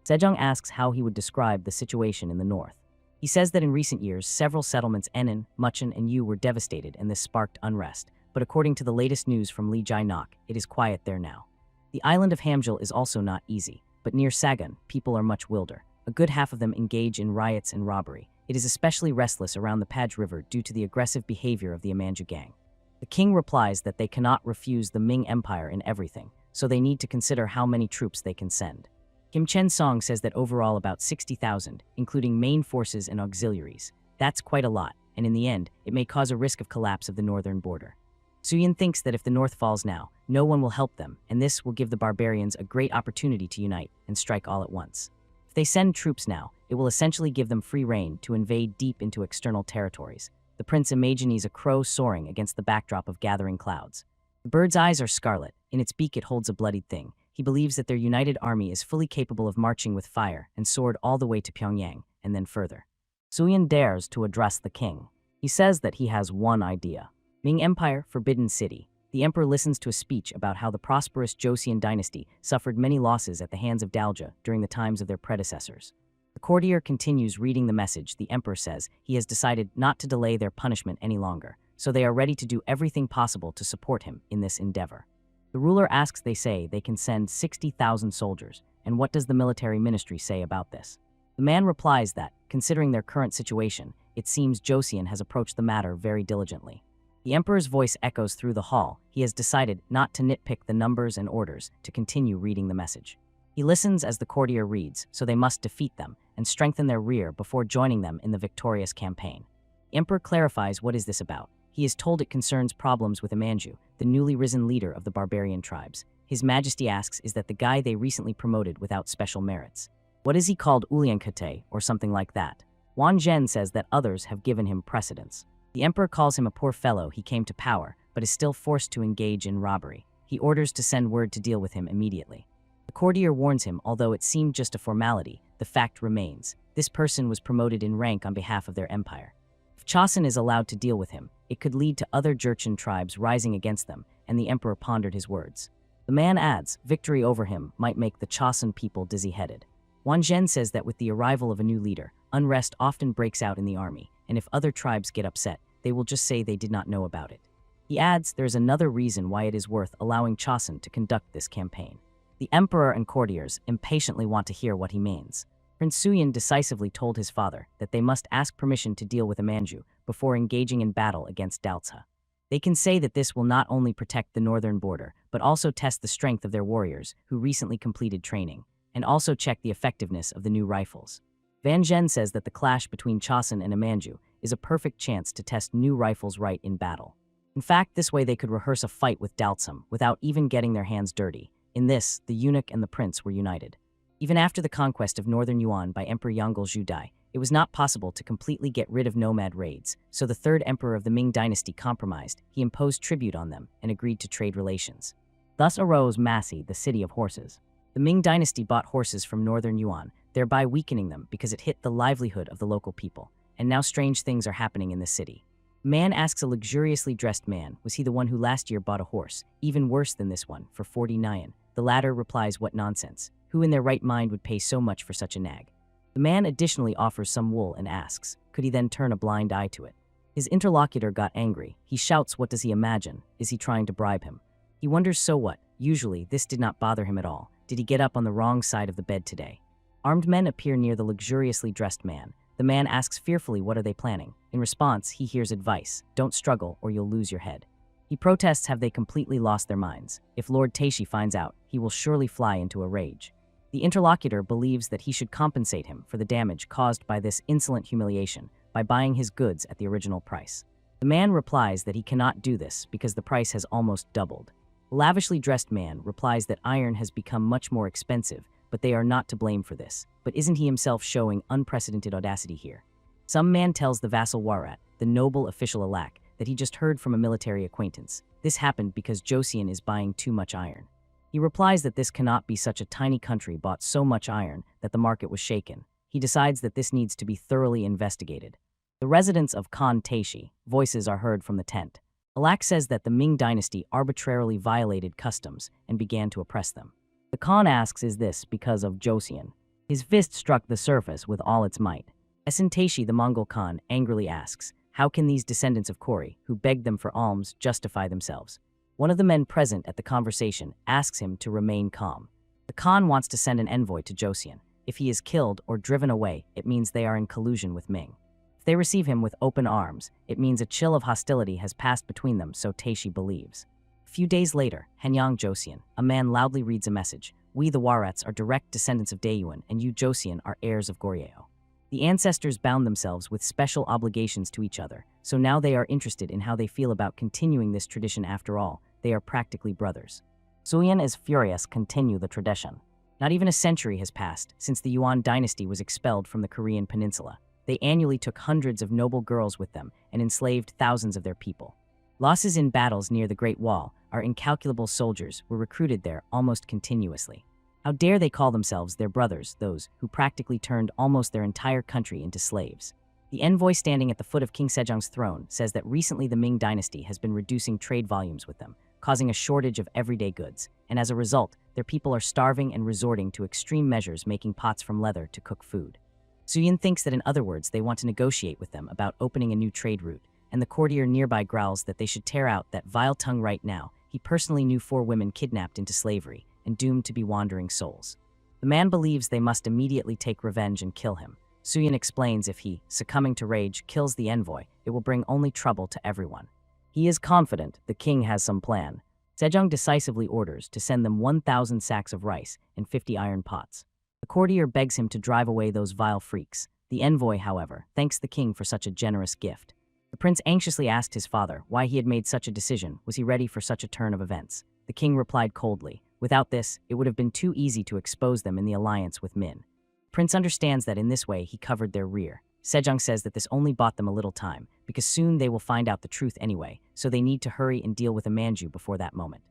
S1: Sejong asks how he would describe the situation in the north. He says that in recent years, several settlements Enon, Mucheon, and Yu were devastated and this sparked unrest, but according to the latest news from Lee Jae-nok, it is quiet there now. The island of Hamjul is also not easy, but near Sagan, people are much wilder. A good half of them engage in riots and robbery. It is especially restless around the Paj River due to the aggressive behavior of the Amanju gang. The king replies that they cannot refuse the Ming Empire in everything, so they need to consider how many troops they can send. Kim Chen Song says that overall about 60,000, including main forces and auxiliaries. That's quite a lot, and in the end, it may cause a risk of collapse of the northern border. Suyin thinks that if the north falls now, no one will help them, and this will give the barbarians a great opportunity to unite and strike all at once. If they send troops now, it will essentially give them free rein to invade deep into external territories. The prince imagines a crow soaring against the backdrop of gathering clouds. The bird's eyes are scarlet, in its beak it holds a bloodied thing. He believes that their united army is fully capable of marching with fire and sword all the way to Pyongyang, and then further. Suyin dares to address the king. He says that he has one idea. Ming Empire, Forbidden City. The emperor listens to a speech about how the prosperous Joseon dynasty suffered many losses at the hands of Dalja during the times of their predecessors. The courtier continues reading the message. The emperor says he has decided not to delay their punishment any longer, so they are ready to do everything possible to support him in this endeavor. The ruler asks they say they can send 60,000 soldiers, and what does the military ministry say about this? The man replies that, considering their current situation, it seems Joseon has approached the matter very diligently. The emperor's voice echoes through the hall. He has decided not to nitpick the numbers and orders, to continue reading the message. He listens as the courtier reads, so they must defeat them and strengthen their rear before joining them in the victorious campaign. The emperor clarifies what is this about. He is told it concerns problems with Imanju, the newly risen leader of the barbarian tribes. His Majesty asks is that the guy they recently promoted without special merits. What is he called, Ulyankate, or something like that? Wan Zhen says that others have given him precedence. The emperor calls him a poor fellow. He came to power, but is still forced to engage in robbery. He orders to send word to deal with him immediately. The courtier warns him, although it seemed just a formality, the fact remains. This person was promoted in rank on behalf of their empire. If Chosun is allowed to deal with him, it could lead to other Jurchen tribes rising against them, and the emperor pondered his words. The man adds, victory over him might make the Chosun people dizzy-headed. Wan Zhen says that with the arrival of a new leader, unrest often breaks out in the army, and if other tribes get upset, they will just say they did not know about it. He adds there is another reason why it is worth allowing Chosun to conduct this campaign. The emperor and courtiers impatiently want to hear what he means. Prince Suyin decisively told his father that they must ask permission to deal with Imanju before engaging in battle against Daltsa. They can say that this will not only protect the northern border, but also test the strength of their warriors who recently completed training, and also check the effectiveness of the new rifles. Van Zhen says that the clash between Chosun and Imanju is a perfect chance to test new rifles right in battle. In fact, this way they could rehearse a fight with Daltsum without even getting their hands dirty. In this, the eunuch and the prince were united. Even after the conquest of northern Yuan by Emperor Yongle Zhudai, it was not possible to completely get rid of nomad raids, so the third emperor of the Ming dynasty compromised. He imposed tribute on them and agreed to trade relations. Thus arose Masi, the city of horses. The Ming dynasty bought horses from northern Yuan, thereby weakening them because it hit the livelihood of the local people. And now strange things are happening in the city. Man asks a luxuriously dressed man, was he the one who last year bought a horse, even worse than this one, for 40 nyan? The latter replies, what nonsense. Who in their right mind would pay so much for such a nag? The man additionally offers some wool and asks, could he then turn a blind eye to it? His interlocutor got angry. He shouts, what does he imagine? Is he trying to bribe him? He wonders, so what? Usually, this did not bother him at all. Did he get up on the wrong side of the bed today? Armed men appear near the luxuriously dressed man. The man asks fearfully, what are they planning? In response, he hears advice, don't struggle or you'll lose your head. He protests, have they completely lost their minds? If Lord Taishi finds out, he will surely fly into a rage. The interlocutor believes that he should compensate him for the damage caused by this insolent humiliation by buying his goods at the original price. The man replies that he cannot do this because the price has almost doubled. The lavishly dressed man replies that iron has become much more expensive, but they are not to blame for this. But isn't he himself showing unprecedented audacity here? Some man tells the vassal Warat, the noble official Alak, that he just heard from a military acquaintance. This happened because Joseon is buying too much iron. He replies that this cannot be, such a tiny country bought so much iron that the market was shaken. He decides that this needs to be thoroughly investigated. The residents of Khan Taishi, voices are heard from the tent. Alak says that the Ming dynasty arbitrarily violated customs and began to oppress them. The Khan asks, is this because of Joseon? His fist struck the surface with all its might. Esin Taishi, the Mongol Khan, angrily asks, how can these descendants of Kori, who begged them for alms, justify themselves? One of the men present at the conversation asks him to remain calm. The Khan wants to send an envoy to Joseon. If he is killed or driven away, it means they are in collusion with Ming. If they receive him with open arms, it means a chill of hostility has passed between them, so Taishi believes. A few days later, Hanyang Joseon, a man loudly reads a message. We the Warets are direct descendants of Daeyuan, and you Joseon are heirs of Goryeo. The ancestors bound themselves with special obligations to each other, so now they are interested in how they feel about continuing this tradition after all. They are practically brothers. Suyin is furious continue the tradition. Not even a century has passed since the Yuan dynasty was expelled from the Korean peninsula. They annually took hundreds of noble girls with them and enslaved thousands of their people. Losses in battles near the Great Wall, our incalculable soldiers were recruited there almost continuously. How dare they call themselves their brothers, those who practically turned almost their entire country into slaves. The envoy standing at the foot of King Sejong's throne says that recently the Ming dynasty has been reducing trade volumes with them, causing a shortage of everyday goods, and as a result, their people are starving and resorting to extreme measures, making pots from leather to cook food. Suyin thinks that in other words they want to negotiate with them about opening a new trade route, and the courtier nearby growls that they should tear out that vile tongue right now. He personally knew 4 women kidnapped into slavery and doomed to be wandering souls. The man believes they must immediately take revenge and kill him. Suyin explains if he, succumbing to rage, kills the envoy, it will bring only trouble to everyone. He is confident the king has some plan. Sejong decisively orders to send them 1,000 sacks of rice and 50 iron pots. The courtier begs him to drive away those vile freaks. The envoy, however, thanks the king for such a generous gift. The prince anxiously asked his father why he had made such a decision. Was he ready for such a turn of events? The king replied coldly, without this, it would have been too easy to expose them in the alliance with Min. Prince understands that in this way he covered their rear. Sejong says that this only bought them a little time, because soon they will find out the truth anyway, so they need to hurry and deal with a Manju before that moment.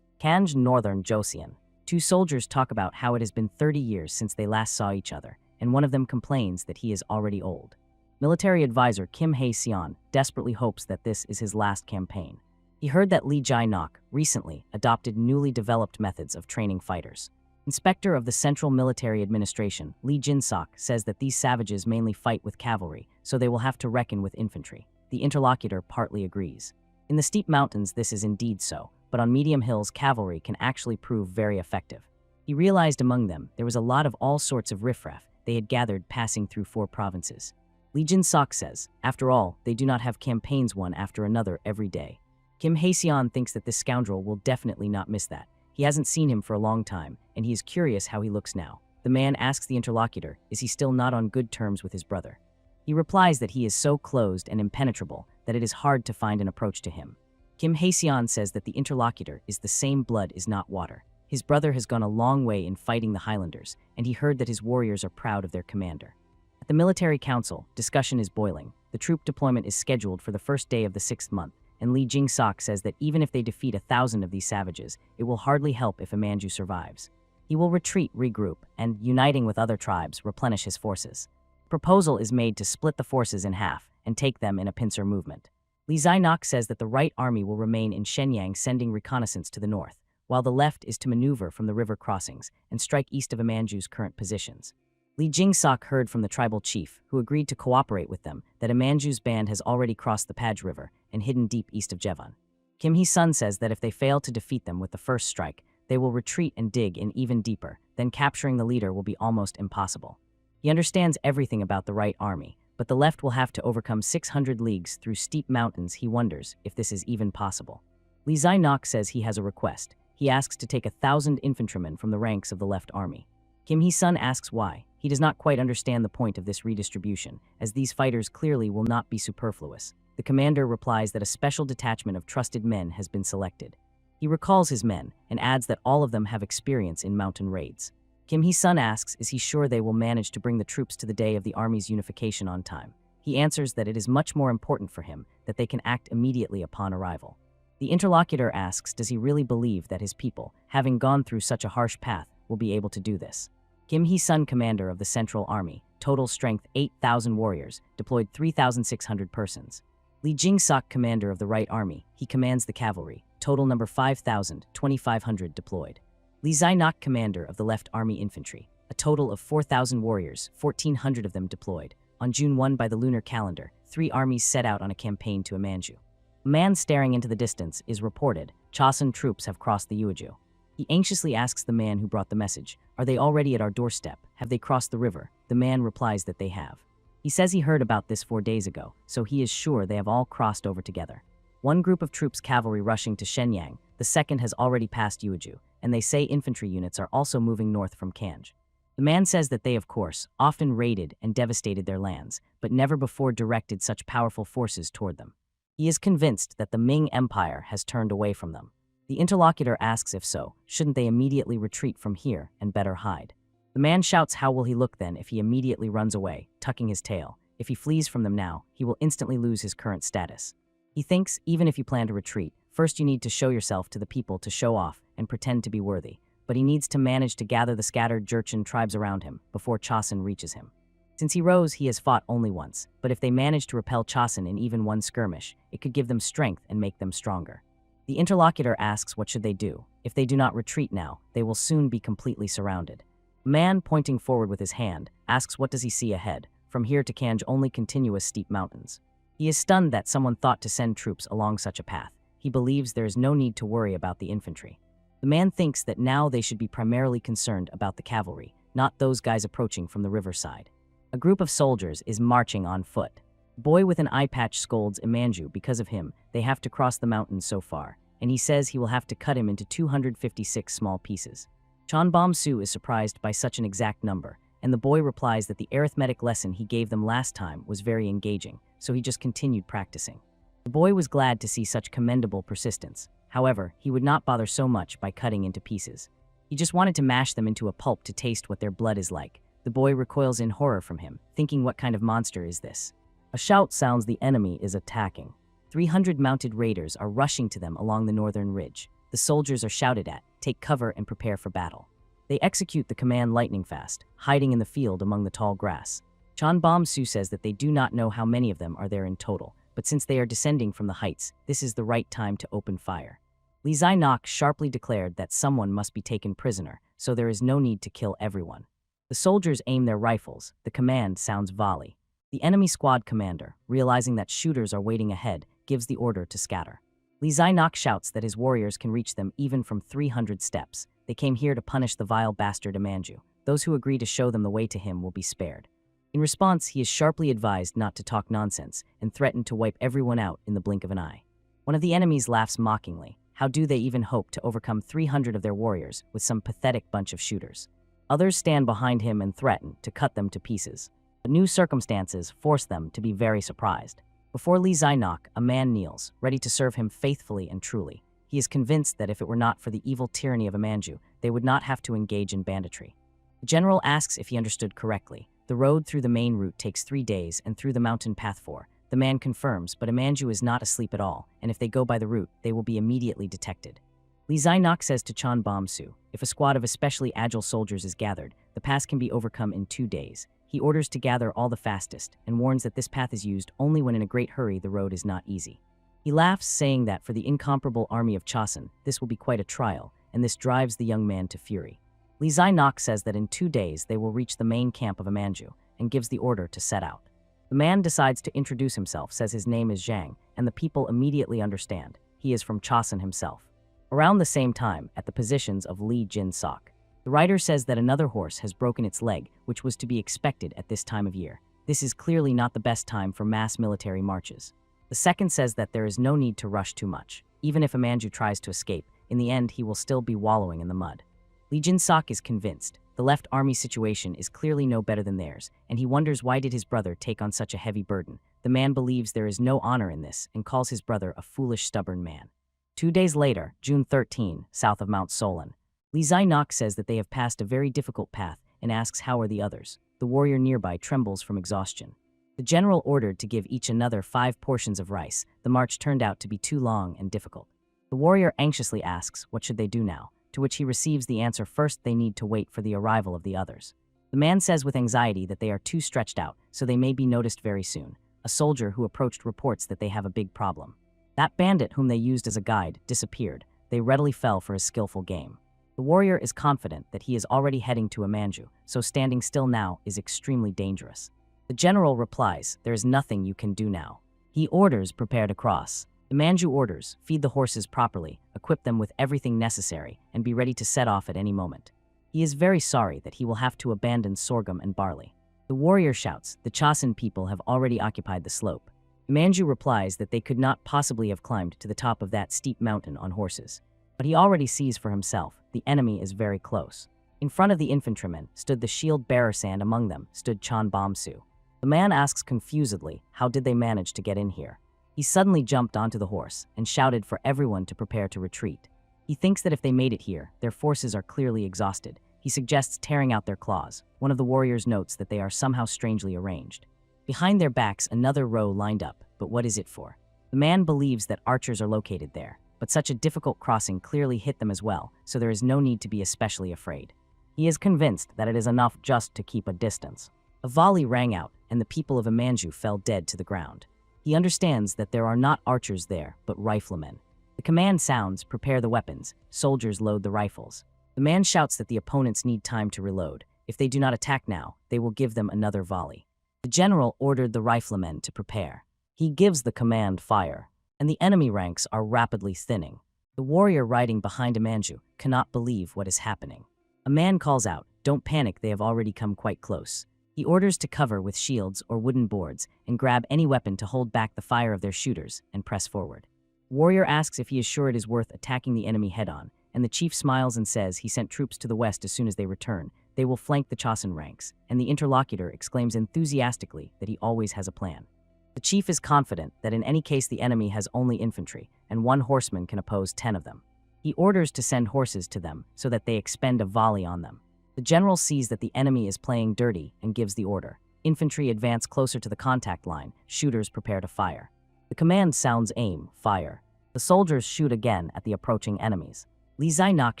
S1: Kanj Northern Joseon. 2 soldiers talk about how it has been 30 years since they last saw each other, and one of them complains that he is already old. Military advisor Kim Hae-seon desperately hopes that this is his last campaign. He heard that Lee Jae-nok recently adopted newly developed methods of training fighters. Inspector of the Central Military Administration, Lee Jin-sok, says that these savages mainly fight with cavalry, so they will have to reckon with infantry. The interlocutor partly agrees. In the steep mountains this is indeed so, but on medium hills cavalry can actually prove very effective. He realized among them there was a lot of all sorts of riffraff they had gathered passing through 4 provinces. Lee Jin-sok says, after all, they do not have campaigns one after another every day. Kim Hae-seon thinks that this scoundrel will definitely not miss that. He hasn't seen him for a long time, and he is curious how he looks now. The man asks the interlocutor, is he still not on good terms with his brother? He replies that he is so closed and impenetrable that it is hard to find an approach to him. Kim Hae-seon says that the interlocutor is the same blood is not water. His brother has gone a long way in fighting the Highlanders, and he heard that his warriors are proud of their commander. At the military council, discussion is boiling. The troop deployment is scheduled for the first day of the 6th month, and Lee Jin-sok says that even if they defeat 1,000 of these savages, it will hardly help if a Manju survives. He will retreat, regroup, and, uniting with other tribes, replenish his forces. Proposal is made to split the forces in half and take them in a pincer movement. Lee Jae-nok says that the right army will remain in Shenyang sending reconnaissance to the north, while the left is to maneuver from the river crossings and strike east of a Manju's current positions. Lee Jin-sok heard from the tribal chief, who agreed to cooperate with them, that a Manju's band has already crossed the Paj River and hidden deep east of Jevan. Kim Hee-sun says that if they fail to defeat them with the first strike, they will retreat and dig in even deeper, then capturing the leader will be almost impossible. He understands everything about the right army, but the left will have to overcome 600 leagues through steep mountains. He wonders if this is even possible. Lee Jae-nok says he has a request. He asks to take 1,000 infantrymen from the ranks of the left army. Kim Hee-sun asks why. He does not quite understand the point of this redistribution, as these fighters clearly will not be superfluous. The commander replies that a special detachment of trusted men has been selected. He recalls his men and adds that all of them have experience in mountain raids. Kim Hee-sun asks is he sure they will manage to bring the troops to the day of the army's unification on time. He answers that it is much more important for him that they can act immediately upon arrival. The interlocutor asks does he really believe that his people, having gone through such a harsh path, will be able to do this. Kim Hee-sun, commander of the Central Army, total strength 8,000 warriors, deployed 3,600 persons. Lee Jin-sok, commander of the Right Army, he commands the cavalry, total number 5,000, 2,500 deployed. Lee Jae-nok, commander of the Left Army Infantry, a total of 4,000 warriors, 1,400 of them deployed. On June 1 by the lunar calendar, 3 armies set out on a campaign to Amanju. A man staring into the distance is reported, Chosun troops have crossed the Uiju. He anxiously asks the man who brought the message, are they already at our doorstep? Have they crossed the river? The man replies that they have. He says he heard about this 4 days ago, so he is sure they have all crossed over together. One group of troops cavalry rushing to Shenyang, the second has already passed Uiju, and they say infantry units are also moving north from Kanj. The man says that they, of course, often raided and devastated their lands, but never before directed such powerful forces toward them. He is convinced that the Ming Empire has turned away from them. The interlocutor asks if so, shouldn't they immediately retreat from here and better hide? The man shouts how will he look then if he immediately runs away, tucking his tail. If he flees from them now, he will instantly lose his current status. He thinks, even if you plan to retreat, first you need to show yourself to the people to show off and pretend to be worthy. But he needs to manage to gather the scattered Jurchen tribes around him before Chosun reaches him. Since he rose, he has fought only once, but if they manage to repel Chosun in even one skirmish, it could give them strength and make them stronger. The interlocutor asks what should they do. If they do not retreat now, they will soon be completely surrounded. A man, pointing forward with his hand, asks what does he see ahead. From here to Kanj only continuous steep mountains. He is stunned that someone thought to send troops along such a path. He believes there is no need to worry about the infantry. The man thinks that now they should be primarily concerned about the cavalry, not those guys approaching from the riverside. A group of soldiers is marching on foot. A boy with an eye patch scolds Imanju because of him. They have to cross the mountains so far, and he says he will have to cut him into 256 small pieces. Chanbom Su is surprised by such an exact number, and the boy replies that the arithmetic lesson he gave them last time was very engaging, so he just continued practicing. The boy was glad to see such commendable persistence. However, he would not bother so much by cutting into pieces. He just wanted to mash them into a pulp to taste what their blood is like. The boy recoils in horror from him, thinking what kind of monster is this? A shout sounds the enemy is attacking. 300 mounted raiders are rushing to them along the northern ridge. The soldiers are shouted at, take cover and prepare for battle. They execute the command lightning fast, hiding in the field among the tall grass. Chanbom Su says that they do not know how many of them are there in total, but since they are descending from the heights, this is the right time to open fire. Li Zai-nok sharply declared that someone must be taken prisoner, so there is no need to kill everyone. The soldiers aim their rifles. The command sounds volley. The enemy squad commander, realizing that shooters are waiting ahead, gives the order to scatter. Li Zai-nok shouts that his warriors can reach them even from 300 steps. They came here to punish the vile bastard Imanju. Those who agree to show them the way to him will be spared. In response, he is sharply advised not to talk nonsense and threatened to wipe everyone out in the blink of an eye. One of the enemies laughs mockingly. How do they even hope to overcome 300 of their warriors with some pathetic bunch of shooters? Others stand behind him and threaten to cut them to pieces. But new circumstances force them to be very surprised. Before Li Zai-nok, a man kneels, ready to serve him faithfully and truly. He is convinced that if it were not for the evil tyranny of Imanju, they would not have to engage in banditry. The general asks if he understood correctly. The road through the main route takes 3 days and through the mountain path 4. The man confirms, but Imanju is not asleep at all, and if they go by the route, they will be immediately detected. Li Zai-nok says to Chanbom Su, if a squad of especially agile soldiers is gathered, the pass can be overcome in 2 days. He orders to gather all the fastest, and warns that this path is used only when in a great hurry the road is not easy. He laughs, saying that for the incomparable army of Chosun, this will be quite a trial, and this drives the young man to fury. Li Zai-nok says that in 2 days they will reach the main camp of Imanju, and gives the order to set out. The man decides to introduce himself, says his name is Zhang, and the people immediately understand. He is from Chosun himself. Around the same time, at the positions of Li Jin-sok, the writer says that another horse has broken its leg, which was to be expected at this time of year. This is clearly not the best time for mass military marches. The second says that there is no need to rush too much. Even if Imanju tries to escape, in the end he will still be wallowing in the mud. Li Jin-sok is convinced. The left army situation is clearly no better than theirs, and he wonders why did his brother take on such a heavy burden. The man believes there is no honor in this and calls his brother a foolish, stubborn man. 2 days later, June 13, south of Mount Solon, Li Zai-nok says that they have passed a very difficult path and asks how are the others. The warrior nearby trembles from exhaustion. The general ordered to give each another 5 portions of rice. The march turned out to be too long and difficult. The warrior anxiously asks what should they do now, to which he receives the answer first they need to wait for the arrival of the others. The man says with anxiety that they are too stretched out, so they may be noticed very soon. A soldier who approached reports that they have a big problem. That bandit whom they used as a guide disappeared. They readily fell for his skillful game. The warrior is confident that he is already heading to Imanju, so standing still now is extremely dangerous. The general replies, there is nothing you can do now. He orders prepare to cross. Imanju orders, feed the horses properly, equip them with everything necessary, and be ready to set off at any moment. He is very sorry that he will have to abandon sorghum and barley. The warrior shouts, the Chosun people have already occupied the slope. Manju replies that they could not possibly have climbed to the top of that steep mountain on horses. But he already sees for himself, the enemy is very close. In front of the infantrymen stood the shield-bearer, and among them stood Chan Bomsu. The man asks confusedly, how did they manage to get in here? He suddenly jumped onto the horse and shouted for everyone to prepare to retreat. He thinks that if they made it here, their forces are clearly exhausted. He suggests tearing out their claws. One of the warriors notes that they are somehow strangely arranged. Behind their backs, another row lined up, but what is it for? The man believes that archers are located there, but such a difficult crossing clearly hit them as well, so there is no need to be especially afraid. He is convinced that it is enough just to keep a distance. A volley rang out, and the people of Imanju fell dead to the ground. He understands that there are not archers there, but riflemen. The command sounds, prepare the weapons, soldiers load the rifles. The man shouts that the opponents need time to reload. If they do not attack now, they will give them another volley. The general ordered the riflemen to prepare. He gives the command fire, and the enemy ranks are rapidly thinning. The warrior riding behind Imanju cannot believe what is happening. A man calls out, don't panic, they have already come quite close. He orders to cover with shields or wooden boards and grab any weapon to hold back the fire of their shooters and press forward. Warrior asks if he is sure it is worth attacking the enemy head-on, and the chief smiles and says he sent troops to the west as soon as they return. They will flank the Chosin ranks, and the interlocutor exclaims enthusiastically that he always has a plan. The chief is confident that in any case the enemy has only infantry, and one horseman can oppose 10 of them. He orders to send horses to them so that they expend a volley on them. The general sees that the enemy is playing dirty and gives the order. Infantry advance closer to the contact line, shooters prepare to fire. The command sounds aim, fire. The soldiers shoot again at the approaching enemies. Li Zainak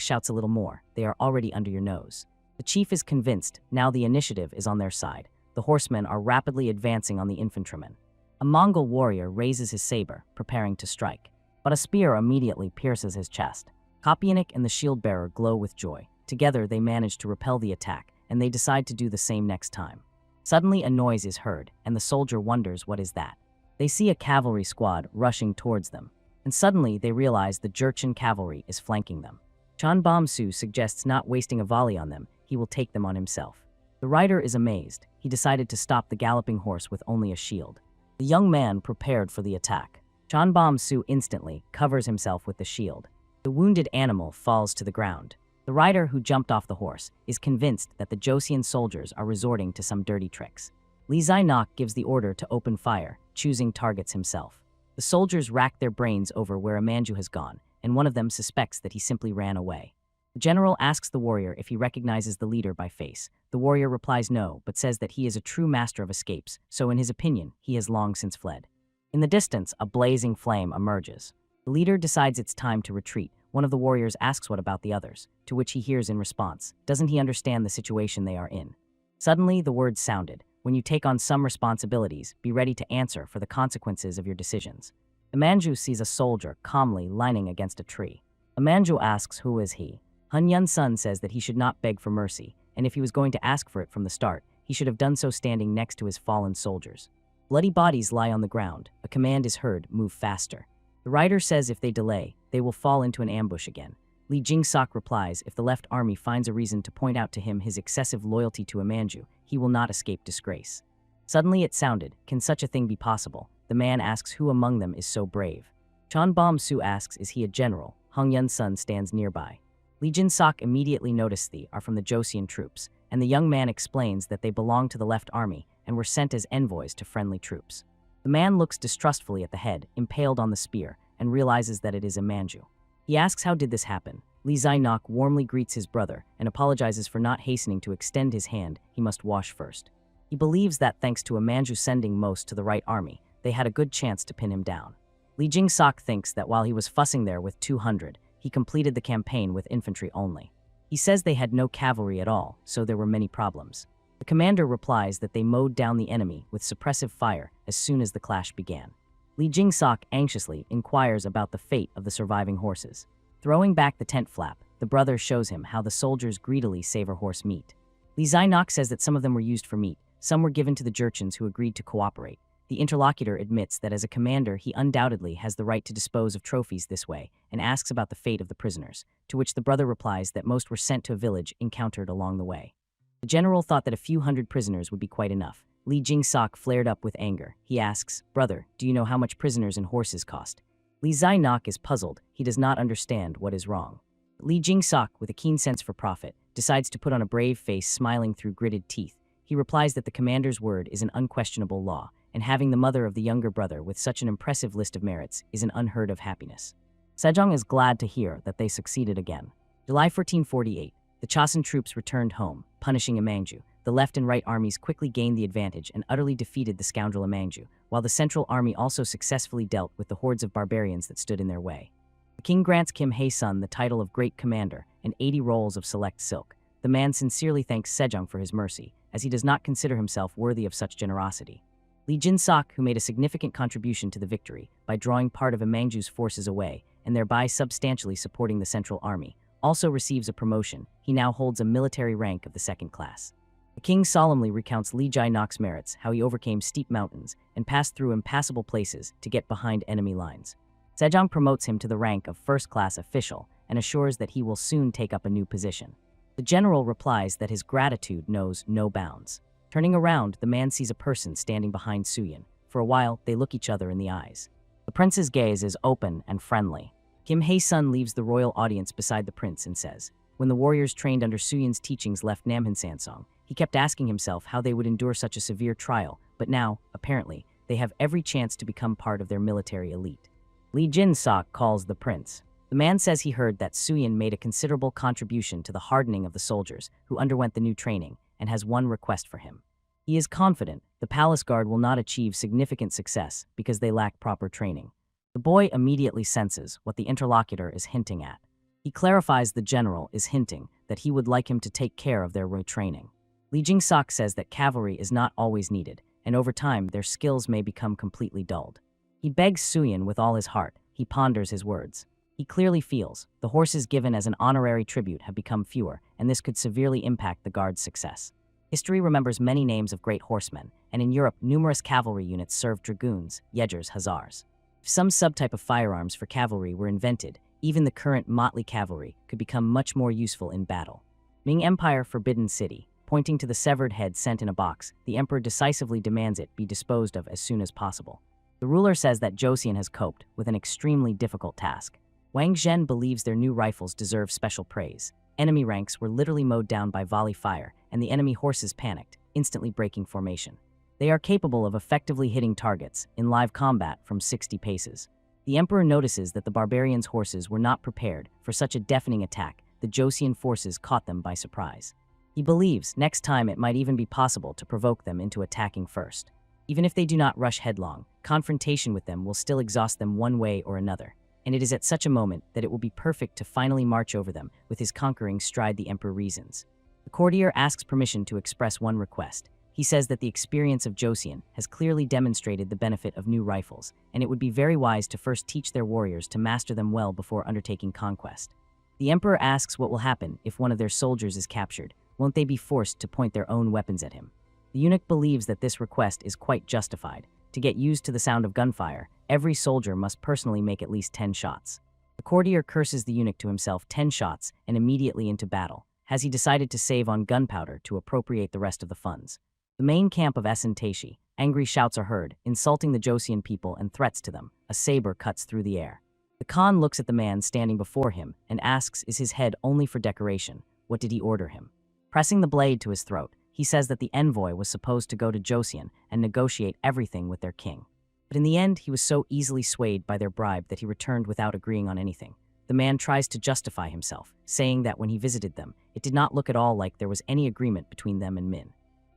S1: shouts a little more, they are already under your nose. The chief is convinced, now the initiative is on their side. The horsemen are rapidly advancing on the infantrymen. A Mongol warrior raises his saber, preparing to strike. But a spear immediately pierces his chest. Kopyanik and the shield-bearer glow with joy. Together they manage to repel the attack, and they decide to do the same next time. Suddenly a noise is heard, and the soldier wonders what is that. They see a cavalry squad rushing towards them, and suddenly they realize the Jurchen cavalry is flanking them. Chan Bomsu suggests not wasting a volley on them, he will take them on himself. The rider is amazed. He decided to stop the galloping horse with only a shield. The young man prepared for the attack. Chan Bomsu instantly covers himself with the shield. The wounded animal falls to the ground. The rider who jumped off the horse is convinced that the Joseon soldiers are resorting to some dirty tricks. Li Zainak gives the order to open fire, choosing targets himself. The soldiers rack their brains over where Imanju has gone, and one of them suspects that he simply ran away. The general asks the warrior if he recognizes the leader by face. The warrior replies no, but says that he is a true master of escapes, so in his opinion, he has long since fled. In the distance, a blazing flame emerges. The leader decides it's time to retreat. One of the warriors asks what about the others, to which he hears in response, doesn't he understand the situation they are in? Suddenly, the words sounded, when you take on some responsibilities, be ready to answer for the consequences of your decisions. Imanju sees a soldier calmly lining against a tree. Imanju asks who is he. Hun Yun-sun says that he should not beg for mercy, and if he was going to ask for it from the start, he should have done so standing next to his fallen soldiers. Bloody bodies lie on the ground. A command is heard, move faster. The rider says if they delay, they will fall into an ambush again. Li Jingsak replies if the left army finds a reason to point out to him his excessive loyalty to Imanju, he will not escape disgrace. Suddenly it sounded, can such a thing be possible? The man asks who among them is so brave. Chan Bomsu asks is he a general? Hung Yun-sun stands nearby. Li Jin-sok immediately noticed they are from the Joseon troops, and the young man explains that they belong to the left army and were sent as envoys to friendly troops. The man looks distrustfully at the head, impaled on the spear, and realizes that it is Imanju. He asks how did this happen. Li Zainak warmly greets his brother and apologizes for not hastening to extend his hand, he must wash first. He believes that thanks to Imanju sending most to the right army, they had a good chance to pin him down. Li Jing-sok thinks that while he was fussing there with 200, he completed the campaign with infantry only. He says they had no cavalry at all, so there were many problems. The commander replies that they mowed down the enemy with suppressive fire as soon as the clash began. Li Jing-sok anxiously inquires about the fate of the surviving horses. Throwing back the tent flap, the brother shows him how the soldiers greedily savor horse meat. Li Zainak says that some of them were used for meat, some were given to the Jurchens who agreed to cooperate. The interlocutor admits that as a commander he undoubtedly has the right to dispose of trophies this way and asks about the fate of the prisoners, to which the brother replies that most were sent to a village encountered along the way. The general thought that a few hundred prisoners would be quite enough. Li Jingsok flared up with anger. He asks, "Brother, do you know how much prisoners and horses cost?" Li Zai-nok is puzzled. He does not understand what is wrong. Li Jingsok, with a keen sense for profit, decides to put on a brave face, smiling through gritted teeth. He replies that the commander's word is an unquestionable law, and having the mother of the younger brother with such an impressive list of merits is an unheard of happiness. Sejong is glad to hear that they succeeded again. July 1448, the Chosun troops returned home, punishing Imangju. The left and right armies quickly gained the advantage and utterly defeated the scoundrel Imangju, while the central army also successfully dealt with the hordes of barbarians that stood in their way. The king grants Kim Hae-sun the title of Great Commander and 80 rolls of select silk. The man sincerely thanks Sejong for his mercy, as he does not consider himself worthy of such generosity. Lee Jin-sok, who made a significant contribution to the victory by drawing part of Imangju's forces away and thereby substantially supporting the central army, also receives a promotion. He now holds a military rank of the second class. The king solemnly recounts Lee Jae-nok's merits, how he overcame steep mountains and passed through impassable places to get behind enemy lines. Sejong promotes him to the rank of first-class official and assures that he will soon take up a new position. The general replies that his gratitude knows no bounds. Turning around, the man sees a person standing behind Suyin. For a while, they look each other in the eyes. The prince's gaze is open and friendly. Kim Hae-sun leaves the royal audience beside the prince and says, when the warriors trained under Suyin's teachings left Namhan Sansong, he kept asking himself how they would endure such a severe trial, but now, apparently, they have every chance to become part of their military elite. Lee Jin-sok calls the prince. The man says he heard that Suyin made a considerable contribution to the hardening of the soldiers who underwent the new training and has one request for him. He is confident the palace guard will not achieve significant success because they lack proper training. The boy immediately senses what the interlocutor is hinting at. He clarifies the general is hinting that he would like him to take care of their retraining. Lee Jing-sok says that cavalry is not always needed, and over time their skills may become completely dulled. He begs Suyin with all his heart. He ponders his words. He clearly feels the horses given as an honorary tribute have become fewer, and this could severely impact the guard's success. History remembers many names of great horsemen, and in Europe numerous cavalry units served dragoons, yezhers, hussars. If some subtype of firearms for cavalry were invented, even the current motley cavalry could become much more useful in battle. Ming Empire Forbidden City. Pointing to the severed head sent in a box, the emperor decisively demands it be disposed of as soon as possible. The ruler says that Joseon has coped with an extremely difficult task. Wang Zhen believes their new rifles deserve special praise. Enemy ranks were literally mowed down by volley fire, and the enemy horses panicked, instantly breaking formation. They are capable of effectively hitting targets in live combat from 60 paces. The emperor notices that the barbarians' horses were not prepared for such a deafening attack. The Joseon forces caught them by surprise. He believes next time it might even be possible to provoke them into attacking first. Even if they do not rush headlong, confrontation with them will still exhaust them one way or another, and it is at such a moment that it will be perfect to finally march over them with his conquering stride. The emperor reasons. The courtier asks permission to express one request. He says that the experience of Joseon has clearly demonstrated the benefit of new rifles, and it would be very wise to first teach their warriors to master them well before undertaking conquest. The emperor asks what will happen if one of their soldiers is captured. Won't they be forced to point their own weapons at him? The eunuch believes that this request is quite justified. To get used to the sound of gunfire, every soldier must personally make at least 10 shots. The courtier curses the eunuch to himself 10 shots and immediately into battle. Has he decided to save on gunpowder to appropriate the rest of the funds? The main camp of Essen Taishi, angry shouts are heard, insulting the Joseon people and threats to them. A saber cuts through the air. The Khan looks at the man standing before him and asks, is his head only for decoration? What did he order him? Pressing the blade to his throat, he says that the envoy was supposed to go to Joseon and negotiate everything with their king. But in the end, he was so easily swayed by their bribe that he returned without agreeing on anything. The man tries to justify himself, saying that when he visited them, it did not look at all like there was any agreement between them and Min.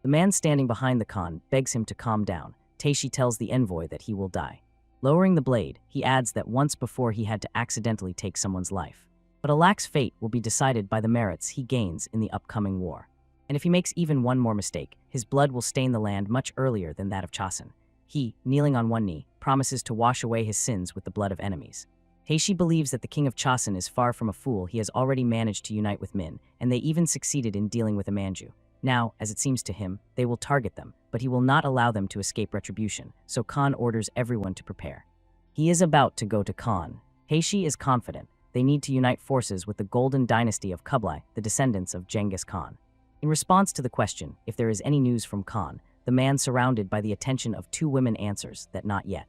S1: The man standing behind the Khan begs him to calm down. Taishi tells the envoy that he will die. Lowering the blade, he adds that once before he had to accidentally take someone's life. But Alak's fate will be decided by the merits he gains in the upcoming war. And if he makes even one more mistake, his blood will stain the land much earlier than that of Chosun. He, kneeling on one knee, promises to wash away his sins with the blood of enemies. Taishi believes that the king of Chosun is far from a fool. He has already managed to unite with Min, and they even succeeded in dealing with Imangju. Now, as it seems to him, they will target them, but he will not allow them to escape retribution, so Khan orders everyone to prepare. He is about to go to Khan. Taishi is confident. They need to unite forces with the golden dynasty of Kublai, the descendants of Genghis Khan. In response to the question if there is any news from Khan, the man surrounded by the attention of two women answers that not yet.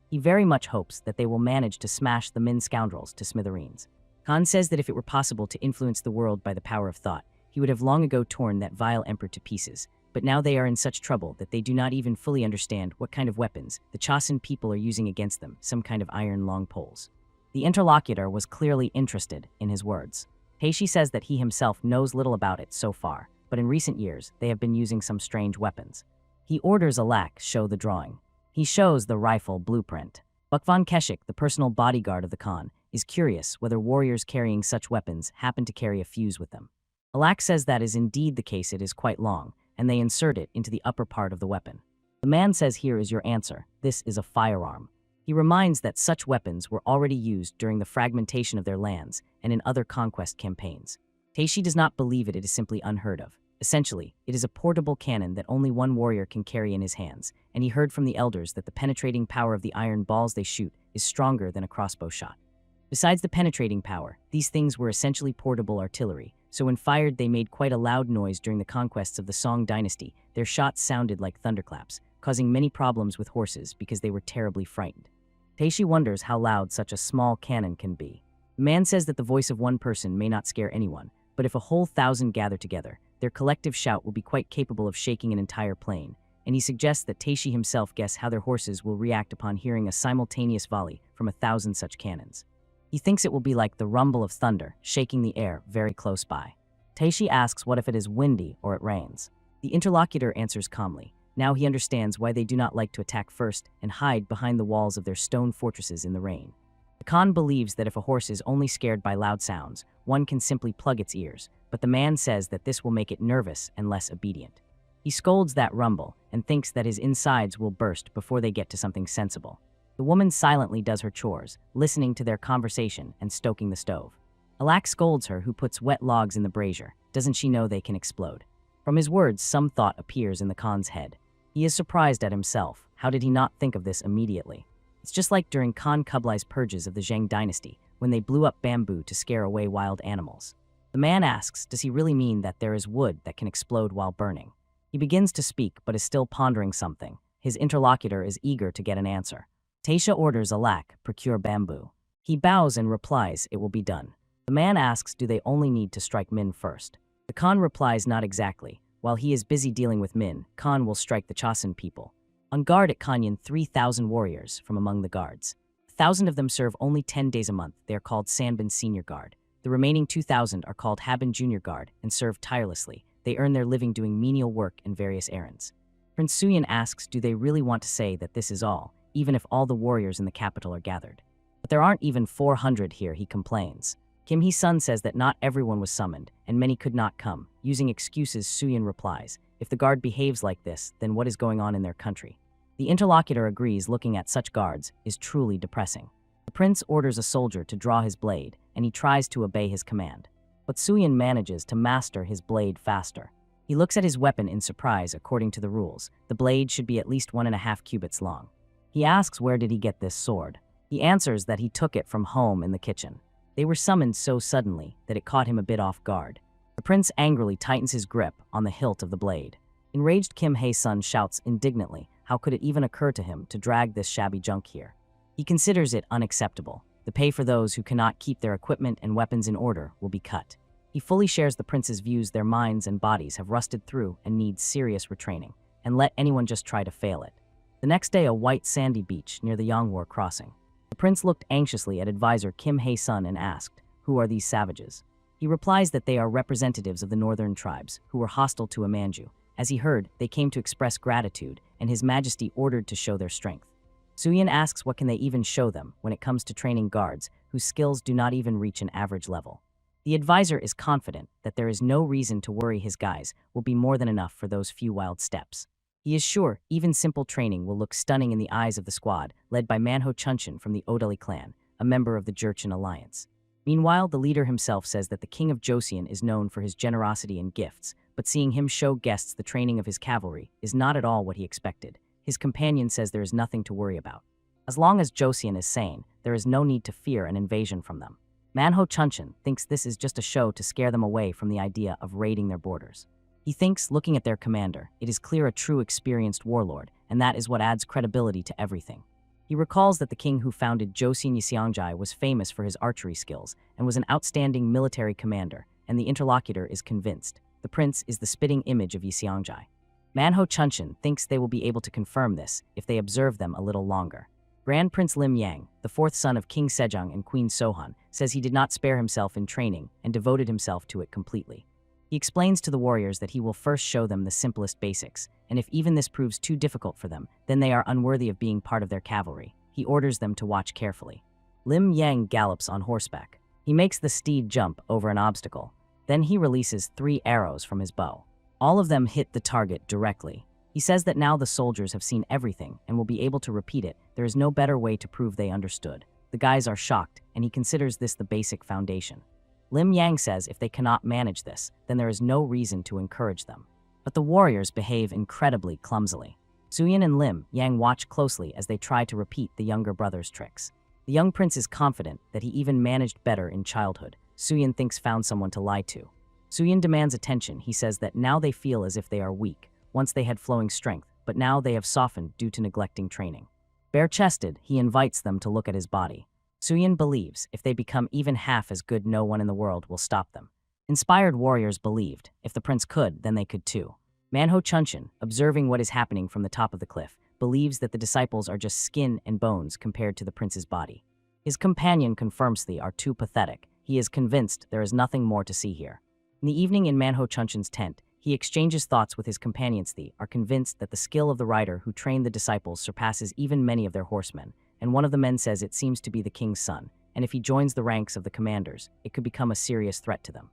S1: He very much hopes that they will manage to smash the Min scoundrels to smithereens. Khan says that if it were possible to influence the world by the power of thought, he would have long ago torn that vile emperor to pieces, but now they are in such trouble that they do not even fully understand what kind of weapons the Chosin people are using against them, some kind of iron long poles. The interlocutor was clearly interested in his words. Taishi says that he himself knows little about it so far, but in recent years they have been using some strange weapons. He orders Alak show the drawing. He shows the rifle blueprint. Bukvan Keshik, the personal bodyguard of the Khan, is curious whether warriors carrying such weapons happen to carry a fuse with them. Alak says that is indeed the case. It is quite long, and they insert it into the upper part of the weapon. The man says, "Here is your answer. This is a firearm." He reminds that such weapons were already used during the fragmentation of their lands and in other conquest campaigns. Taishi does not believe it is simply unheard of. Essentially, it is a portable cannon that only one warrior can carry in his hands, and he heard from the elders that the penetrating power of the iron balls they shoot is stronger than a crossbow shot. Besides the penetrating power, these things were essentially portable artillery, so when fired they made quite a loud noise during the conquests of the Song dynasty. Their shots sounded like thunderclaps, causing many problems with horses because they were terribly frightened. Taishi wonders how loud such a small cannon can be. The man says that the voice of one person may not scare anyone, but if a whole 1,000 gather together, their collective shout will be quite capable of shaking an entire plain, and he suggests that Taishi himself guess how their horses will react upon hearing a simultaneous volley from 1,000 such cannons. He thinks it will be like the rumble of thunder, shaking the air very close by. Taishi asks what if it is windy or it rains. The interlocutor answers calmly. Now he understands why they do not like to attack first and hide behind the walls of their stone fortresses in the rain. The Khan believes that if a horse is only scared by loud sounds, one can simply plug its ears, but the man says that this will make it nervous and less obedient. He scolds that rumble and thinks that his insides will burst before they get to something sensible. The woman silently does her chores, listening to their conversation and stoking the stove. Alak scolds her who puts wet logs in the brazier. Doesn't she know they can explode? From his words, some thought appears in the Khan's head. He is surprised at himself. How did he not think of this immediately? It's just like during Khan Kublai's purges of the Zheng dynasty, when they blew up bamboo to scare away wild animals. The man asks, does he really mean that there is wood that can explode while burning? He begins to speak, but is still pondering something. His interlocutor is eager to get an answer. Taisha orders Alak procure bamboo. He bows and replies it will be done. The man asks, do they only need to strike Min first? The Khan replies not exactly. While he is busy dealing with Min, Khan will strike the Chosin people. On guard at Kanyan, 3,000 warriors from among the guards. 1,000 of them serve only 10 days a month. They are called Sanbin Senior Guard. The remaining 2,000 are called Habin Junior Guard and serve tirelessly. They earn their living doing menial work and various errands. Prince Suyin asks, do they really want to say that this is all, even if all the warriors in the capital are gathered? But there aren't even 400 here, he complains. Kim Hee-sun says that not everyone was summoned, and many could not come. Using excuses, Suyin replies, if the guard behaves like this, then what is going on in their country? The interlocutor agrees looking at such guards is truly depressing. The prince orders a soldier to draw his blade, and he tries to obey his command. But Suyin manages to master his blade faster. He looks at his weapon in surprise. According to the rules, the blade should be at least 1.5 cubits long. He asks where did he get this sword. He answers that he took it from home in the kitchen. They were summoned so suddenly that it caught him a bit off guard. The prince angrily tightens his grip on the hilt of the blade. Enraged Kim Hae-sun shouts indignantly, how could it even occur to him to drag this shabby junk here? He considers it unacceptable. The pay for those who cannot keep their equipment and weapons in order will be cut. He fully shares the prince's views. Their minds and bodies have rusted through and need serious retraining, and let anyone just try to fail it. The next day, a white sandy beach near the Yonghwa crossing. The prince looked anxiously at advisor Kim Hae-sun and asked, who are these savages? He replies that they are representatives of the northern tribes who were hostile to Amanju. As he heard, they came to express gratitude, and His Majesty ordered to show their strength. Suyin asks what can they even show them when it comes to training guards whose skills do not even reach an average level. The advisor is confident that there is no reason to worry. His guys will be more than enough for those few wild steps. He is sure even simple training will look stunning in the eyes of the squad, led by Manhwa Chunshin from the Odali clan, a member of the Jurchen Alliance. Meanwhile, the leader himself says that the king of Joseon is known for his generosity and gifts, but seeing him show guests the training of his cavalry is not at all what he expected. His companion says there is nothing to worry about. As long as Joseon is sane, there is no need to fear an invasion from them. Manhwa Chunshin thinks this is just a show to scare them away from the idea of raiding their borders. He thinks, looking at their commander, it is clear a true experienced warlord, and that is what adds credibility to everything. He recalls that the king who founded Joseon Yeseongjai was famous for his archery skills and was an outstanding military commander, and the interlocutor is convinced. The prince is the spitting image of Yeseongjai. Manhwa Chunshin thinks they will be able to confirm this if they observe them a little longer. Grand Prince Lim Yang, the fourth son of King Sejong and Queen Sohan, says he did not spare himself in training and devoted himself to it completely. He explains to the warriors that he will first show them the simplest basics, and if even this proves too difficult for them, then they are unworthy of being part of their cavalry. He orders them to watch carefully. Lim Yang gallops on horseback. He makes the steed jump over an obstacle. Then he releases 3 arrows from his bow. All of them hit the target directly. He says that now the soldiers have seen everything and will be able to repeat it. There is no better way to prove they understood. The guys are shocked, and he considers this the basic foundation. Lim Yang says if they cannot manage this, then there is no reason to encourage them. But the warriors behave incredibly clumsily. Suyin and Lim Yang watch closely as they try to repeat the younger brother's tricks. The young prince is confident that he even managed better in childhood. Suyin thinks found someone to lie to. Suyin demands attention. He says that now they feel as if they are weak. Once they had flowing strength, but now they have softened due to neglecting training. Bare-chested, he invites them to look at his body. Suyin believes if they become even half as good, no one in the world will stop them. Inspired warriors believed if the prince could, then they could too. Manhwa Chunshin, observing what is happening from the top of the cliff, believes that the disciples are just skin and bones compared to the prince's body. His companion confirms they are too pathetic. He is convinced there is nothing more to see here. In the evening in Manhwa Chunshin's tent, he exchanges thoughts with his companions. They are convinced that the skill of the rider who trained the disciples surpasses even many of their horsemen, and one of the men says it seems to be the king's son, and if he joins the ranks of the commanders, it could become a serious threat to them.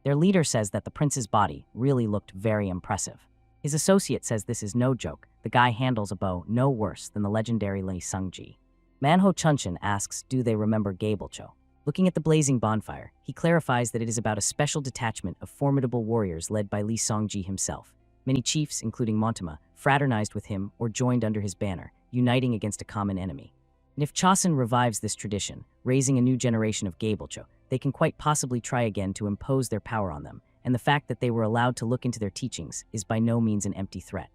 S1: Their leader says that the prince's body really looked very impressive. His associate says this is no joke. The guy handles a bow no worse than the legendary Lee Sung-ji. Manhwa Chunshin asks, do they remember Gaebulcho? Looking at the blazing bonfire, he clarifies that it is about a special detachment of formidable warriors led by Lee Song-ji himself. Many chiefs, including Montama, fraternized with him or joined under his banner, uniting against a common enemy. And if Chosun revives this tradition, raising a new generation of Gaebulcho, they can quite possibly try again to impose their power on them, and the fact that they were allowed to look into their teachings is by no means an empty threat.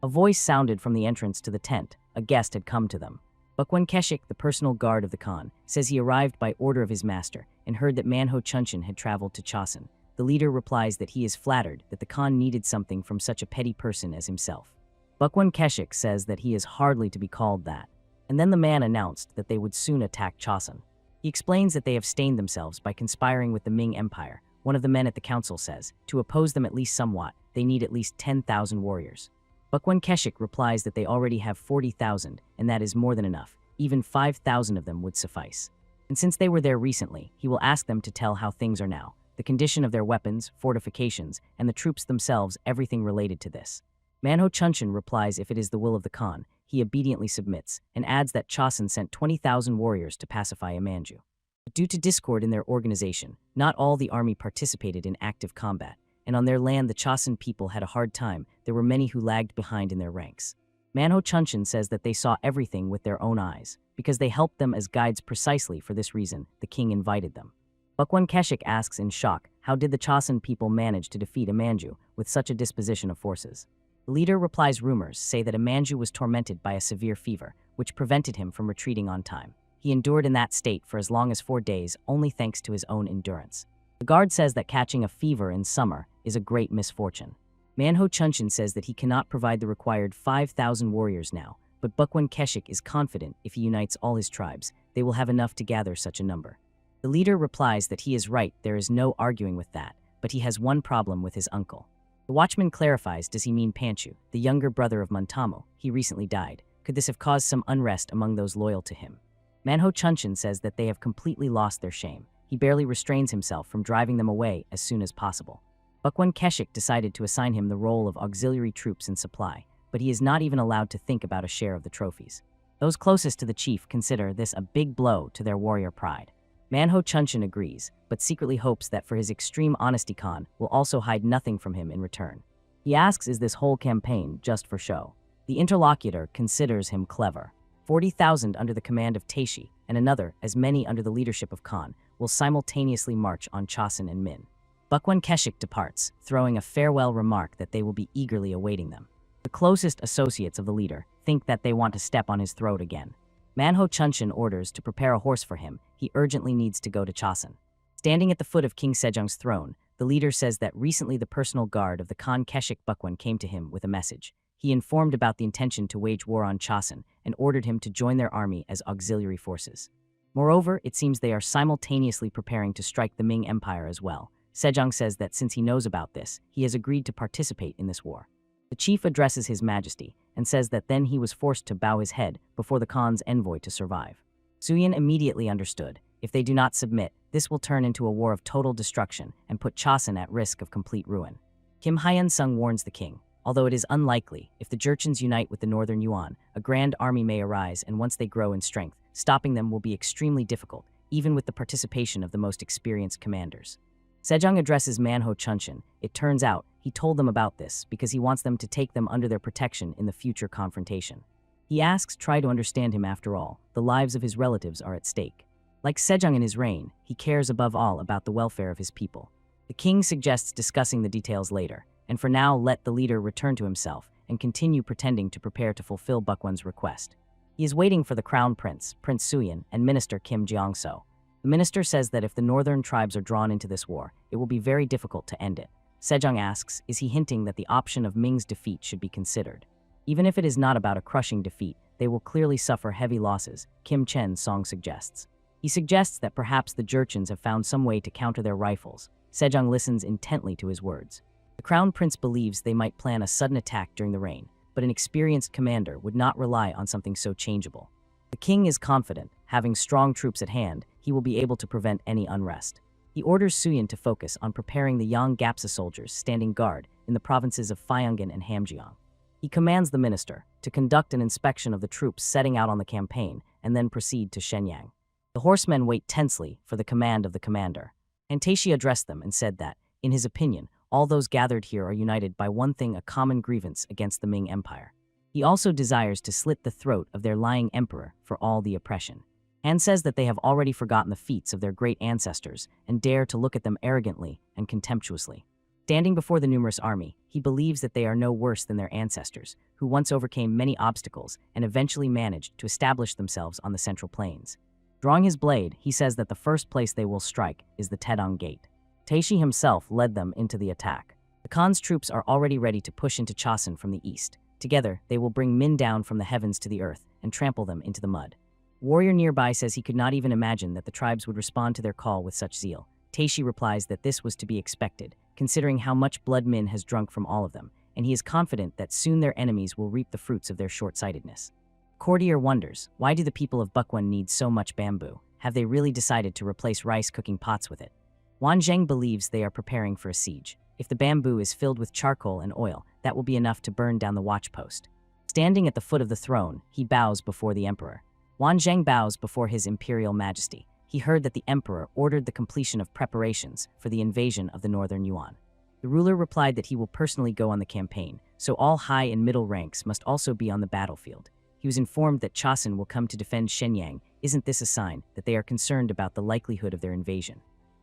S1: A voice sounded from the entrance to the tent. A guest had come to them. Bukwan Keshik, the personal guard of the Khan, says he arrived by order of his master and heard that Manhwa Chunshin had traveled to Chosun. The leader replies that he is flattered that the Khan needed something from such a petty person as himself. Bukwan Keshik says that he is hardly to be called that. And then the man announced that they would soon attack Chosun. He explains that they have stained themselves by conspiring with the Ming Empire. One of the men at the council says, to oppose them at least somewhat, they need at least 10,000 warriors. Bukwan Keshik replies that they already have 40,000, and that is more than enough. Even 5,000 of them would suffice. And since they were there recently, he will ask them to tell how things are now, the condition of their weapons, fortifications, and the troops themselves, everything related to this. Manhwa Chunshin replies if it is the will of the Khan, he obediently submits, and adds that Chosun sent 20,000 warriors to pacify Imanju. But due to discord in their organization, not all the army participated in active combat, and on their land the Chosun people had a hard time. There were many who lagged behind in their ranks. Manhwa Chunshin says that they saw everything with their own eyes. Because they helped them as guides precisely for this reason, the king invited them. Bukwan Keshik asks in shock, how did the Chosun people manage to defeat Imanju with such a disposition of forces? The leader replies rumors say that Imanju was tormented by a severe fever, which prevented him from retreating on time. He endured in that state for as long as 4 days, only thanks to his own endurance. The guard says that catching a fever in summer is a great misfortune. Manhwa Chunshin says that he cannot provide the required 5,000 warriors now, but Bukwan Keshik is confident if he unites all his tribes, they will have enough to gather such a number. The leader replies that he is right, there is no arguing with that, but he has one problem with his uncle. The watchman clarifies, does he mean Panchu, the younger brother of Montamo? He recently died. Could this have caused some unrest among those loyal to him? Manhwa Chunshin says that they have completely lost their shame. He barely restrains himself from driving them away as soon as possible. Bukwan Keshik decided to assign him the role of auxiliary troops and supply, but he is not even allowed to think about a share of the trophies. Those closest to the chief consider this a big blow to their warrior pride. Manhwa Chunshin agrees, but secretly hopes that for his extreme honesty Khan will also hide nothing from him in return. He asks, is this whole campaign just for show? The interlocutor considers him clever. 40,000 under the command of Taishi, and another, as many under the leadership of Khan, will simultaneously march on Chosun and Min. Bukwan Keshik departs, throwing a farewell remark that they will be eagerly awaiting them. The closest associates of the leader think that they want to step on his throat again. Manhwa Chunshin orders to prepare a horse for him. He urgently needs to go to Chosun. Standing at the foot of King Sejong's throne, the leader says that recently the personal guard of the Khan Keshik Bukwan came to him with a message. He informed about the intention to wage war on Chosun and ordered him to join their army as auxiliary forces. Moreover, it seems they are simultaneously preparing to strike the Ming Empire as well. Sejong says that since he knows about this, he has agreed to participate in this war. The chief addresses His Majesty and says that then he was forced to bow his head before the Khan's envoy to survive. Suyin immediately understood. If they do not submit, this will turn into a war of total destruction and put Chosun at risk of complete ruin. Kim Hyun-sung warns the king. Although it is unlikely, if the Jurchens unite with the Northern Yuan, a grand army may arise, and once they grow in strength, stopping them will be extremely difficult, even with the participation of the most experienced commanders. Sejong addresses Manhwa Chunshin. It turns out, he told them about this because he wants them to take them under their protection in the future confrontation. He asks try to understand him after all. The lives of his relatives are at stake. Like Sejong in his reign, he cares above all about the welfare of his people. The king suggests discussing the details later, and for now let the leader return to himself and continue pretending to prepare to fulfill Bukwan's request. He is waiting for the crown prince, Prince Suyin, and minister Kim Jeong-so. The minister says that if the northern tribes are drawn into this war, it will be very difficult to end it. Sejong asks, is he hinting that the option of Ming's defeat should be considered? Even if it is not about a crushing defeat, they will clearly suffer heavy losses, Kim Chen-song suggests. He suggests that perhaps the Jurchens have found some way to counter their rifles. Sejong listens intently to his words. The crown prince believes they might plan a sudden attack during the reign, but an experienced commander would not rely on something so changeable. The king is confident, having strong troops at hand, he will be able to prevent any unrest. He orders Suyin to focus on preparing the Yang Gapsa soldiers standing guard in the provinces of Fyeongan and Hamgyong. He commands the minister to conduct an inspection of the troops setting out on the campaign and then proceed to Shenyang. The horsemen wait tensely for the command of the commander. Taeshi addressed them and said that, in his opinion, all those gathered here are united by one thing, a common grievance against the Ming Empire. He also desires to slit the throat of their lying emperor for all the oppression. Han says that they have already forgotten the feats of their great ancestors and dare to look at them arrogantly and contemptuously. Standing before the numerous army, he believes that they are no worse than their ancestors, who once overcame many obstacles and eventually managed to establish themselves on the Central Plains. Drawing his blade, he says that the first place they will strike is the Taedong Gate. Taeshi himself led them into the attack. The Khan's troops are already ready to push into Chosun from the east. Together, they will bring Min down from the heavens to the earth and trample them into the mud. Warrior nearby says he could not even imagine that the tribes would respond to their call with such zeal. Taeshi replies that this was to be expected, considering how much blood Min has drunk from all of them, and he is confident that soon their enemies will reap the fruits of their short-sightedness. Courtier wonders, why do the people of Bukwan need so much bamboo? Have they really decided to replace rice cooking pots with it? Wan Zheng believes they are preparing for a siege. If the bamboo is filled with charcoal and oil, that will be enough to burn down the watchpost. Standing at the foot of the throne, he bows before the emperor. Wan Zheng bows before his imperial majesty. He heard that the emperor ordered the completion of preparations for the invasion of the northern Yuan. The ruler replied that he will personally go on the campaign, so all high and middle ranks must also be on the battlefield. He was informed that Chosun will come to defend Shenyang. Isn't this a sign that they are concerned about the likelihood of their invasion?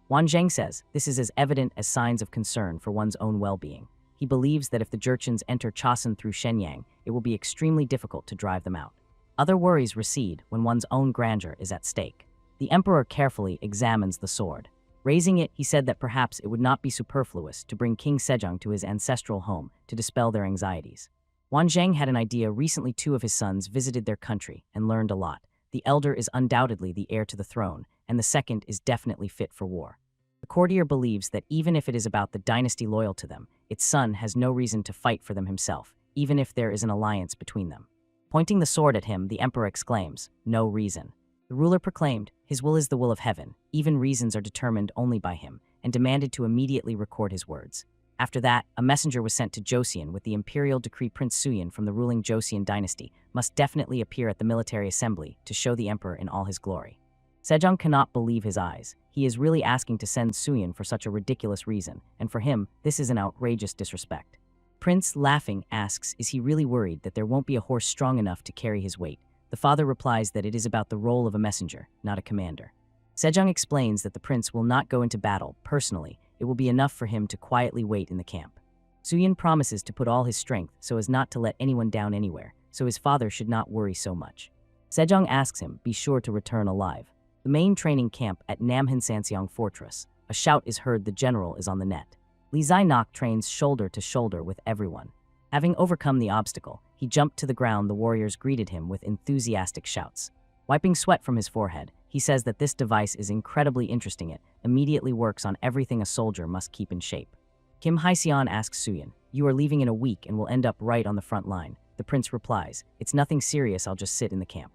S1: Wan Zheng says this is as evident as signs of concern for one's own well-being. He believes that if the Jurchens enter Chosun through Shenyang, it will be extremely difficult to drive them out. Other worries recede when one's own grandeur is at stake. The emperor carefully examines the sword. Raising it, he said that perhaps it would not be superfluous to bring King Sejong to his ancestral home to dispel their anxieties. Wan Zheng had an idea. Recently 2 of his sons visited their country and learned a lot. The elder is undoubtedly the heir to the throne, and the second is definitely fit for war. The courtier believes that even if it is about the dynasty loyal to them, its son has no reason to fight for them himself, even if there is an alliance between them. Pointing the sword at him, the emperor exclaims, "No reason." The ruler proclaimed, "His will is the will of heaven, even reasons are determined only by him," and demanded to immediately record his words. After that, a messenger was sent to Joseon with the imperial decree. Prince Suyin from the ruling Joseon dynasty must definitely appear at the military assembly to show the emperor in all his glory. Sejong cannot believe his eyes. He is really asking to send Suyin for such a ridiculous reason, and for him, this is an outrageous disrespect. Prince, laughing, asks, is he really worried that there won't be a horse strong enough to carry his weight? The father replies that it is about the role of a messenger, not a commander. Sejong explains that the prince will not go into battle personally it will be enough for him to quietly wait in the camp. Suyin promises to put all his strength so as not to let anyone down anywhere, so his father should not worry so much. Sejong asks him, be sure to return alive. The main training camp at Namhansanseong Fortress. A shout is heard, the general is on the net. Lee Zai-nok trains shoulder to shoulder with everyone. Having overcome the obstacle, he jumped to the ground. The warriors greeted him with enthusiastic shouts. Wiping sweat from his forehead, he says that this device is incredibly interesting. It immediately works on everything a soldier must keep in shape. Kim Hyeseon asks Suyin, you are leaving in a week and will end up right on the front line. The prince replies, it's nothing serious, I'll just sit in the camp.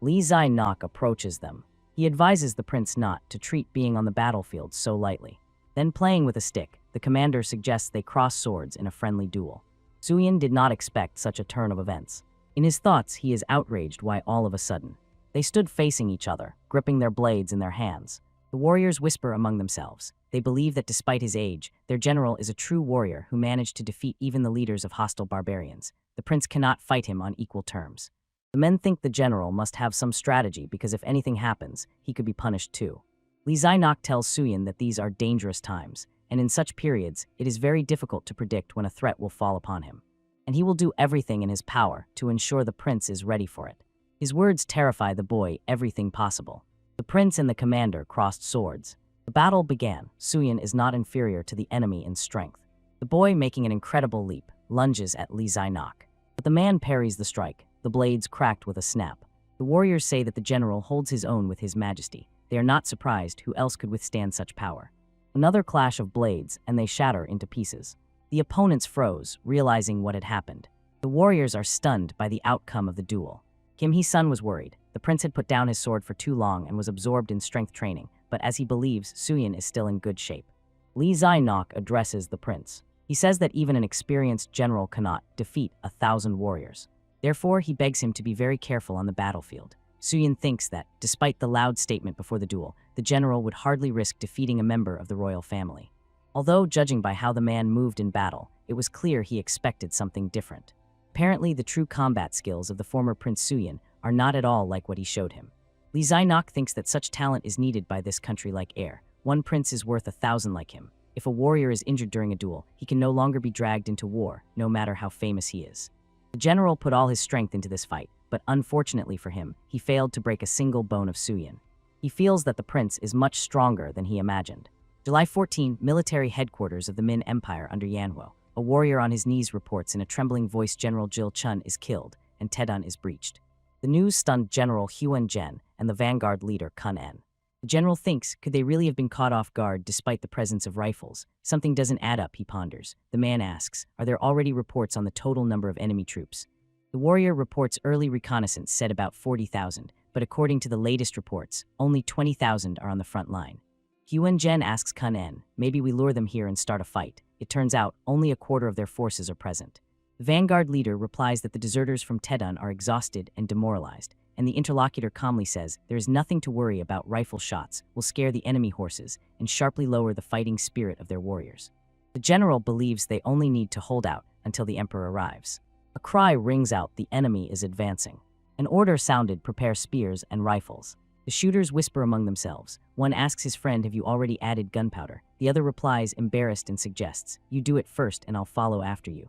S1: Lee Zai-nok approaches them. He advises the prince not to treat being on the battlefield so lightly. Then playing with a stick, the commander suggests they cross swords in a friendly duel. Suyin did not expect such a turn of events. In his thoughts, he is outraged why all of a sudden. They stood facing each other, gripping their blades in their hands. The warriors whisper among themselves. They believe that despite his age, their general is a true warrior who managed to defeat even the leaders of hostile barbarians. The prince cannot fight him on equal terms. The men think the general must have some strategy because if anything happens, he could be punished too. Lee Zai-nok tells Suyin that these are dangerous times, and in such periods, it is very difficult to predict when a threat will fall upon him. And he will do everything in his power to ensure the prince is ready for it. His words terrify the boy, everything possible. The prince and the commander crossed swords. The battle began. Suyin is not inferior to the enemy in strength. The boy, making an incredible leap, lunges at Lee Zai-nok. But the man parries the strike. The blades cracked with a snap. The warriors say that the general holds his own with his majesty. They are not surprised. Who else could withstand such power? Another clash of blades, and they shatter into pieces. The opponents froze, realizing what had happened. The warriors are stunned by the outcome of the duel. Kim Hee-sun was worried. The prince had put down his sword for too long and was absorbed in strength training, but as he believes, Suyin is still in good shape. Lee Zai-nok addresses the prince. He says that even an experienced general cannot defeat 1,000 warriors. Therefore, he begs him to be very careful on the battlefield. Suyin thinks that, despite the loud statement before the duel, the general would hardly risk defeating a member of the royal family. Although, judging by how the man moved in battle, it was clear he expected something different. Apparently, the true combat skills of the former Prince Suyin are not at all like what he showed him. Lee Zai-nok thinks that such talent is needed by this country like air. One prince is worth 1,000 like him. If a warrior is injured during a duel, he can no longer be dragged into war, no matter how famous he is. The general put all his strength into this fight, but unfortunately for him, he failed to break a single bone of Suyin. He feels that the prince is much stronger than he imagined. July 14, military headquarters of the Min Empire under Yanhuo. A warrior on his knees reports in a trembling voice General Jil Chun is killed, and Taedong is breached. The news stunned General Huan Zhen and the vanguard leader Kun En. The general thinks, could they really have been caught off guard despite the presence of rifles? Something doesn't add up, he ponders. The man asks, are there already reports on the total number of enemy troops? The warrior reports early reconnaissance said about 40,000, but according to the latest reports, only 20,000 are on the front line. Huan Zhen asks Kun En, maybe we lure them here and start a fight. It turns out, only a quarter of their forces are present. The vanguard leader replies that the deserters from Taedong are exhausted and demoralized, and the interlocutor calmly says there is nothing to worry about. Rifle shots will scare the enemy horses and sharply lower the fighting spirit of their warriors. The general believes they only need to hold out until the emperor arrives. A cry rings out, the enemy is advancing. An order sounded, prepare spears and rifles. The shooters whisper among themselves. One asks his friend, have you already added gunpowder? The other replies, embarrassed, and suggests, you do it first and I'll follow after you.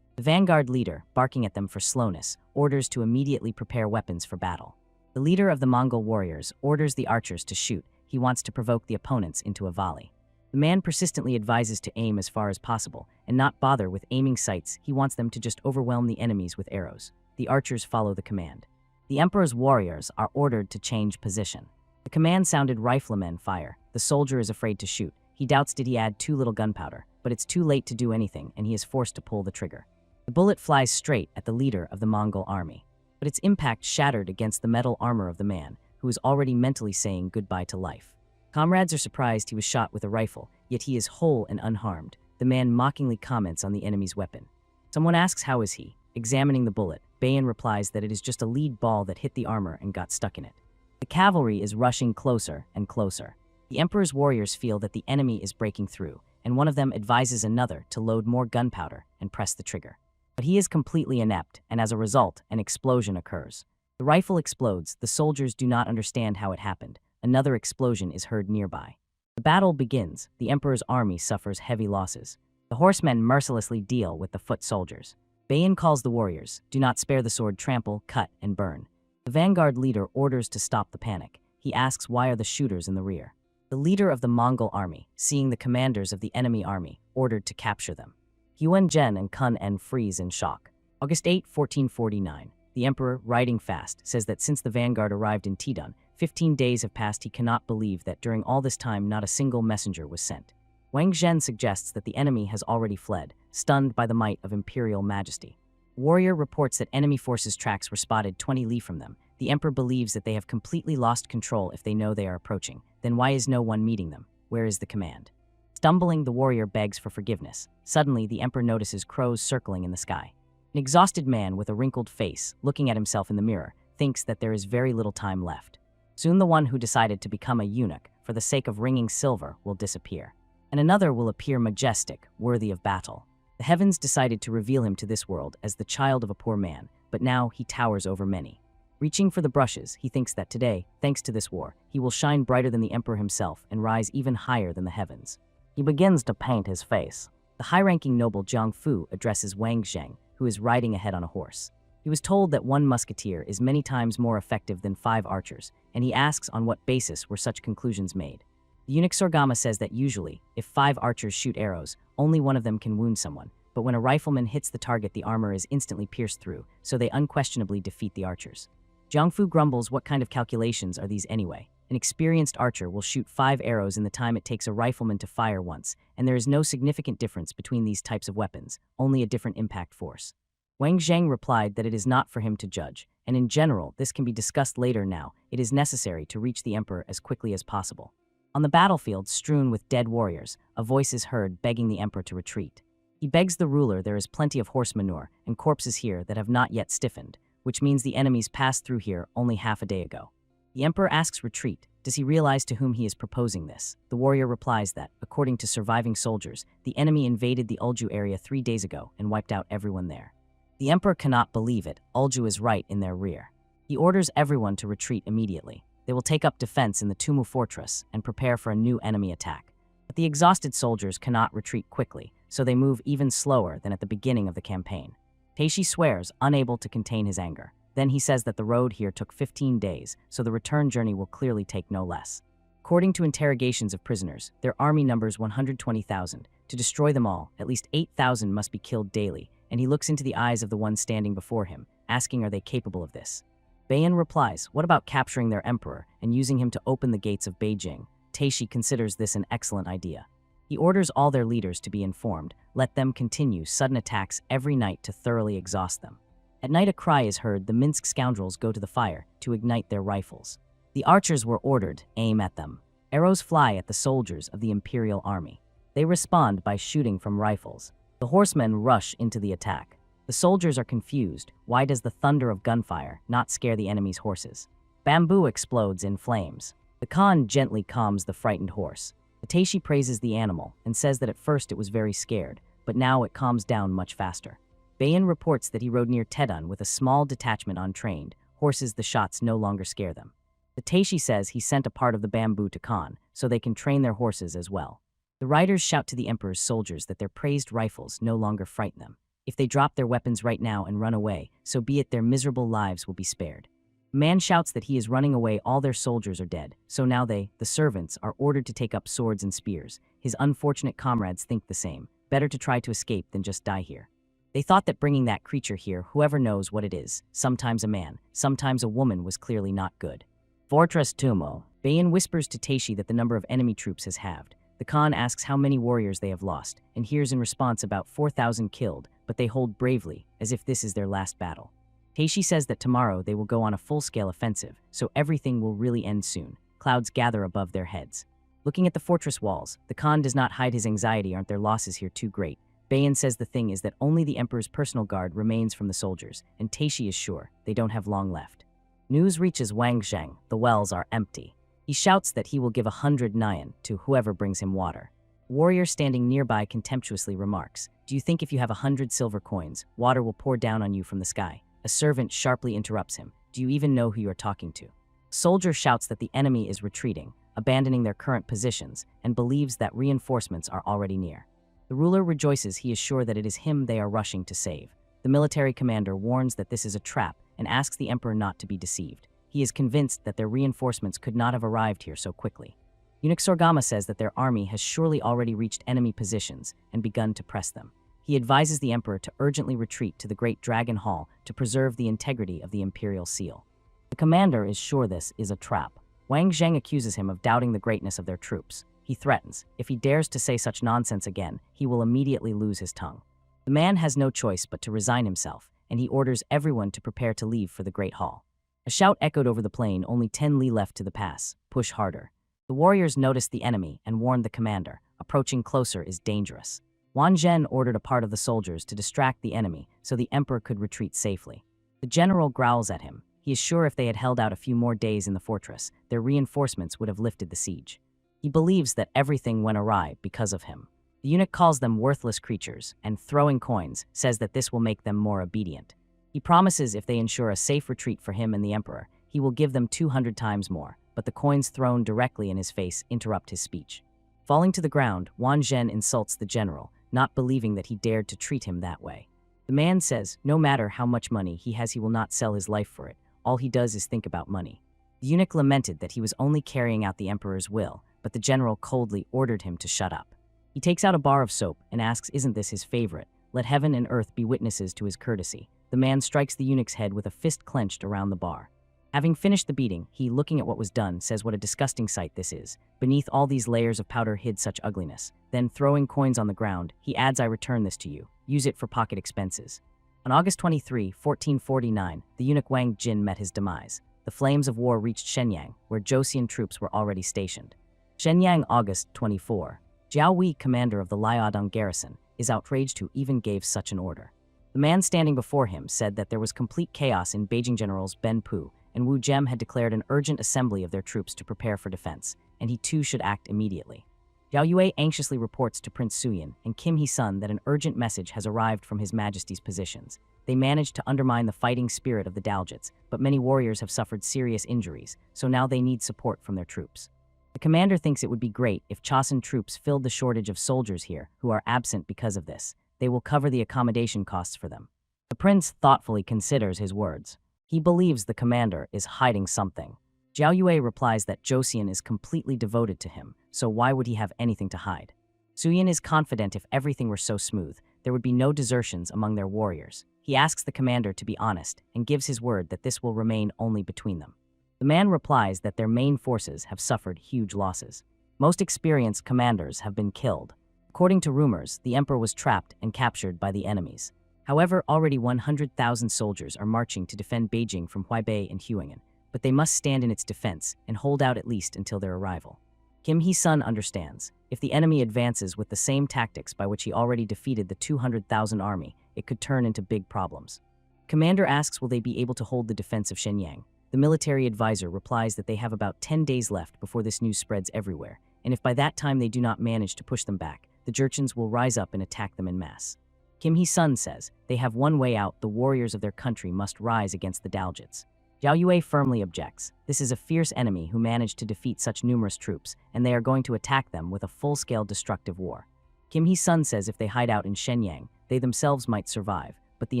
S1: The vanguard leader, barking at them for slowness, orders to immediately prepare weapons for battle. The leader of the Mongol warriors orders the archers to shoot. He wants to provoke the opponents into a volley. The man persistently advises to aim as far as possible and not bother with aiming sights. He wants them to just overwhelm the enemies with arrows. The archers follow the command. The emperor's warriors are ordered to change position. The command sounded, riflemen fire. The soldier is afraid to shoot. He doubts did he add too little gunpowder, but it's too late to do anything and he is forced to pull the trigger. The bullet flies straight at the leader of the Mongol army, but its impact shattered against the metal armor of the man, who is already mentally saying goodbye to life. Comrades are surprised he was shot with a rifle, yet he is whole and unharmed. The man mockingly comments on the enemy's weapon. Someone asks how is he? Examining the bullet, Bayan replies that it is just a lead ball that hit the armor and got stuck in it. The cavalry is rushing closer and closer. The emperor's warriors feel that the enemy is breaking through, and one of them advises another to load more gunpowder and press the trigger. But he is completely inept, and as a result, an explosion occurs. The rifle explodes. The soldiers do not understand how it happened. Another explosion is heard nearby. The The battle begins. The emperor's army suffers heavy losses. The horsemen mercilessly deal with the foot soldiers. Bayan calls the warriors, "Do not spare the sword, trample, cut, and burn." The vanguard leader orders to stop the panic. He asks why are the shooters in the rear. The leader of the Mongol army, seeing the commanders of the enemy army, ordered to capture them. Huan Zhen and Kun En freeze in shock. August 8, 1449. The emperor, riding fast, says that since the vanguard arrived in Tidun, 15 days have passed. He cannot believe that during all this time not a single messenger was sent. Wang Zhen suggests that the enemy has already fled, stunned by the might of imperial majesty. Warrior reports that enemy forces' tracks were spotted 20 li from them. The emperor believes that they have completely lost control if they know they are approaching. Then why is no one meeting them? Where is the command? Stumbling, the warrior begs for forgiveness. Suddenly, the emperor notices crows circling in the sky. An exhausted man with a wrinkled face, looking at himself in the mirror, thinks that there is very little time left. Soon the one who decided to become a eunuch for the sake of wringing silver will disappear, and another will appear majestic, worthy of battle. The heavens decided to reveal him to this world as the child of a poor man, but now he towers over many. Reaching for the brushes, he thinks that today, thanks to this war, he will shine brighter than the emperor himself and rise even higher than the heavens. He begins to paint his face. The high-ranking noble Jiang Fu addresses Wang Zheng, who is riding ahead on a horse. He was told that 1 musketeer is many times more effective than 5 archers, and he asks on what basis were such conclusions made. The eunuch Sorgama says that usually, if 5 archers shoot arrows, only one of them can wound someone, but when a rifleman hits the target, the armor is instantly pierced through, so they unquestionably defeat the archers. Jiang Fu grumbles, what kind of calculations are these anyway? An experienced archer will shoot 5 arrows in the time it takes a rifleman to fire once, and there is no significant difference between these types of weapons, only a different impact force. Wang Zheng replied that it is not for him to judge, and in general, this can be discussed later. Now, it is necessary to reach the emperor as quickly as possible. On the battlefield, strewn with dead warriors, a voice is heard begging the emperor to retreat. He begs the ruler there is plenty of horse manure and corpses here that have not yet stiffened, which means the enemies passed through here only half a day ago. The emperor asks retreat. Does he realize to whom he is proposing this? The warrior replies that, according to surviving soldiers, the enemy invaded the Ulju area 3 days ago and wiped out everyone there. The emperor cannot believe it. Ulju is right in their rear. He orders everyone to retreat immediately. They will take up defense in the Tumu fortress and prepare for a new enemy attack. But the exhausted soldiers cannot retreat quickly, so they move even slower than at the beginning of the campaign. Taishi swears, unable to contain his anger. Then he says that the road here took 15 days, so the return journey will clearly take no less. According to interrogations of prisoners, their army numbers 120,000. To destroy them all, at least 8,000 must be killed daily, and he looks into the eyes of the one standing before him, asking are they capable of this. Bayan replies, what about capturing their emperor and using him to open the gates of Beijing? Taishi considers this an excellent idea. He orders all their leaders to be informed, let them continue sudden attacks every night to thoroughly exhaust them. At night a cry is heard, the Minsk scoundrels go to the fire to ignite their rifles. The archers were ordered, aim at them. Arrows fly at the soldiers of the imperial army. They respond by shooting from rifles. The horsemen rush into the attack. The soldiers are confused. Why does the thunder of gunfire not scare the enemy's horses? Bamboo explodes in flames. The Khan gently calms the frightened horse. Taishi praises the animal and says that at first it was very scared, but now it calms down much faster. Bayan reports that he rode near Tedun with a small detachment untrained. Horses, the shots no longer scare them. The Taishi says he sent a part of the bamboo to Khan, so they can train their horses as well. The riders shout to the emperor's soldiers that their praised rifles no longer frighten them. If they drop their weapons right now and run away, so be it, their miserable lives will be spared. A man shouts that he is running away, all their soldiers are dead, so now they, the servants, are ordered to take up swords and spears. His unfortunate comrades think the same. Better to try to escape than just die here. They thought that bringing that creature here, whoever knows what it is, sometimes a man, sometimes a woman, was clearly not good. Fortress Tumo. Bayan whispers to Taishi that the number of enemy troops has halved. The Khan asks how many warriors they have lost, and hears in response about 4,000 killed, but they hold bravely, as if this is their last battle. Taishi says that tomorrow they will go on a full-scale offensive, so everything will really end soon. Clouds gather above their heads. Looking at the fortress walls, the Khan does not hide his anxiety. Aren't their losses here too great? Bayan says the thing is that only the emperor's personal guard remains from the soldiers, and Taishi is sure they don't have long left. News reaches Wang Zheng. The wells are empty. He shouts that he will give 100 nyan to whoever brings him water. A warrior standing nearby contemptuously remarks, do you think if you have 100 silver coins, water will pour down on you from the sky? A servant sharply interrupts him. Do you even know who you are talking to? A soldier shouts that the enemy is retreating. abandoning their current positions, and believes that reinforcements are already near. The ruler rejoices. He is sure that it is him they are rushing to save. The military commander warns that this is a trap and asks the emperor not to be deceived. He is convinced that their reinforcements could not have arrived here so quickly. Eunuch Sorgama says that their army has surely already reached enemy positions and begun to press them. He advises the emperor to urgently retreat to the Great Dragon Hall to preserve the integrity of the imperial seal. The commander is sure this is a trap. Wang Zheng accuses him of doubting the greatness of their troops. He threatens, if he dares to say such nonsense again, he will immediately lose his tongue. The man has no choice but to resign himself, and he orders everyone to prepare to leave for the Great Hall. A shout echoed over the plain, only 10 li left to the pass. Push harder. The warriors noticed the enemy and warned the commander. Approaching closer is dangerous. Wang Zhen ordered a part of the soldiers to distract the enemy so the emperor could retreat safely. The general growls at him. He is sure if they had held out a few more days in the fortress, their reinforcements would have lifted the siege. He believes that everything went awry because of him. The eunuch calls them worthless creatures, and throwing coins, says that this will make them more obedient. He promises if they ensure a safe retreat for him and the emperor, he will give them 200 times more, but the coins thrown directly in his face interrupt his speech. Falling to the ground, Wang Zhen insults the general, not believing that he dared to treat him that way. The man says, no matter how much money he has, he will not sell his life for it. All he does is think about money. The eunuch lamented that he was only carrying out the emperor's will, but the general coldly ordered him to shut up. He takes out a bar of soap and asks, isn't this his favorite? Let heaven and earth be witnesses to his courtesy. The man strikes the eunuch's head with a fist clenched around the bar. Having finished the beating, he, looking at what was done, says what a disgusting sight this is. Beneath all these layers of powder hid such ugliness. Then, throwing coins on the ground, he adds, I return this to you. Use it for pocket expenses. On August 23, 1449, the eunuch Wang Jin met his demise. The flames of war reached Shenyang, where Joseon troops were already stationed. Shenyang, August 24. Jiao Wei, commander of the Liaodong garrison, is outraged who even gave such an order. The man standing before him said that there was complete chaos in Beijing. Generals Ben Pu and Wu Zhem had declared an urgent assembly of their troops to prepare for defense, and he too should act immediately. Zhao Yue anxiously reports to Prince Suyin and Kim He-sun that an urgent message has arrived from His Majesty's positions. They managed to undermine the fighting spirit of the Daljits, but many warriors have suffered serious injuries, so now they need support from their troops. The commander thinks it would be great if Chosun troops filled the shortage of soldiers here who are absent because of this. They will cover the accommodation costs for them. The prince thoughtfully considers his words. He believes the commander is hiding something. Zhao Yue replies that Joseon is completely devoted to him, so why would he have anything to hide? Suyin is confident if everything were so smooth, there would be no desertions among their warriors. He asks the commander to be honest and gives his word that this will remain only between them. The man replies that their main forces have suffered huge losses. Most experienced commanders have been killed. According to rumors, the emperor was trapped and captured by the enemies. However, already 100,000 soldiers are marching to defend Beijing from Huaibei and Huingen, but they must stand in its defense and hold out at least until their arrival. Kim He-sun understands. If the enemy advances with the same tactics by which he already defeated the 200,000 army, it could turn into big problems. Commander asks will they be able to hold the defense of Shenyang. The military advisor replies that they have about 10 days left before this news spreads everywhere, and if by that time they do not manage to push them back, the Jurchens will rise up and attack them en masse. Kim He-sun says they have one way out. The warriors of their country must rise against the Daljits. Zhao Yue firmly objects. This is a fierce enemy who managed to defeat such numerous troops, and they are going to attack them with a full-scale destructive war. Kim He-sun says if they hide out in Shenyang, they themselves might survive, but the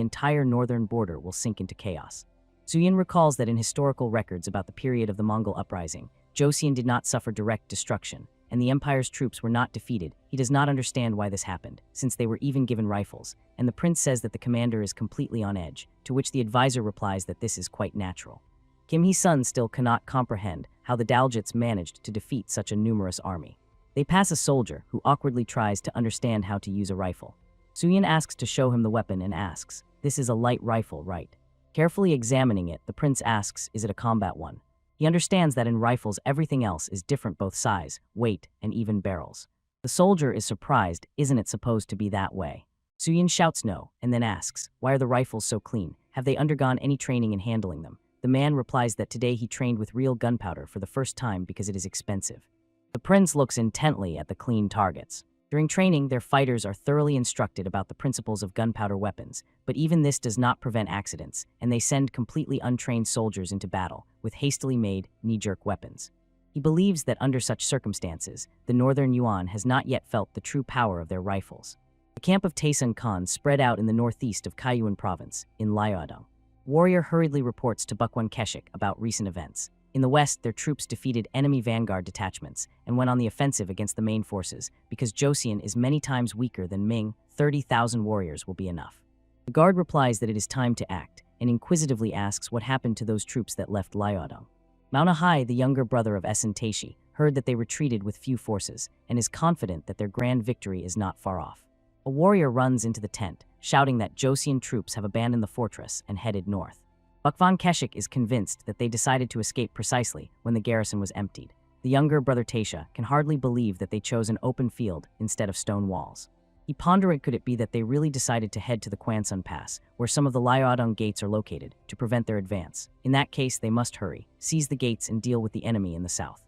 S1: entire northern border will sink into chaos. Suyin recalls that in historical records about the period of the Mongol uprising, Joseon did not suffer direct destruction, and the empire's troops were not defeated. He does not understand why this happened, since they were even given rifles, and the prince says that the commander is completely on edge, to which the advisor replies that this is quite natural. Kim He-sun still cannot comprehend how the Daljits managed to defeat such a numerous army. They pass a soldier who awkwardly tries to understand how to use a rifle. Suyin asks to show him the weapon and asks, "This is a light rifle, right?" Carefully examining it, the prince asks, "Is it a combat one?" He understands that in rifles everything else is different, both size, weight, and even barrels. The soldier is surprised. Isn't it supposed to be that way? Suyin shouts no, and then asks, why are the rifles so clean? Have they undergone any training in handling them? The man replies that today he trained with real gunpowder for the first time because it is expensive. The prince looks intently at the clean targets. During training, their fighters are thoroughly instructed about the principles of gunpowder weapons, but even this does not prevent accidents, and they send completely untrained soldiers into battle with hastily made, knee-jerk weapons. He believes that under such circumstances, the northern Yuan has not yet felt the true power of their rifles. The camp of Taisun Khan spread out in the northeast of Kaiyuan province, in Liaodong. Warrior hurriedly reports to Bukwan Keshik about recent events. In the west, their troops defeated enemy vanguard detachments and went on the offensive against the main forces because Joseon is many times weaker than Ming. 30,000 warriors will be enough. The guard replies that it is time to act and inquisitively asks what happened to those troops that left Liaodong. Maunahai, the younger brother of Essen Taishi, heard that they retreated with few forces and is confident that their grand victory is not far off. A warrior runs into the tent, shouting that Joseon troops have abandoned the fortress and headed north. Bukwan Keshik is convinced that they decided to escape precisely when the garrison was emptied. The younger brother Taisha can hardly believe that they chose an open field instead of stone walls. He pondered, could it be that they really decided to head to the Kwansun Pass, where some of the Liaodong gates are located, to prevent their advance. In that case, they must hurry, seize the gates, and deal with the enemy in the south.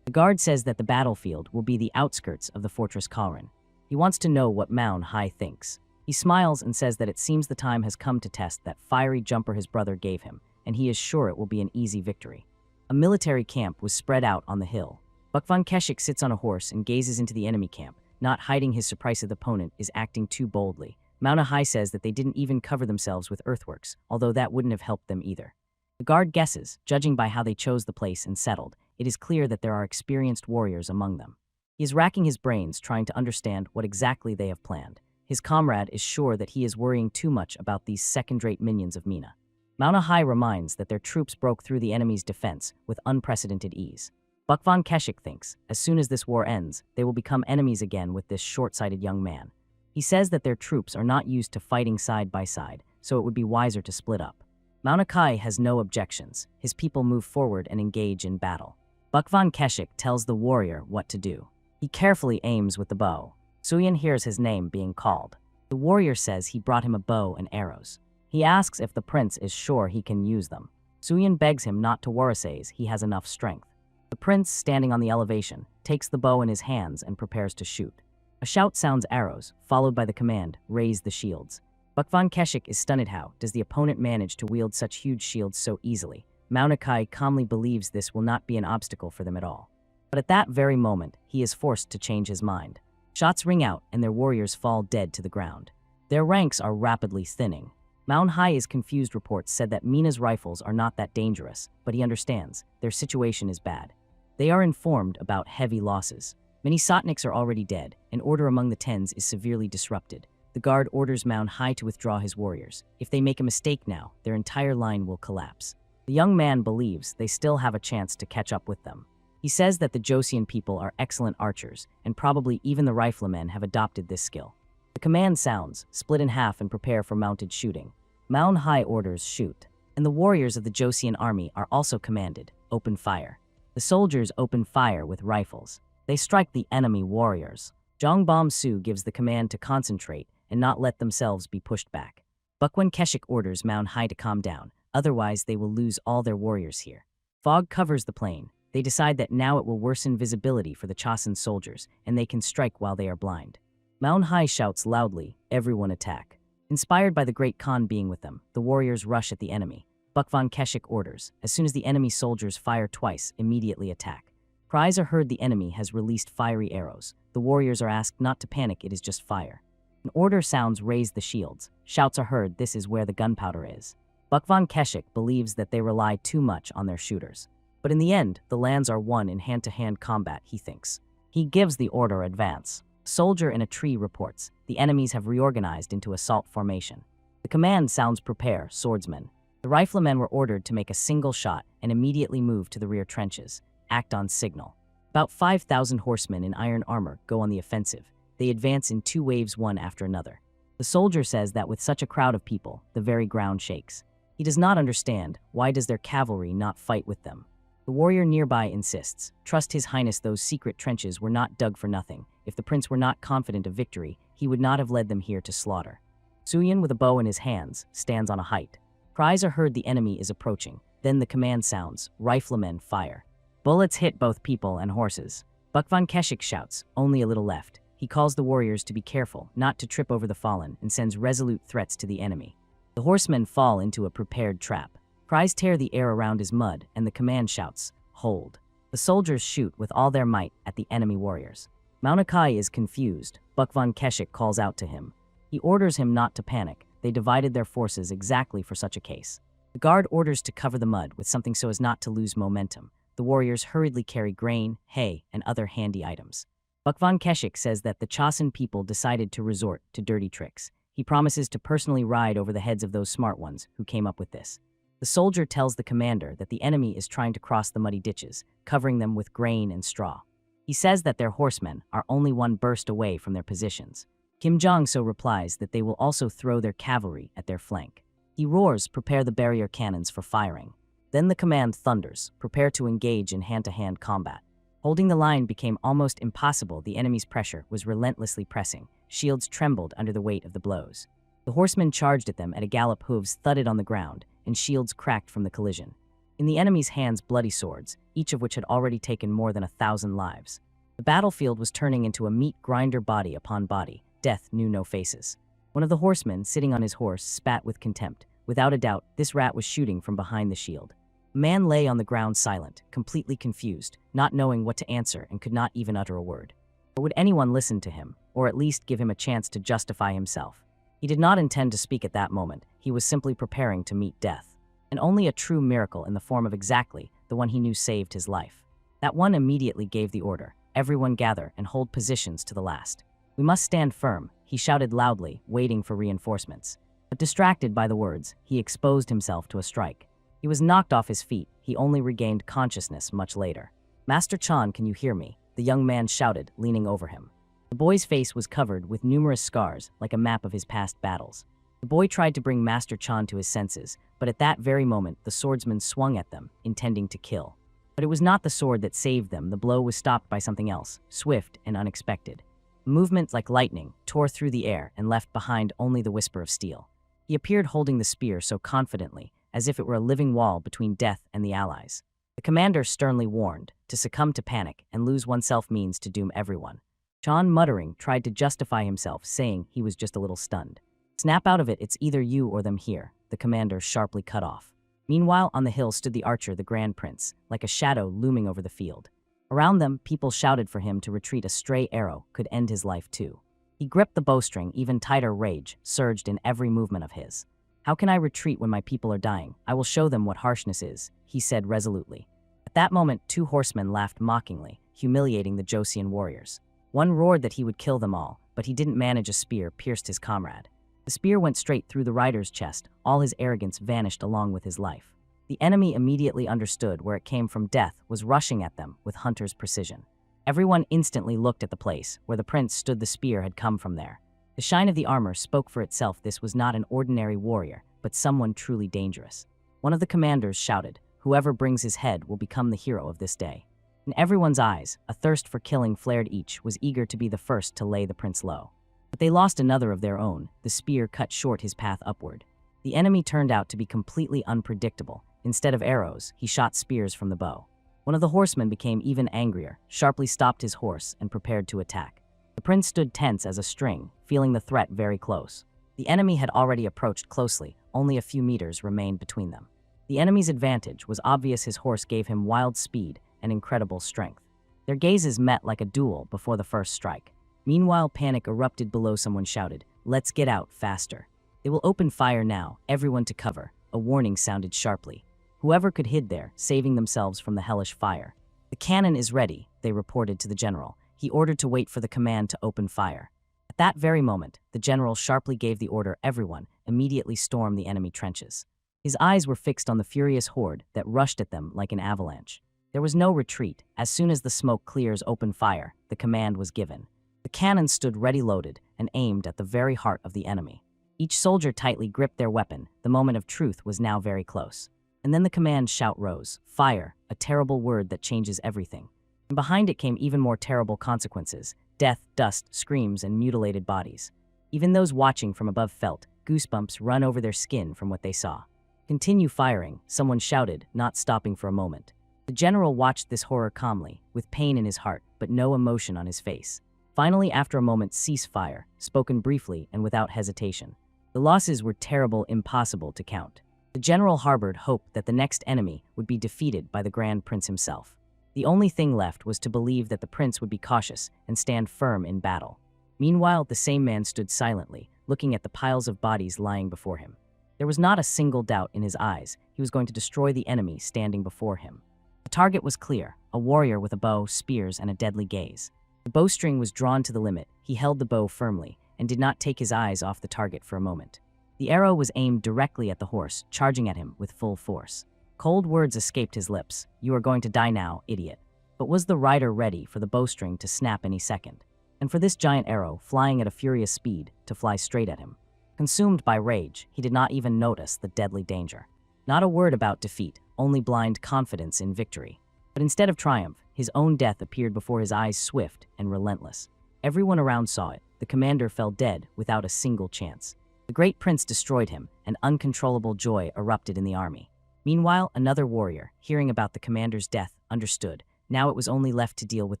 S1: The guard says that the battlefield will be the outskirts of the fortress Kalrin. He wants to know what Maunahai thinks. He smiles and says that it seems the time has come to test that fiery jumper his brother gave him, and he is sure it will be an easy victory. A military camp was spread out on the hill. Bukwan Keshik sits on a horse and gazes into the enemy camp, not hiding his surprise that the opponent is acting too boldly. Maunahai says that they didn't even cover themselves with earthworks, although that wouldn't have helped them either. The guard guesses, judging by how they chose the place and settled, it is clear that there are experienced warriors among them. He is racking his brains trying to understand what exactly they have planned. His comrade is sure that he is worrying too much about these second-rate minions of Mina. Maunahai reminds that their troops broke through the enemy's defense with unprecedented ease. Bukwan Keshik thinks, as soon as this war ends, they will become enemies again with this short-sighted young man. He says that their troops are not used to fighting side by side, so it would be wiser to split up. Maunahai has no objections. His people move forward and engage in battle. Bukwan Keshik tells the warrior what to do. He carefully aims with the bow. Suyin hears his name being called. The warrior says he brought him a bow and arrows. He asks if the prince is sure he can use them. Suyin begs him not to worry, says he has enough strength. The prince, standing on the elevation, takes the bow in his hands and prepares to shoot. A shout sounds arrows, followed by the command, raise the shields. Bukwan Keshik is stunned. How does the opponent manage to wield such huge shields so easily? Maunahai calmly believes this will not be an obstacle for them at all. But at that very moment, he is forced to change his mind. Shots ring out and their warriors fall dead to the ground. Their ranks are rapidly thinning. Maunahai is confused. Reports said that Mina's rifles are not that dangerous, but he understands their situation is bad. They are informed about heavy losses. Many Sotniks are already dead, and order among the Tens is severely disrupted. The guard orders Maunahai to withdraw his warriors. If they make a mistake now, their entire line will collapse. The young man believes they still have a chance to catch up with them. He says that the Joseon people are excellent archers, and probably even the riflemen have adopted this skill. The command sounds, split in half and prepare for mounted shooting. Maunahai orders shoot, and the warriors of the Joseon army are also commanded, open fire. The soldiers open fire with rifles. They strike the enemy warriors. Jongbom Su gives the command to concentrate and not let themselves be pushed back. Bukwan Keshik orders Maunahai to calm down, otherwise they will lose all their warriors here. Fog covers the plain. They decide that now it will worsen visibility for the Chosun soldiers, and they can strike while they are blind. Maunahai shouts loudly, everyone attack. Inspired by the Great Khan being with them, the warriors rush at the enemy. Bukwan Keshik orders, as soon as the enemy soldiers fire twice, immediately attack. Cries are heard the enemy has released fiery arrows. The warriors are asked not to panic, it is just fire. An order sounds, raise the shields. Shouts are heard, this is where the gunpowder is. Bukwan Keshik believes that they rely too much on their shooters. But in the end, the lands are won in hand-to-hand combat, he thinks. He gives the order, advance. A soldier in a tree reports, the enemies have reorganized into assault formation. The command sounds, prepare, swordsmen. The riflemen were ordered to make a single shot and immediately move to the rear trenches. Act on signal. About 5,000 horsemen in iron armor go on the offensive. They advance in two waves, one after another. The soldier says that with such a crowd of people, the very ground shakes. He does not understand, why does their cavalry not fight with them? The warrior nearby insists, trust his highness, those secret trenches were not dug for nothing. If the prince were not confident of victory, he would not have led them here to slaughter. Suyin, with a bow in his hands, stands on a height. Cries are heard the enemy is approaching. Then the command sounds, riflemen fire. Bullets hit both people and horses. Bukwan Keshik shouts, only a little left. He calls the warriors to be careful, not to trip over the fallen, and sends resolute threats to the enemy. The horsemen fall into a prepared trap. Cries tear the air around his mud, and the command shouts, hold. The soldiers shoot with all their might at the enemy warriors. Maunakai is confused. Bukvan Keshik calls out to him. He orders him not to panic. They divided their forces exactly for such a case. The guard orders to cover the mud with something so as not to lose momentum. The warriors hurriedly carry grain, hay, and other handy items. Bukvan Keshik says that the Chosin people decided to resort to dirty tricks. He promises to personally ride over the heads of those smart ones who came up with this. The soldier tells the commander that the enemy is trying to cross the muddy ditches, covering them with grain and straw. He says that their horsemen are only one burst away from their positions. Kim Jong-so replies that they will also throw their cavalry at their flank. He roars, "Prepare the barrier cannons for firing." Then the command thunders, "Prepare to engage in hand-to-hand combat." Holding the line became almost impossible. The enemy's pressure was relentlessly pressing. Shields trembled under the weight of the blows. The horsemen charged at them at a gallop. Hooves thudded on the ground, and shields cracked from the collision. In the enemy's hands, bloody swords, each of which had already taken more than 1,000 lives. The battlefield was turning into a meat grinder, body upon body. Death knew no faces. One of the horsemen, sitting on his horse, spat with contempt. Without a doubt, this rat was shooting from behind the shield. A man lay on the ground silent, completely confused, not knowing what to answer and could not even utter a word. But would anyone listen to him, or at least give him a chance to justify himself? He did not intend to speak at that moment. He was simply preparing to meet death. And only a true miracle in the form of exactly the one he knew saved his life. That one immediately gave the order, "Everyone gather and hold positions to the last. We must stand firm," he shouted loudly, waiting for reinforcements. But distracted by the words, he exposed himself to a strike. He was knocked off his feet. He only regained consciousness much later. "Master Chan, can you hear me?" the young man shouted, leaning over him. The boy's face was covered with numerous scars, like a map of his past battles. The boy tried to bring Master Chan to his senses, but at that very moment, the swordsman swung at them, intending to kill. But it was not the sword that saved them. The blow was stopped by something else, swift and unexpected. A movement like lightning tore through the air and left behind only the whisper of steel. He appeared holding the spear so confidently, as if it were a living wall between death and the allies. The commander sternly warned, to succumb to panic and lose oneself means to doom everyone. Chan, muttering, tried to justify himself, saying he was just a little stunned. "Snap out of it, it's either you or them here," the commander sharply cut off. Meanwhile, on the hill stood the archer, the Grand Prince, like a shadow looming over the field. Around them, people shouted for him to retreat. A stray arrow could end his life too. He gripped the bowstring. Even tighter rage surged in every movement of his. "How can I retreat when my people are dying? I will show them what harshness is," he said resolutely. At that moment, 2 horsemen laughed mockingly, humiliating the Joseon warriors. One roared that he would kill them all, but he didn't manage. A spear pierced his comrade. The spear went straight through the rider's chest. All his arrogance vanished along with his life. The enemy immediately understood where it came from. Death was rushing at them with hunter's precision. Everyone instantly looked at the place where the prince stood. The spear had come from there. The shine of the armor spoke for itself. This was not an ordinary warrior, but someone truly dangerous. One of the commanders shouted, "Whoever brings his head will become the hero of this day." In everyone's eyes, a thirst for killing flared. Each was eager to be the first to lay the prince low. But they lost another of their own. The spear cut short his path upward. The enemy turned out to be completely unpredictable. Instead of arrows, he shot spears from the bow. One of the horsemen became even angrier, sharply stopped his horse, and prepared to attack. The prince stood tense as a string, feeling the threat very close. The enemy had already approached closely. Only a few meters remained between them. The enemy's advantage was obvious. His horse gave him wild speed and incredible strength. Their gazes met like a duel before the first strike. Meanwhile, panic erupted below. Someone shouted, "Let's get out, faster. They will open fire now, everyone to cover." A warning sounded sharply. Whoever could hid there, saving themselves from the hellish fire. "The cannon is ready," they reported to the general. He ordered to wait for the command to open fire. At that very moment, the general sharply gave the order. Everyone immediately storm the enemy trenches. His eyes were fixed on the furious horde that rushed at them like an avalanche. There was no retreat. As soon as the smoke clears, open fire, the command was given. The cannons stood ready loaded and aimed at the very heart of the enemy. Each soldier tightly gripped their weapon. The moment of truth was now very close. And then the command shout rose, "Fire," a terrible word that changes everything. And behind it came even more terrible consequences: death, dust, screams, and mutilated bodies. Even those watching from above felt goosebumps run over their skin from what they saw. "Continue firing," someone shouted, not stopping for a moment. The general watched this horror calmly, with pain in his heart, but no emotion on his face. Finally, after a moment, "Cease fire," spoken briefly and without hesitation. The losses were terrible, impossible to count. The general harbored hope that the next enemy would be defeated by the Grand Prince himself. The only thing left was to believe that the prince would be cautious and stand firm in battle. Meanwhile, the same man stood silently, looking at the piles of bodies lying before him. There was not a single doubt in his eyes. He was going to destroy the enemy standing before him. The target was clear, a warrior with a bow, spears, and a deadly gaze. The bowstring was drawn to the limit. He held the bow firmly and did not take his eyes off the target for a moment. The arrow was aimed directly at the horse, charging at him with full force. Cold words escaped his lips. "You are going to die now, idiot." But was the rider ready for the bowstring to snap any second? And for this giant arrow, flying at a furious speed, to fly straight at him? Consumed by rage, he did not even notice the deadly danger. Not a word about defeat, only blind confidence in victory. But instead of triumph, his own death appeared before his eyes, swift and relentless. Everyone around saw it. The commander fell dead without a single chance. The great prince destroyed him, and uncontrollable joy erupted in the army. Meanwhile, another warrior, hearing about the commander's death, understood. Now it was only left to deal with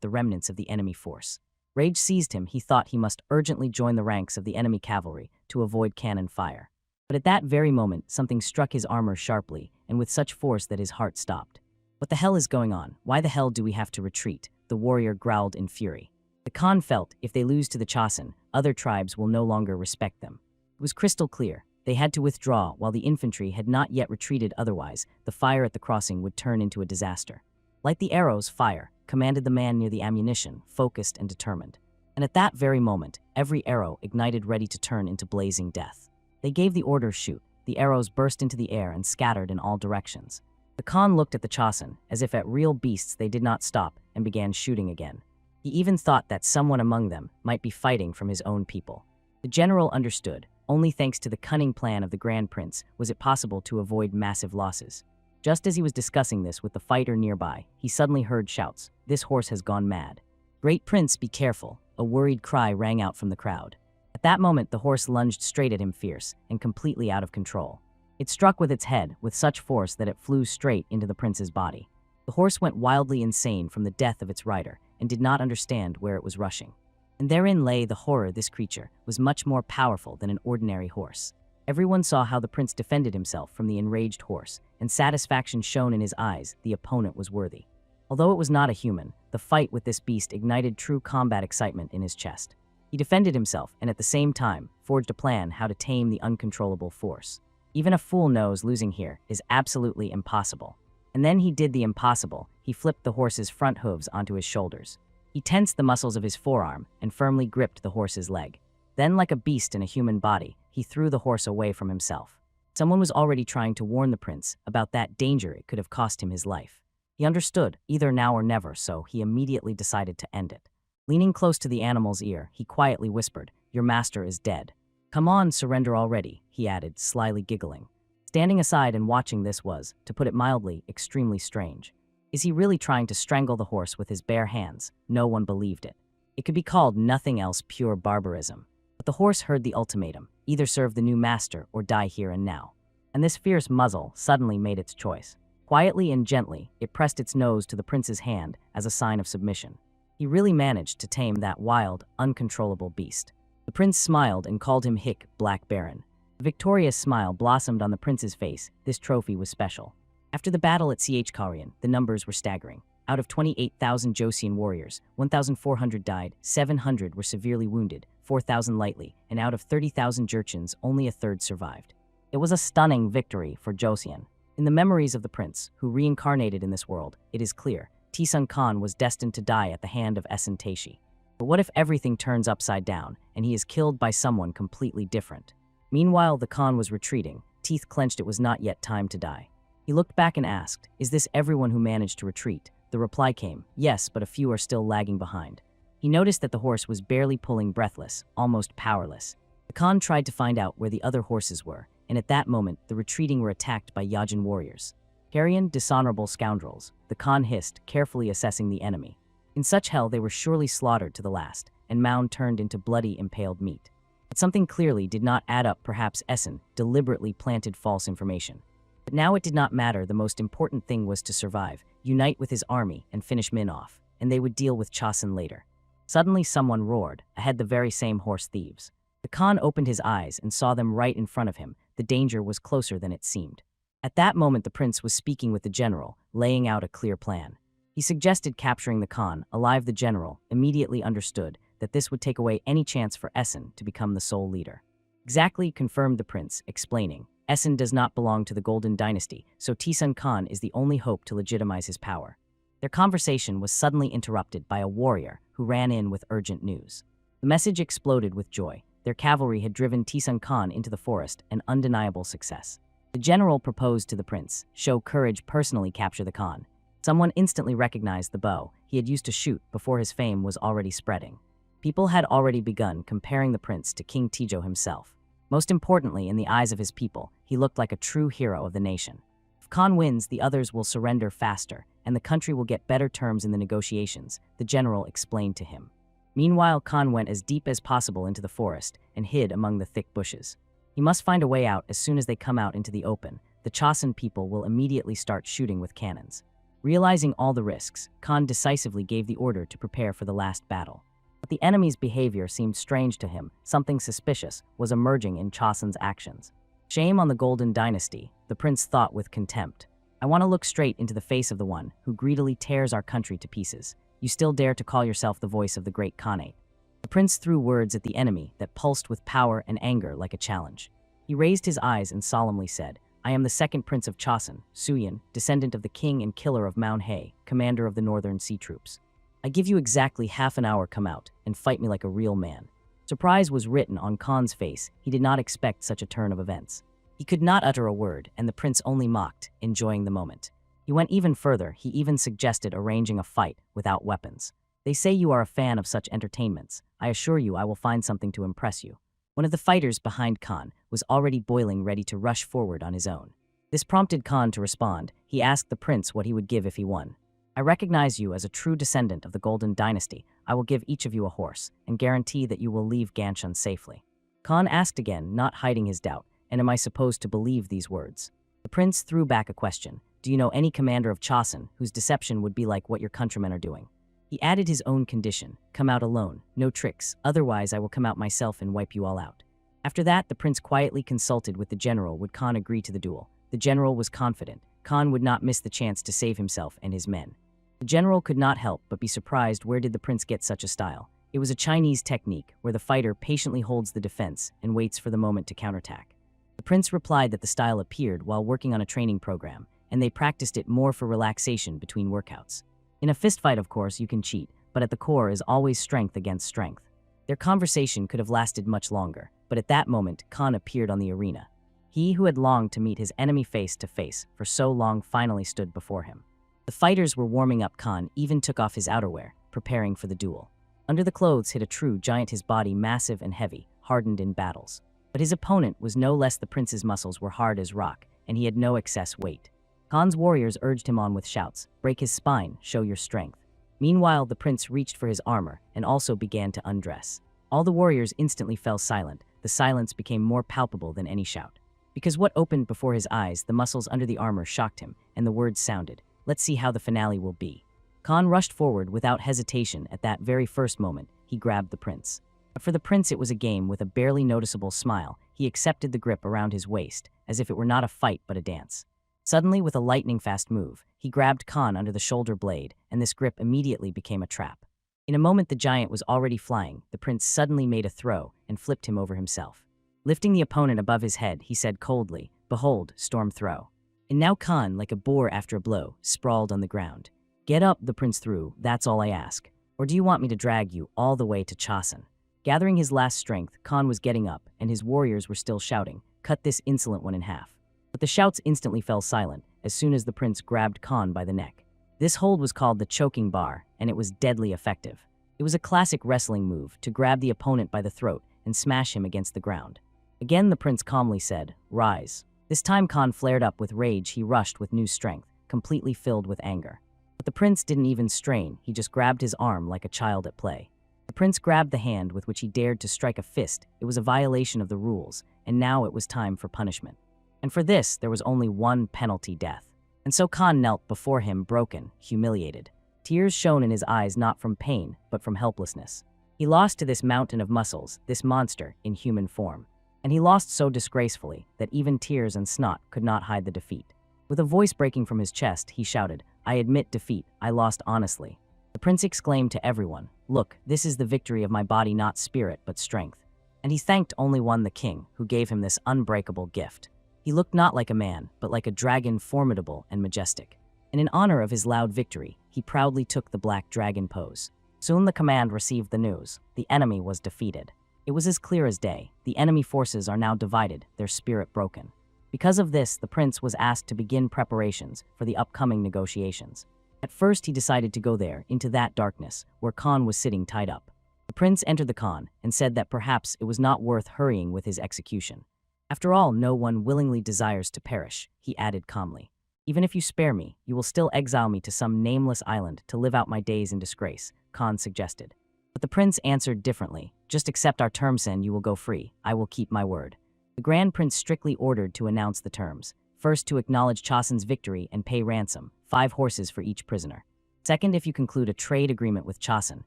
S1: the remnants of the enemy force. Rage seized him. He thought he must urgently join the ranks of the enemy cavalry to avoid cannon fire. But at that very moment, something struck his armor sharply, and with such force that his heart stopped. "What the hell is going on? Why the hell do we have to retreat?" the warrior growled in fury. The Khan felt, if they lose to the Chosin, other tribes will no longer respect them. It was crystal clear. They had to withdraw while the infantry had not yet retreated, otherwise the fire at the crossing would turn into a disaster. "Light the arrows, fire," commanded the man near the ammunition, focused and determined. And at that very moment, every arrow ignited, ready to turn into blazing death. They gave the order, "Shoot." The arrows burst into the air and scattered in all directions. The Khan looked at the Chosin, as if at real beasts. They did not stop and began shooting again. He even thought that someone among them might be fighting from his own people. The general understood. Only thanks to the cunning plan of the Grand Prince was it possible to avoid massive losses. Just as he was discussing this with the fighter nearby, he suddenly heard shouts. "This horse has gone mad." "Great Prince, be careful," a worried cry rang out from the crowd. At that moment, the horse lunged straight at him, fierce and completely out of control. It struck with its head with such force that it flew straight into the prince's body. The horse went wildly insane from the death of its rider and did not understand where it was rushing. And therein lay the horror. This creature was much more powerful than an ordinary horse. Everyone saw how the prince defended himself from the enraged horse, and satisfaction shone in his eyes. The opponent was worthy. Although it was not a human, the fight with this beast ignited true combat excitement in his chest. He defended himself and at the same time forged a plan how to tame the uncontrollable force. Even a fool knows losing here is absolutely impossible. And then he did the impossible. He flipped the horse's front hooves onto his shoulders. He tensed the muscles of his forearm and firmly gripped the horse's leg. Then, like a beast in a human body, he threw the horse away from himself. Someone was already trying to warn the prince about that danger. It could have cost him his life. He understood, either now or never, so he immediately decided to end it. Leaning close to the animal's ear, he quietly whispered, "Your master is dead." "Come on, surrender already," he added, slyly giggling. Standing aside and watching this was, to put it mildly, extremely strange. Is he really trying to strangle the horse with his bare hands? No one believed it. It could be called nothing else, pure barbarism. But the horse heard the ultimatum: either serve the new master or die here and now. And this fierce muzzle suddenly made its choice. Quietly and gently, it pressed its nose to the prince's hand as a sign of submission. He really managed to tame that wild, uncontrollable beast. The prince smiled and called him Hick, Black Baron. A victorious smile blossomed on the prince's face. This trophy was special. After the battle at Karian, the numbers were staggering. Out of 28,000 Joseon warriors, 1,400 died, 700 were severely wounded, 4,000 lightly, and out of 30,000 Jurchens, only a third survived. It was a stunning victory for Joseon. In the memories of the prince, who reincarnated in this world, it is clear Tisun Khan was destined to die at the hand of Essen Taishi. But what if everything turns upside down, and he is killed by someone completely different? Meanwhile, the Khan was retreating. Teeth clenched. It was not yet time to die. He looked back and asked, "Is this everyone who managed to retreat?" The reply came, "Yes, but a few are still lagging behind." He noticed that the horse was barely pulling, breathless, almost powerless. The Khan tried to find out where the other horses were, and at that moment, the retreating were attacked by Yajin warriors. "Carrion, dishonorable scoundrels," the Khan hissed, carefully assessing the enemy. In such hell, they were surely slaughtered to the last, and Mound turned into bloody, impaled meat. But something clearly did not add up. Perhaps Essen deliberately planted false information. But now it did not matter. The most important thing was to survive, unite with his army, and finish Min off, and they would deal with Chosin later. Suddenly someone roared, ahead, the very same horse thieves. The Khan opened his eyes and saw them right in front of him. The danger was closer than it seemed. At that moment, the prince was speaking with the general, laying out a clear plan. He suggested capturing the Khan, alive. The general immediately understood that this would take away any chance for Essen to become the sole leader. Exactly, confirmed the prince, explaining. Essen does not belong to the Golden Dynasty, so Tisun Khan is the only hope to legitimize his power. Their conversation was suddenly interrupted by a warrior who ran in with urgent news. The message exploded with joy. Their cavalry had driven Tisun Khan into the forest, an undeniable success. The general proposed to the prince, show courage, personally capture the Khan. Someone instantly recognized the bow he had used to shoot before his fame was already spreading. People had already begun comparing the prince to King Tijo himself. Most importantly, in the eyes of his people, he looked like a true hero of the nation. If Khan wins, the others will surrender faster, and the country will get better terms in the negotiations, the general explained to him. Meanwhile, Khan went as deep as possible into the forest and hid among the thick bushes. He must find a way out. As soon as they come out into the open, the Chosin people will immediately start shooting with cannons. Realizing all the risks, Khan decisively gave the order to prepare for the last battle. But the enemy's behavior seemed strange to him. Something suspicious was emerging in Chosin's actions. Shame on the Golden Dynasty, the prince thought with contempt. I want to look straight into the face of the one who greedily tears our country to pieces. You still dare to call yourself the voice of the great Khanate? The prince threw words at the enemy that pulsed with power and anger like a challenge. He raised his eyes and solemnly said, I am the second prince of Chosin, Suyin, descendant of the king and killer of Mount He, commander of the northern sea troops. I give you exactly half an hour. Come out and fight me like a real man. Surprise was written on Khan's face. He did not expect such a turn of events. He could not utter a word, and the prince only mocked, enjoying the moment. He went even further. He even suggested arranging a fight without weapons. They say you are a fan of such entertainments. I assure you I will find something to impress you. One of the fighters behind Khan was already boiling, ready to rush forward on his own. This prompted Khan to respond. He asked the prince what he would give if he won. I recognize you as a true descendant of the Golden Dynasty. I will give each of you a horse and guarantee that you will leave Ganshan safely. Khan asked again, not hiding his doubt, and am I supposed to believe these words? The prince threw back a question. Do you know any commander of Chosin whose deception would be like what your countrymen are doing? He added his own condition, come out alone, no tricks, otherwise I will come out myself and wipe you all out. After that, the prince quietly consulted with the general. Would Khan agree to the duel? The general was confident. Khan would not miss the chance to save himself and his men. The general could not help but be surprised. Where did the prince get such a style? It was a Chinese technique where the fighter patiently holds the defense and waits for the moment to counterattack. The prince replied that the style appeared while working on a training program, and they practiced it more for relaxation between workouts. In a fistfight, of course, you can cheat, but at the core is always strength against strength. Their conversation could have lasted much longer, but at that moment, Khan appeared on the arena. He who had longed to meet his enemy face to face for so long finally stood before him. The fighters were warming up. Khan even took off his outerwear, preparing for the duel. Under the clothes hid a true giant, his body massive and heavy, hardened in battles. But his opponent was no less. The prince's muscles were hard as rock, and he had no excess weight. Khan's warriors urged him on with shouts, break his spine, show your strength. Meanwhile, the prince reached for his armor and also began to undress. All the warriors instantly fell silent. The silence became more palpable than any shout. Because what opened before his eyes, the muscles under the armor shocked him, and the words sounded, let's see how the finale will be. Khan rushed forward without hesitation. At that very first moment, he grabbed the prince. But for the prince it was a game. With a barely noticeable smile, he accepted the grip around his waist, as if it were not a fight but a dance. Suddenly, with a lightning-fast move, he grabbed Khan under the shoulder blade, and this grip immediately became a trap. In a moment the giant was already flying. The prince suddenly made a throw and flipped him over himself. Lifting the opponent above his head, he said coldly, behold, storm throw. And now Khan, like a boar after a blow, sprawled on the ground. Get up, the prince threw, that's all I ask. Or do you want me to drag you all the way to Chosin? Gathering his last strength, Khan was getting up, and his warriors were still shouting, cut this insolent one in half. But the shouts instantly fell silent as soon as the prince grabbed Khan by the neck. This hold was called the choking bar, and it was deadly effective. It was a classic wrestling move to grab the opponent by the throat and smash him against the ground. Again the prince calmly said, rise. This time Khan flared up with rage. He rushed with new strength, completely filled with anger. But the prince didn't even strain. He just grabbed his arm like a child at play. The prince grabbed the hand with which he dared to strike a fist. It was a violation of the rules, and now it was time for punishment. And for this, there was only one penalty: death. And so Khan knelt before him, broken, humiliated. Tears shone in his eyes, not from pain, but from helplessness. He lost to this mountain of muscles, this monster in human form. And he lost so disgracefully that even tears and snot could not hide the defeat. With a voice breaking from his chest, he shouted, I admit defeat. I lost honestly." The prince exclaimed to everyone, "Look, this is the victory of my body, not spirit, but strength." And he thanked only one, the king, who gave him this unbreakable gift. He looked not like a man, but like a dragon, formidable and majestic. And in honor of his loud victory, he proudly took the black dragon pose. Soon the command received the news. The enemy was defeated. It was as clear as day. The enemy forces are now divided, their spirit broken. Because of this, the prince was asked to begin preparations for the upcoming negotiations. At first, he decided to go there, into that darkness, where Khan was sitting tied up. The prince entered the Khan and said that perhaps it was not worth hurrying with his execution. "After all, no one willingly desires to perish," he added calmly. "Even if you spare me, you will still exile me to some nameless island to live out my days in disgrace," Khan suggested. But the prince answered differently. "Just accept our terms and you will go free. I will keep my word." The Grand Prince strictly ordered to announce the terms. First, to acknowledge Chosun's victory and pay ransom, 5 horses for each prisoner. Second, if you conclude a trade agreement with Chosun,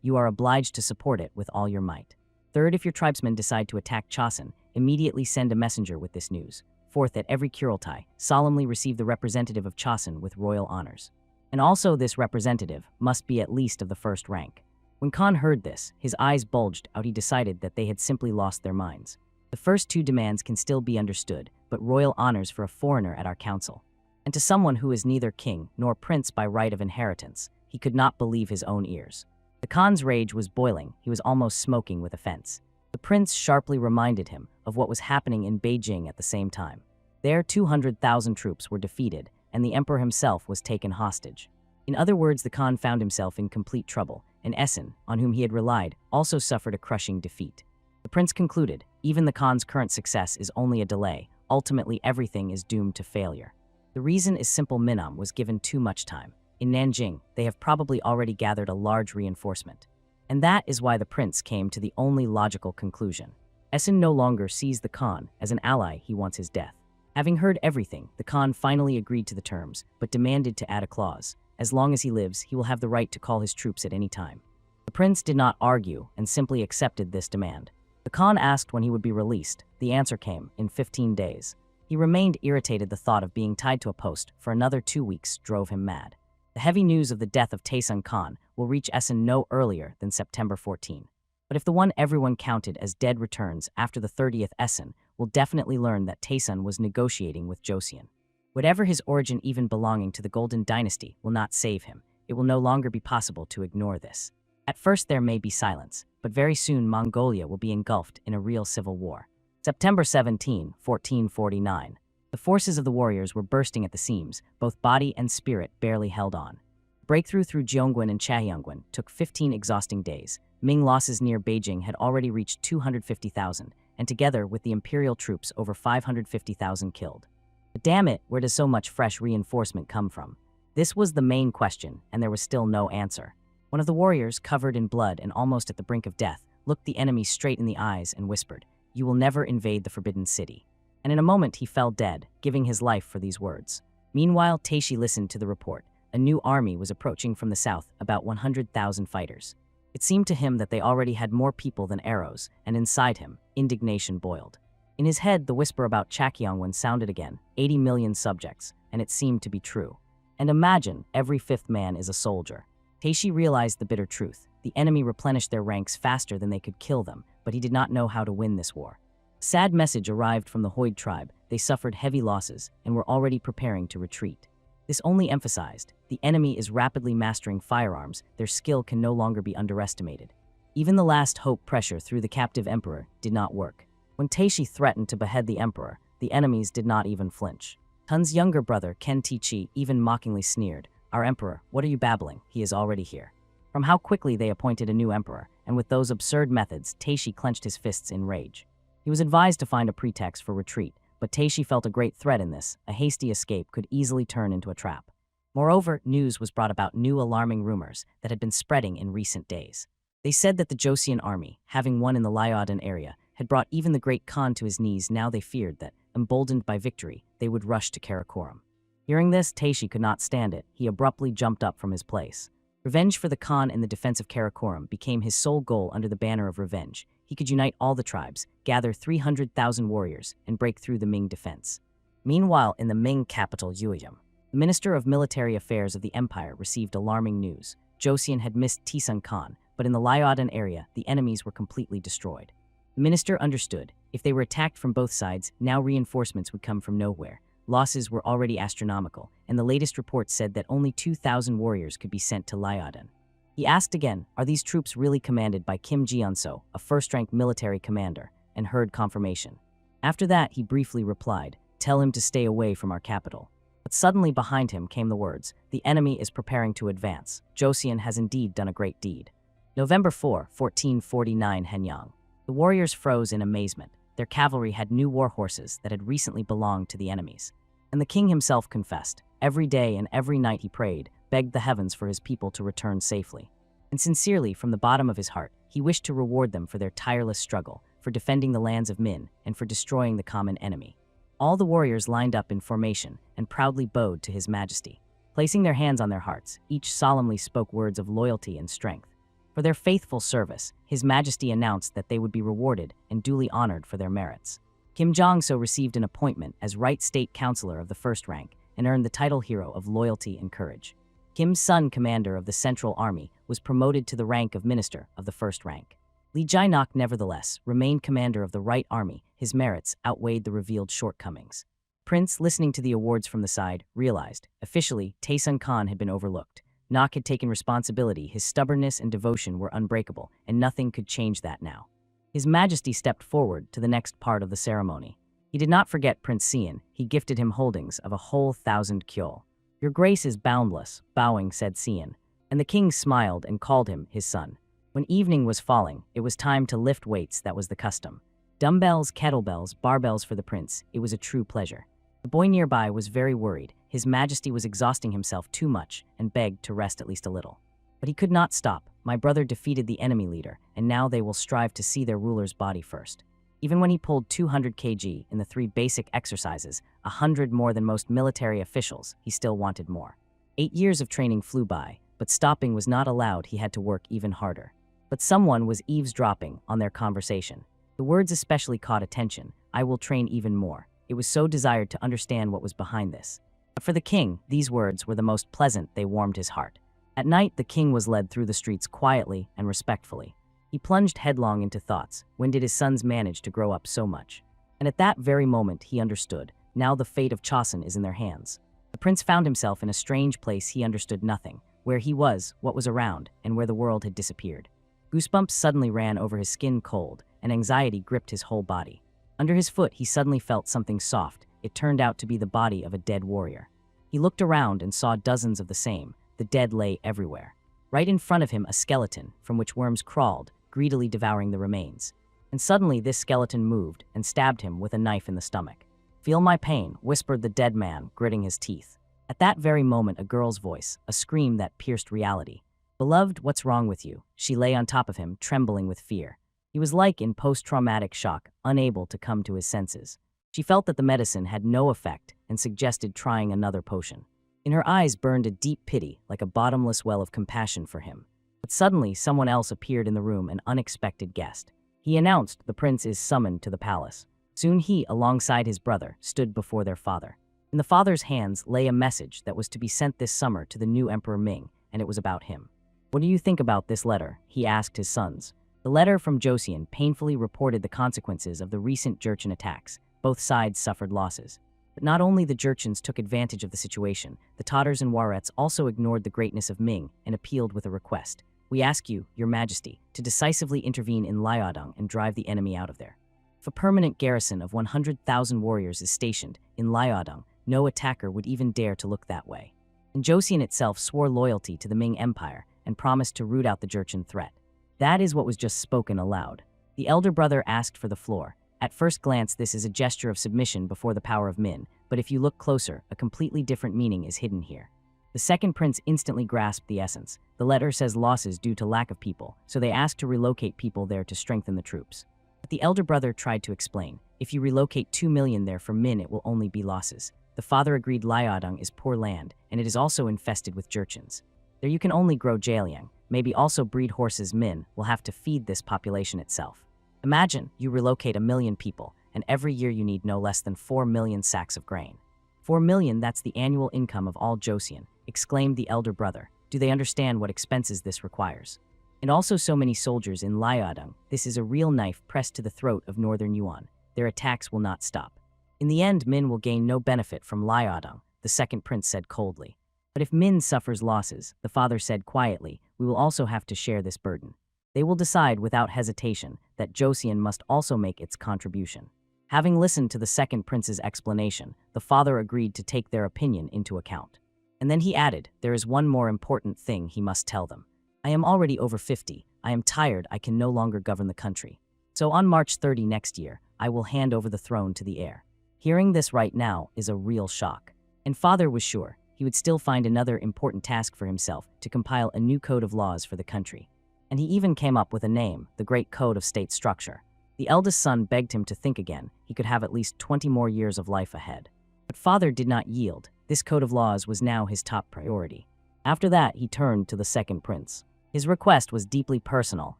S1: you are obliged to support it with all your might. Third, if your tribesmen decide to attack Chosun, immediately send a messenger with this news. Fourth, at every Kurultai, solemnly receive the representative of Chosun with royal honors. And also this representative must be at least of the first rank. When Khan heard this, his eyes bulged out. He decided that they had simply lost their minds. The first 2 demands can still be understood, but royal honors for a foreigner at our council. And to someone who is neither king nor prince by right of inheritance, he could not believe his own ears. The Khan's rage was boiling. He was almost smoking with offense. The prince sharply reminded him of what was happening in Beijing at the same time. There, 200,000 troops were defeated, and the emperor himself was taken hostage. In other words, the Khan found himself in complete trouble, and Essen, on whom he had relied, also suffered a crushing defeat. The prince concluded, even the Khan's current success is only a delay. Ultimately, everything is doomed to failure. The reason is simple. Minam was given too much time. In Nanjing, they have probably already gathered a large reinforcement. And that is why the prince came to the only logical conclusion. Essen no longer sees the Khan as an ally, he wants his death. Having heard everything, the Khan finally agreed to the terms, but demanded to add a clause. As long as he lives, he will have the right to call his troops at any time. The prince did not argue and simply accepted this demand. The Khan asked when he would be released. The answer came, in 15 days. He remained irritated. The thought of being tied to a post for another 2 weeks drove him mad. The heavy news of the death of Taesun Khan will reach Essen no earlier than September 14. But if the one everyone counted as dead returns after the 30th, Essen will definitely learn that Taesun was negotiating with Joseon. Whatever his origin, even belonging to the Golden Dynasty, will not save him. It will no longer be possible to ignore this. At first there may be silence, but very soon Mongolia will be engulfed in a real civil war. September 17, 1449. The forces of the warriors were bursting at the seams, both body and spirit barely held on. Breakthrough through Jeongwon and Chaehyungwon took 15 exhausting days. Ming losses near Beijing had already reached 250,000, and together with the imperial troops over 550,000 killed. But damn it, where does so much fresh reinforcement come from? This was the main question, and there was still no answer. One of the warriors, covered in blood and almost at the brink of death, looked the enemy straight in the eyes and whispered, "You will never invade the Forbidden City." And in a moment he fell dead, giving his life for these words. Meanwhile, Taeshi listened to the report. A new army was approaching from the south, about 100,000 fighters. It seemed to him that they already had more people than arrows, and inside him, indignation boiled. In his head, the whisper about Chaehyungwon sounded again, 80 million subjects, and it seemed to be true. And imagine, every 5th man is a soldier. Taeshi realized the bitter truth. The enemy replenished their ranks faster than they could kill them, but he did not know how to win this war. A sad message arrived from the Hoid tribe. They suffered heavy losses and were already preparing to retreat. This only emphasized, the enemy is rapidly mastering firearms. Their skill can no longer be underestimated. Even the last hope pressure through the captive emperor did not work. When Taeshi threatened to behead the emperor, the enemies did not even flinch. Tun's younger brother, Ken Tichi, even mockingly sneered, "Our emperor, what are you babbling? He is already here." From how quickly they appointed a new emperor, and with those absurd methods, Taeshi clenched his fists in rage. He was advised to find a pretext for retreat, but Taeshi felt a great threat in this. A hasty escape could easily turn into a trap. Moreover, news was brought about new alarming rumors that had been spreading in recent days. They said that the Joseon army, having won in the Lyodan area, had brought even the great Khan to his knees. Now they feared that, emboldened by victory, they would rush to Karakoram. Hearing this, Taeshi could not stand it. He abruptly jumped up from his place. Revenge for the Khan and the defense of Karakoram became his sole goal. Under the banner of revenge, he could unite all the tribes, gather 300,000 warriors, and break through the Ming defense. Meanwhile, in the Ming capital, Yueyang, The Minister of Military Affairs of the Empire received alarming news. Joseon had missed Tisun Khan, but in the Lyodan area, the enemies were completely destroyed. The minister understood. If they were attacked from both sides, now reinforcements would come from nowhere. Losses were already astronomical, and the latest report said that only 2,000 warriors could be sent to Lyodan. He asked again, are these troops really commanded by Kim Jeonso, a first-rank military commander, and heard confirmation. After that, he briefly replied, tell him to stay away from our capital. But suddenly behind him came the words, the enemy is preparing to advance. Joseon has indeed done a great deed. November 4, 1449 Henyang. The warriors froze in amazement. Their cavalry had new war horses that had recently belonged to the enemies. And the king himself confessed. Every day and every night he prayed, begged the heavens for his people to return safely. And sincerely, from the bottom of his heart, he wished to reward them for their tireless struggle, for defending the lands of Min, and for destroying the common enemy. All the warriors lined up in formation and proudly bowed to his majesty. Placing their hands on their hearts, each solemnly spoke words of loyalty and strength. For their faithful service, his majesty announced that they would be rewarded and duly honored for their merits. Kim Jong-so received an appointment as Right State Counselor of the first rank and earned the title Hero of Loyalty and Courage. Kim's son, commander of the Central Army, was promoted to the rank of Minister of the first rank. Lee Jae-nok, nevertheless, remained commander of the Right Army. His merits outweighed the revealed shortcomings. Prince, listening to the awards from the side, realized, officially, Taesun Khan had been overlooked. Nok had taken responsibility, his stubbornness and devotion were unbreakable, and nothing could change that now. His Majesty stepped forward to the next part of the ceremony. He did not forget Prince Seon. He gifted him holdings of a whole 1,000 kyol. Your grace is boundless, bowing, said Seon, and the king smiled and called him his son. When evening was falling, it was time to lift weights. That was the custom. Dumbbells, kettlebells, barbells for the prince. It was a true pleasure. The boy nearby was very worried. His Majesty was exhausting himself too much and begged to rest at least a little. But he could not stop. My brother defeated the enemy leader, and now they will strive to see their ruler's body first. Even when he pulled 200 kg in the 3 basic exercises, 100 more than most military officials, he still wanted more. 8 years of training flew by, but stopping was not allowed. He had to work even harder. But someone was eavesdropping on their conversation. The words especially caught attention. I will train even more. It was so desired to understand what was behind this. But for the king, these words were the most pleasant. They warmed his heart. At night, the king was led through the streets quietly and respectfully. He plunged headlong into thoughts. When did his sons manage to grow up so much? And at that very moment, he understood. Now the fate of Chosun is in their hands. The prince found himself in a strange place. He understood nothing. Where he was, what was around, and where the world had disappeared. Goosebumps suddenly ran over his skin cold, and anxiety gripped his whole body. Under his foot, he suddenly felt something soft. It turned out to be the body of a dead warrior. He looked around and saw dozens of the same. The dead lay everywhere. Right in front of him, a skeleton, from which worms crawled, greedily devouring the remains. And suddenly this skeleton moved and stabbed him with a knife in the stomach. Feel my pain, whispered the dead man, gritting his teeth. At that very moment, a girl's voice, a scream that pierced reality. Beloved, what's wrong with you? She lay on top of him, trembling with fear. He was like in post-traumatic shock, unable to come to his senses. She felt that the medicine had no effect and suggested trying another potion. In her eyes burned a deep pity, like a bottomless well of compassion for him. But suddenly, someone else appeared in the room, an unexpected guest. He announced the prince is summoned to the palace. Soon he, alongside his brother, stood before their father. In the father's hands lay a message that was to be sent this summer to the new Emperor Ming, and it was about him. What do you think about this letter? He asked his sons. The letter from Joseon painfully reported the consequences of the recent Jurchen attacks. Both sides suffered losses. But not only the Jurchens took advantage of the situation, the Tatars and Warets also ignored the greatness of Ming and appealed with a request. We ask you, Your Majesty, to decisively intervene in Liaodong and drive the enemy out of there. If a permanent garrison of 100,000 warriors is stationed in Liaodong, no attacker would even dare to look that way. And Joseon itself swore loyalty to the Ming Empire and promised to root out the Jurchen threat. That is what was just spoken aloud. The elder brother asked for the floor. At first glance, this is a gesture of submission before the power of Min, but if you look closer, a completely different meaning is hidden here. The second prince instantly grasped the essence. The letter says losses due to lack of people, so they asked to relocate people there to strengthen the troops. But the elder brother tried to explain. If you relocate 2 million there for Min, it will only be losses. The father agreed. Liaodong is poor land, and it is also infested with Jurchens. There you can only grow Jaeliang, maybe also breed horses. Min will have to feed this population itself. Imagine you relocate 1 million people, and every year you need no less than 4 million sacks of grain. 4 million, that's the annual income of all Joseon, exclaimed the elder brother. Do they understand what expenses this requires? And also so many soldiers in Liaodong. This is a real knife pressed to the throat of northern Yuan. Their attacks will not stop. In the end, Min will gain no benefit from Liaodong, the second prince said coldly. But if Min suffers losses, the father said quietly, we will also have to share this burden. They will decide without hesitation that Joseon must also make its contribution. Having listened to the second prince's explanation, the father agreed to take their opinion into account. And then he added, there is one more important thing he must tell them. I am already over 50. I am tired. I can no longer govern the country. So on March 30 next year, I will hand over the throne to the heir. Hearing this right now is a real shock. And father was sure he would still find another important task for himself to compile a new code of laws for the country. And he even came up with a name, the Great Code of State Structure. The eldest son begged him to think again. He could have at least 20 more years of life ahead. But father did not yield. This code of laws was now his top priority. After that, he turned to the second prince. His request was deeply personal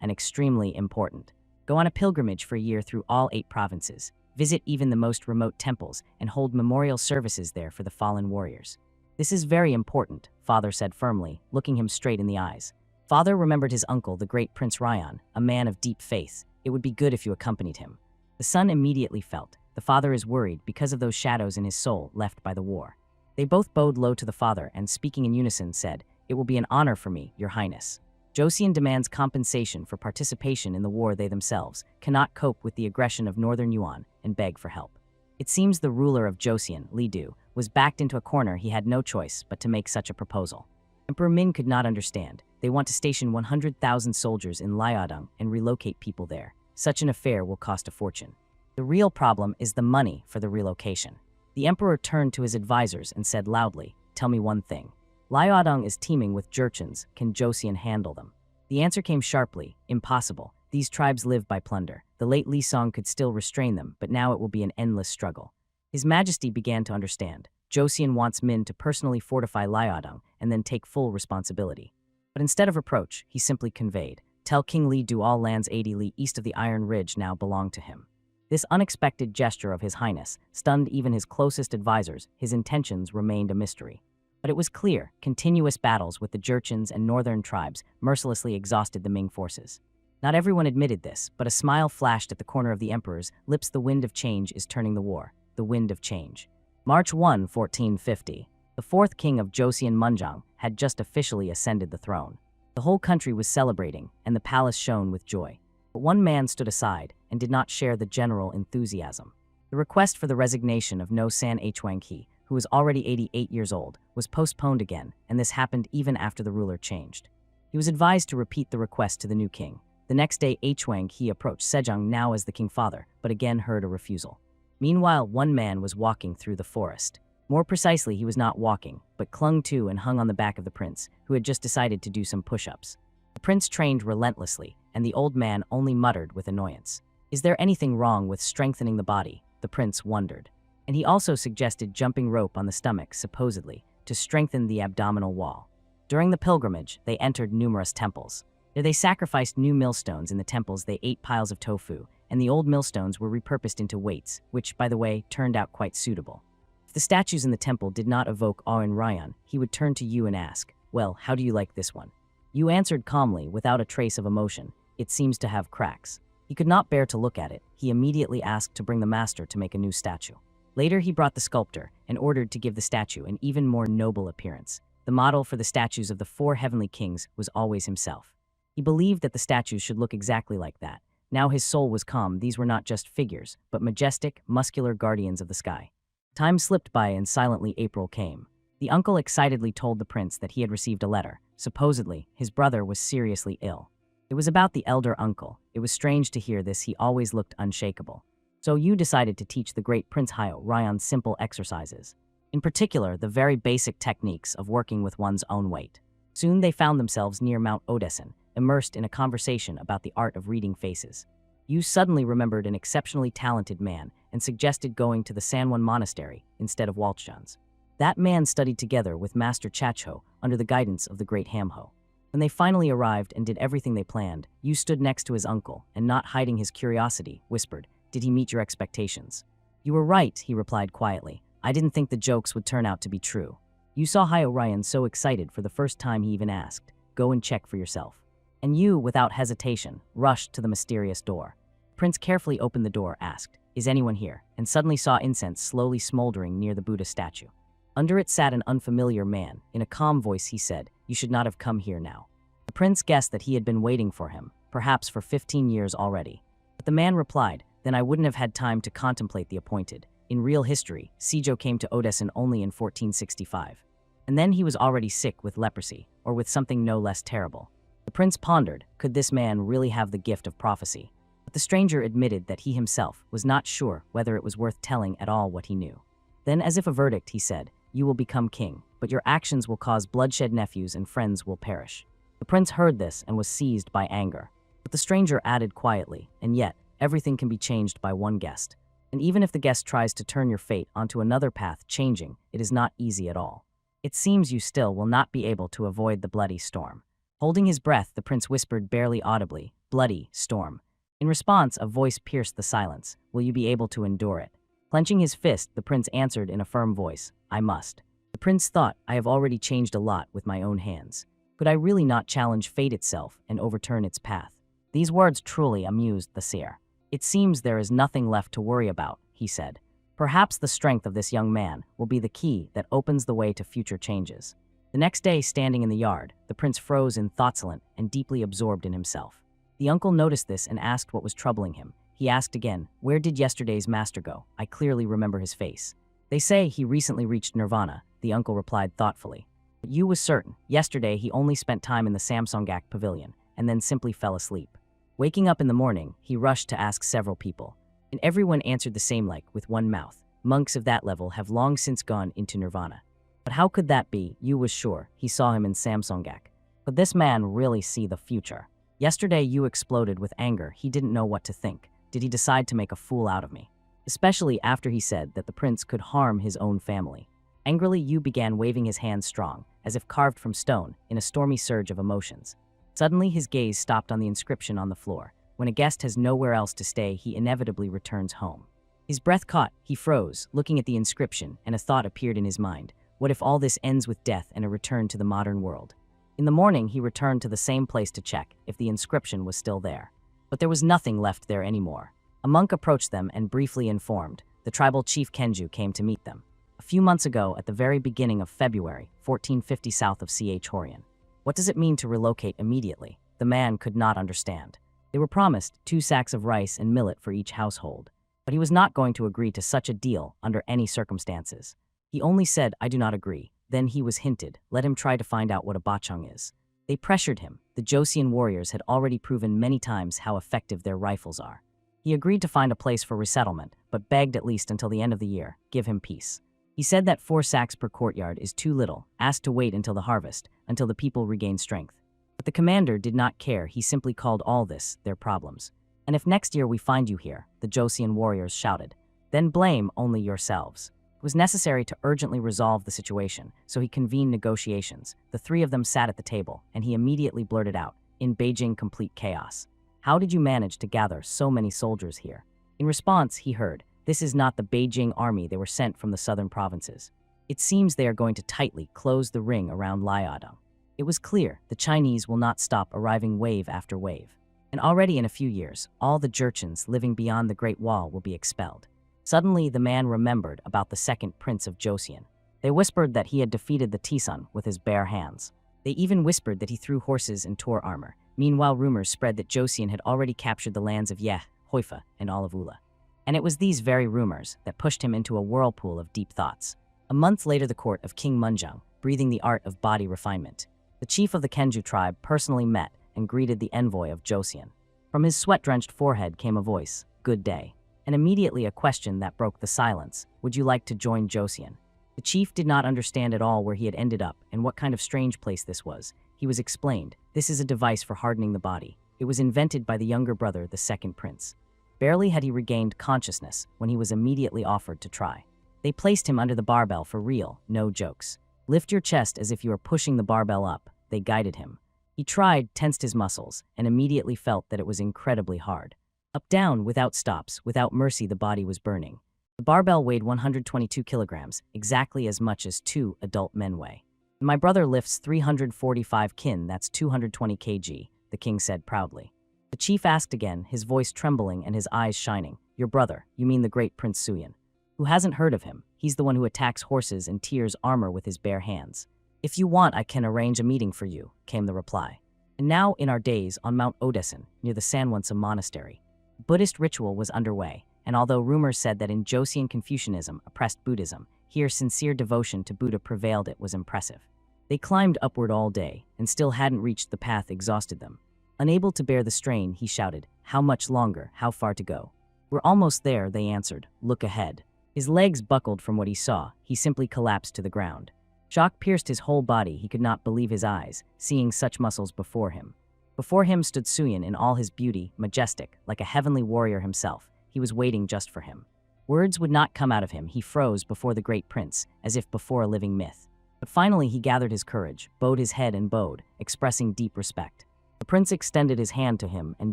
S1: and extremely important. Go on a pilgrimage for a year through all 8 provinces, visit even the most remote temples, and hold memorial services there for the fallen warriors. This is very important, father said firmly, looking him straight in the eyes. Father remembered his uncle, the great Prince Ryan, a man of deep faith. It would be good if you accompanied him. The son immediately felt, the father is worried because of those shadows in his soul left by the war. They both bowed low to the father and, speaking in unison, said, it will be an honor for me, your highness. Joseon demands compensation for participation in the war. They themselves cannot cope with the aggression of northern Yuan and beg for help. It seems the ruler of Joseon, Li Du, was backed into a corner. He had no choice but to make such a proposal. Emperor Min could not understand. They want to station 100,000 soldiers in Liaodong and relocate people there. Such an affair will cost a fortune. The real problem is the money for the relocation. The emperor turned to his advisors and said loudly, tell me one thing. Liaodong is teeming with Jurchens. Can Joseon handle them? The answer came sharply, impossible. These tribes live by plunder. The late Li Song could still restrain them, but now it will be an endless struggle. His Majesty began to understand. Joseon wants Min to personally fortify Liaodong and then take full responsibility. But instead of reproach, he simply conveyed, tell King Li Du all lands 80 li east of the Iron Ridge now belong to him. This unexpected gesture of His Highness stunned even his closest advisors. His intentions remained a mystery. But it was clear, continuous battles with the Jurchens and northern tribes mercilessly exhausted the Ming forces. Not everyone admitted this, but a smile flashed at the corner of the emperor's lips. The wind of change is turning the war. The wind of change. March 1, 1450. The fourth king of Joseon, Munjang, had just officially ascended the throne. The whole country was celebrating, and the palace shone with joy. But one man stood aside and did not share the general enthusiasm. The request for the resignation of No San Hwang-hee, who was already 88 years old, was postponed again, and this happened even after the ruler changed. He was advised to repeat the request to the new king. The next day, Hwang-hee approached Sejong, now as the king father, but again heard a refusal. Meanwhile, one man was walking through the forest. More precisely, he was not walking, but clung to and hung on the back of the prince, who had just decided to do some push-ups. The prince trained relentlessly, and the old man only muttered with annoyance. Is there anything wrong with strengthening the body? The prince wondered. And he also suggested jumping rope on the stomach, supposedly, to strengthen the abdominal wall. During the pilgrimage, they entered numerous temples. There they sacrificed new millstones. In the temples, they ate piles of tofu, and the old millstones were repurposed into weights, which, by the way, turned out quite suitable. If the statues in the temple did not evoke awe in Ryan, he would turn to you and ask, well, how do you like this one? You answered calmly, without a trace of emotion, it seems to have cracks. He could not bear to look at it. He immediately asked to bring the master to make a new statue. Later, he brought the sculptor and ordered to give the statue an even more noble appearance. The model for the statues of the 4 heavenly kings was always himself. He believed that the statues should look exactly like that. Now his soul was calm. These were not just figures, but majestic, muscular guardians of the sky. Time slipped by and silently April came. The uncle excitedly told the prince that he had received a letter. Supposedly, his brother was seriously ill. It was about the elder uncle. It was strange to hear this. He always looked unshakable. So you decided to teach the great Prince Ryan simple exercises. In particular, the very basic techniques of working with one's own weight. Soon they found themselves near Mount Odessen, immersed in a conversation about the art of reading faces. You suddenly remembered an exceptionally talented man and suggested going to the Sanwon Monastery instead of Walchjan's. That man studied together with Master Chachho under the guidance of the great Hamho. When they finally arrived and did everything they planned, you stood next to his uncle and, not hiding his curiosity, whispered, did he meet your expectations? You were right, he replied quietly. I didn't think the jokes would turn out to be true. You saw Ryan so excited for the first time he even asked, go and check for yourself. And you, without hesitation, rushed to the mysterious door. Prince carefully opened the door, asked, is anyone here? And suddenly saw incense slowly smoldering near the Buddha statue. Under it sat an unfamiliar man. In a calm voice he said, you should not have come here now. The prince guessed that he had been waiting for him, perhaps for 15 years already. But the man replied, then I wouldn't have had time to contemplate the appointed. In real history, Seijo came to Odessen only in 1465. And then he was already sick with leprosy, or with something no less terrible. The prince pondered, could this man really have the gift of prophecy? But the stranger admitted that he himself was not sure whether it was worth telling at all what he knew. Then, as if a verdict, he said, you will become king, but your actions will cause bloodshed, nephews and friends will perish. The prince heard this and was seized by anger. But the stranger added quietly, and yet, everything can be changed by one guest. And even if the guest tries to turn your fate onto another path, changing, it is not easy at all. It seems you still will not be able to avoid the bloody storm. Holding his breath, the prince whispered barely audibly, bloody storm. In response, a voice pierced the silence. Will you be able to endure it? Clenching his fist, the prince answered in a firm voice, I must. The prince thought, I have already changed a lot with my own hands. Could I really not challenge fate itself and overturn its path? These words truly amused the seer. It seems there is nothing left to worry about, he said. Perhaps the strength of this young man will be the key that opens the way to future changes. The next day, standing in the yard, the prince froze in thoughtsolent and deeply absorbed in himself. The uncle noticed this and asked what was troubling him. He asked again, where did yesterday's master go? I clearly remember his face. They say he recently reached nirvana, the uncle replied thoughtfully. But you was certain. Yesterday he only spent time in the Samsungak pavilion, and then simply fell asleep. Waking up in the morning, he rushed to ask several people. And everyone answered the same like, with one mouth. Monks of that level have long since gone into nirvana. But how could that be? You was sure he saw him in Samsungak. Could this man really see the future? Yesterday you exploded with anger. He didn't know what to think. Did he decide to make a fool out of me? Especially after he said that the prince could harm his own family. Angrily, Yu began waving his hands strong, as if carved from stone, in a stormy surge of emotions. Suddenly, his gaze stopped on the inscription on the floor. When a guest has nowhere else to stay, he inevitably returns home. His breath caught, he froze, looking at the inscription, and a thought appeared in his mind. What if all this ends with death and a return to the modern world? In the morning, he returned to the same place to check if the inscription was still there. But there was nothing left there anymore. A monk approached them and briefly informed. The tribal chief Kenju came to meet them. A few months ago, at the very beginning of February, 1450 south of Ch Horian. What does it mean to relocate immediately? The man could not understand. They were promised 2 sacks of rice and millet for each household. But he was not going to agree to such a deal under any circumstances. He only said, I do not agree. Then he was hinted, let him try to find out what a bachung is. They pressured him. The Joseon warriors had already proven many times how effective their rifles are. He agreed to find a place for resettlement, but begged at least until the end of the year, give him peace. He said that 4 sacks per courtyard is too little, asked to wait until the harvest, until the people regain strength. But the commander did not care. He simply called all this their problems. And if next year we find you here, the Joseon warriors shouted, then blame only yourselves. It was necessary to urgently resolve the situation, so he convened negotiations. The 3 of them sat at the table, and he immediately blurted out, in Beijing complete chaos. How did you manage to gather so many soldiers here? In response, he heard, this is not the Beijing army, they were sent from the southern provinces. It seems they are going to tightly close the ring around Liaodong. It was clear the Chinese will not stop arriving wave after wave. And already in a few years, all the Jurchens living beyond the Great Wall will be expelled. Suddenly, the man remembered about the second prince of Joseon. They whispered that he had defeated the Tisun with his bare hands. They even whispered that he threw horses and tore armor. Meanwhile, rumors spread that Joseon had already captured the lands of Yeh, Hoifa, and all of Ula. And it was these very rumors that pushed him into a whirlpool of deep thoughts. A month later, the court of King Munjung, breathing the art of body refinement. The chief of the Kenju tribe personally met and greeted the envoy of Joseon. From his sweat-drenched forehead came a voice, good day. And immediately a question that broke the silence, would you like to join Joseon? The chief did not understand at all where he had ended up and what kind of strange place this was. He was explained, this is a device for hardening the body. It was invented by the younger brother, the second prince. Barely had he regained consciousness when he was immediately offered to try. They placed him under the barbell for real, no jokes. Lift your chest as if you were pushing the barbell up, they guided him. He tried, tensed his muscles, and immediately felt that it was incredibly hard. Up, down, without stops, without mercy, the body was burning. The barbell weighed 122 kilograms, exactly as much as 2 adult men weigh. My brother lifts 345 kin, that's 220 kg, the king said proudly. The chief asked again, his voice trembling and his eyes shining. Your brother, you mean the great Prince Suyin? Who hasn't heard of him? He's the one who attacks horses and tears armor with his bare hands. If you want, I can arrange a meeting for you, came the reply. And now, in our days, on Mount Odessen, near the Sanwonsa monastery, Buddhist ritual was underway, and although rumors said that in Joseon Confucianism oppressed Buddhism, here sincere devotion to Buddha prevailed. It was impressive. They climbed upward all day, and still hadn't reached the path exhausted them. Unable to bear the strain, he shouted, how much longer, how far to go? We're almost there, they answered, look ahead. His legs buckled from what he saw, he simply collapsed to the ground. Shock pierced his whole body, he could not believe his eyes, seeing such muscles before him. Before him stood Suyin in all his beauty, majestic, like a heavenly warrior himself. He was waiting just for him. Words would not come out of him, he froze before the great prince, as if before a living myth. But finally he gathered his courage, bowed his head and bowed, expressing deep respect. The prince extended his hand to him and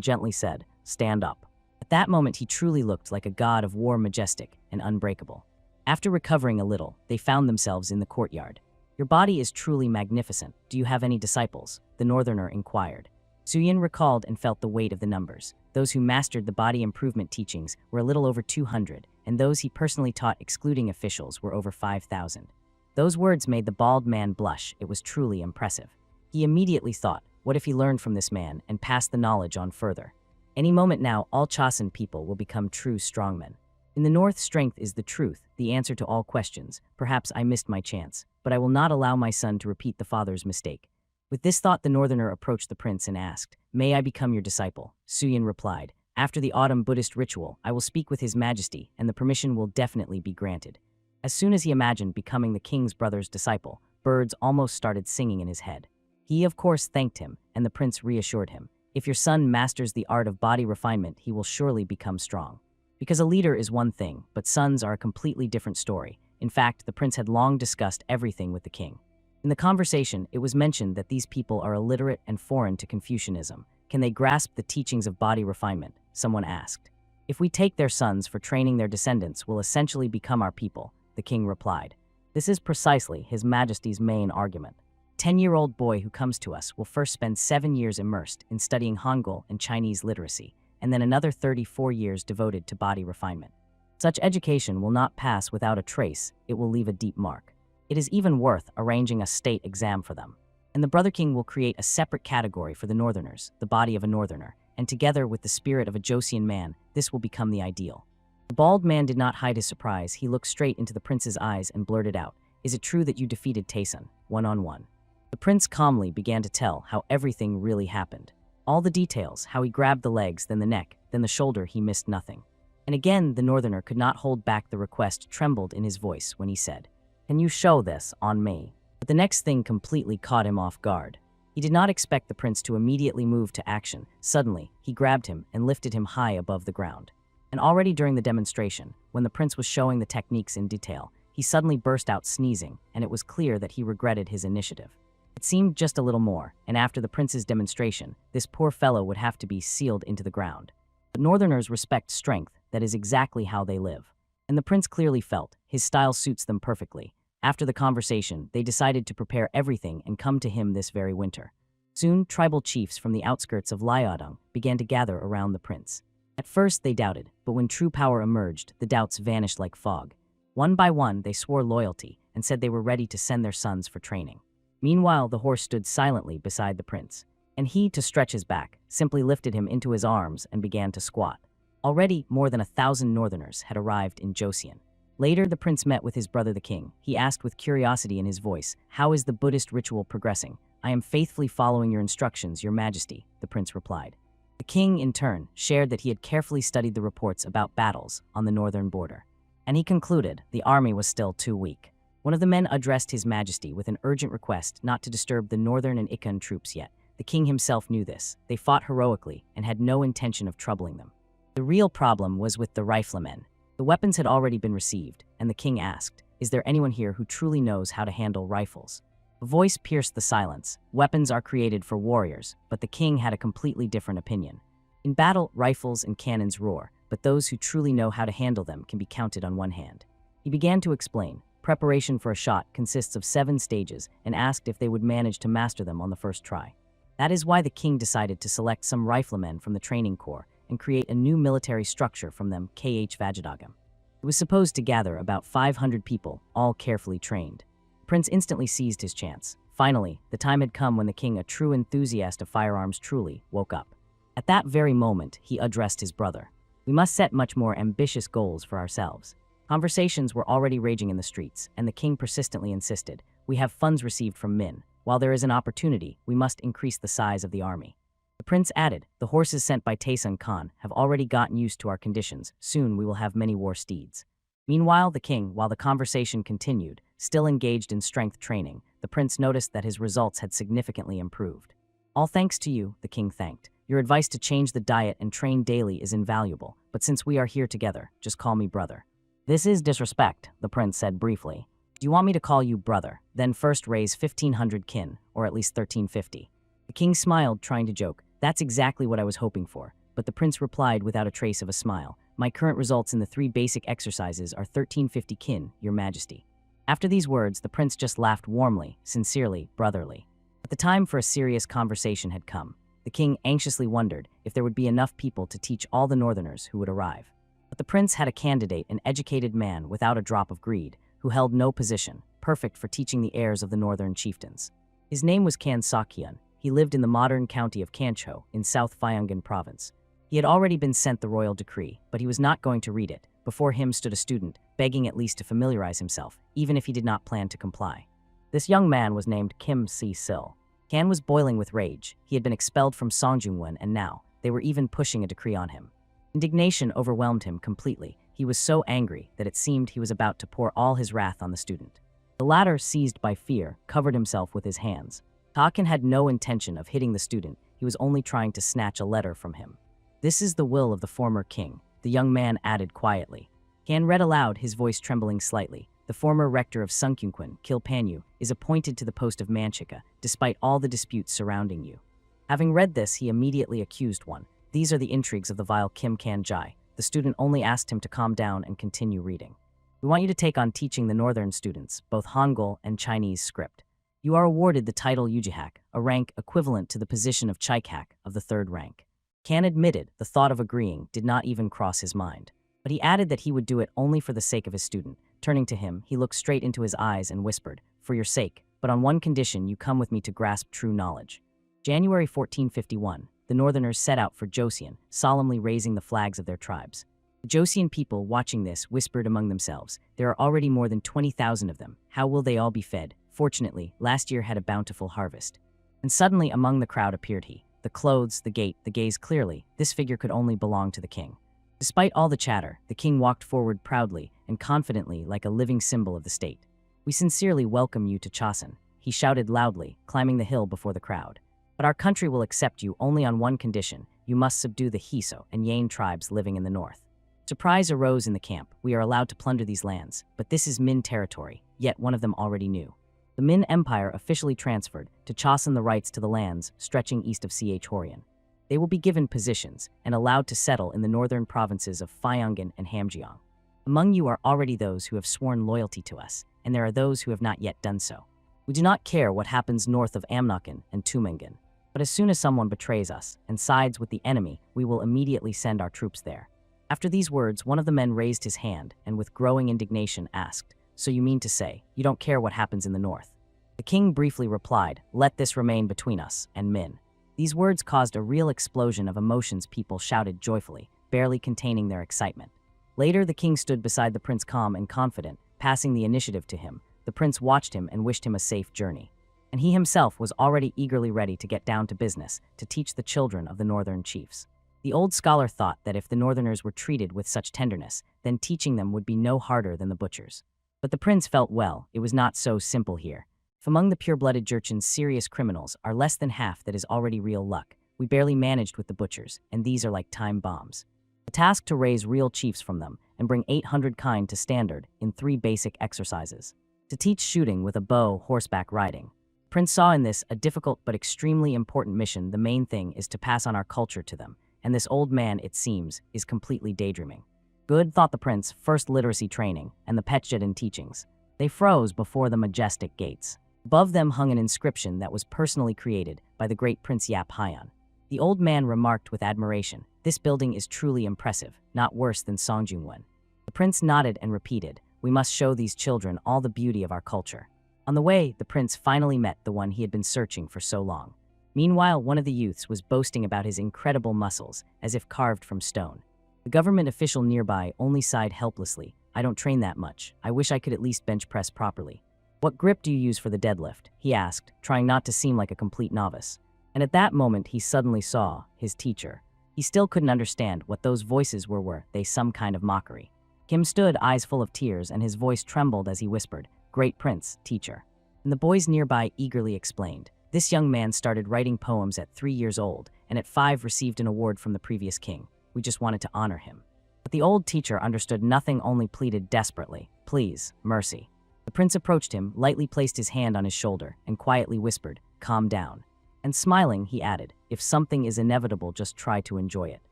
S1: gently said, stand up. At that moment he truly looked like a god of war, majestic and unbreakable. After recovering a little, they found themselves in the courtyard. Your body is truly magnificent. Do you have any disciples? The northerner inquired. Suyin recalled and felt the weight of the numbers. Those who mastered the body improvement teachings were a little over 200, and those he personally taught, excluding officials, were over 5,000. Those words made the bald man blush. It was truly impressive. He immediately thought, what if he learned from this man and passed the knowledge on further? Any moment now, all Chosin people will become true strongmen. In the north, strength is the truth, the answer to all questions. Perhaps I missed my chance, but I will not allow my son to repeat the father's mistake. With this thought, the northerner approached the prince and asked, may I become your disciple? Suyin replied, after the autumn Buddhist ritual, I will speak with his majesty, and the permission will definitely be granted. As soon as he imagined becoming the king's brother's disciple, birds almost started singing in his head. He, of course, thanked him, and the prince reassured him, if your son masters the art of body refinement, he will surely become strong. Because a leader is one thing, but sons are a completely different story. In fact, the prince had long discussed everything with the king. In the conversation, it was mentioned that these people are illiterate and foreign to Confucianism. Can they grasp the teachings of body refinement? Someone asked. If we take their sons for training, their descendants will essentially become our people, the king replied. This is precisely His Majesty's main argument. 10-year-old boy who comes to us will first spend 7 years immersed in studying Hangul and Chinese literacy, and then another 34 years devoted to body refinement. Such education will not pass without a trace, it will leave a deep mark. It is even worth arranging a state exam for them. And the Brother King will create a separate category for the northerners, the body of a northerner, and together with the spirit of a Joseon man, this will become the ideal. The bald man did not hide his surprise. He looked straight into the prince's eyes and blurted out, is it true that you defeated Taesun, one-on-one? The prince calmly began to tell how everything really happened. All the details, how he grabbed the legs, then the neck, then the shoulder, he missed nothing. And again, the northerner could not hold back. The request trembled in his voice when he said, can you show this on me? But the next thing completely caught him off guard. He did not expect the prince to immediately move to action. Suddenly, he grabbed him and lifted him high above the ground. And already during the demonstration, when the prince was showing the techniques in detail, he suddenly burst out sneezing, and it was clear that he regretted his initiative. It seemed just a little more, and after the prince's demonstration, this poor fellow would have to be sealed into the ground. But northerners respect strength, that is exactly how they live. And the prince clearly felt, his style suits them perfectly. After the conversation, they decided to prepare everything and come to him this very winter. Soon, tribal chiefs from the outskirts of Liaodong began to gather around the prince. At first they doubted, but when true power emerged, the doubts vanished like fog. One by one, they swore loyalty and said they were ready to send their sons for training. Meanwhile, the horse stood silently beside the prince, and he, to stretch his back, simply lifted him into his arms and began to squat. Already, more than 1,000 northerners had arrived in Joseon. Later, the prince met with his brother the king. He asked with curiosity in his voice, how is the Buddhist ritual progressing? I am faithfully following your instructions, your majesty, the prince replied. The king, in turn, shared that he had carefully studied the reports about battles on the northern border. And he concluded the army was still too weak. One of the men addressed his majesty with an urgent request not to disturb the northern and Ikon troops yet. The king himself knew this. They fought heroically and had no intention of troubling them. The real problem was with the riflemen. The weapons had already been received, and the king asked, is there anyone here who truly knows how to handle rifles? A voice pierced the silence. Weapons are created for warriors, but the king had a completely different opinion. In battle, rifles and cannons roar, but those who truly know how to handle them can be counted on one hand. He began to explain. Preparation for a shot consists of 7 stages and asked if they would manage to master them on the first try. That is why the king decided to select some riflemen from the training corps and create a new military structure from them, KH Vajadagam. It was supposed to gather about 500 people, all carefully trained. The prince instantly seized his chance. Finally, the time had come when the king, a true enthusiast of firearms truly, woke up. At that very moment, he addressed his brother. We must set much more ambitious goals for ourselves. Conversations were already raging in the streets, and the king persistently insisted, we have funds received from Min. While there is an opportunity, we must increase the size of the army. The prince added, the horses sent by Taisun Khan have already gotten used to our conditions. Soon we will have many war steeds. Meanwhile, the king, while the conversation continued, still engaged in strength training, the prince noticed that his results had significantly improved. All thanks to you, the king thanked. Your advice to change the diet and train daily is invaluable, but since we are here together, just call me brother. This is disrespect, the prince said briefly. Do you want me to call you brother? Then first raise 1,500 kin, or at least 1,350. The king smiled, trying to joke. That's exactly what I was hoping for. But the prince replied without a trace of a smile. My current results in the 3 basic exercises are 1,350 kin, your majesty. After these words, the prince just laughed warmly, sincerely, brotherly. But the time for a serious conversation had come. The king anxiously wondered if there would be enough people to teach all the northerners who would arrive. But the prince had a candidate, an educated man without a drop of greed, who held no position, perfect for teaching the heirs of the northern chieftains. His name was Kan Sakyan. He lived in the modern county of Kancho in South Phyungan province. He had already been sent the royal decree, but he was not going to read it. Before him stood a student, begging at least to familiarize himself, even if he did not plan to comply. This young man was named Kim Si-sil. Kan was boiling with rage. He had been expelled from Songjungwon, and now they were even pushing a decree on him. Indignation overwhelmed him completely. He was so angry that it seemed he was about to pour all his wrath on the student. The latter, seized by fear, covered himself with his hands. Takin had no intention of hitting the student. He was only trying to snatch a letter from him. This is the will of the former king, the young man added quietly. Kan read aloud, his voice trembling slightly. The former rector of Sunkyunkwon, Kilpanyu, is appointed to the post of Manchika, despite all the disputes surrounding you. Having read this, he immediately accused one. These are the intrigues of the vile Kim Kan-jai. The student only asked him to calm down and continue reading. We want you to take on teaching the northern students, both Hangul and Chinese script. You are awarded the title Yujihak, a rank equivalent to the position of Chaikak of the 3rd rank. Kan admitted the thought of agreeing did not even cross his mind. But he added that he would do it only for the sake of his student. Turning to him, he looked straight into his eyes and whispered, for your sake, but on one condition you come with me to grasp true knowledge. January 1451. The northerners set out for Joseon, solemnly raising the flags of their tribes. The Joseon people, watching this, whispered among themselves, there are already more than 20,000 of them. How will they all be fed? Fortunately, last year had a bountiful harvest. And suddenly among the crowd appeared he. The clothes, the gait, the gaze clearly, this figure could only belong to the king. Despite all the chatter, the king walked forward proudly and confidently like a living symbol of the state. We sincerely welcome you to Chosun, he shouted loudly, climbing the hill before the crowd. But our country will accept you only on one condition. You must subdue the Hiso and Yain tribes living in the north. Surprise arose in the camp. We are allowed to plunder these lands, but this is Min territory, yet one of them already knew. The Min Empire officially transferred to Chosun the rights to the lands stretching east of Ch Horian. They will be given positions and allowed to settle in the northern provinces of Phyungan and Hamgyong. Among you are already those who have sworn loyalty to us, and there are those who have not yet done so. We do not care what happens north of Amnokon and Tumengan. But as soon as someone betrays us and sides with the enemy, we will immediately send our troops there. After these words, one of the men raised his hand and with growing indignation asked, so you mean to say, you don't care what happens in the north? The king briefly replied, let this remain between us and Min. These words caused a real explosion of emotions. People shouted joyfully, barely containing their excitement. Later, the king stood beside the prince calm and confident, passing the initiative to him. The prince watched him and wished him a safe journey. And he himself was already eagerly ready to get down to business to teach the children of the northern chiefs. The old scholar thought that if the northerners were treated with such tenderness, then teaching them would be no harder than the butchers. But the prince felt well, it was not so simple here. If among the pure-blooded Jurchens serious criminals are less than half, that is already real luck. We barely managed with the butchers, and these are like time bombs. The task to raise real chiefs from them and bring 800 kind to standard in 3 basic exercises. To teach shooting with a bow, horseback riding. Prince saw in this a difficult but extremely important mission. The main thing is to pass on our culture to them. and this old man, it seems, is completely daydreaming. Good, thought the prince, first literacy training, and the Petjeden teachings. They froze before the majestic gates. Above them hung an inscription that was personally created by the great Prince Yap Hyan. The old man remarked with admiration, "This building is truly impressive, not worse than Songjungwen." The prince nodded and repeated, "We must show these children all the beauty of our culture." On the way, the prince finally met the one he had been searching for so long. Meanwhile, one of the youths was boasting about his incredible muscles, as if carved from stone. The government official nearby only sighed helplessly. "I don't train that much. I wish I could at least bench press properly." "What grip do you use for the deadlift?" he asked, trying not to seem like a complete novice. And at that moment, he suddenly saw his teacher. He still couldn't understand what those voices were they some kind of mockery. Kim stood, eyes full of tears, and his voice trembled as he whispered, "Great prince, teacher." And the boys nearby eagerly explained. This young man started writing poems at 3 years old, and at 5 received an award from the previous king. We just wanted to honor him. But the old teacher understood nothing, only pleaded desperately, "Please, mercy." The prince approached him, lightly placed his hand on his shoulder, and quietly whispered, "Calm down." And smiling, he added, "If something is inevitable, just try to enjoy it."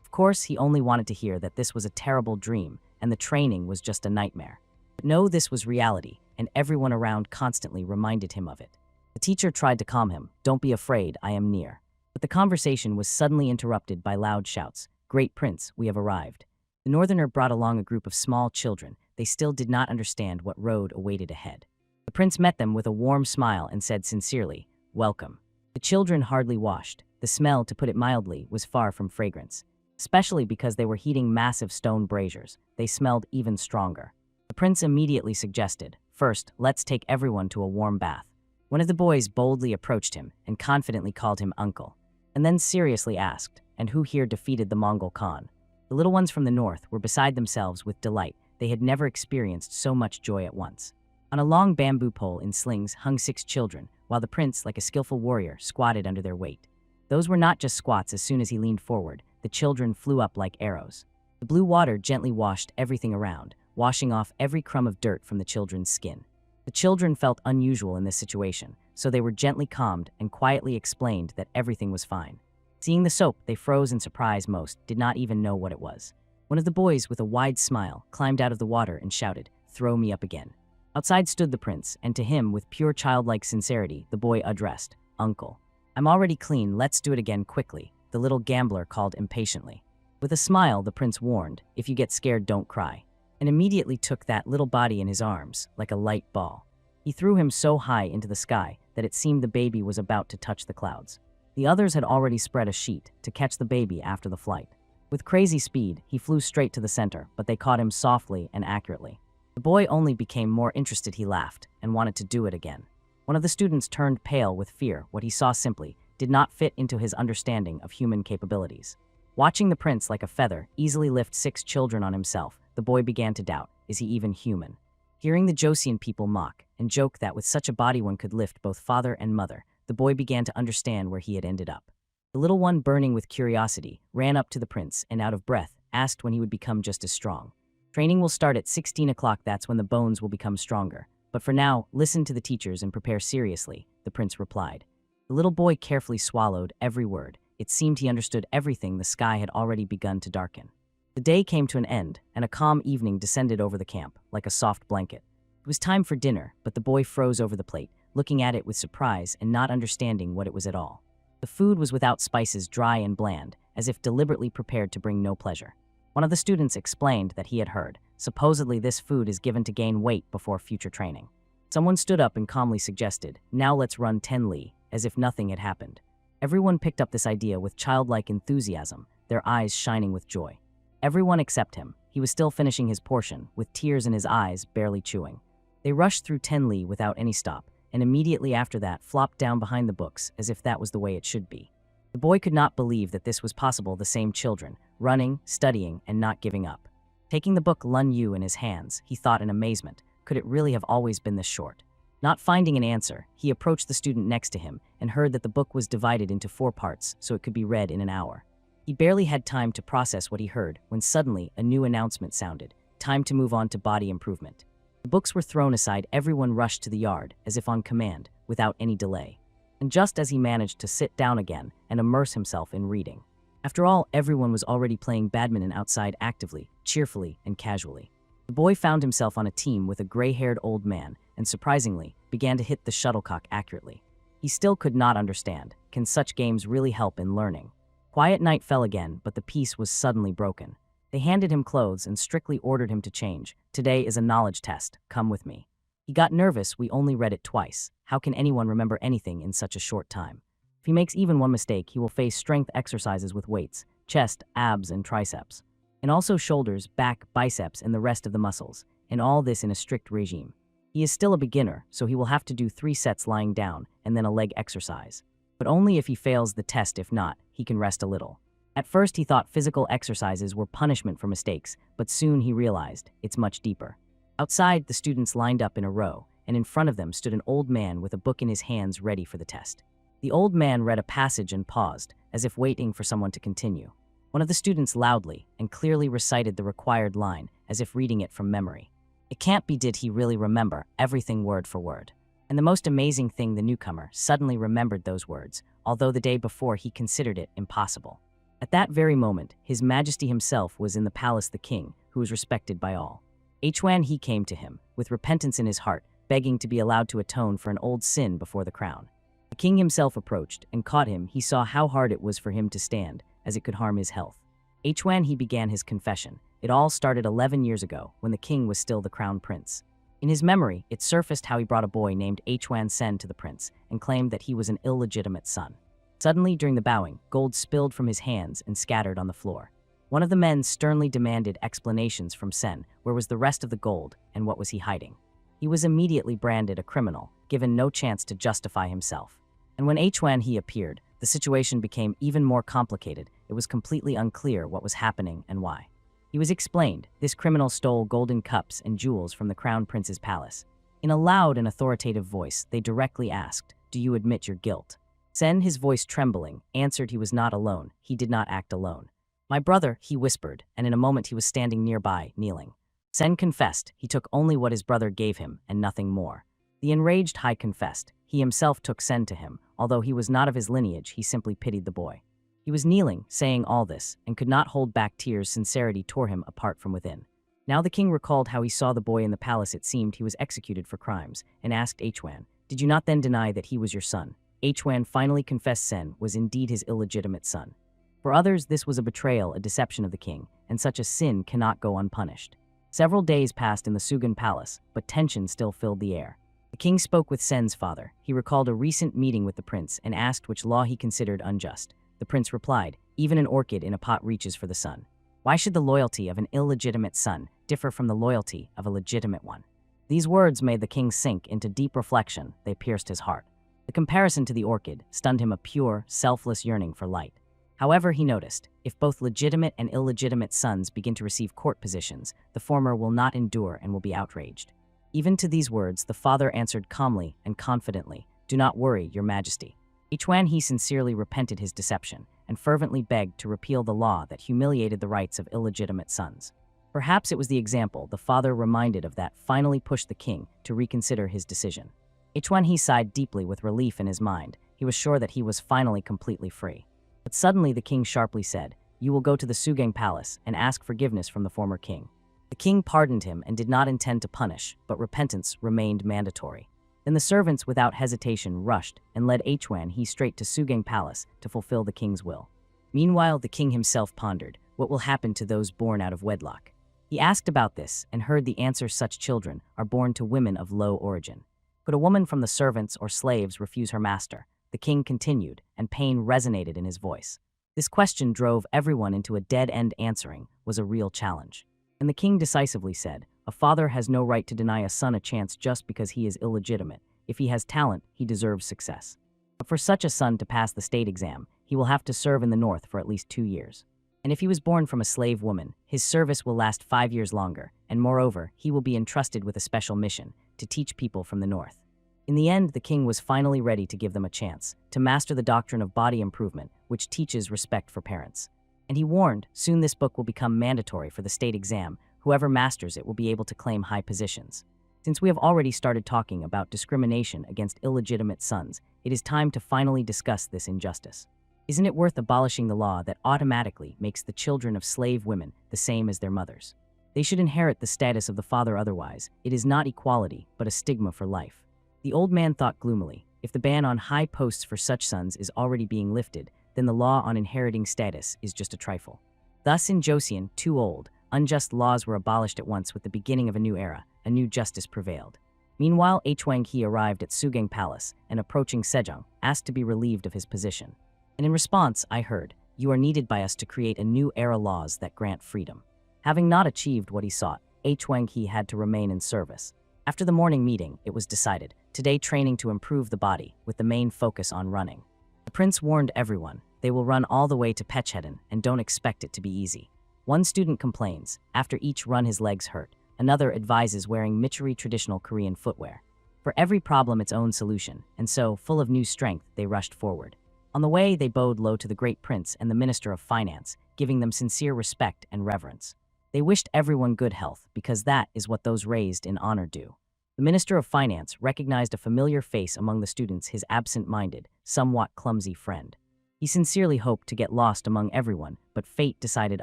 S1: Of course, he only wanted to hear that this was a terrible dream, and the training was just a nightmare. But no, this was reality, and everyone around constantly reminded him of it. The teacher tried to calm him, "Don't be afraid, I am near." But the conversation was suddenly interrupted by loud shouts, "Great prince, we have arrived." The northerner brought along a group of small children. They still did not understand what road awaited ahead. The prince met them with a warm smile and said sincerely, "Welcome." The children hardly washed. The smell, to put it mildly, was far from fragrance. Especially because they were heating massive stone braziers. They smelled even stronger. The prince immediately suggested, "First, let's take everyone to a warm bath." One of the boys boldly approached him and confidently called him uncle, and then seriously asked, "And who here defeated the Mongol Khan?" The little ones from the north were beside themselves with delight. They had never experienced so much joy at once. On a long bamboo pole in slings hung 6 children, while the prince, like a skillful warrior, squatted under their weight. Those were not just squats. As soon as he leaned forward, the children flew up like arrows. The blue water gently washed everything around, washing off every crumb of dirt from the children's skin. The children felt unusual in this situation, so they were gently calmed and quietly explained that everything was fine. Seeing the soap, they froze in surprise. Most did not even know what it was. One of the boys, with a wide smile, climbed out of the water and shouted, "Throw me up again." Outside stood the prince, and to him, with pure childlike sincerity, the boy addressed, "Uncle, I'm already clean, let's do it again quickly," the little gambler called impatiently. With a smile, the prince warned, "If you get scared, don't cry," and immediately took that little body in his arms, like a light ball. He threw him so high into the sky that it seemed the baby was about to touch the clouds. The others had already spread a sheet to catch the baby after the flight. With crazy speed, he flew straight to the center, but they caught him softly and accurately. The boy only became more interested. He laughed and wanted to do it again. One of the students turned pale with fear. What he saw simply did not fit into his understanding of human capabilities. Watching the prince, like a feather, easily lift 6 children on himself, the boy began to doubt, is he even human? Hearing the Joseon people mock and joke that with such a body one could lift both father and mother, the boy began to understand where he had ended up. The little one, burning with curiosity, ran up to the prince and, out of breath, asked when he would become just as strong. "Training will start at 16 o'clock, that's when the bones will become stronger. But for now, listen to the teachers and prepare seriously," the prince replied. The little boy carefully swallowed every word. It seemed he understood everything. The sky had already begun to darken. The day came to an end, and a calm evening descended over the camp, like a soft blanket. It was time for dinner, but the boy froze over the plate, looking at it with surprise and not understanding what it was at all. The food was without spices, dry and bland, as if deliberately prepared to bring no pleasure. One of the students explained that he had heard, supposedly this food is given to gain weight before future training. Someone stood up and calmly suggested, "Now let's run 10 li," as if nothing had happened. Everyone picked up this idea with childlike enthusiasm, their eyes shining with joy. Everyone except him. He was still finishing his portion, with tears in his eyes, barely chewing. They rushed through 10 li without any stop, and immediately after that flopped down behind the books as if that was the way it should be. The boy could not believe that this was possible. The same children, running, studying, and not giving up. Taking the book Lun Yu in his hands, he thought in amazement, could it really have always been this short? Not finding an answer, he approached the student next to him and heard that the book was divided into 4 parts so it could be read in an hour. He barely had time to process what he heard when suddenly a new announcement sounded, time to move on to body improvement. The books were thrown aside. Everyone rushed to the yard, as if on command, without any delay. And just as he managed to sit down again and immerse himself in reading, After all, everyone was already playing badminton outside actively, cheerfully, and casually. The boy found himself on a team with a gray-haired old man and, surprisingly, began to hit the shuttlecock accurately. He still could not understand. Can such games really help in learning? Quiet night fell again, but the peace was suddenly broken. They handed him clothes and strictly ordered him to change. Today is a knowledge test. Come with me. He got nervous. We only read it twice. How can anyone remember anything in such a short time? If he makes even one mistake, he will face strength exercises with weights, chest, abs, and triceps, and also shoulders, back, biceps, and the rest of the muscles, and all this in a strict regime. He is still a beginner, so he will have to do 3 sets lying down and then a leg exercise. But only if he fails the test. If not, he can rest a little. At first he thought physical exercises were punishment for mistakes, but soon he realized it's much deeper. Outside, the students lined up in a row, and in front of them stood an old man with a book in his hands ready for the test. The old man read a passage and paused, as if waiting for someone to continue. One of the students loudly and clearly recited the required line, as if reading it from memory. It can't be. Did he really remember everything word for word? And the most amazing thing, the newcomer suddenly remembered those words, although the day before he considered it impossible. At that very moment, His Majesty himself was in the palace, the king, who was respected by all. Hwan he came to him, with repentance in his heart, begging to be allowed to atone for an old sin before the crown. The king himself approached and caught him. He saw how hard it was for him to stand, as it could harm his health. Hwan he began his confession. It all started 11 years ago, when the king was still the crown prince. In his memory, it surfaced how he brought a boy named Hwan Sen to the prince and claimed that he was an illegitimate son. Suddenly, during the bowing, gold spilled from his hands and scattered on the floor. One of the men sternly demanded explanations from Sen. Where was the rest of the gold, and what was he hiding? He was immediately branded a criminal, given no chance to justify himself. And when Hwan he appeared, the situation became even more complicated. It was completely unclear what was happening and why. He was explained. This criminal stole golden cups and jewels from the crown prince's palace. In a loud and authoritative voice, they directly asked, "Do you admit your guilt?" Sen, his voice trembling, answered he was not alone. He did not act alone. "My brother," he whispered, and in a moment he was standing nearby, kneeling. Sen confessed he took only what his brother gave him and nothing more. The enraged High confessed he himself took Sen to him. Although he was not of his lineage, he simply pitied the boy. He was kneeling, saying all this, and could not hold back tears. Sincerity tore him apart from within. Now the king recalled how he saw the boy in the palace. It seemed he was executed for crimes, and asked Hwan, "Did you not then deny that he was your son?" Hwan finally confessed Sen was indeed his illegitimate son. For others, this was a betrayal, a deception of the king, and such a sin cannot go unpunished. Several days passed in the Sugan palace, but tension still filled the air. The king spoke with Sen's father. He recalled a recent meeting with the prince and asked which law he considered unjust. The prince replied, "Even an orchid in a pot reaches for the sun. Why should the loyalty of an illegitimate son differ from the loyalty of a legitimate one?" These words made the king sink into deep reflection. They pierced his heart. The comparison to the orchid stunned him, a pure, selfless yearning for light. However, he noticed, if both legitimate and illegitimate sons begin to receive court positions, the former will not endure and will be outraged. Even to these words, the father answered calmly and confidently, "Do not worry, your majesty." Hwan he sincerely repented his deception and fervently begged to repeal the law that humiliated the rights of illegitimate sons. Perhaps it was the example the father reminded of that finally pushed the king to reconsider his decision. Hwan he sighed deeply with relief in his mind. He was sure that he was finally completely free. But suddenly the king sharply said, "You will go to the Sugang palace and ask forgiveness from the former king." The king pardoned him and did not intend to punish, but repentance remained mandatory. Then the servants without hesitation rushed and led Hwan he straight to Sugang palace to fulfill the king's will. Meanwhile, the king himself pondered, what will happen to those born out of wedlock? He asked about this and heard the answer: such children are born to women of low origin. Could a woman from the servants or slaves refuse her master? The king continued, and pain resonated in his voice. This question drove everyone into a dead-end. Answering was a real challenge. And the king decisively said, "A father has no right to deny a son a chance just because he is illegitimate. If he has talent, he deserves success. But for such a son to pass the state exam, he will have to serve in the north for at least 2 years. And if he was born from a slave woman, his service will last 5 years longer, and moreover, he will be entrusted with a special mission to teach people from the north." In the end, the king was finally ready to give them a chance to master the doctrine of body improvement, which teaches respect for parents. And he warned, soon this book will become mandatory for the state exam. Whoever masters it will be able to claim high positions. Since we have already started talking about discrimination against illegitimate sons, it is time to finally discuss this injustice. Isn't it worth abolishing the law that automatically makes the children of slave women the same as their mothers? They should inherit the status of the father otherwise. It is not equality, but a stigma for life. The old man thought gloomily, if the ban on high posts for such sons is already being lifted, then the law on inheriting status is just a trifle. Thus in Joseon, too old, unjust laws were abolished at once with the beginning of a new era, a new justice prevailed. Meanwhile, Hwang-hee arrived at Sugeng Palace and approaching Sejong, asked to be relieved of his position. And in response, I heard, "You are needed by us to create a new era laws that grant freedom." Having not achieved what he sought, Hwang-hee had to remain in service. After the morning meeting, it was decided, today training to improve the body, with the main focus on running. The prince warned everyone, they will run all the way to Pechheden and don't expect it to be easy. One student complains, after each run his legs hurt. Another advises wearing Michuri traditional Korean footwear. For every problem its own solution, and so, full of new strength, they rushed forward. On the way, they bowed low to the great prince and the Minister of Finance, giving them sincere respect and reverence. They wished everyone good health, because that is what those raised in honor do. The Minister of Finance recognized a familiar face among the students, his absent-minded, somewhat clumsy friend. He sincerely hoped to get lost among everyone, but fate decided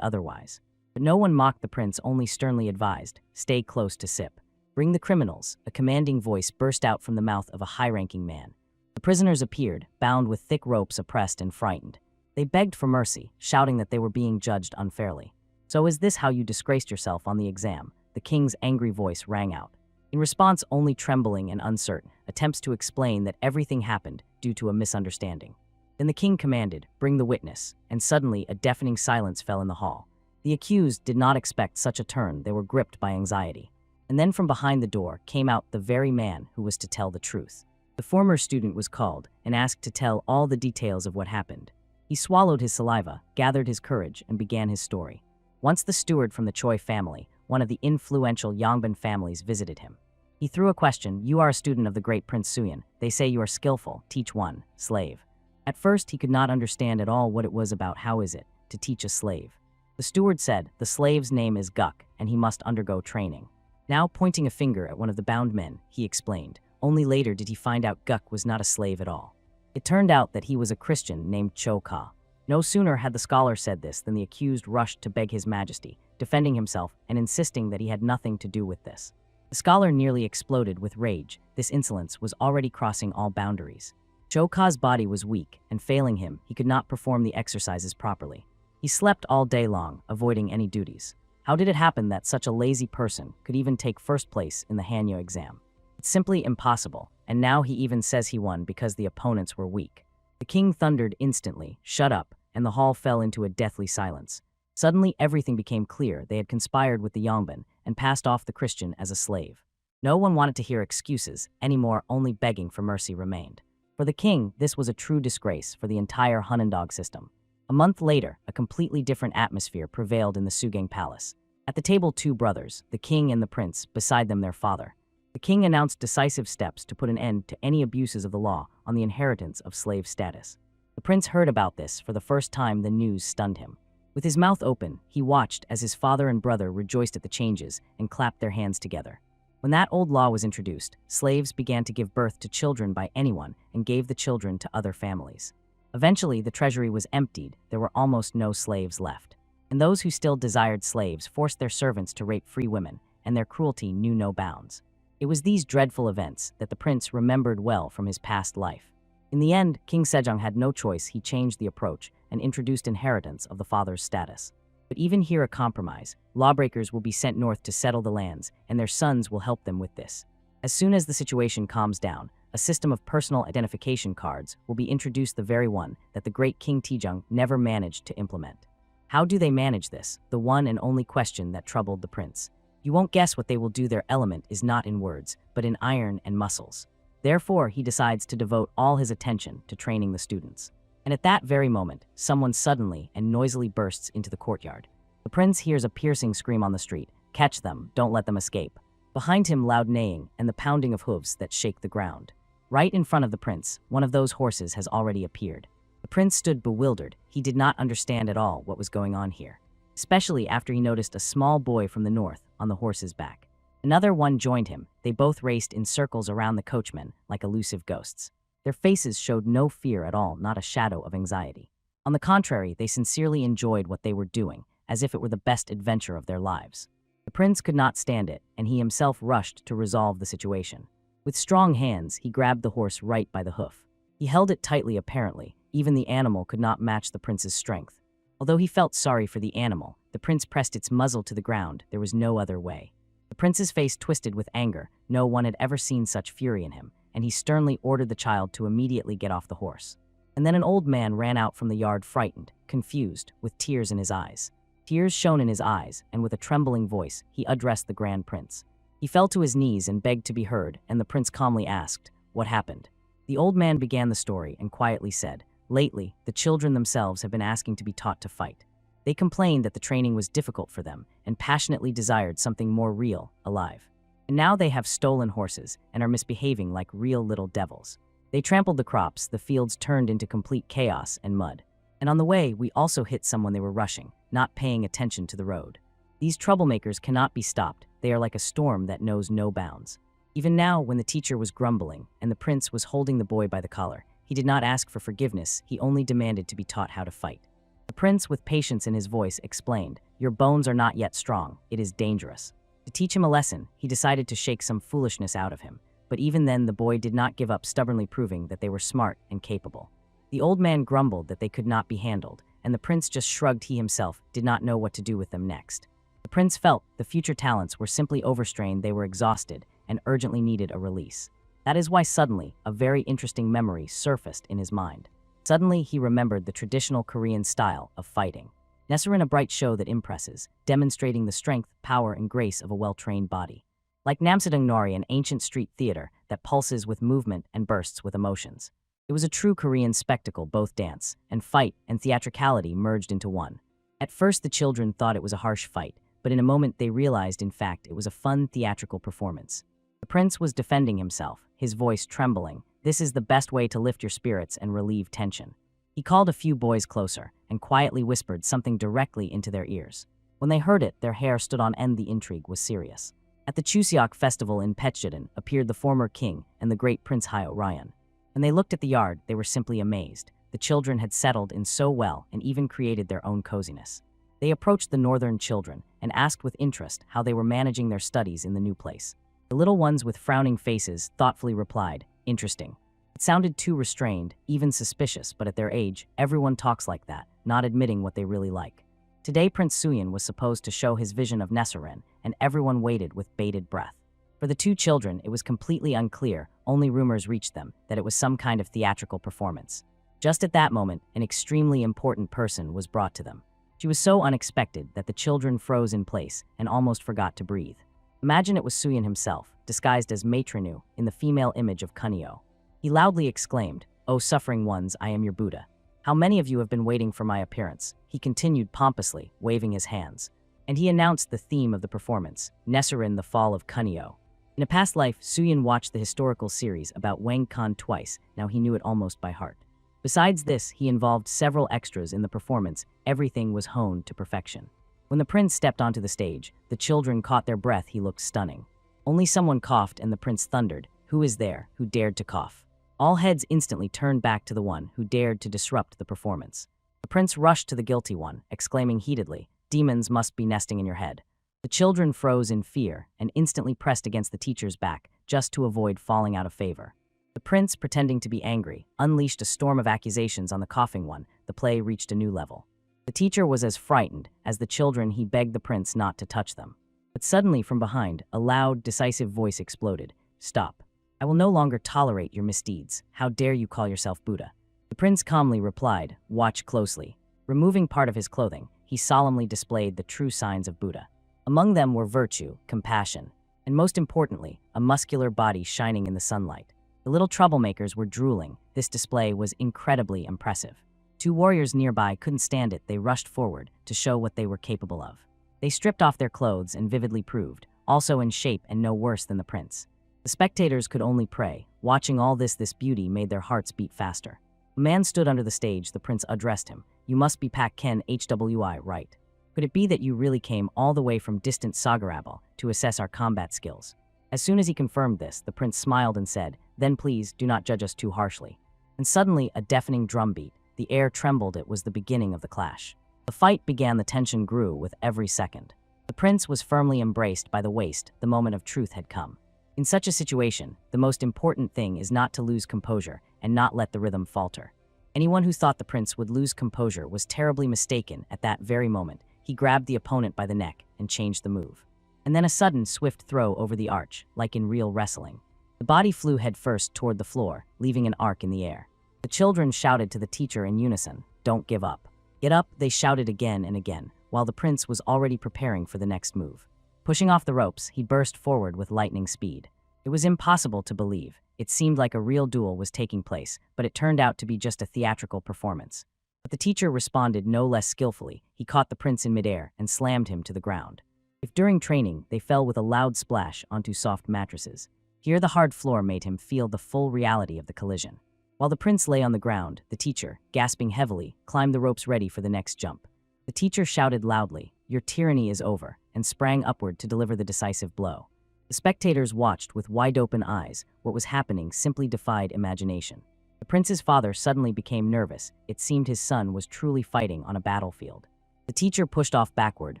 S1: otherwise. But no one mocked the prince, only sternly advised, stay close to Sip. Bring the criminals, a commanding voice burst out from the mouth of a high-ranking man. The prisoners appeared, bound with thick ropes, oppressed and frightened. They begged for mercy, shouting that they were being judged unfairly. So is this how you disgraced yourself on the exam? The king's angry voice rang out. In response, only trembling and uncertain, attempts to explain that everything happened due to a misunderstanding. Then the king commanded, bring the witness, and suddenly a deafening silence fell in the hall. The accused did not expect such a turn, they were gripped by anxiety. And then from behind the door came out the very man who was to tell the truth. The former student was called and asked to tell all the details of what happened. He swallowed his saliva, gathered his courage, and began his story. Once the steward from the Choi family, one of the influential Yongbin families, visited him. He threw a question, you are a student of the great Prince Suyin. They say you are skillful, teach one, slave. At first he could not understand at all what it was about. How is it, to teach a slave? The steward said, the slave's name is Guk, and he must undergo training. Now pointing a finger at one of the bound men, he explained, only later did he find out Guk was not a slave at all. It turned out that he was a Christian named Cho Ka. No sooner had the scholar said this than the accused rushed to beg his majesty, defending himself and insisting that he had nothing to do with this. The scholar nearly exploded with rage. This insolence was already crossing all boundaries. Cho Ka's body was weak, and failing him, he could not perform the exercises properly. He slept all day long, avoiding any duties. How did it happen that such a lazy person could even take first place in the Hanyo exam? It's simply impossible, and now he even says he won because the opponents were weak. The king thundered instantly, shut up, and the hall fell into a deathly silence. Suddenly everything became clear. They had conspired with the Yongbin and passed off the Christian as a slave. No one wanted to hear excuses anymore, only begging for mercy remained. For the king, this was a true disgrace for the entire Hunandog system. A month later, a completely different atmosphere prevailed in the Sugeng Palace. At the table, two brothers, the king and the prince, beside them their father. The king announced decisive steps to put an end to any abuses of the law on the inheritance of slave status. The prince heard about this for the first time. The news stunned him. With his mouth open, he watched as his father and brother rejoiced at the changes and clapped their hands together. When that old law was introduced, slaves began to give birth to children by anyone and gave the children to other families. Eventually, the treasury was emptied. There were almost no slaves left. And those who still desired slaves forced their servants to rape free women, and their cruelty knew no bounds. It was these dreadful events that the prince remembered well from his past life. In the end, King Sejong had no choice. He changed the approach and introduced inheritance of the father's status. But even here a compromise. Lawbreakers will be sent north to settle the lands, and their sons will help them with this. As soon as the situation calms down, a system of personal identification cards will be introduced, the very one that the great King Taejong never managed to implement. How do they manage this? The one and only question that troubled the prince. You won't guess what they will do. Their element is not in words, but in iron and muscles. Therefore, he decides to devote all his attention to training the students. And at that very moment, someone suddenly and noisily bursts into the courtyard. The prince hears a piercing scream on the street. Catch them, don't let them escape. Behind him, loud neighing and the pounding of hooves that shake the ground. Right in front of the prince, one of those horses has already appeared. The prince stood bewildered. He did not understand at all what was going on here, especially after he noticed a small boy from the north on the horse's back. Another one joined him. They both raced in circles around the coachman like elusive ghosts. Their faces showed no fear at all, not a shadow of anxiety. On the contrary, they sincerely enjoyed what they were doing, as if it were the best adventure of their lives. The prince could not stand it, and he himself rushed to resolve the situation. With strong hands, he grabbed the horse right by the hoof. He held it tightly apparently. Even the animal could not match the prince's strength. Although he felt sorry for the animal, the prince pressed its muzzle to the ground. There was no other way. The prince's face twisted with anger. No one had ever seen such fury in him, and he sternly ordered the child to immediately get off the horse. And then an old man ran out from the yard frightened, confused, with tears in his eyes. Tears shone in his eyes, and with a trembling voice, he addressed the grand prince. He fell to his knees and begged to be heard, and the prince calmly asked, "What happened?" The old man began the story and quietly said, "Lately, the children themselves have been asking to be taught to fight. They complained that the training was difficult for them and passionately desired something more real, alive. And now they have stolen horses and are misbehaving like real little devils. They trampled the crops, the fields turned into complete chaos and mud. And on the way, we also hit someone they were rushing, not paying attention to the road. These troublemakers cannot be stopped. They are like a storm that knows no bounds." Even now, when the teacher was grumbling and the prince was holding the boy by the collar, he did not ask for forgiveness, he only demanded to be taught how to fight. The prince, with patience in his voice, explained, "Your bones are not yet strong. It is dangerous." To teach him a lesson, he decided to shake some foolishness out of him. But even then, the boy did not give up, stubbornly proving that they were smart and capable. The old man grumbled that they could not be handled, and the prince just shrugged. He himself did not know what to do with them next. The prince felt the future talents were simply overstrained, they were exhausted, and urgently needed a release. That is why suddenly, a very interesting memory surfaced in his mind. Suddenly, he remembered the traditional Korean style of fighting. Nesrin, a bright show that impresses, demonstrating the strength, power, and grace of a well-trained body. Like Namsadong Nori, an ancient street theater that pulses with movement and bursts with emotions. It was a true Korean spectacle, both dance and fight and theatricality merged into one. At first, the children thought it was a harsh fight, but in a moment they realized, in fact, it was a fun theatrical performance. The prince was defending himself, his voice trembling. This is the best way to lift your spirits and relieve tension. He called a few boys closer and quietly whispered something directly into their ears. When they heard it, their hair stood on end. The intrigue was serious. At the Chuseok festival in Petjeon appeared the former king and the great Prince Hyo Ryan. When they looked at the yard, they were simply amazed. The children had settled in so well and even created their own coziness. They approached the northern children and asked with interest how they were managing their studies in the new place. The little ones with frowning faces thoughtfully replied, "Interesting." It sounded too restrained, even suspicious, but at their age, everyone talks like that, not admitting what they really like. Today, Prince Suyin was supposed to show his vision of Nesrin, and everyone waited with bated breath. For the two children, it was completely unclear, only rumors reached them that it was some kind of theatrical performance. Just at that moment, an extremely important person was brought to them. She was so unexpected that the children froze in place and almost forgot to breathe. Imagine it was Suyin himself, disguised as Maitrenu in the female image of Kunio. He loudly exclaimed, "O suffering ones, I am your Buddha. How many of you have been waiting for my appearance?" He continued pompously, waving his hands. And he announced the theme of the performance, Nesrin, the Fall of Kunio. In a past life, Suyin watched the historical series about Wang Khan twice. Now he knew it almost by heart. Besides this, he involved several extras in the performance. Everything was honed to perfection. When the prince stepped onto the stage, the children caught their breath. He looked stunning. Only someone coughed and the prince thundered, "Who is there who dared to cough?" All heads instantly turned back to the one who dared to disrupt the performance. The prince rushed to the guilty one, exclaiming heatedly, "Demons must be nesting in your head." The children froze in fear and instantly pressed against the teacher's back, just to avoid falling out of favor. The prince, pretending to be angry, unleashed a storm of accusations on the coughing one. The play reached a new level. The teacher was as frightened as the children. He begged the prince not to touch them. But suddenly, from behind, a loud, decisive voice exploded. "Stop. I will no longer tolerate your misdeeds. How dare you call yourself Buddha?" The prince calmly replied, "Watch closely." Removing part of his clothing, he solemnly displayed the true signs of Buddha. Among them were virtue, compassion, and most importantly, a muscular body shining in the sunlight. The little troublemakers were drooling. This display was incredibly impressive. Two warriors nearby couldn't stand it. They rushed forward to show what they were capable of. They stripped off their clothes and vividly proved, also in shape and no worse than the prince. The spectators could only pray. Watching all this beauty made their hearts beat faster. A man stood under the stage. The prince addressed him. "You must be Pak Ken Hwi, right? Could it be that you really came all the way from distant Sagarabal to assess our combat skills?" As soon as he confirmed this, the prince smiled and said, "Then please do not judge us too harshly." And suddenly, a deafening drum beat. the air trembled. It was the beginning of the clash. The fight began. The tension grew with every second. The prince was firmly embraced by the waist. The moment of truth had come. In such a situation, the most important thing is not to lose composure and not let the rhythm falter. Anyone who thought the prince would lose composure was terribly mistaken. At that very moment, he grabbed the opponent by the neck and changed the move. And then a sudden, swift throw over the arch, like in real wrestling. The body flew headfirst toward the floor, leaving an arc in the air. The children shouted to the teacher in unison, "Don't give up." "Get up," they shouted again and again, while the prince was already preparing for the next move. Pushing off the ropes, he burst forward with lightning speed. It was impossible to believe. It seemed like a real duel was taking place, but it turned out to be just a theatrical performance. But the teacher responded no less skillfully. He caught the prince in midair and slammed him to the ground. If during training, they fell with a loud splash onto soft mattresses, here the hard floor made him feel the full reality of the collision. While the prince lay on the ground, the teacher, gasping heavily, climbed the ropes ready for the next jump. The teacher shouted loudly, "Your tyranny is over," and sprang upward to deliver the decisive blow. The spectators watched with wide-open eyes. What was happening simply defied imagination. The prince's father suddenly became nervous. It seemed his son was truly fighting on a battlefield. The teacher pushed off backward,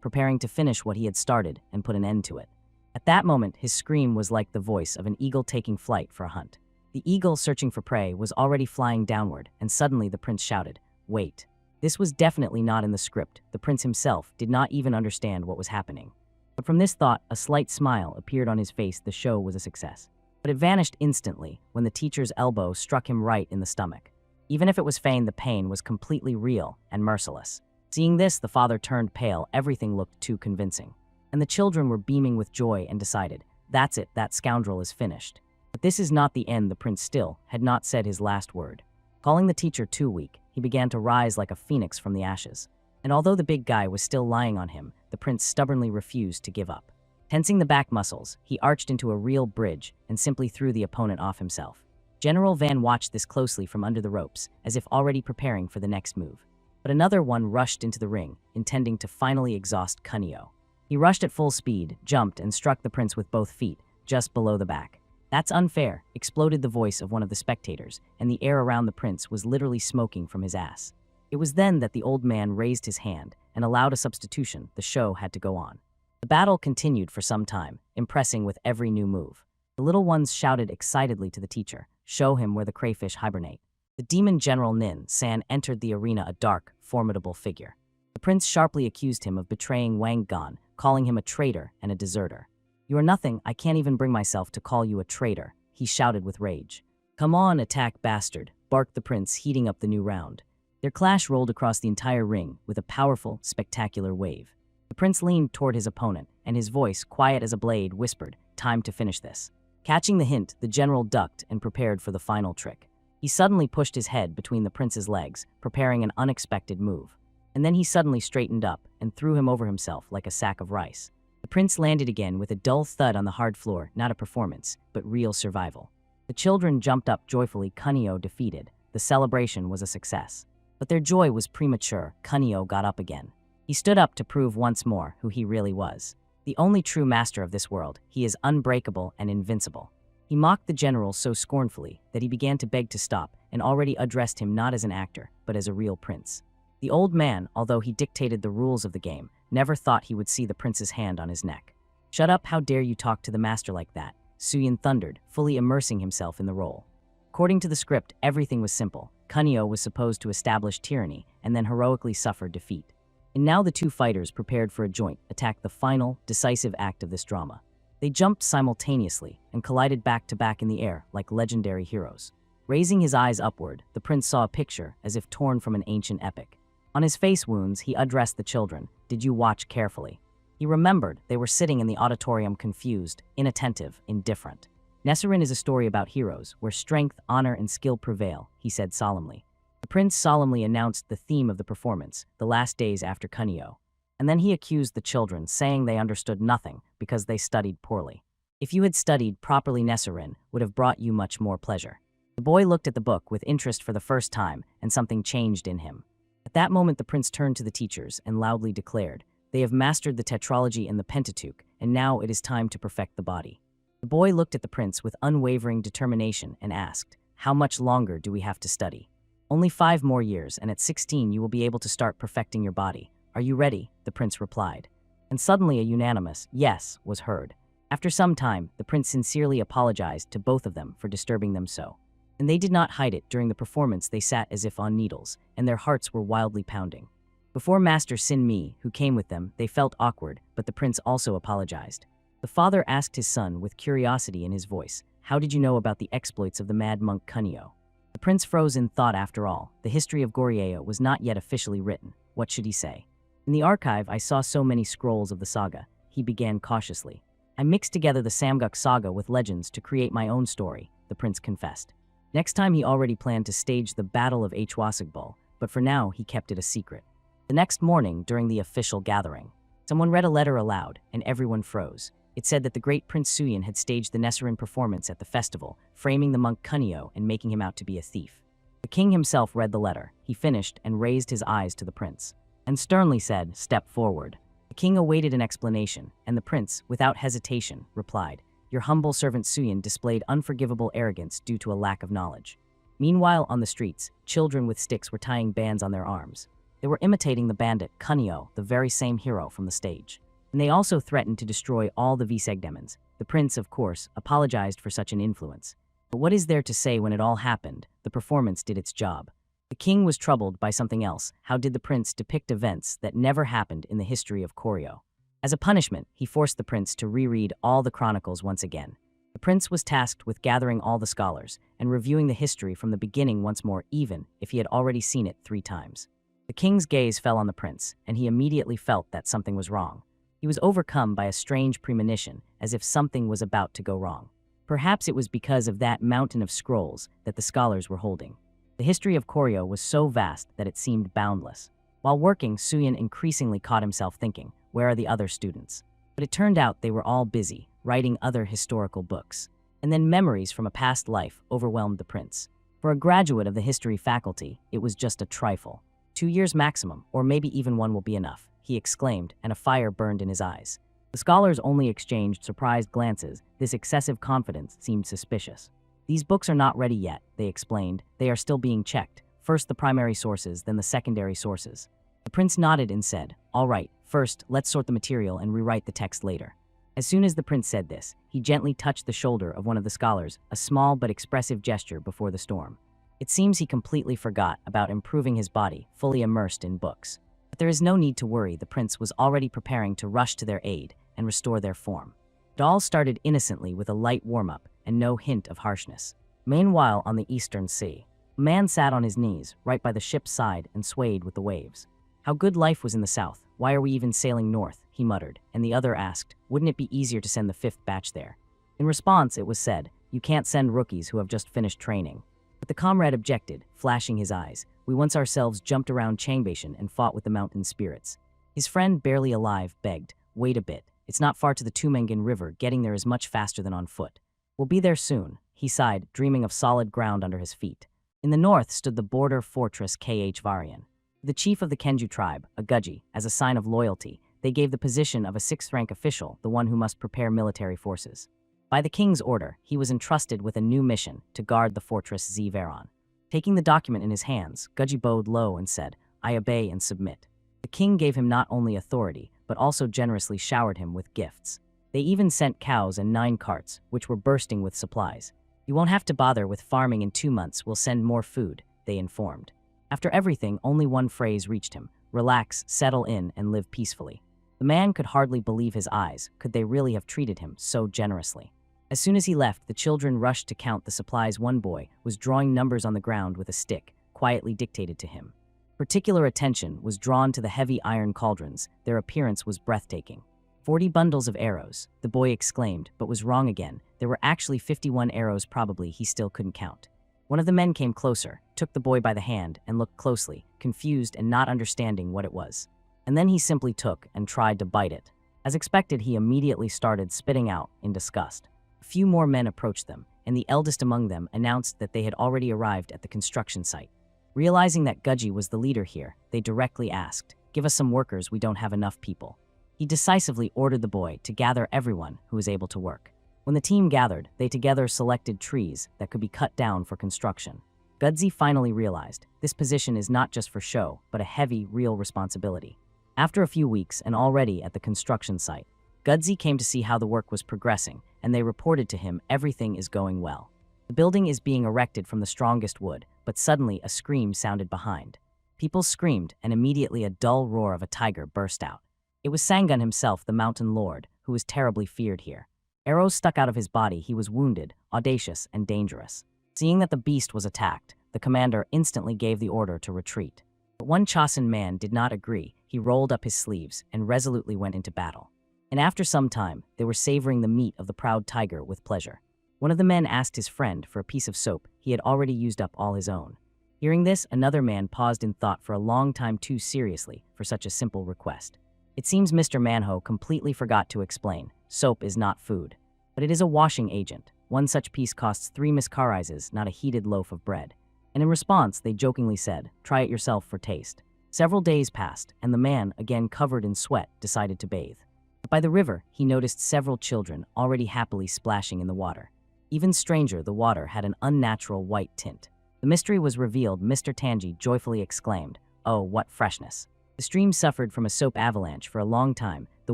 S1: preparing to finish what he had started and put an end to it. At that moment, his scream was like the voice of an eagle taking flight for a hunt. The eagle, searching for prey, was already flying downward, and suddenly the prince shouted, "Wait." This was definitely not in the script. The prince himself did not even understand what was happening. But from this thought, a slight smile appeared on his face. The show was a success. But it vanished instantly when the teacher's elbow struck him right in the stomach. Even if it was feigned, the pain was completely real and merciless. Seeing this, the father turned pale. Everything looked too convincing. And the children were beaming with joy and decided, "That's it, that scoundrel is finished." But this is not the end. The prince still had not said his last word. Calling the teacher too weak, he began to rise like a phoenix from the ashes. And although the big guy was still lying on him, the prince stubbornly refused to give up. Tensing the back muscles, he arched into a real bridge and simply threw the opponent off himself. General Van watched this closely from under the ropes, as if already preparing for the next move. But another one rushed into the ring, intending to finally exhaust Cuneo. He rushed at full speed, jumped, and struck the prince with both feet, just below the back. "That's unfair," exploded the voice of one of the spectators, and the air around the prince was literally smoking from his ass. It was then that the old man raised his hand and allowed a substitution. The show had to go on. The battle continued for some time, impressing with every new move. The little ones shouted excitedly to the teacher, "Show him where the crayfish hibernate." The demon general Nin San entered the arena, a dark, formidable figure. The prince sharply accused him of betraying Wang Gan, calling him a traitor and a deserter. "You are nothing. I can't even bring myself to call you a traitor," he shouted with rage. "Come on, attack, bastard," barked the prince, heating up the new round. Their clash rolled across the entire ring with a powerful, spectacular wave. The prince leaned toward his opponent, and his voice, quiet as a blade, whispered, "Time to finish this." Catching the hint, the general ducked and prepared for the final trick. He suddenly pushed his head between the prince's legs, preparing an unexpected move. And then he suddenly straightened up and threw him over himself like a sack of rice. The prince landed again with a dull thud on the hard floor, not a performance, but real survival. The children jumped up joyfully. Cuneo defeated. The celebration was a success. But their joy was premature. Cuneo got up again. He stood up to prove once more who he really was. The only true master of this world. He is unbreakable and invincible. He mocked the general so scornfully that he began to beg to stop and already addressed him not as an actor, but as a real prince. The old man, although he dictated the rules of the game, never thought he would see the prince's hand on his neck. "Shut up, how dare you talk to the master like that?" Suyin thundered, fully immersing himself in the role. According to the script, everything was simple. Cuneo was supposed to establish tyranny and then heroically suffer defeat. And now the two fighters, prepared for a joint attack, the final, decisive act of this drama. They jumped simultaneously and collided back to back in the air like legendary heroes. Raising his eyes upward, the prince saw a picture as if torn from an ancient epic. On his face wounds, he addressed the children. "Did you watch carefully?" He remembered they were sitting in the auditorium, confused, inattentive, indifferent. "Nesserin is a story about heroes, where strength, honor, and skill prevail," he said solemnly. The prince solemnly announced the theme of the performance, the last days after Cuneo. And then he accused the children, saying they understood nothing because they studied poorly. "If you had studied properly, Nesserin would have brought you much more pleasure." The boy looked at the book with interest for the first time, and something changed in him. At that moment, the prince turned to the teachers and loudly declared, "They have mastered the tetralogy and the Pentateuch, and now it is time to perfect the body." The boy looked at the prince with unwavering determination and asked, "How much longer do we have to study?" Only 5 more years, and at 16 you will be able to start perfecting your body. Are you ready? The prince replied. And suddenly a unanimous yes was heard. After some time, the prince sincerely apologized to both of them for disturbing them so. And they did not hide it. During the performance they sat as if on needles, and their hearts were wildly pounding. Before Master Sin Mi, who came with them, they felt awkward, but the prince also apologized. The father asked his son with curiosity in his voice, "How did you know about the exploits of the mad monk Kunio?" The prince froze in thought. After all, the history of Goryeo was not yet officially written. What should he say? In the archive I saw so many scrolls of the saga, he began cautiously. I mixed together the Samguk saga with legends to create my own story, the prince confessed. Next time he already planned to stage the Battle of Hwasugbul, but for now he kept it a secret. The next morning, during the official gathering, someone read a letter aloud, and everyone froze. It said that the great Prince Suyin had staged the Nesserin performance at the festival, framing the monk Kunio and making him out to be a thief. The king himself read the letter. He finished and raised his eyes to the prince, and sternly said, "Step forward." The king awaited an explanation, and the prince, without hesitation, replied, "Your humble servant Suyin displayed unforgivable arrogance due to a lack of knowledge." Meanwhile, on the streets, children with sticks were tying bands on their arms. They were imitating the bandit Kunio, the very same hero from the stage. And they also threatened to destroy all the Visegdemons. The prince, of course, apologized for such an influence. But what is there to say when it all happened? The performance did its job. The king was troubled by something else. How did the prince depict events that never happened in the history of Koryo? As a punishment, he forced the prince to reread all the chronicles once again. The prince was tasked with gathering all the scholars and reviewing the history from the beginning once more, even if he had already seen it 3 times. The king's gaze fell on the prince, and he immediately felt that something was wrong. He was overcome by a strange premonition, as if something was about to go wrong. Perhaps it was because of that mountain of scrolls that the scholars were holding. The history of Koryo was so vast that it seemed boundless. While working, Suyin increasingly caught himself thinking, where are the other students? But it turned out they were all busy, writing other historical books. And then memories from a past life overwhelmed the prince. For a graduate of the history faculty, it was just a trifle. 2 years maximum, or maybe even 1 will be enough, he exclaimed, and a fire burned in his eyes. The scholars only exchanged surprised glances. This excessive confidence seemed suspicious. These books are not ready yet, they explained. They are still being checked. First the primary sources, then the secondary sources. The prince nodded and said, "All right, first, let's sort the material and rewrite the text later." As soon as the prince said this, he gently touched the shoulder of one of the scholars, a small but expressive gesture before the storm. It seems he completely forgot about improving his body, fully immersed in books. But there is no need to worry. The prince was already preparing to rush to their aid and restore their form. It all started innocently with a light warm-up and no hint of harshness. Meanwhile, on the eastern sea, a man sat on his knees right by the ship's side and swayed with the waves. How good life was in the south. Why are we even sailing north? He muttered, and the other asked, wouldn't it be easier to send the 5th batch there? In response, it was said, you can't send rookies who have just finished training. But the comrade objected, flashing his eyes. We once ourselves jumped around Changbation and fought with the mountain spirits. His friend, barely alive, begged, wait a bit. It's not far to the Tumengin River. Getting there is much faster than on foot. We'll be there soon, he sighed, dreaming of solid ground under his feet. In the north stood the border fortress Kh Varian. The chief of the Kenju tribe, a Guji, as a sign of loyalty, they gave the position of a 6th-rank official, the one who must prepare military forces. By the king's order, he was entrusted with a new mission to guard the fortress Zveron. Taking the document in his hands, Guji bowed low and said, I obey and submit. The king gave him not only authority, but also generously showered him with gifts. They even sent cows and 9 carts, which were bursting with supplies. You won't have to bother with farming in 2 months. We'll send more food, they informed. After everything, only one phrase reached him: relax, settle in, and live peacefully. The man could hardly believe his eyes. Could they really have treated him so generously? As soon as he left, the children rushed to count the supplies. One boy was drawing numbers on the ground with a stick, quietly dictated to him. Particular attention was drawn to the heavy iron cauldrons. Their appearance was breathtaking. 40 bundles of arrows, the boy exclaimed, but was wrong again. There were actually 51 arrows. Probably he still couldn't count. One of the men came closer, took the boy by the hand, and looked closely, confused and not understanding what it was. And then he simply took and tried to bite it. As expected, he immediately started spitting out in disgust. A few more men approached them, and the eldest among them announced that they had already arrived at the construction site. Realizing that Guji was the leader here, they directly asked, give us some workers, we don't have enough people. He decisively ordered the boy to gather everyone who was able to work. When the team gathered, they together selected trees that could be cut down for construction. Gudzi finally realized this position is not just for show, but a heavy, real responsibility. After a few weeks and already at the construction site, Gudzi came to see how the work was progressing, and they reported to him everything is going well. The building is being erected from the strongest wood, but suddenly a scream sounded behind. People screamed, and immediately a dull roar of a tiger burst out. It was Sangun himself, the mountain lord, who was terribly feared here. Arrows stuck out of his body, he was wounded, audacious, and dangerous. Seeing that the beast was attacked, the commander instantly gave the order to retreat. But one Chosin man did not agree. He rolled up his sleeves and resolutely went into battle. And after some time, they were savoring the meat of the proud tiger with pleasure. One of the men asked his friend for a piece of soap. He had already used up all his own. Hearing this, another man paused in thought for a long time too seriously for such a simple request. It seems Mr. Manhwa completely forgot to explain. Soap is not food, but it is a washing agent. One such piece costs 3 miskarises, not a heated loaf of bread. And in response, they jokingly said, "Try it yourself for taste." Several days passed, and the man, again covered in sweat, decided to bathe. But by the river, he noticed several children already happily splashing in the water. Even stranger, the water had an unnatural white tint. The mystery was revealed. Mr. Tanji joyfully exclaimed, "Oh, what freshness." The stream suffered from a soap avalanche for a long time. The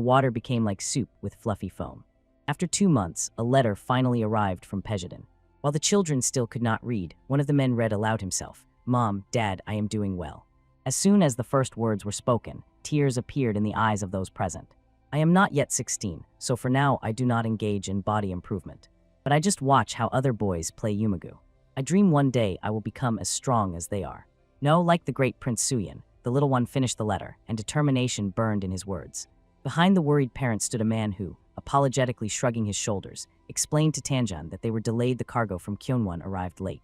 S1: water became like soup with fluffy foam. After 2 months, a letter finally arrived from Pejidin. While the children still could not read, one of the men read aloud himself, "Mom, Dad, I am doing well." As soon as the first words were spoken, tears appeared in the eyes of those present. "I am not yet 16, so for now I do not engage in body improvement. But I just watch how other boys play Yumagu. I dream one day I will become as strong as they are." No, like the great Prince Suyin, the little one finished the letter, and determination burned in his words. Behind the worried parents stood a man who, apologetically shrugging his shoulders, explained to Tanjan that they were delayed. The cargo from Kyonwon arrived late.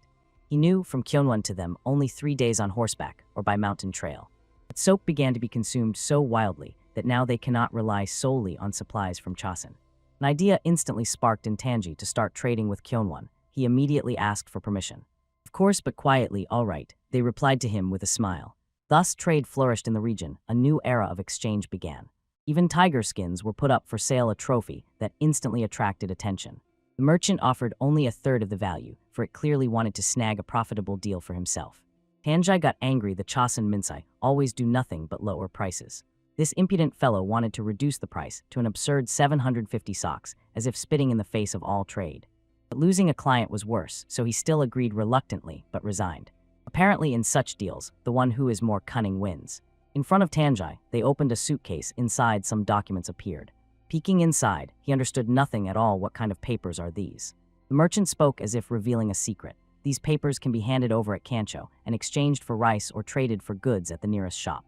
S1: He knew from Kyonwon to them only 3 days on horseback or by mountain trail. But soap began to be consumed so wildly that now they cannot rely solely on supplies from Chosin. An idea instantly sparked in Tanji to start trading with Kyonwon. He immediately asked for permission. Of course, but quietly, all right, they replied to him with a smile. Thus trade flourished in the region. A new era of exchange began. Even tiger skins were put up for sale, a trophy that instantly attracted attention. The merchant offered only a third of the value, for it clearly wanted to snag a profitable deal for himself. Tanjai got angry. The Chosin Minsai always do nothing but lower prices. This impudent fellow wanted to reduce the price to an absurd 750 socks, as if spitting in the face of all trade. But losing a client was worse, so he still agreed reluctantly, but resigned. Apparently in such deals, the one who is more cunning wins. In front of Tanjai, they opened a suitcase. Inside, some documents appeared. Peeking inside, he understood nothing at all. What kind of papers are these? The merchant spoke as if revealing a secret. These papers can be handed over at Kancho and exchanged for rice or traded for goods at the nearest shop.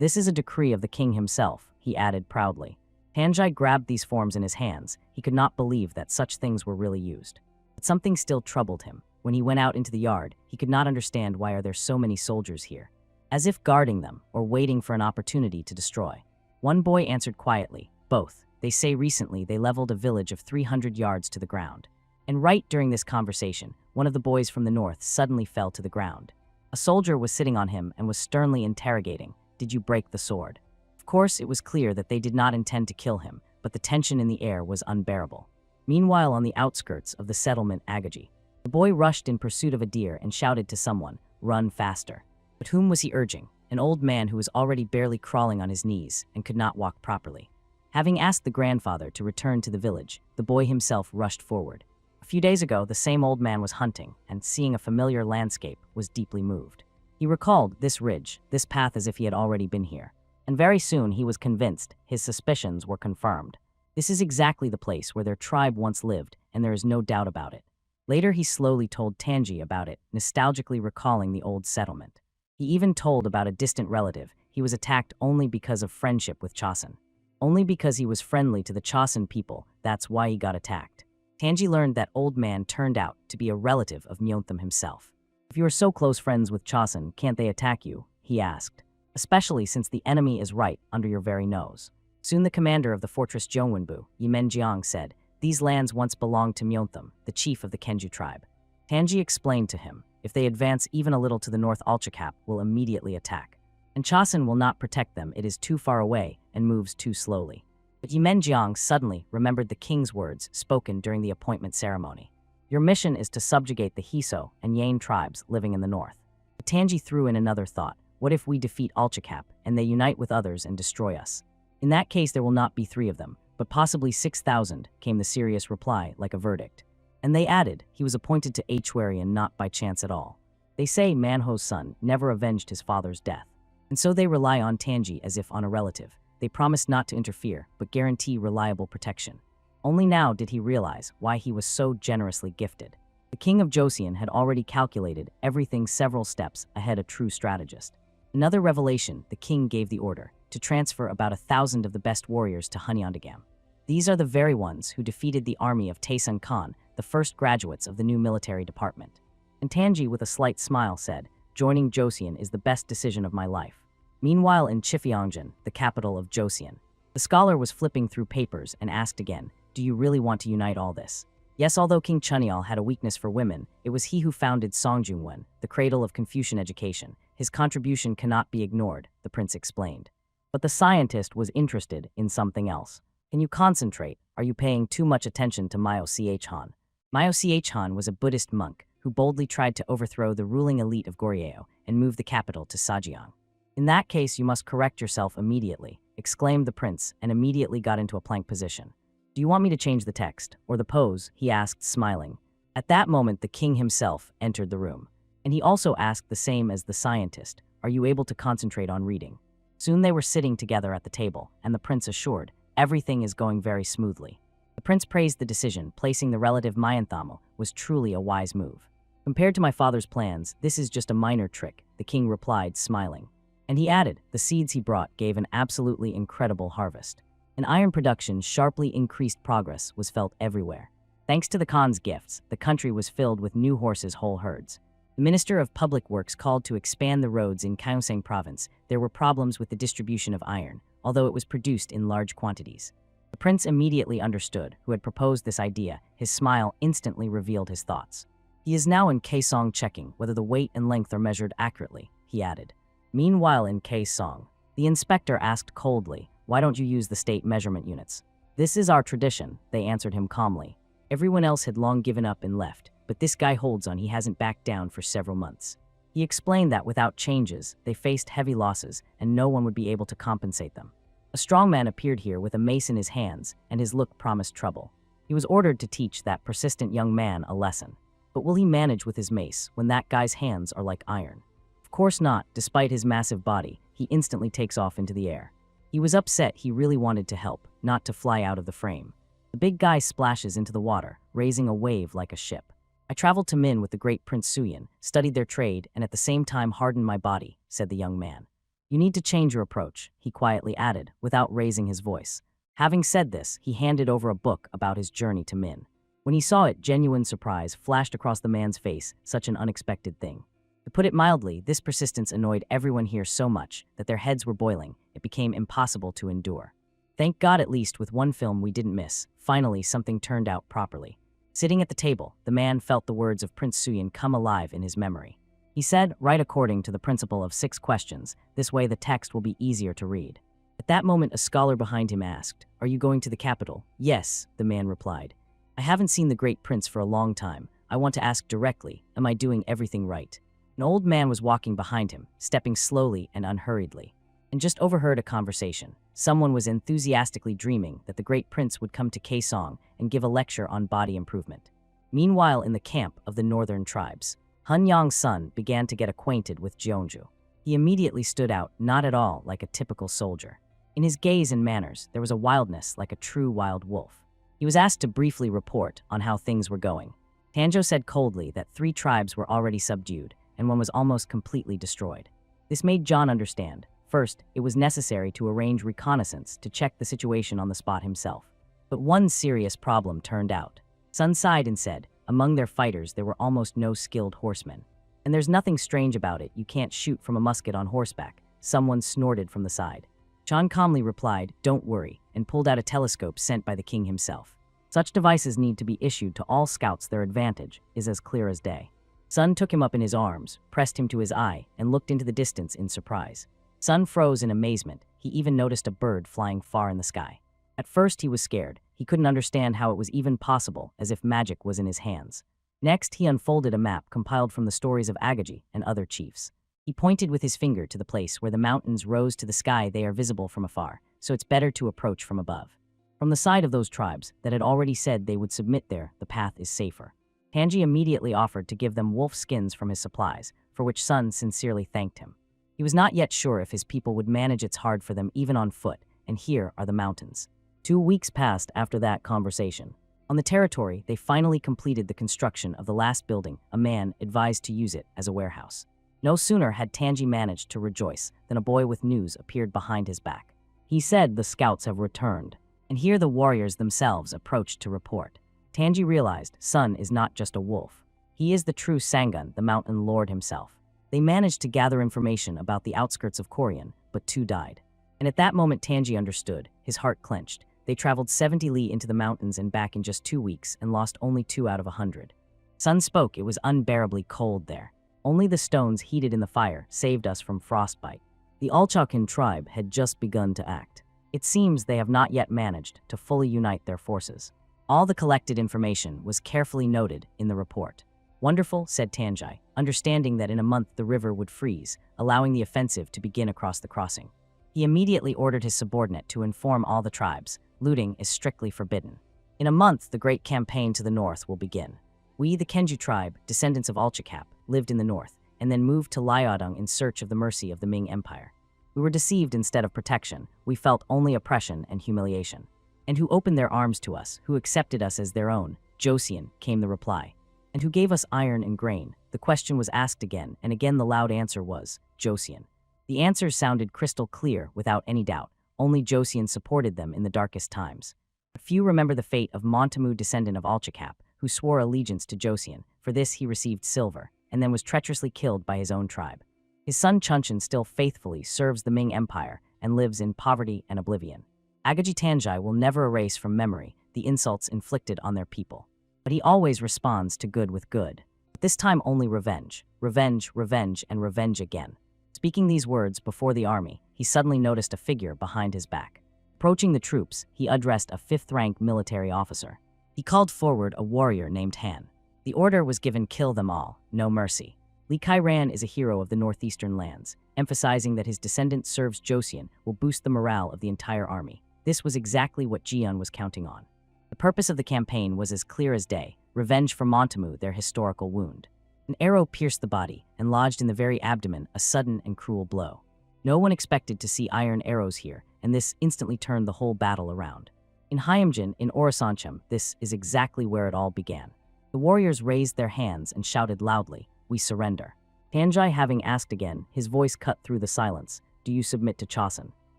S1: This is a decree of the king himself, he added proudly. Tanjai grabbed these forms in his hands. He could not believe that such things were really used. But something still troubled him. When he went out into the yard, he could not understand why are there so many soldiers here, as if guarding them or waiting for an opportunity to destroy. One boy answered quietly, "Both. They say recently they leveled a village of 300 yards to the ground." And right during this conversation, one of the boys from the north suddenly fell to the ground. A soldier was sitting on him and was sternly interrogating, "Did you break the sword?" Of course, it was clear that they did not intend to kill him, but the tension in the air was unbearable. Meanwhile, on the outskirts of the settlement Agaji, the boy rushed in pursuit of a deer and shouted to someone, "Run faster." But whom was he urging? An old man who was already barely crawling on his knees and could not walk properly. Having asked the grandfather to return to the village, the boy himself rushed forward. A few days ago, the same old man was hunting, and seeing a familiar landscape, was deeply moved. He recalled this ridge, this path as if he had already been here. And very soon he was convinced his suspicions were confirmed. This is exactly the place where their tribe once lived, and there is no doubt about it. Later he slowly told Tanji about it, nostalgically recalling the old settlement. He even told about a distant relative. He was attacked only because of friendship with Chosin. Only because he was friendly to the Chosin people, that's why he got attacked. Tanji learned that old man turned out to be a relative of Myeontham himself. "If you are so close friends with Chosin, can't they attack you?" he asked. "Especially since the enemy is right under your very nose." Soon the commander of the fortress Jongwonbu, Yimenjiang, said, "These lands once belonged to Myeontham, the chief of the Kenju tribe." Tanji explained to him, "If they advance even a little to the north, Alchacap will immediately attack. And Chosin will not protect them, it is too far away and moves too slowly." But Yimenjiang suddenly remembered the king's words spoken during the appointment ceremony. Your mission is to subjugate the Hiso and Yane tribes living in the north. Tanji threw in another thought. What if we defeat Alchacap and they unite with others and destroy us? In that case, there will not be 3 of them, but possibly 6,000, came the serious reply like a verdict. And they added, he was appointed to Achuarian not by chance at all. They say Manho's son never avenged his father's death. And so they rely on Tanji as if on a relative. They promise not to interfere, but guarantee reliable protection. Only now did he realize why he was so generously gifted. The king of Joseon had already calculated everything several steps ahead a true strategist. Another revelation, the king gave the order to transfer about 1,000 of the best warriors to Hanyangam. These are the very ones who defeated the army of Taesun Khan, the first graduates of the new military department. And Tanji, with a slight smile, said, joining Joseon is the best decision of my life. Meanwhile, in Chifyeongjin, the capital of Joseon, the scholar was flipping through papers and asked again, do you really want to unite all this? Yes, although King Chunyeol had a weakness for women, it was he who founded Songjungwen, the cradle of Confucian education. His contribution cannot be ignored, the prince explained. But the scientist was interested in something else. Can you concentrate? Are you paying too much attention to Myo Ch Han? Myo Ch Han was a Buddhist monk who boldly tried to overthrow the ruling elite of Goryeo and move the capital to Sajiang. In that case, you must correct yourself immediately, exclaimed the prince, and immediately got into a plank position. Do you want me to change the text, or the pose? He asked, smiling. At that moment, the king himself entered the room. And he also asked the same as the scientist, are you able to concentrate on reading? Soon they were sitting together at the table, and the prince assured, everything is going very smoothly. The prince praised the decision, placing the relative Mayanthamo was truly a wise move. Compared to my father's plans, this is just a minor trick, the king replied, smiling. And he added, the seeds he brought gave an absolutely incredible harvest. In iron production, sharply increased progress was felt everywhere. Thanks to the Khan's gifts, the country was filled with new horses' whole herds. The Minister of Public Works called to expand the roads in Gyeongsang province. There were problems with the distribution of iron, although it was produced in large quantities. The prince immediately understood who had proposed this idea. His smile instantly revealed his thoughts. He is now in Kaesong checking whether the weight and length are measured accurately, he added. Meanwhile in Kaesong, the inspector asked coldly, why don't you use the state measurement units? This is our tradition, they answered him calmly. Everyone else had long given up and left, but this guy holds on. He hasn't backed down for several months. He explained that without changes, they faced heavy losses and no one would be able to compensate them. A strong man appeared here with a mace in his hands, and his look promised trouble. He was ordered to teach that persistent young man a lesson. But will he manage with his mace when that guy's hands are like iron? Of course not. Despite his massive body, he instantly takes off into the air. He was upset. He really wanted to help, not to fly out of the frame. The big guy splashes into the water, raising a wave like a ship. I traveled to Min with the great Prince Suyin, studied their trade, and at the same time hardened my body, said the young man. You need to change your approach, he quietly added, without raising his voice. Having said this, he handed over a book about his journey to Min. When he saw it, genuine surprise flashed across the man's face, such an unexpected thing. To put it mildly, this persistence annoyed everyone here so much that their heads were boiling. It became impossible to endure. Thank God, at least with one film we didn't miss. Finally, something turned out properly. Sitting at the table, the man felt the words of Prince Suyin come alive in his memory. He said, write according to the principle of 6 questions. This way the text will be easier to read. At that moment, a scholar behind him asked, are you going to the capital? Yes, the man replied. I haven't seen the great prince for a long time. I want to ask directly, am I doing everything right? An old man was walking behind him, stepping slowly and unhurriedly, and just overheard a conversation. Someone was enthusiastically dreaming that the great prince would come to Kaesong and give a lecture on body improvement. Meanwhile, in the camp of the northern tribes, Hun Yang's son began to get acquainted with Jeonju. He immediately stood out, not at all like a typical soldier. In his gaze and manners, there was a wildness like a true wild wolf. He was asked to briefly report on how things were going. Tanjo said coldly that 3 tribes were already subdued, and one was almost completely destroyed. This made John understand. First, it was necessary to arrange reconnaissance to check the situation on the spot himself. But one serious problem turned out. Sun sighed and said, among their fighters there were almost no skilled horsemen. And there's nothing strange about it, you can't shoot from a musket on horseback. Someone snorted from the side. John calmly replied, don't worry, and pulled out a telescope sent by the king himself. Such devices need to be issued to all scouts. Their advantage is as clear as day. Sun took him up in his arms, pressed him to his eye, and looked into the distance in surprise. Sun froze in amazement. He even noticed a bird flying far in the sky. At first he was scared. He couldn't understand how it was even possible, as if magic was in his hands. Next, he unfolded a map compiled from the stories of Agaji and other chiefs. He pointed with his finger to the place where the mountains rose to the sky. They are visible from afar, so it's better to approach from above. From the side of those tribes that had already said they would submit there, the path is safer. Tanji immediately offered to give them wolf skins from his supplies, for which Sun sincerely thanked him. He was not yet sure if his people would manage. It's hard for them even on foot, and here are the mountains. 2 weeks passed after that conversation. On the territory, they finally completed the construction of the last building. A man advised to use it as a warehouse. No sooner had Tanji managed to rejoice than a boy with news appeared behind his back. He said the scouts have returned, and here the warriors themselves approached to report. Tanji realized Sun is not just a wolf. He is the true Sangun, the mountain lord himself. They managed to gather information about the outskirts of Korean, but 2 died. And at that moment Tanji understood, his heart clenched. They traveled 70 li into the mountains and back in just 2 weeks and lost only 2 out of 100. Sun spoke. It was unbearably cold there. Only the stones heated in the fire saved us from frostbite. The Alchakin tribe had just begun to act. It seems they have not yet managed to fully unite their forces. All the collected information was carefully noted in the report. Wonderful, said Tanji, understanding that in a month the river would freeze, allowing the offensive to begin across the crossing. He immediately ordered his subordinate to inform all the tribes. Looting is strictly forbidden. In a month, the great campaign to the north will begin. We, the Kenju tribe, descendants of Alchacap, lived in the north, and then moved to Liaodong in search of the mercy of the Ming Empire. We were deceived instead of protection. We felt only oppression and humiliation. And who opened their arms to us, who accepted us as their own? Josian, came the reply. And who gave us iron and grain? The question was asked again, and again the loud answer was, Josian. The answers sounded crystal clear, without any doubt. Only Josian supported them in the darkest times. But few remember the fate of Montamu, descendant of Alchacap, who swore allegiance to Josian. For this he received silver, and then was treacherously killed by his own tribe. His son Chunchan still faithfully serves the Ming Empire and lives in poverty and oblivion. Agaji Tanjai will never erase from memory the insults inflicted on their people. But he always responds to good with good. This time only revenge, revenge, revenge, and revenge again. Speaking these words before the army, he suddenly noticed a figure behind his back. Approaching the troops, he addressed a 5th-rank military officer. He called forward a warrior named Han. The order was given: kill them all, no mercy. Li Kairan is a hero of the northeastern lands, emphasizing that his descendant serves Josian will boost the morale of the entire army. This was exactly what Jian was counting on. The purpose of the campaign was as clear as day: revenge for Montamu, their historical wound. An arrow pierced the body and lodged in the very abdomen, a sudden and cruel blow. No one expected to see iron arrows here, and this instantly turned the whole battle around. In Hyamjin, in Orasancham, this is exactly where it all began. The warriors raised their hands and shouted loudly, "We surrender." Tanjai having asked again, his voice cut through the silence, "Do you submit to Chosun?"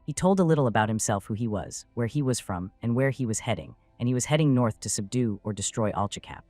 S1: He told a little about himself, who he was, where he was from, and where he was heading, and he was heading north to subdue or destroy Alchacap.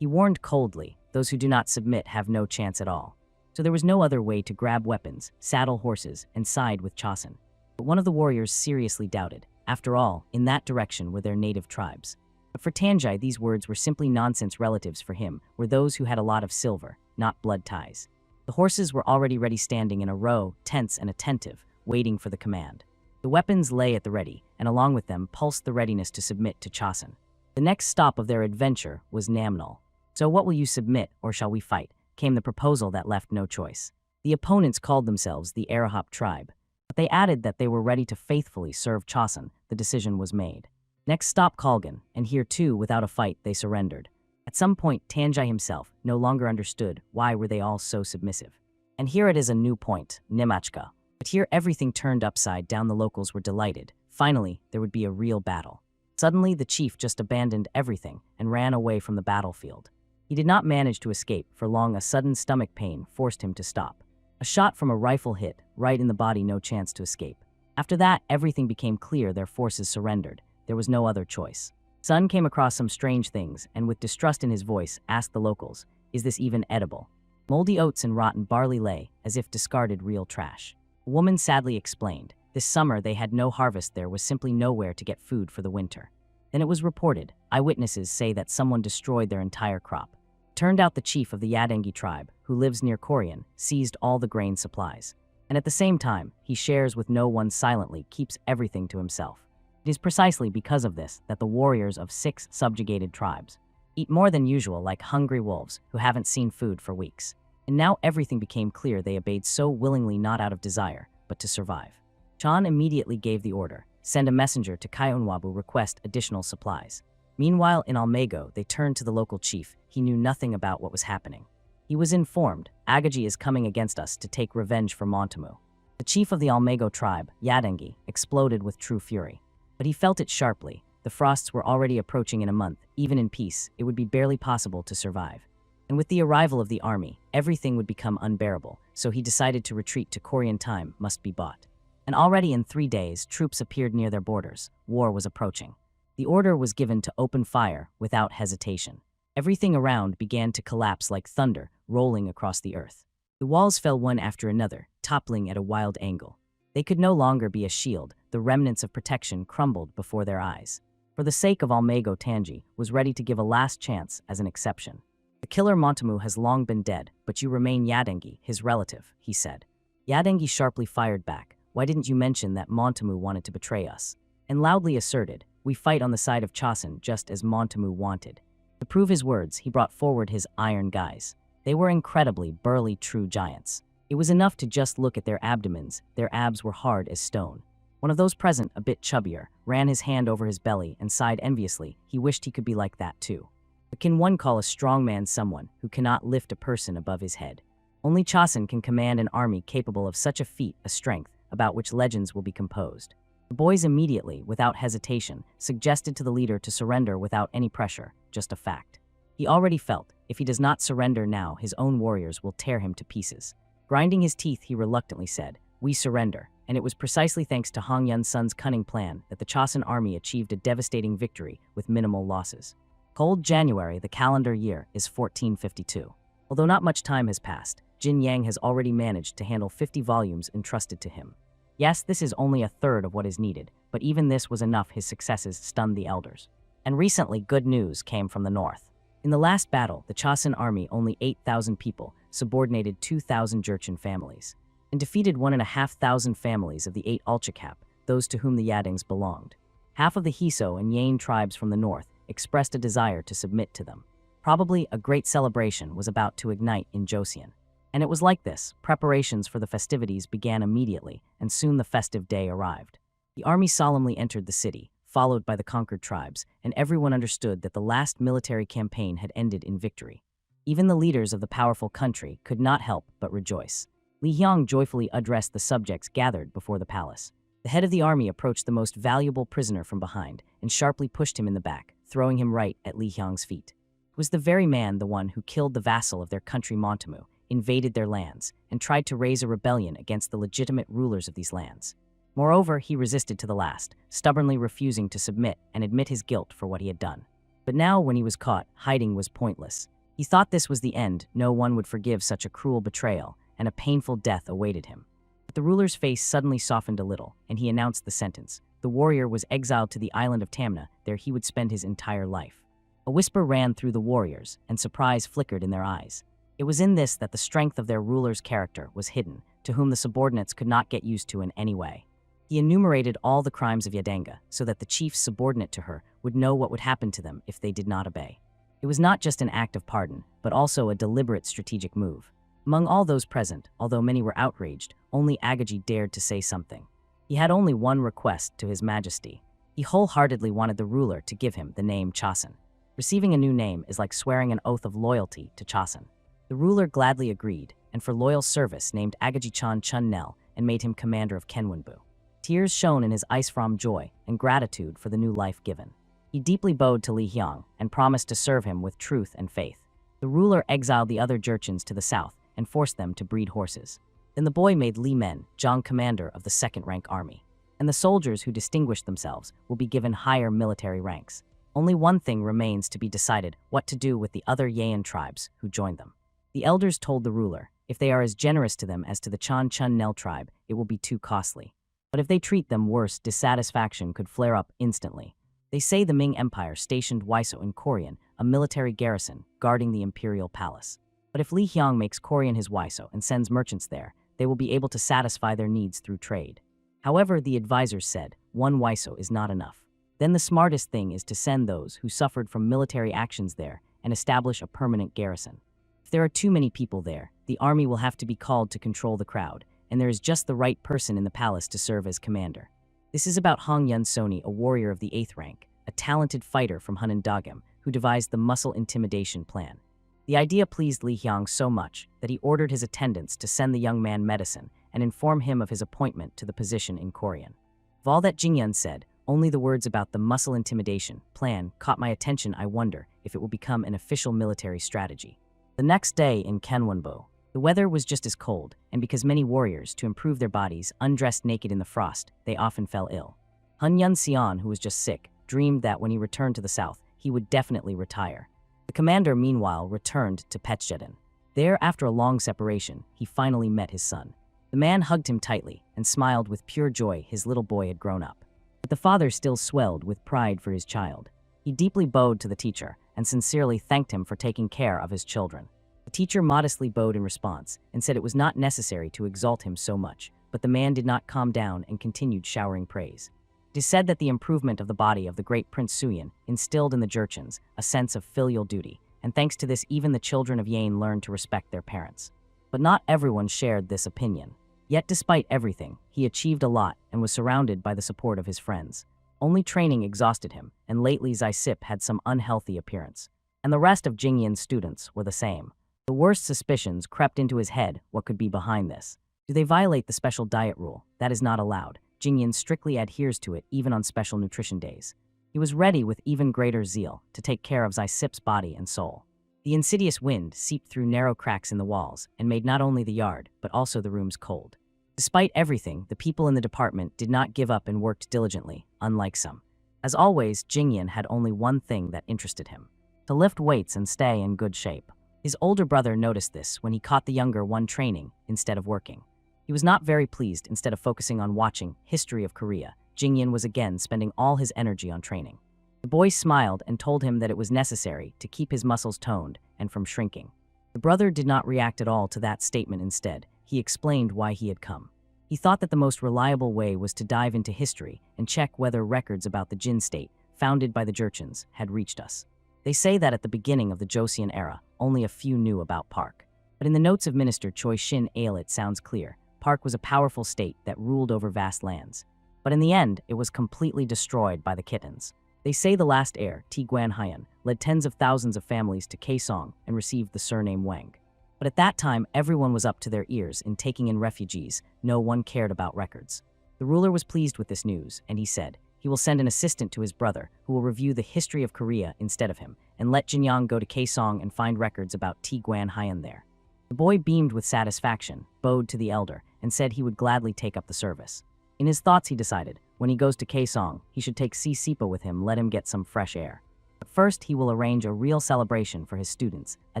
S1: He warned coldly, those who do not submit have no chance at all. So there was no other way to grab weapons, saddle horses, and side with Chosun. But one of the warriors seriously doubted. After all, in that direction were their native tribes. But for Tanjai, these words were simply nonsense. Relatives for him were those who had a lot of silver, not blood ties. The horses were already ready, standing in a row, tense and attentive, waiting for the command. The weapons lay at the ready, and along with them pulsed the readiness to submit to Chosun. The next stop of their adventure was Namnol. "So what will you submit, or shall we fight?" came the proposal that left no choice. The opponents called themselves the Arahop tribe, but they added that they were ready to faithfully serve Chosun. The decision was made. Next stop Kalgan, and here too, without a fight, they surrendered. At some point, Tanjai himself no longer understood why were they all so submissive. And here it is a new point, Nimachka. But here everything turned upside down. The locals were delighted. Finally, there would be a real battle. Suddenly, the chief just abandoned everything and ran away from the battlefield. He did not manage to escape for long. A sudden stomach pain forced him to stop. A shot from a rifle hit right in the body, no chance to escape. After that, everything became clear. Their forces surrendered. There was no other choice. Sun came across some strange things, and with distrust in his voice, asked the locals, "Is this even edible?" Moldy oats and rotten barley lay, as if discarded real trash. A woman sadly explained, this summer they had no harvest. There was simply nowhere to get food for the winter. Then it was reported, eyewitnesses say that someone destroyed their entire crop. Turned out the chief of the Yadengi tribe, who lives near Korean, seized all the grain supplies. And at the same time, he shares with no one, silently keeps everything to himself. It is precisely because of this that the warriors of 6 subjugated tribes eat more than usual like hungry wolves who haven't seen food for weeks. And now everything became clear they obeyed so willingly not out of desire, but to survive. Chan immediately gave the order, send a messenger to Kayonwabu request additional supplies. Meanwhile, in Almego, they turned to the local chief. He knew nothing about what was happening. He was informed, Agaji is coming against us to take revenge for Montamu. The chief of the Almego tribe, Yadengi, exploded with true fury. But he felt it sharply. The frosts were already approaching in a month. Even in peace, it would be barely possible to survive. And with the arrival of the army, everything would become unbearable, so he decided to retreat to Korean time must be bought. And already in 3 days, troops appeared near their borders. War was approaching. The order was given to open fire without hesitation. Everything around began to collapse like thunder, rolling across the earth. The walls fell one after another, toppling at a wild angle. They could no longer be a shield. The remnants of protection crumbled before their eyes. For the sake of Almego, Tanji was ready to give a last chance as an exception. The killer Montamu has long been dead, but you remain Yadengi, his relative, he said. Yadengi sharply fired back. Why didn't you mention that Montamu wanted to betray us? And loudly asserted, we fight on the side of Chosun just as Montamu wanted. To prove his words, he brought forward his iron guys. They were incredibly burly true giants. It was enough to just look at their abdomens. Their abs were hard as stone. One of those present, a bit chubbier, ran his hand over his belly and sighed enviously. He wished he could be like that too. But can one call a strong man someone who cannot lift a person above his head? Only Chosun can command an army capable of such a feat, a strength, about which legends will be composed. The boys immediately, without hesitation, suggested to the leader to surrender without any pressure, just a fact. He already felt, if he does not surrender now, his own warriors will tear him to pieces. Grinding his teeth, he reluctantly said, we surrender, and it was precisely thanks to Hong Yun-sun's cunning plan that the Chosun army achieved a devastating victory with minimal losses. Cold January, the calendar year, is 1452. Although not much time has passed, Jin Yang has already managed to handle 50 volumes entrusted to him. Yes, this is only a third of what is needed, but even this was enough. His successes stunned the elders. And recently, good news came from the north. In the last battle, the Chosun army, only 8,000 people, subordinated 2,000 Jurchen families, and defeated 1,500 families of the 8 Alchacap, those to whom the Yadings belonged. Half of the Hiso and Yain tribes from the north expressed a desire to submit to them. Probably a great celebration was about to ignite in Joseon. And it was like this. Preparations for the festivities began immediately, and soon the festive day arrived. The army solemnly entered the city, followed by the conquered tribes, and everyone understood that the last military campaign had ended in victory. Even the leaders of the powerful country could not help but rejoice. Li Hyong joyfully addressed the subjects gathered before the palace. The head of the army approached the most valuable prisoner from behind and sharply pushed him in the back, throwing him right at Li Hyong's feet. It was the very man, the one who killed the vassal of their country Montamu, invaded their lands, and tried to raise a rebellion against the legitimate rulers of these lands. Moreover, he resisted to the last, stubbornly refusing to submit and admit his guilt for what he had done. But now, when he was caught, hiding was pointless. He thought this was the end. No one would forgive such a cruel betrayal, and a painful death awaited him. But the ruler's face suddenly softened a little, and he announced the sentence. The warrior was exiled to the island of Tamna. There he would spend his entire life. A whisper ran through the warriors, and surprise flickered in their eyes. It was in this that the strength of their ruler's character was hidden, to whom the subordinates could not get used to in any way. He enumerated all the crimes of Yadanga, so that the chiefs subordinate to her would know what would happen to them if they did not obey. It was not just an act of pardon, but also a deliberate strategic move. Among all those present, although many were outraged, only Agaji dared to say something. He had only one request to His Majesty. He wholeheartedly wanted the ruler to give him the name Chosun. Receiving a new name is like swearing an oath of loyalty to Chosun. The ruler gladly agreed, and for loyal service named Agaji-chan Chun-nel and made him commander of Kenwonbu. Tears shone in his eyes from joy and gratitude for the new life given. He deeply bowed to Li Hyong and promised to serve him with truth and faith. The ruler exiled the other Jurchens to the south and forced them to breed horses. Then the boy made Li Men, Zhang commander of the second-rank army. And the soldiers who distinguished themselves will be given higher military ranks. Only one thing remains to be decided: what to do with the other Yayan tribes who joined them. The elders told the ruler, if they are as generous to them as to the Chan Chun Nel tribe, it will be too costly. But if they treat them worse, dissatisfaction could flare up instantly. They say the Ming Empire stationed Waiso in Korean, a military garrison, guarding the imperial palace. But if Li Hyong makes Korean his Waiso and sends merchants there, they will be able to satisfy their needs through trade. However, the advisors said, one Waiso is not enough. Then the smartest thing is to send those who suffered from military actions there and establish a permanent garrison. If there are too many people there, the army will have to be called to control the crowd, and there is just the right person in the palace to serve as commander. This is about Hong Yun Soni, a warrior of the 8th rank, a talented fighter from Hunan Dagam, who devised the muscle intimidation plan. The idea pleased Li Hyang so much that he ordered his attendants to send the young man medicine and inform him of his appointment to the position in Korean. Of all that Jingyun said, only the words about the muscle intimidation plan caught my attention. I wonder if it will become an official military strategy. The next day in Kenwonbo, the weather was just as cold, and because many warriors, to improve their bodies, undressed naked in the frost, they often fell ill. Hun Yun Xian, who was just sick, dreamed that when he returned to the south, he would definitely retire. The commander, meanwhile, returned to Petjedan. There, after a long separation, he finally met his son. The man hugged him tightly and smiled with pure joy. His little boy had grown up. But the father still swelled with pride for his child. He deeply bowed to the teacher and sincerely thanked him for taking care of his children. The teacher modestly bowed in response and said it was not necessary to exalt him so much, but the man did not calm down and continued showering praise. It is said that the improvement of the body of the great Prince Suyin instilled in the Jurchens a sense of filial duty, and thanks to this even the children of Yane learned to respect their parents. But not everyone shared this opinion. Yet despite everything, he achieved a lot and was surrounded by the support of his friends. Only training exhausted him, and lately Zaisip had some unhealthy appearance. And the rest of Jingyun's students were the same. The worst suspicions crept into his head. What could be behind this? Do they violate the special diet rule? That is not allowed. Jingyun strictly adheres to it even on special nutrition days. He was ready with even greater zeal to take care of Zaisip's body and soul. The insidious wind seeped through narrow cracks in the walls and made not only the yard, but also the rooms cold. Despite everything, the people in the department did not give up and worked diligently, unlike some. As always, Jingyun had only one thing that interested him: to lift weights and stay in good shape. His older brother noticed this when he caught the younger one training instead of working. He was not very pleased. Instead of focusing on watching History of Korea, Jingyun was again spending all his energy on training. The boy smiled and told him that it was necessary to keep his muscles toned and from shrinking. The brother did not react at all to that statement. Instead, he explained why he had come. He thought that the most reliable way was to dive into history and check whether records about the Jin state, founded by the Jurchens, had reached us. They say that at the beginning of the Joseon era, only a few knew about Park. But in the notes of Minister Choi Shin Ale it sounds clear. Park was a powerful state that ruled over vast lands. But in the end, it was completely destroyed by the kittens. They say the last heir, Ti Guan Hyan, led tens of thousands of families to Kaesong and received the surname Wang. But at that time, everyone was up to their ears in taking in refugees. No one cared about records. The ruler was pleased with this news, and he said he will send an assistant to his brother who will review the history of Korea instead of him, and let Jinyang go to Kaesong and find records about Ti Guan Hyan there. The boy beamed with satisfaction, bowed to the elder, and said he would gladly take up the service. In his thoughts, he decided, when he goes to Kaesong, he should take Si Sipa with him, let him get some fresh air. But first, he will arrange a real celebration for his students, a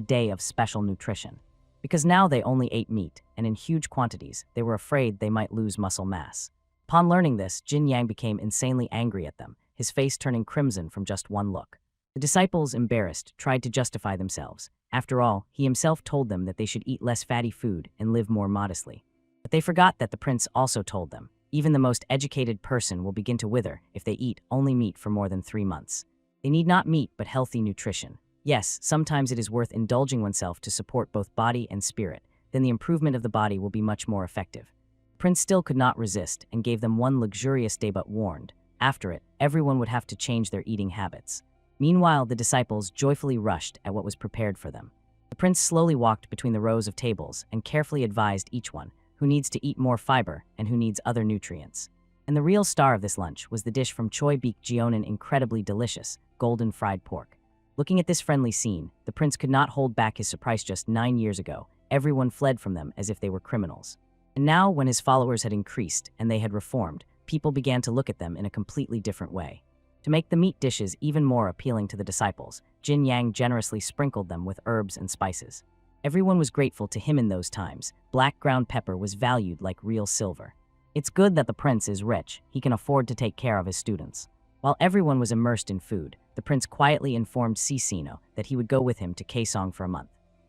S1: day of special nutrition. Because now they only ate meat, and in huge quantities, they were afraid they might lose muscle mass. Upon learning this, Jin Yang became insanely angry at them, his face turning crimson from just one look. The disciples, embarrassed, tried to justify themselves. After all, he himself told them that they should eat less fatty food and live more modestly. But they forgot that the prince also told them, even the most educated person will begin to wither if they eat only meat for more than 3 months. They need not meat but healthy nutrition. Yes, sometimes it is worth indulging oneself to support both body and spirit, then the improvement of the body will be much more effective. The prince still could not resist and gave them one luxurious day, but warned, after it, everyone would have to change their eating habits. Meanwhile, the disciples joyfully rushed at what was prepared for them. The prince slowly walked between the rows of tables and carefully advised each one who needs to eat more fiber and who needs other nutrients. And the real star of this lunch was the dish from Choi Beek Jeonan, incredibly delicious, golden fried pork. Looking at this friendly scene, the prince could not hold back his surprise. Just 9 years ago, everyone fled from them as if they were criminals. And now, when his followers had increased and they had reformed, people began to look at them in a completely different way. To make the meat dishes even more appealing to the disciples, Jin Yang generously sprinkled them with herbs and spices. Everyone was grateful to him in those times. Black ground pepper was valued like real silver. It's good that the prince is rich. He can afford to take care of his students. While everyone was immersed in food, the prince quietly informed Sisino that he would go with him to Kaesong for a month.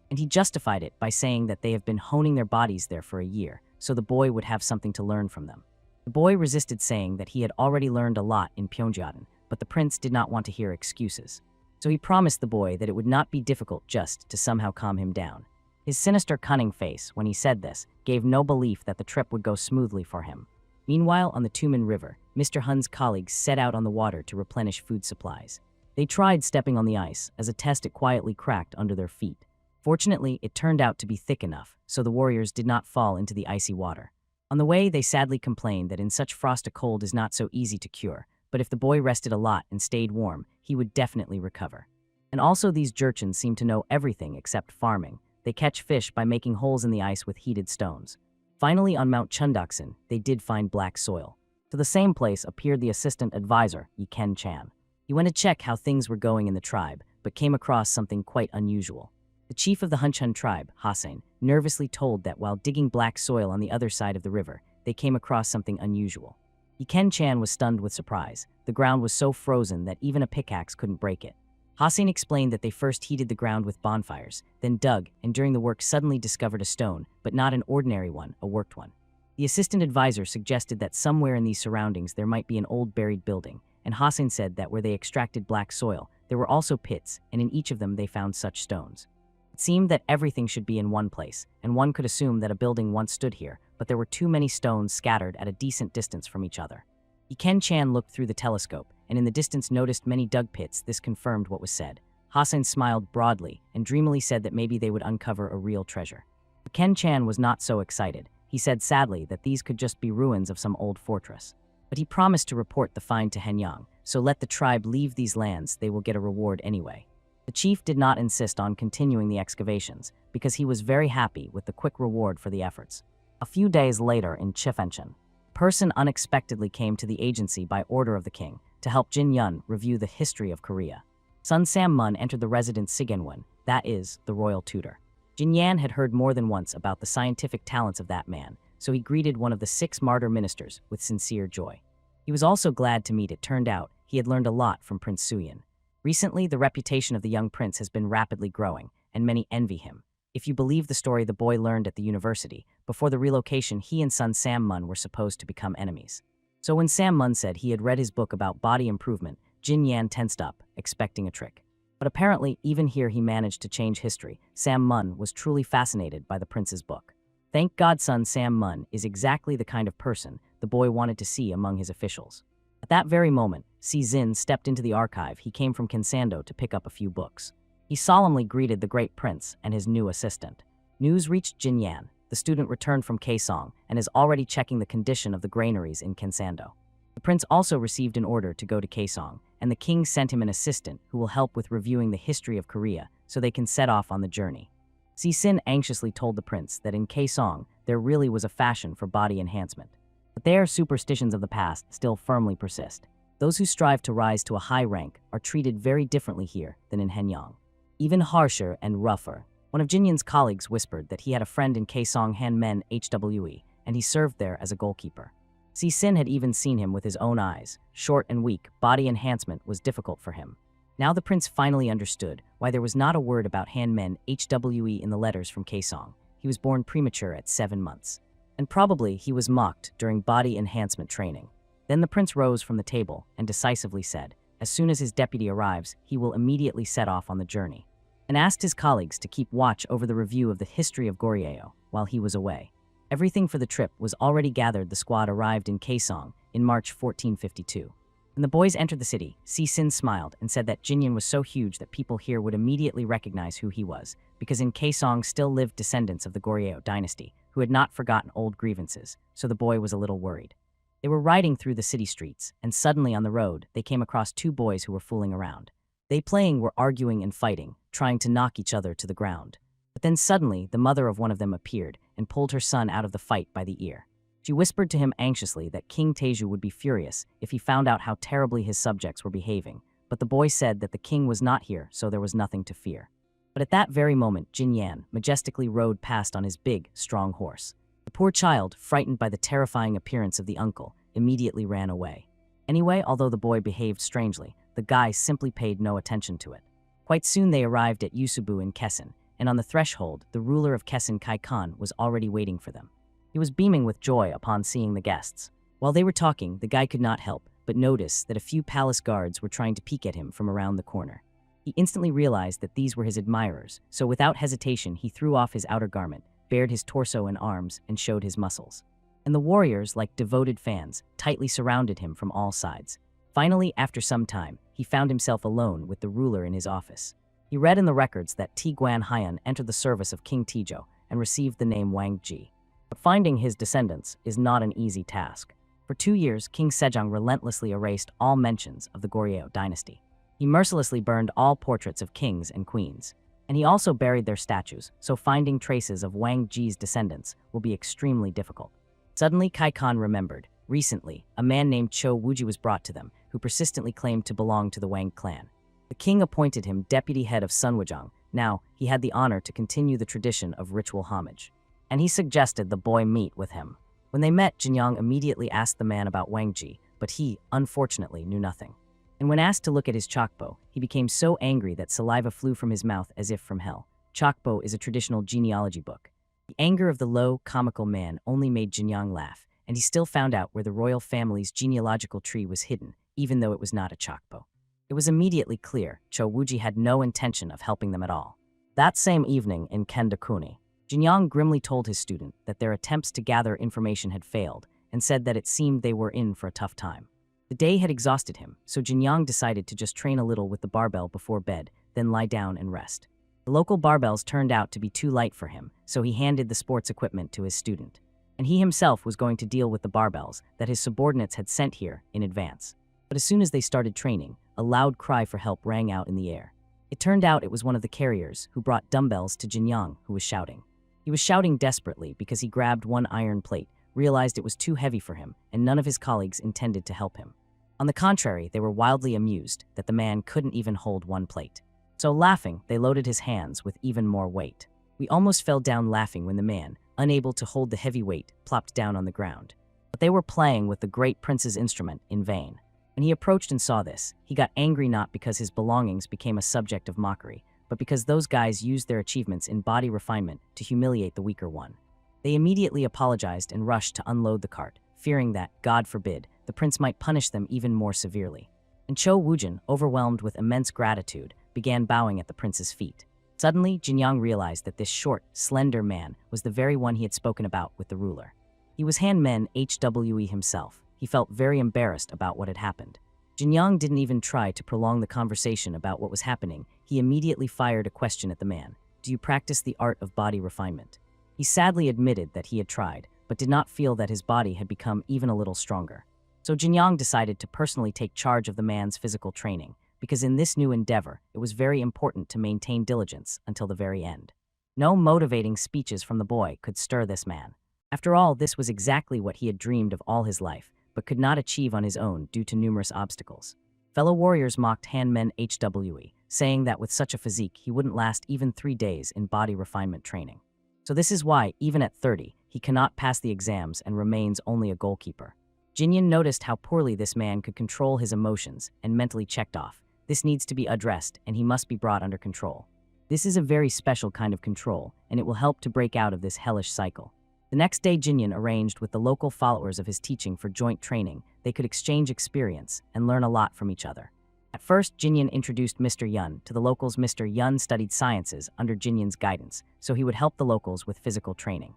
S1: And he justified it by saying that they have been honing their bodies there for a year, so the boy would have something to learn from them. The boy resisted, saying that he had already learned a lot in Pyongyang, but the prince did not want to hear excuses. So he promised the boy that it would not be difficult just to somehow calm him down. His sinister, cunning face, when he said this, gave no belief that the trip would go smoothly for him. Meanwhile, on the Tumen River, Mr. Hun's colleagues set out on the water to replenish food supplies. They tried stepping on the ice. As a test, it quietly cracked under their feet. Fortunately, it turned out to be thick enough, so the warriors did not fall into the icy water. On the way, they sadly complained that in such frost a cold is not so easy to cure, but if the boy rested a lot and stayed warm, he would definitely recover. And also, these Jurchens seem to know everything except farming. They catch fish by making holes in the ice with heated stones. Finally, on Mount Chundoksan, they did find black soil. To the same place appeared the assistant advisor, Yiken Chan. He went to check how things were going in the tribe, but came across something quite unusual. The chief of the Hunchun tribe, Hasen, nervously told that while digging black soil on the other side of the river, they came across something unusual. Yiken Chan was stunned with surprise. The ground was so frozen that even a pickaxe couldn't break it. Hasen explained that they first heated the ground with bonfires, then dug, and during the work suddenly discovered a stone, but not an ordinary one, a worked one. The assistant advisor suggested that somewhere in these surroundings there might be an old buried building, and Hasen said that where they extracted black soil, there were also pits, and in each of them they found such stones. It seemed that everything should be in one place, and one could assume that a building once stood here, but there were too many stones scattered at a decent distance from each other. Yiken Chan looked through the telescope, and in the distance noticed many dug pits. This confirmed what was said. Hasen smiled broadly and dreamily said that maybe they would uncover a real treasure. Yiken Chan was not so excited. He said sadly that these could just be ruins of some old fortress. But he promised to report the find to Henyang, so let the tribe leave these lands, they will get a reward anyway. The chief did not insist on continuing the excavations, because he was very happy with the quick reward for the efforts. A few days later in Chifenchen, a person unexpectedly came to the agency by order of the king to help Jin Yun review the history of Korea. Sun Sam Mun entered the residence Sigenwon, that is, the royal tutor. Jin Yan had heard more than once about the scientific talents of that man, so he greeted one of the 6 martyr ministers with sincere joy. He was also glad to meet. It turned out he had learned a lot from Prince Suyin. Recently, the reputation of the young prince has been rapidly growing, and many envy him. If you believe the story the boy learned at the university, before the relocation he and son Sam Mun were supposed to become enemies. So when Sam Mun said he had read his book about body improvement, Jin Yan tensed up, expecting a trick. But apparently, even here he managed to change history. Sam Mun was truly fascinated by the prince's book. Thank God son Sam Mun is exactly the kind of person the boy wanted to see among his officials. At that very moment, Si Zin stepped into the archive. He came from Kinsando to pick up a few books. He solemnly greeted the great prince and his new assistant. News reached Jin Yan. The student returned from Kaesong and is already checking the condition of the granaries in Kinsando. The prince also received an order to go to Kaesong, and the king sent him an assistant who will help with reviewing the history of Korea so they can set off on the journey. Si Sin anxiously told the prince that in Kaesong there really was a fashion for body enhancement. But their superstitions of the past still firmly persist. Those who strive to rise to a high rank are treated very differently here than in Henyang. Even harsher and rougher. One of Jinyan's colleagues whispered that he had a friend in Kaesong Han Men HWE, and he served there as a goalkeeper. Si Sin had even seen him with his own eyes. Short and weak, body enhancement was difficult for him. Now the prince finally understood why there was not a word about Han Men HWE in the letters from Kaesong. He was born premature at 7 months. And probably he was mocked during body enhancement training. Then the prince rose from the table and decisively said, as soon as his deputy arrives, he will immediately set off on the journey, and asked his colleagues to keep watch over the review of the history of Goryeo while he was away. Everything for the trip was already gathered. The squad arrived in Kaesong in March 1452. When the boys entered the city, Si Sin smiled and said that Jinyan was so huge that people here would immediately recognize who he was, because in Kaesong still lived descendants of the Goryeo dynasty who had not forgotten old grievances, so the boy was a little worried. They were riding through the city streets, and suddenly on the road, they came across 2 boys who were fooling around. They playing were arguing and fighting, trying to knock each other to the ground. But then suddenly, the mother of one of them appeared and pulled her son out of the fight by the ear. She whispered to him anxiously that King Teju would be furious if he found out how terribly his subjects were behaving, but the boy said that the king was not here, so there was nothing to fear. But at that very moment, Jin Yan majestically rode past on his big, strong horse. The poor child, frightened by the terrifying appearance of the uncle, immediately ran away. Anyway, although the boy behaved strangely, the guy simply paid no attention to it. Quite soon they arrived at Yusubu in Kessen, and on the threshold, the ruler of Kessen Kai Khan was already waiting for them. He was beaming with joy upon seeing the guests. While they were talking, the guy could not help but noticed that a few palace guards were trying to peek at him from around the corner. He instantly realized that these were his admirers, so without hesitation he threw off his outer garment, bared his torso and arms, and showed his muscles. And the warriors, like devoted fans, tightly surrounded him from all sides. Finally, after some time, he found himself alone with the ruler in his office. He read in the records that Tiguan Haiyan entered the service of King Tizhou and received the name Wang Ji. But finding his descendants is not an easy task. For 2 years, King Sejong relentlessly erased all mentions of the Goryeo dynasty. He mercilessly burned all portraits of kings and queens. And he also buried their statues, so finding traces of Wang Ji's descendants will be extremely difficult. Suddenly, Kai Khan remembered. Recently, a man named Cho Wuji was brought to them, who persistently claimed to belong to the Wang clan. The king appointed him deputy head of Sunwujang. Now, he had the honor to continue the tradition of ritual homage. And he suggested the boy meet with him. When they met, Jinyang immediately asked the man about Wang Ji, but he, unfortunately, knew nothing. And when asked to look at his chokbo, he became so angry that saliva flew from his mouth as if from hell. Chokbo is a traditional genealogy book. The anger of the low, comical man only made Jinyang laugh, and he still found out where the royal family's genealogical tree was hidden, even though it was not a chokbo. It was immediately clear Cho Wuji had no intention of helping them at all. That same evening in Kendakuni, Jinyang grimly told his student that their attempts to gather information had failed and said that it seemed they were in for a tough time. The day had exhausted him, so Jinyang decided to just train a little with the barbell before bed, then lie down and rest. The local barbells turned out to be too light for him, so he handed the sports equipment to his student. And he himself was going to deal with the barbells that his subordinates had sent here in advance. But as soon as they started training, a loud cry for help rang out in the air. It turned out it was one of the carriers who brought dumbbells to Jinyang, who was shouting. He was shouting desperately because he grabbed one iron plate, realized it was too heavy for him, and none of his colleagues intended to help him. On the contrary, they were wildly amused that the man couldn't even hold one plate. So laughing, they loaded his hands with even more weight. We almost fell down laughing when the man, unable to hold the heavy weight, plopped down on the ground. But they were playing with the great prince's instrument in vain. When he approached and saw this, he got angry not because his belongings became a subject of mockery, but because those guys used their achievements in body refinement to humiliate the weaker one. They immediately apologized and rushed to unload the cart, fearing that, God forbid, the prince might punish them even more severely. And Cho Wujin, overwhelmed with immense gratitude, began bowing at the prince's feet. Suddenly, Jinyang realized that this short, slender man was the very one he had spoken about with the ruler. He was Hanmen Hwe himself. He felt very embarrassed about what had happened. Jinyang didn't even try to prolong the conversation about what was happening. He immediately fired a question at the man. Do you practice the art of body refinement? He sadly admitted that he had tried, but did not feel that his body had become even a little stronger. So Jinyang decided to personally take charge of the man's physical training, because in this new endeavor, it was very important to maintain diligence until the very end. No motivating speeches from the boy could stir this man. After all, this was exactly what he had dreamed of all his life, but could not achieve on his own due to numerous obstacles. Fellow warriors mocked Hanmen Hwe, saying that with such a physique, he wouldn't last even 3 days in body refinement training. So this is why, even at 30, he cannot pass the exams and remains only a goalkeeper. Jinyan noticed how poorly this man could control his emotions and mentally checked off. This needs to be addressed, and he must be brought under control. This is a very special kind of control, and it will help to break out of this hellish cycle. The next day, Jinyan arranged with the local followers of his teaching for joint training. They could exchange experience and learn a lot from each other. At first, Jinyan introduced Mr. Yun to the locals. Mr. Yun studied sciences under Jinyan's guidance, so he would help the locals with physical training.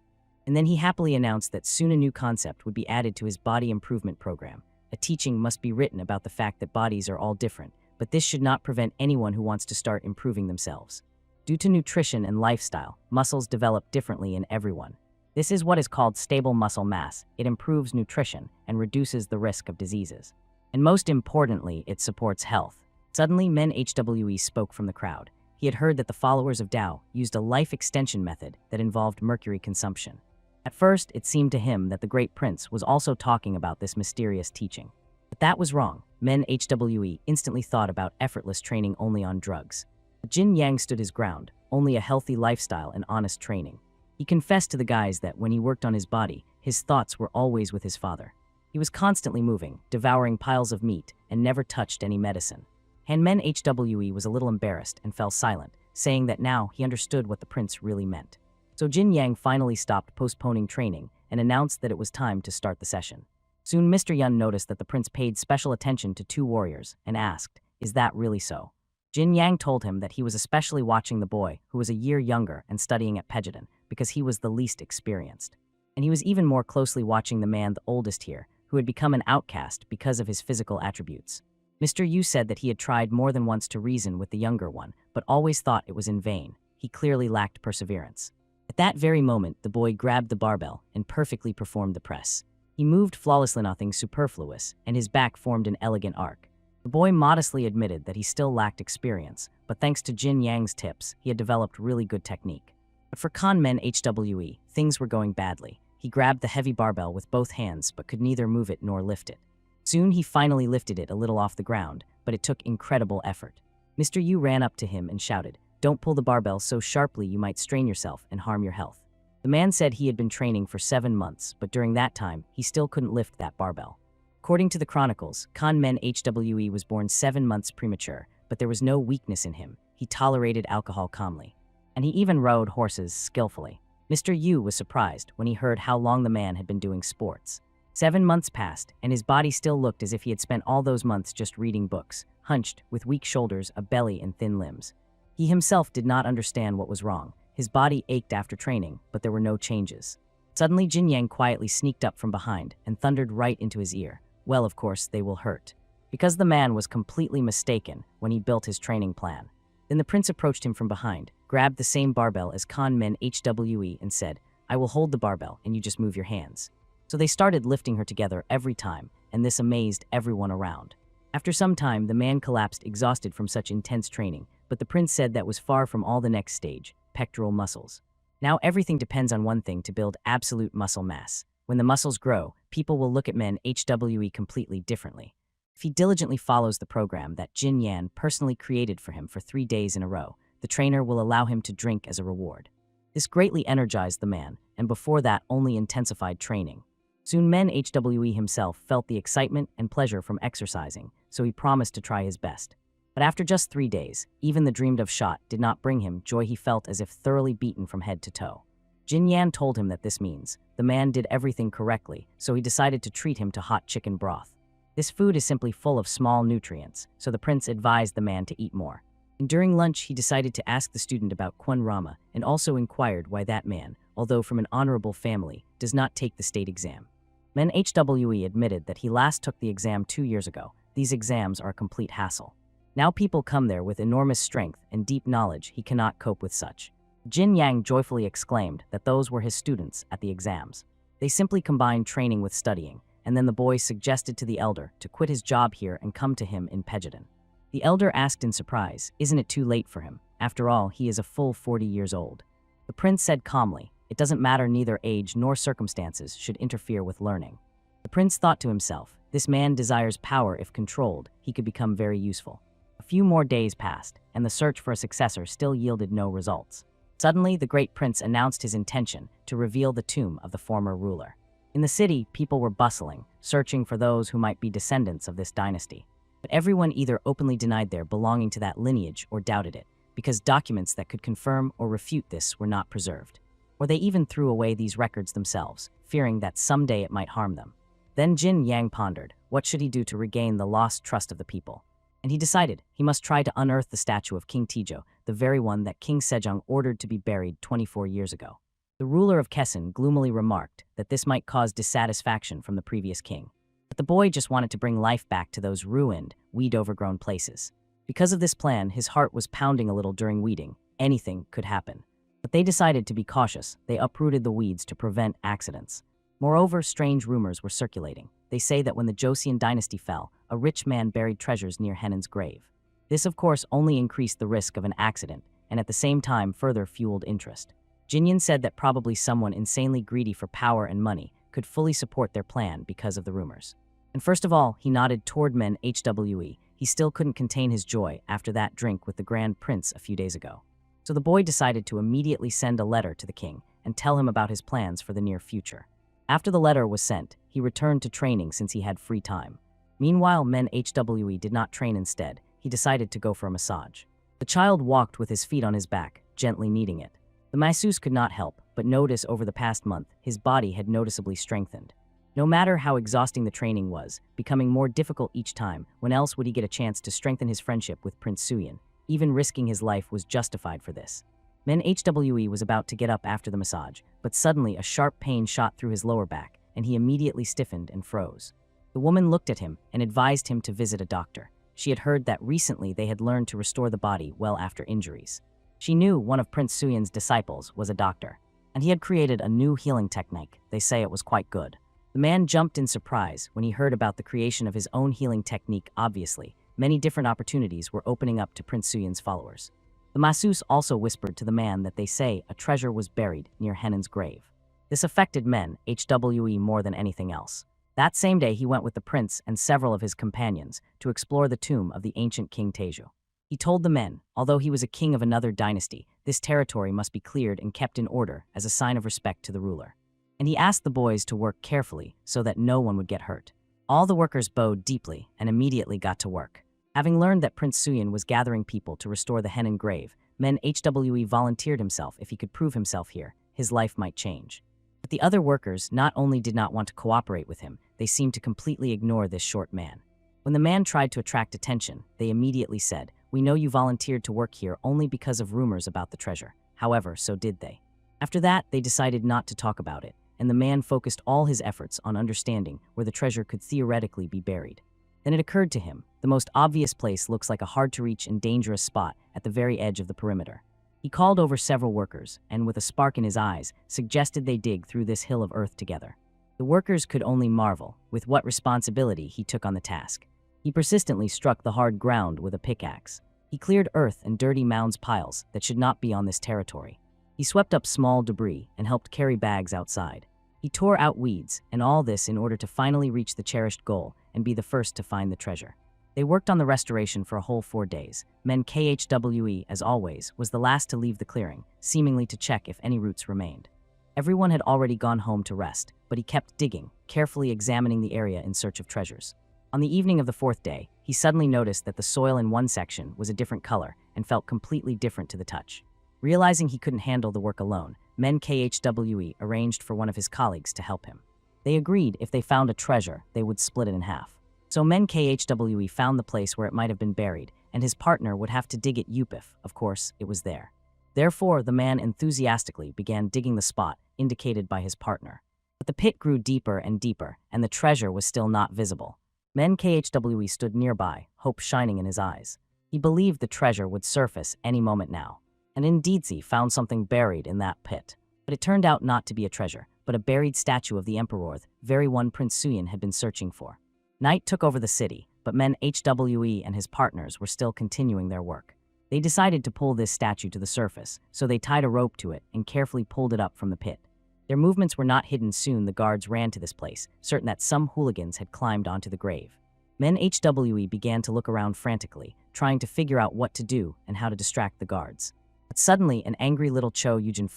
S1: And then he happily announced that soon a new concept would be added to his body improvement program. A teaching must be written about the fact that bodies are all different, but this should not prevent anyone who wants to start improving themselves. Due to nutrition and lifestyle, muscles develop differently in everyone. This is what is called stable muscle mass. It improves nutrition and reduces the risk of diseases. And most importantly, it supports health. Suddenly, Men Hwe spoke from the crowd. He had heard that the followers of Tao used a life extension method that involved mercury consumption. At first, it seemed to him that the great prince was also talking about this mysterious teaching. But that was wrong. Men Hwe instantly thought about effortless training only on drugs. But Jin Yang stood his ground, only a healthy lifestyle and honest training. He confessed to the guys that when he worked on his body, his thoughts were always with his father. He was constantly moving, devouring piles of meat, and never touched any medicine. Hanmen Hwe was a little embarrassed and fell silent, saying that now he understood what the prince really meant. So Jin Yang finally stopped postponing training and announced that it was time to start the session. Soon Mr. Yun noticed that the prince paid special attention to two warriors and asked, "Is that really so?" Jin Yang told him that he was especially watching the boy who was a year younger and studying at Pejidan because he was the least experienced. And he was even more closely watching the man the oldest here, who had become an outcast because of his physical attributes. Mr. Yu said that he had tried more than once to reason with the younger one, but always thought it was in vain. He clearly lacked perseverance. At that very moment, the boy grabbed the barbell and perfectly performed the press. He moved flawlessly, nothing superfluous, and his back formed an elegant arc. The boy modestly admitted that he still lacked experience, but thanks to Jin Yang's tips, he had developed really good technique. But for Con Men HWE, things were going badly. He grabbed the heavy barbell with both hands but could neither move it nor lift it. Soon he finally lifted it a little off the ground, but it took incredible effort. Mr. Yu ran up to him and shouted, "Don't pull the barbell so sharply you might strain yourself and harm your health." The man said he had been training for 7 months, but during that time, he still couldn't lift that barbell. According to the chronicles, Con Men HWE was born 7 months premature, but there was no weakness in him. He tolerated alcohol calmly. And he even rode horses skillfully. Mr. Yu was surprised when he heard how long the man had been doing sports. 7 months passed, and his body still looked as if he had spent all those months just reading books, hunched, with weak shoulders, a belly, and thin limbs. He himself did not understand what was wrong. His body ached after training, but there were no changes. Suddenly, Jin Yang quietly sneaked up from behind and thundered right into his ear. "Well, of course, they will hurt." Because the man was completely mistaken when he built his training plan. Then the prince approached him from behind, grabbed the same barbell as Con Men HWE and said, "I will hold the barbell and you just move your hands." So they started lifting her together every time, and this amazed everyone around. After some time, the man collapsed exhausted from such intense training, but the prince said that was far from all the next stage, pectoral muscles. Now everything depends on one thing to build absolute muscle mass. When the muscles grow, people will look at men HWE completely differently. If he diligently follows the program that Jin Yan personally created for him for 3 days in a row, the trainer will allow him to drink as a reward. This greatly energized the man, and before that only intensified training. Soon Men HWE himself felt the excitement and pleasure from exercising, so he promised to try his best. But after just 3 days, even the dreamed-of shot did not bring him joy. He felt as if thoroughly beaten from head to toe. Jin Yan told him that this means the man did everything correctly, so he decided to treat him to hot chicken broth. This food is simply full of small nutrients, so the prince advised the man to eat more. And during lunch, he decided to ask the student about Kwon Rama and also inquired why that man, although from an honorable family, does not take the state exam. Men HWE admitted that he last took the exam 2 years ago. These exams are a complete hassle. Now people come there with enormous strength and deep knowledge. He cannot cope with such. Jin Yang joyfully exclaimed that those were his students at the exams. They simply combined training with studying, and then the boy suggested to the elder to quit his job here and come to him in Pejidan. The elder asked in surprise, "Isn't it too late for him? After all, he is a full 40 years old." The prince said calmly, "It doesn't matter, neither age nor circumstances should interfere with learning." The prince thought to himself, this man desires power. If controlled, he could become very useful. A few more days passed, and the search for a successor still yielded no results. Suddenly, the great prince announced his intention to reveal the tomb of the former ruler. In the city, people were bustling, searching for those who might be descendants of this dynasty. But everyone either openly denied their belonging to that lineage or doubted it, because documents that could confirm or refute this were not preserved. Or they even threw away these records themselves, fearing that someday it might harm them. Then Jin Yang pondered, what should he do to regain the lost trust of the people? And he decided he must try to unearth the statue of King Tijo, the very one that King Sejong ordered to be buried 24 years ago. The ruler of Kessen gloomily remarked that this might cause dissatisfaction from the previous king. But the boy just wanted to bring life back to those ruined, weed-overgrown places. Because of this plan, his heart was pounding a little during weeding. Anything could happen. But they decided to be cautious. They uprooted the weeds to prevent accidents. Moreover, strange rumors were circulating. They say that when the Joseon dynasty fell, a rich man buried treasures near Henan's grave. This, of course, only increased the risk of an accident, and at the same time further fueled interest. Jinyan said that probably someone insanely greedy for power and money could fully support their plan because of the rumors. And first of all, he nodded toward Men HWE. He still couldn't contain his joy after that drink with the Grand Prince a few days ago. So the boy decided to immediately send a letter to the king and tell him about his plans for the near future. After the letter was sent, he returned to training since he had free time. Meanwhile, Men HWE did not train instead. He decided to go for a massage. The child walked with his feet on his back, gently kneading it. The masseuse could not help but notice over the past month his body had noticeably strengthened. No matter how exhausting the training was, becoming more difficult each time, when else would he get a chance to strengthen his friendship with Prince Suyin? Even risking his life was justified for this. Manhwa was about to get up after the massage, but suddenly a sharp pain shot through his lower back, and he immediately stiffened and froze. The woman looked at him and advised him to visit a doctor. She had heard that recently they had learned to restore the body well after injuries. She knew one of Prince Suyin's disciples was a doctor, and he had created a new healing technique. They say it was quite good. The man jumped in surprise when he heard about the creation of his own healing technique. Obviously, many different opportunities were opening up to Prince Suyin's followers. The masseuse also whispered to the man that they say a treasure was buried near Henan's grave. This affected Manhwa more than anything else. That same day, he went with the prince and several of his companions to explore the tomb of the ancient King Teju. He told the men, although he was a king of another dynasty, this territory must be cleared and kept in order as a sign of respect to the ruler. And he asked the boys to work carefully so that no one would get hurt. All the workers bowed deeply and immediately got to work. Having learned that Prince Suyin was gathering people to restore the Henan grave, Manhwa volunteered himself. If he could prove himself here, his life might change. But the other workers not only did not want to cooperate with him, they seemed to completely ignore this short man. When the man tried to attract attention, they immediately said, "We know you volunteered to work here only because of rumors about the treasure." However, so did they. After that, they decided not to talk about it, and the man focused all his efforts on understanding where the treasure could theoretically be buried. Then it occurred to him, the most obvious place looks like a hard-to-reach and dangerous spot at the very edge of the perimeter. He called over several workers, and with a spark in his eyes, suggested they dig through this hill of earth together. The workers could only marvel with what responsibility he took on the task. He persistently struck the hard ground with a pickaxe. He cleared earth and dirty mounds piles that should not be on this territory. He swept up small debris and helped carry bags outside. He tore out weeds, and all this in order to finally reach the cherished goal and be the first to find the treasure. They worked on the restoration for a whole 4 days. Manhwa, as always, was the last to leave the clearing, seemingly to check if any roots remained. Everyone had already gone home to rest, but he kept digging, carefully examining the area in search of treasures. On the evening of the 4th day, he suddenly noticed that the soil in one section was a different color and felt completely different to the touch. Realizing he couldn't handle the work alone, Manhwa arranged for one of his colleagues to help him. They agreed if they found a treasure, they would split it in half. So Manhwa found the place where it might have been buried, and his partner would have to dig it if, of course, it was there. Therefore, the man enthusiastically began digging the spot indicated by his partner. But the pit grew deeper and deeper, and the treasure was still not visible. Manhwa stood nearby, hope shining in his eyes. He believed the treasure would surface any moment now. And indeed, he found something buried in that pit. But it turned out not to be a treasure, but a buried statue of the emperor, the very one Prince Suyin had been searching for. Night took over the city, but Manhwa and his partners were still continuing their work. They decided to pull this statue to the surface, so they tied a rope to it and carefully pulled it up from the pit. Their movements were not hidden. Soon the guards ran to this place, certain that some hooligans had climbed onto the grave. Manhwa began to look around frantically, trying to figure out what to do and how to distract the guards. But suddenly, an angry little Cho Yujin